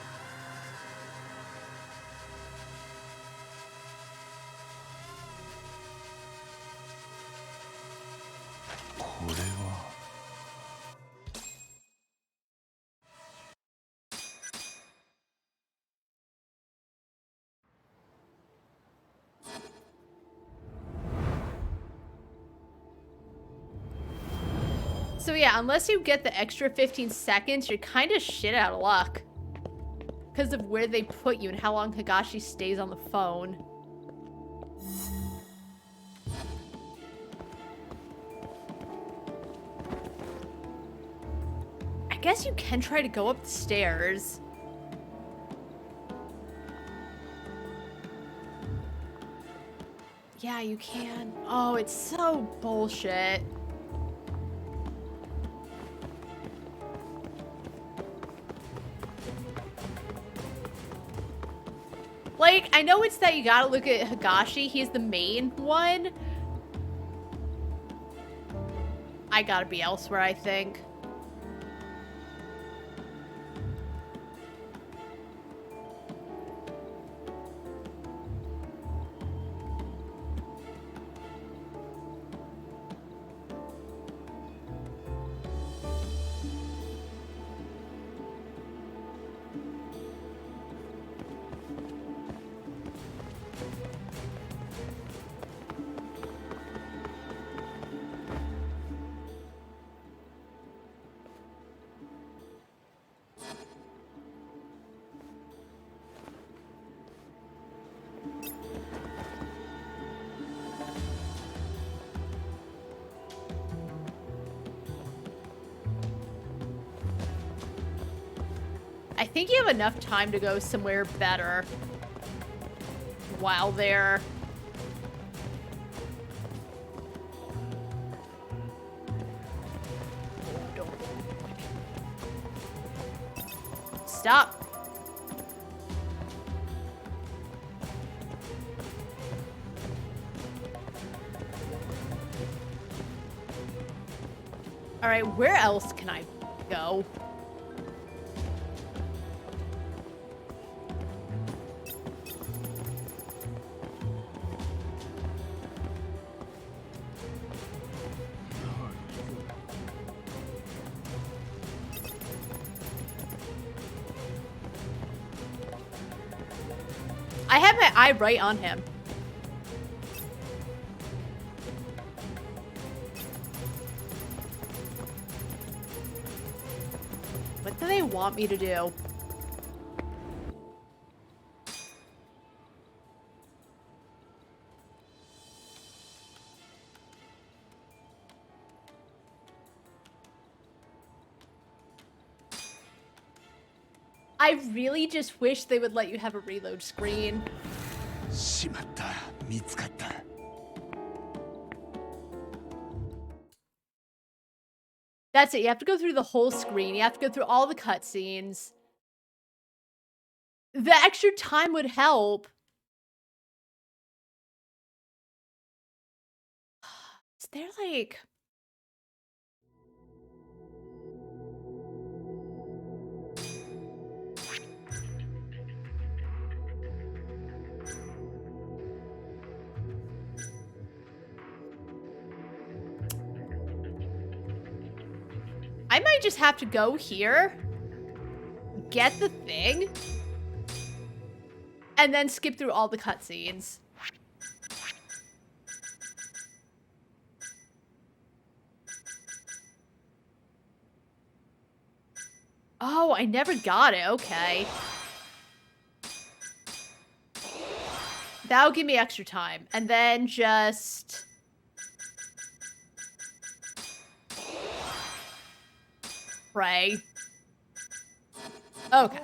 So yeah, unless you get the extra 15 seconds, you're kind of shit out of luck. Because of where they put you and how long Higashi stays on the phone. I guess you can try to go up the stairs. Yeah, you can. Oh, it's so bullshit. Like, I know it's that you gotta look at Higashi. He's the main one. I gotta be elsewhere, I think. I think you have enough time to go somewhere better while there. Stop. All right, where else can I go? I have my eye right on him. What do they want me to do? I really just wish they would let you have a reload screen. しまった。見つかった。That's it. You have to go through the whole screen. You have to go through all the cutscenes. The extra time would help. Is there like... I might just have to go here, get the thing, and then skip through all the cutscenes. Oh, I never got it. Okay. That'll give me extra time. And then just... pray. Okay.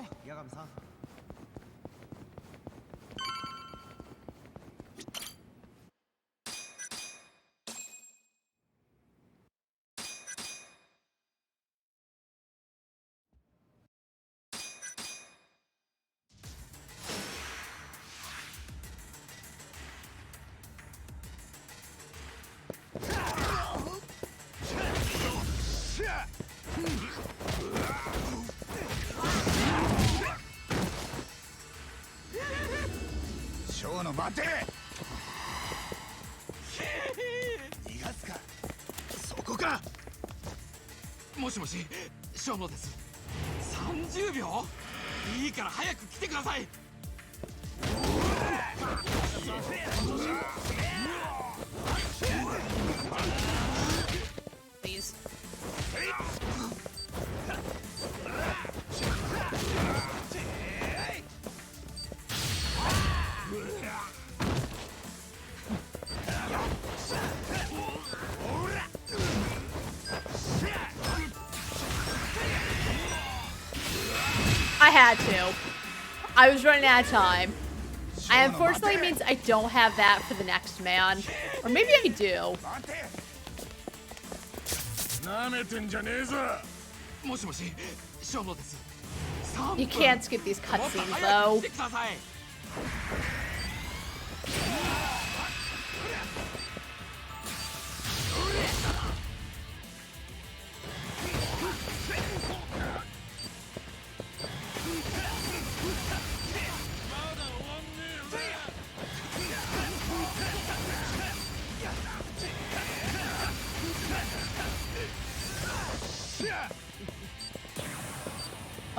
Please. I had to. I was running out of time. And unfortunately it means I don't have that for the next man. Or maybe I do. You can't skip these cutscenes though.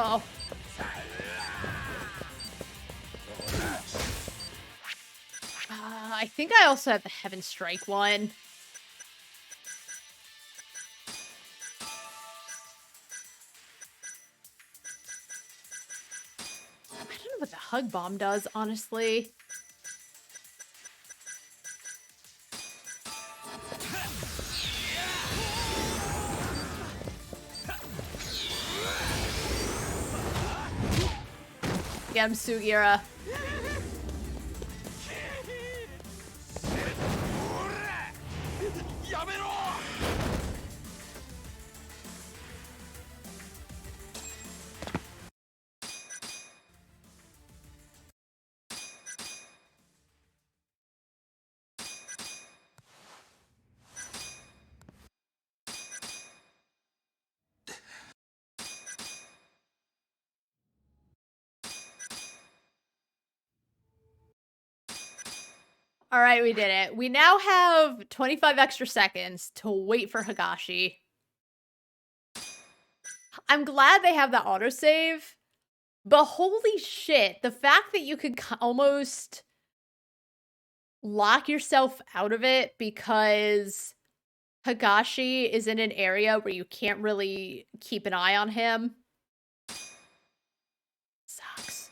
Oh. I think I also have the Heaven Strike one. I don't know what the Hug Bomb does, honestly. Get him, Sugira. All right, we did it. We now have 25 extra seconds to wait for Higashi. I'm glad they have that autosave, but holy shit, the fact that you could almost lock yourself out of it because Higashi is in an area where you can't really keep an eye on him. Sucks.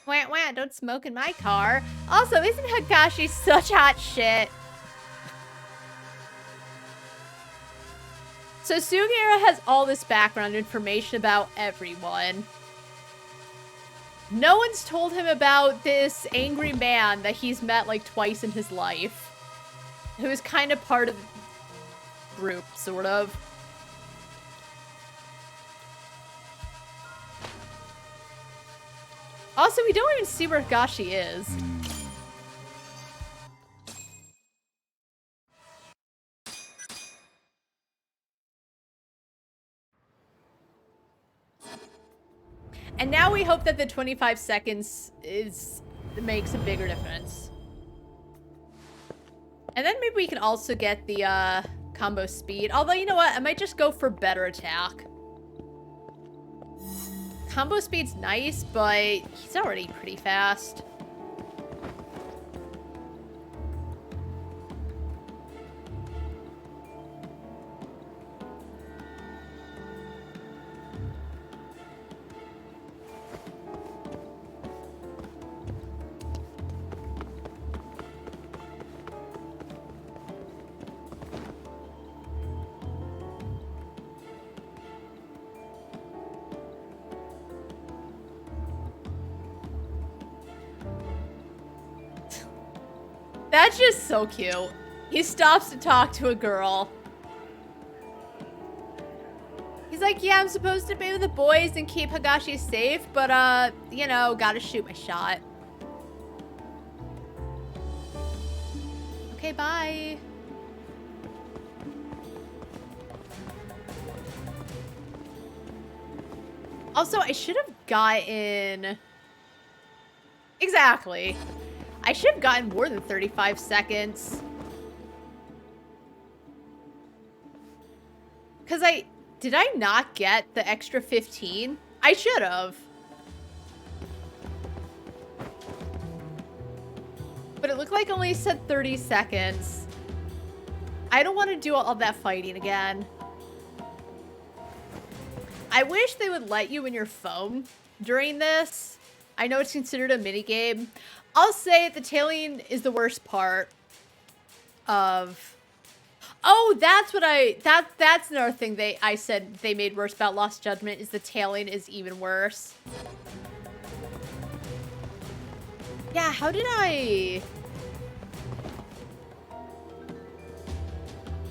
Wah, wah, don't smoke in my car. Also, isn't Hagashi such hot shit? So Sugiura has all this background information about everyone. No one's told him about this angry man that he's met like twice in his life. Who is kind of part of the group, sort of. Also, we don't even see where Hagashi is. And now we hope that the 25 seconds makes a bigger difference. And then maybe we can also get the combo speed. Although, you know what? I might just go for better attack. Combo speed's nice, but he's already pretty fast. That's just so cute. He stops to talk to a girl. He's like, yeah, I'm supposed to be with the boys and keep Hagashi safe, but, you know, gotta shoot my shot. Okay, bye. Also, I should have gotten... Exactly. I should have gotten more than 35 seconds. Because did I not get the extra 15? I should have. But it looked like it only said 30 seconds. I don't want to do all that fighting again. I wish they would let you in your phone during this. I know it's considered a minigame. I'll say the tailing is the worst part of... Oh, that's what that's another thing I said they made worse about Lost Judgment is the tailing is even worse. Yeah, how did I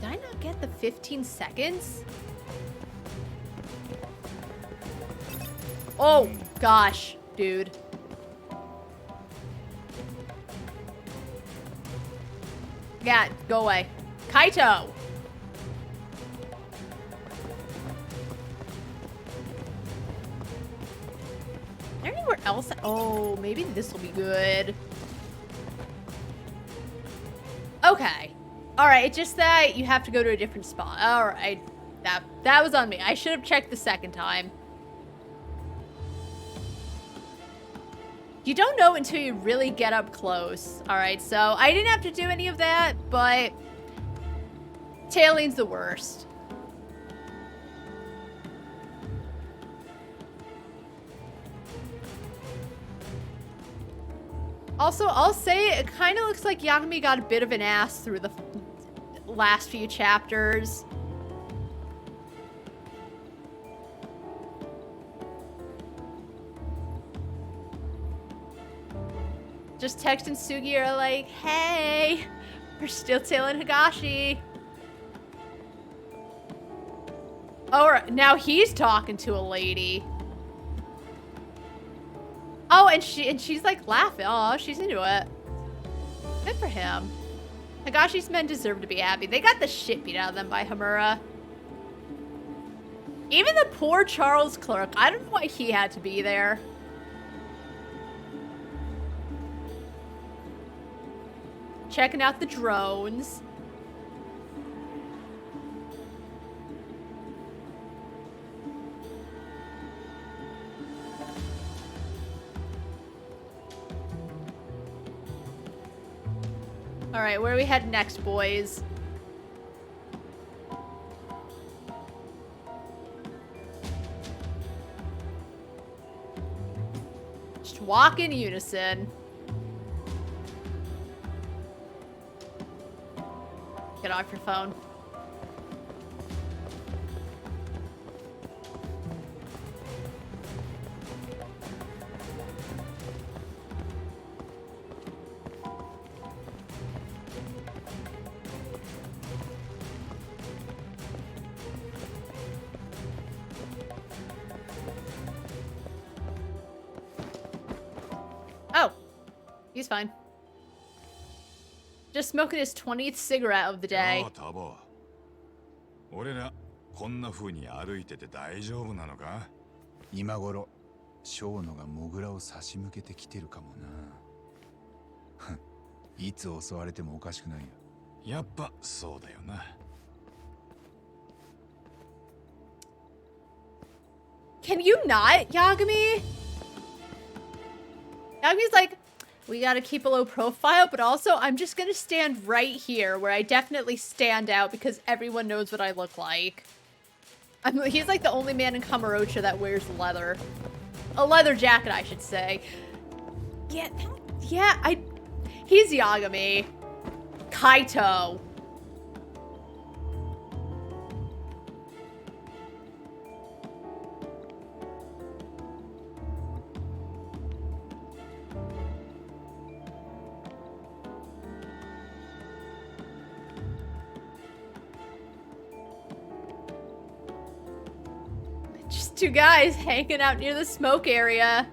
not get the 15 seconds? Oh, gosh, dude. Yeah, go away. Kaito! Is there anywhere else? Oh, maybe this will be good. Okay. Alright, it's just that you have to go to a different spot. Alright. That was on me. I should have checked the second time. You don't know until you really get up close. Alright, so I didn't have to do any of that, but tailing's the worst. Also, I'll say it kind of looks like Yagami got a bit of an ass through the last few chapters. Just texting Sugiura like, hey, we're still tailing Hagashi. Oh, now he's talking to a lady. Oh, and she's like laughing. Oh, she's into it. Good for him. Higashi's men deserve to be happy. They got the shit beat out of them by Hamura. Even the poor Charles clerk. I don't know why he had to be there. Checking out the drones. All right, where are we heading next, boys? Just walk in unison. Get off your phone. Oh, he's fine. Just smoking his 20th cigarette of the day. タボ。俺らこんな風に歩いてて大丈夫なのか？今頃小野がモグラを差し向けてきてるかもな。いつ襲われてもおかしくないよ。やっぱそうだよな。Can you not, Yagami? Yagami's like, we gotta keep a low profile, but also I'm just gonna stand right here where I definitely stand out because everyone knows what I look like. He's like the only man in Kamurocho that wears leather. A leather jacket, I should say. Yeah, he's Yagami. Kaito. Just two guys hanging out near the smoke area.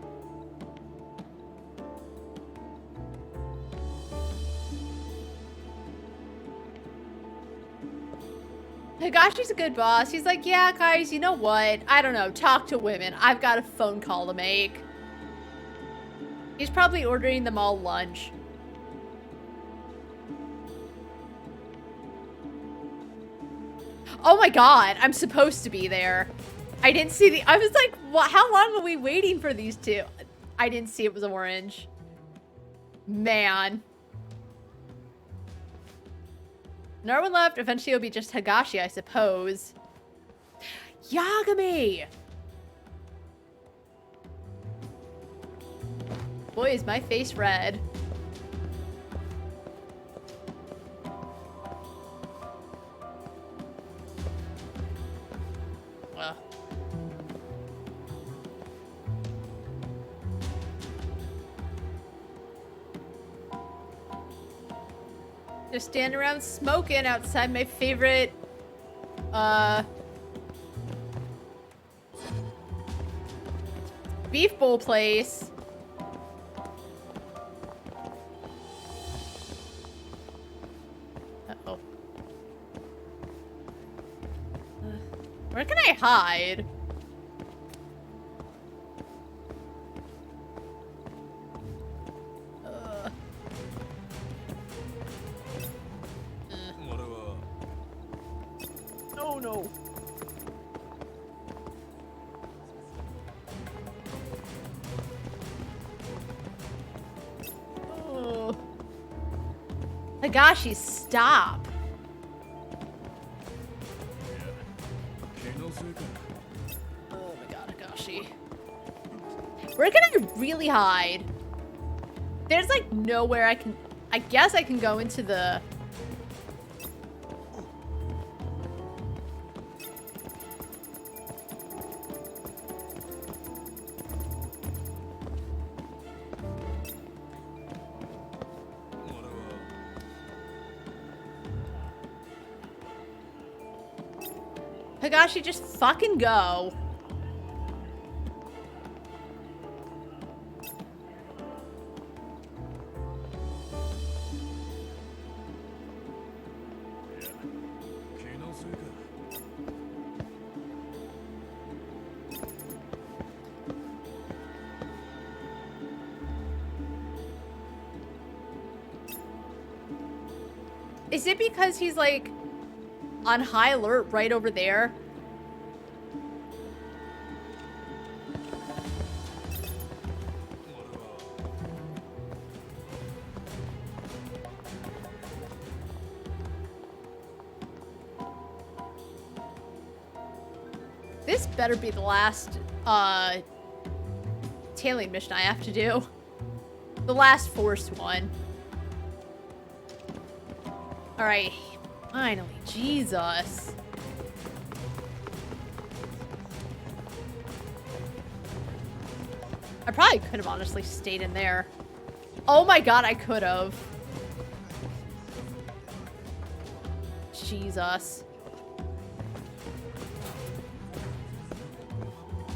Higashi's a good boss. He's like, yeah, guys, you know what? I don't know. Talk to women. I've got a phone call to make. He's probably ordering them all lunch. Oh my god, I'm supposed to be there. I didn't see the... I was like, what? How long are we waiting for these two? I didn't see it was orange. Man. No one left. Eventually it'll be just Higashi, I suppose. Yagami! Boy, is my face red. Well. Just standing around smoking outside my favorite, beef bowl place. Uh-oh. Where can I hide? Oh no. Oh. Higashi, stop. Oh my god, Higashi. Where can I really hide? There's like nowhere I can... I guess I can go into the... Higashi, just fucking go. Is it because he's like on high alert right over there? This better be the last detailing mission I have to do. The last forced one. Alright, finally, Jesus. I probably could have honestly stayed in there. Oh my god, I could have. Jesus.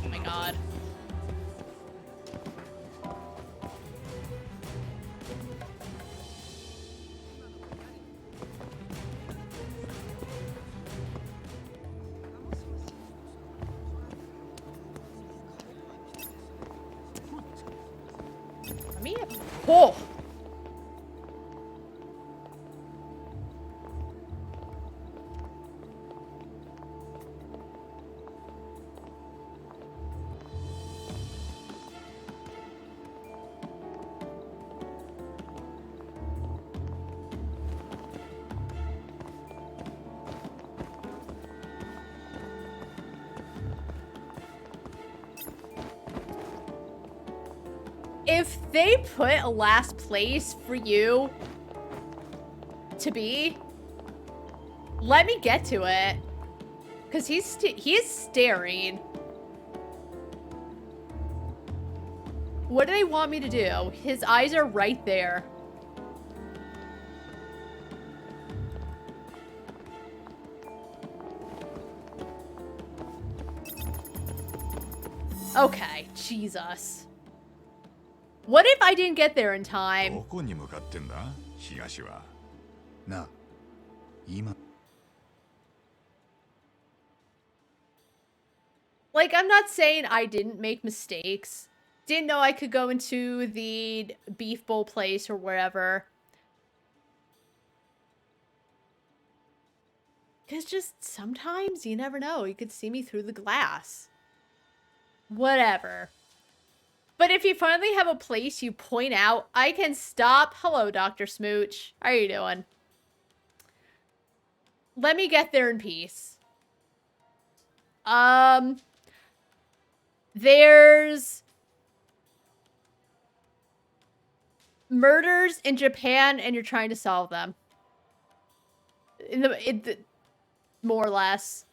Oh my god. Oh. If they put a last place for you to be, let me get to it. Because he is staring. What do they want me to do? His eyes are right there. Okay, Jesus. What if I didn't get there in time? どこに向かってんだ東は。なあ、今。 Like, I'm not saying I didn't make mistakes. Didn't know I could go into the beef bowl place or wherever. Because just sometimes you never know. You could see me through the glass. Whatever. But if you finally have a place you point out, I can stop. Hello, Dr. Smooch. How are you doing? Let me get there in peace. There's murders in Japan and you're trying to solve them. More or less.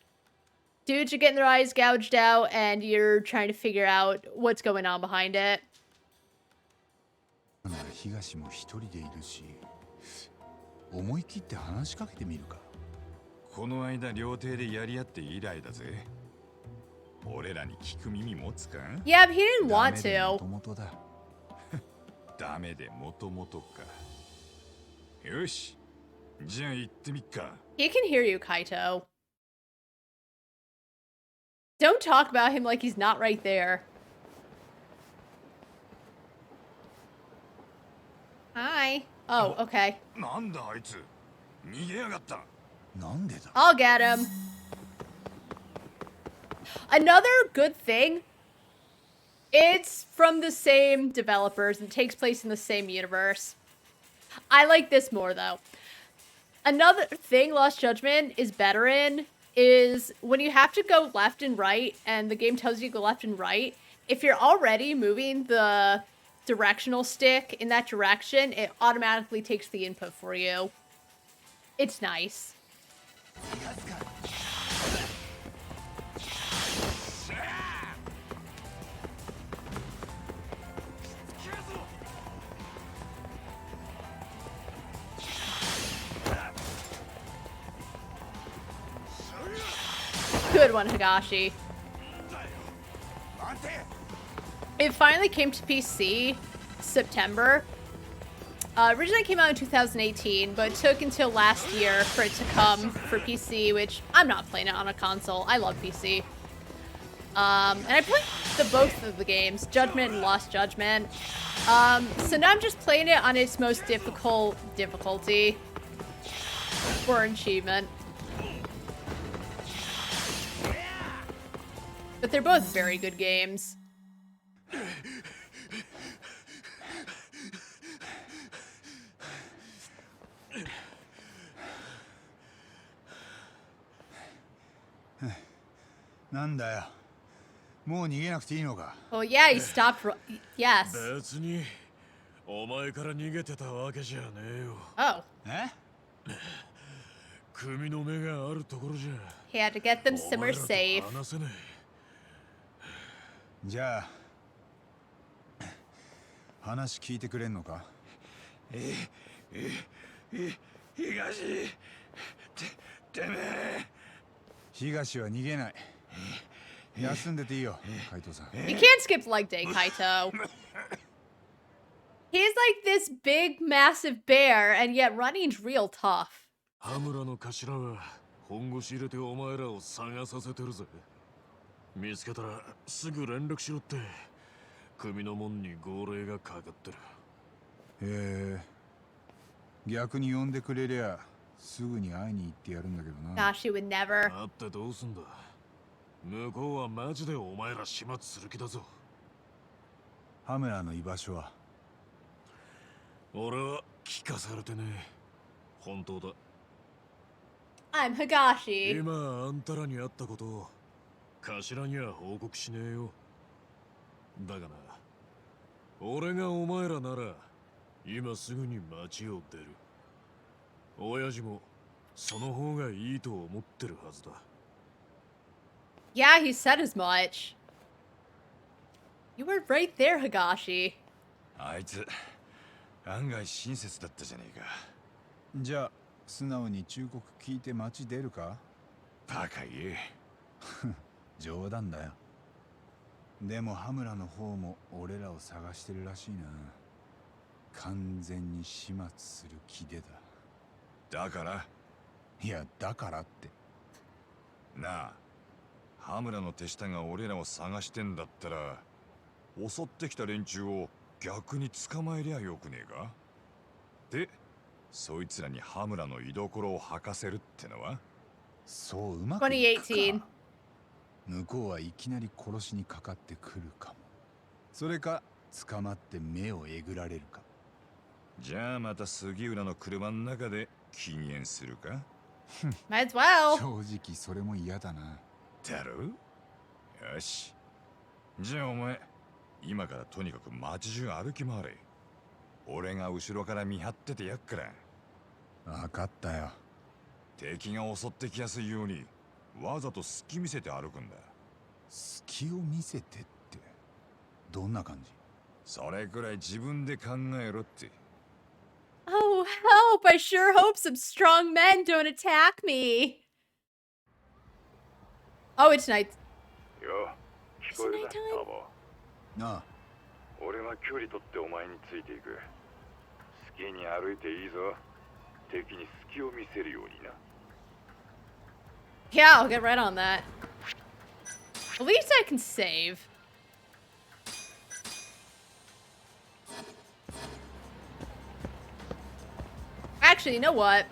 Dudes are getting their eyes gouged out and you're trying to figure out what's going on behind it. 東も一人でいるし、思い切って話しかけてみるか。この間料亭でやり合って以来だぜ。俺らに聞く耳持つか Yeah, but he didn't want to. ダメでもともとか。よし、じゃあ行ってみっか。He can hear you, Kaito. Don't talk about him like he's not right there. Hi. Oh, okay. なんだあいつ。逃げやがった。なんでだ。I'll get him. Another good thing, it's from the same developers and takes place in the same universe. I like this more, though. Another thing Lost Judgment is better in is when you have to go left and right and the game tells you to go left and right, if you're already moving the directional stick in that direction, it automatically takes the input for you. It's nice. Good one, Higashi. It finally came to PC September. Originally came out in 2018, but it took until last year for it to come for PC, which I'm not playing it on a console. I love PC. And I played both of the games, Judgment and Lost Judgment. So now I'm just playing it on its most difficult difficulty for achievement. But they're both very good games. もう逃げなくていいのか? Oh yeah, he stopped. Yes. 別にお前から逃げてたわけじゃねえよ。Oh. 組の目があるところじゃ。 He had to get them somewhere safe. 話せねえ。じゃあ話聞いてくれんのか? 東、てめえ。東は逃げない。休んでていいよ、カイトさん。 You can't skip leg day, Kaito. He's like this big, massive bear, and yet running's real tough. 羽村の頭は本腰入れてお前らを探させてるぜ。見つけたらすぐ連絡しろって組の門に号令がかかってる。へえ。逆に呼んでくれりゃすぐに会いに行ってやるんだけどな。 Gosh, she would never. 会ってどうすんだ。向こうはマジでお前ら始末する気だぞ。羽村の居場所は？俺は聞かされてねえ。本当だ。I'm Higashi. 今あんたらに会ったことを頭には報告しねえよ。だがな、俺がお前らなら今すぐに町を出る。親父もその方がいいと思ってるはずだ。 Yeah, he said as much. You were right there, Higashi. あいつ案外親切だったじゃねえか。じゃあ素直に忠告聞いて町出るか？バカ言え。冗談だよ。でも羽村の方も俺らを探してるらしいな。完全に始末する気でだ。だから？いや、だからって。なあ、羽村の手下が俺らを探してんだったら、襲ってきた連中を逆に捕まえりゃよくねえか？で、そいつらに羽村の居所を吐かせるってのは？そううまくいくか。2018. 向こうはいきなり殺しにかかってくるかも。それか捕まって目をえぐられるか。じゃあまた杉浦の車の中で禁煙するか？ Might as well. 正直それも嫌だな。だろ？よし。じゃあお前、今からとにかく街中歩き回れ。俺が後ろから見張っててやっから。分かったよ。敵が襲ってきやすいようにわざと隙見せて歩くんだ。隙を見せてってどんな感じ？それくらい自分で考えろって。 Oh, help! I sure hope some strong men don't attack me. Oh, it's night. よ、聞こえるか、ターボ。なあ。俺は距離取ってお前についていく。好きに歩いていいぞ。敵に隙を見せるようにな。 Yeah, I'll get right on that. At least I can save. Actually, you know what?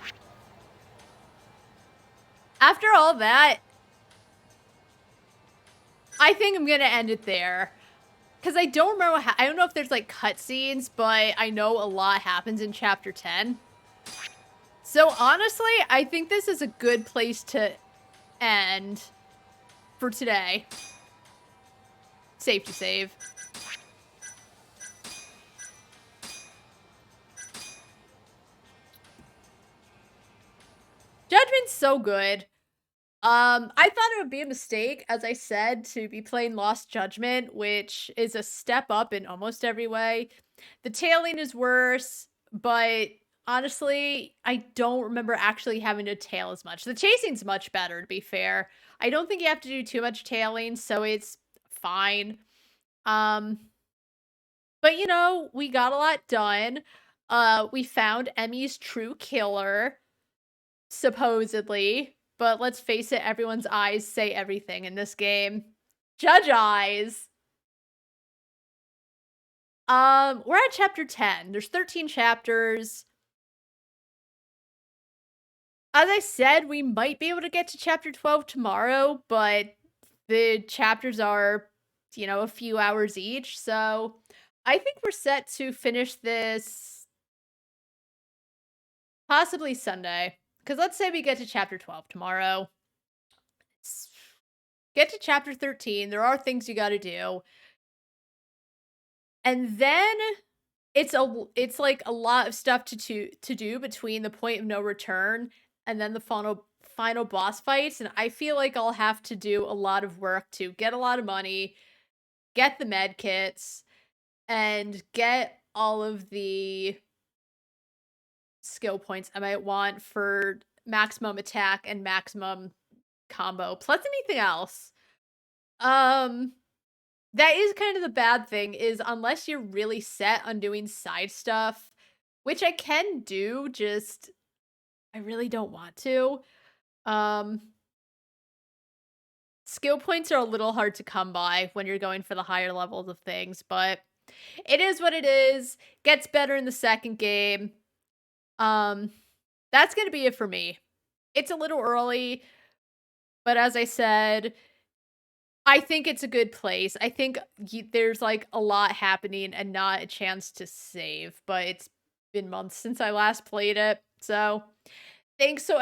After all that, I think I'm gonna end it there. Because I don't remember what I don't know if there's like cutscenes, but I know a lot happens in chapter 10. So honestly, I think this is a good place to end for today. Safe to save. Judgment's so good. I thought it would be a mistake, as I said, to be playing Lost Judgment, which is a step up in almost every way. The tailing is worse, but honestly, I don't remember actually having to tail as much. The chasing's much better, to be fair. I don't think you have to do too much tailing, so it's fine. But you know, we got a lot done. We found Emmy's true killer, supposedly. But let's face it, everyone's eyes say everything in this game. Judge eyes! We're at chapter 10. There's 13 chapters. As I said, we might be able to get to chapter 12 tomorrow, but the chapters are, you know, a few hours each, so I think we're set to finish this possibly Sunday. Because let's say we get to chapter 12 tomorrow. It's get to chapter 13. There are things you got to do. And then it's like a lot of stuff to do between the point of no return and then the final boss fights, and I feel like I'll have to do a lot of work to get a lot of money, get the med kits, and get all of the skill points I might want for maximum attack and maximum combo, plus anything else. That is kind of the bad thing, is unless you're really set on doing side stuff, which I can do, just I really don't want to. Skill points are a little hard to come by when you're going for the higher levels of things, but it is what it is. Gets better in the second game. That's going to be it for me. It's a little early, but as I said, I think it's a good place. I think there's like a lot happening and not a chance to save, but it's been months since I last played it. So, thanks so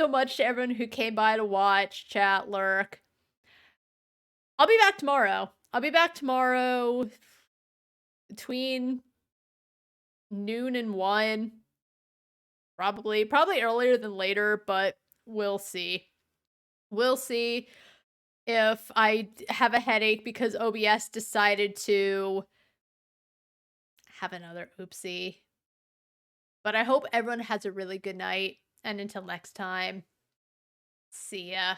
much to everyone who came by to watch, chat, lurk. I'll be back tomorrow. Between noon and 1. Probably earlier than later, but we'll see. We'll see if I have a headache because OBS decided to have another oopsie. But I hope everyone has a really good night, and until next time, see ya.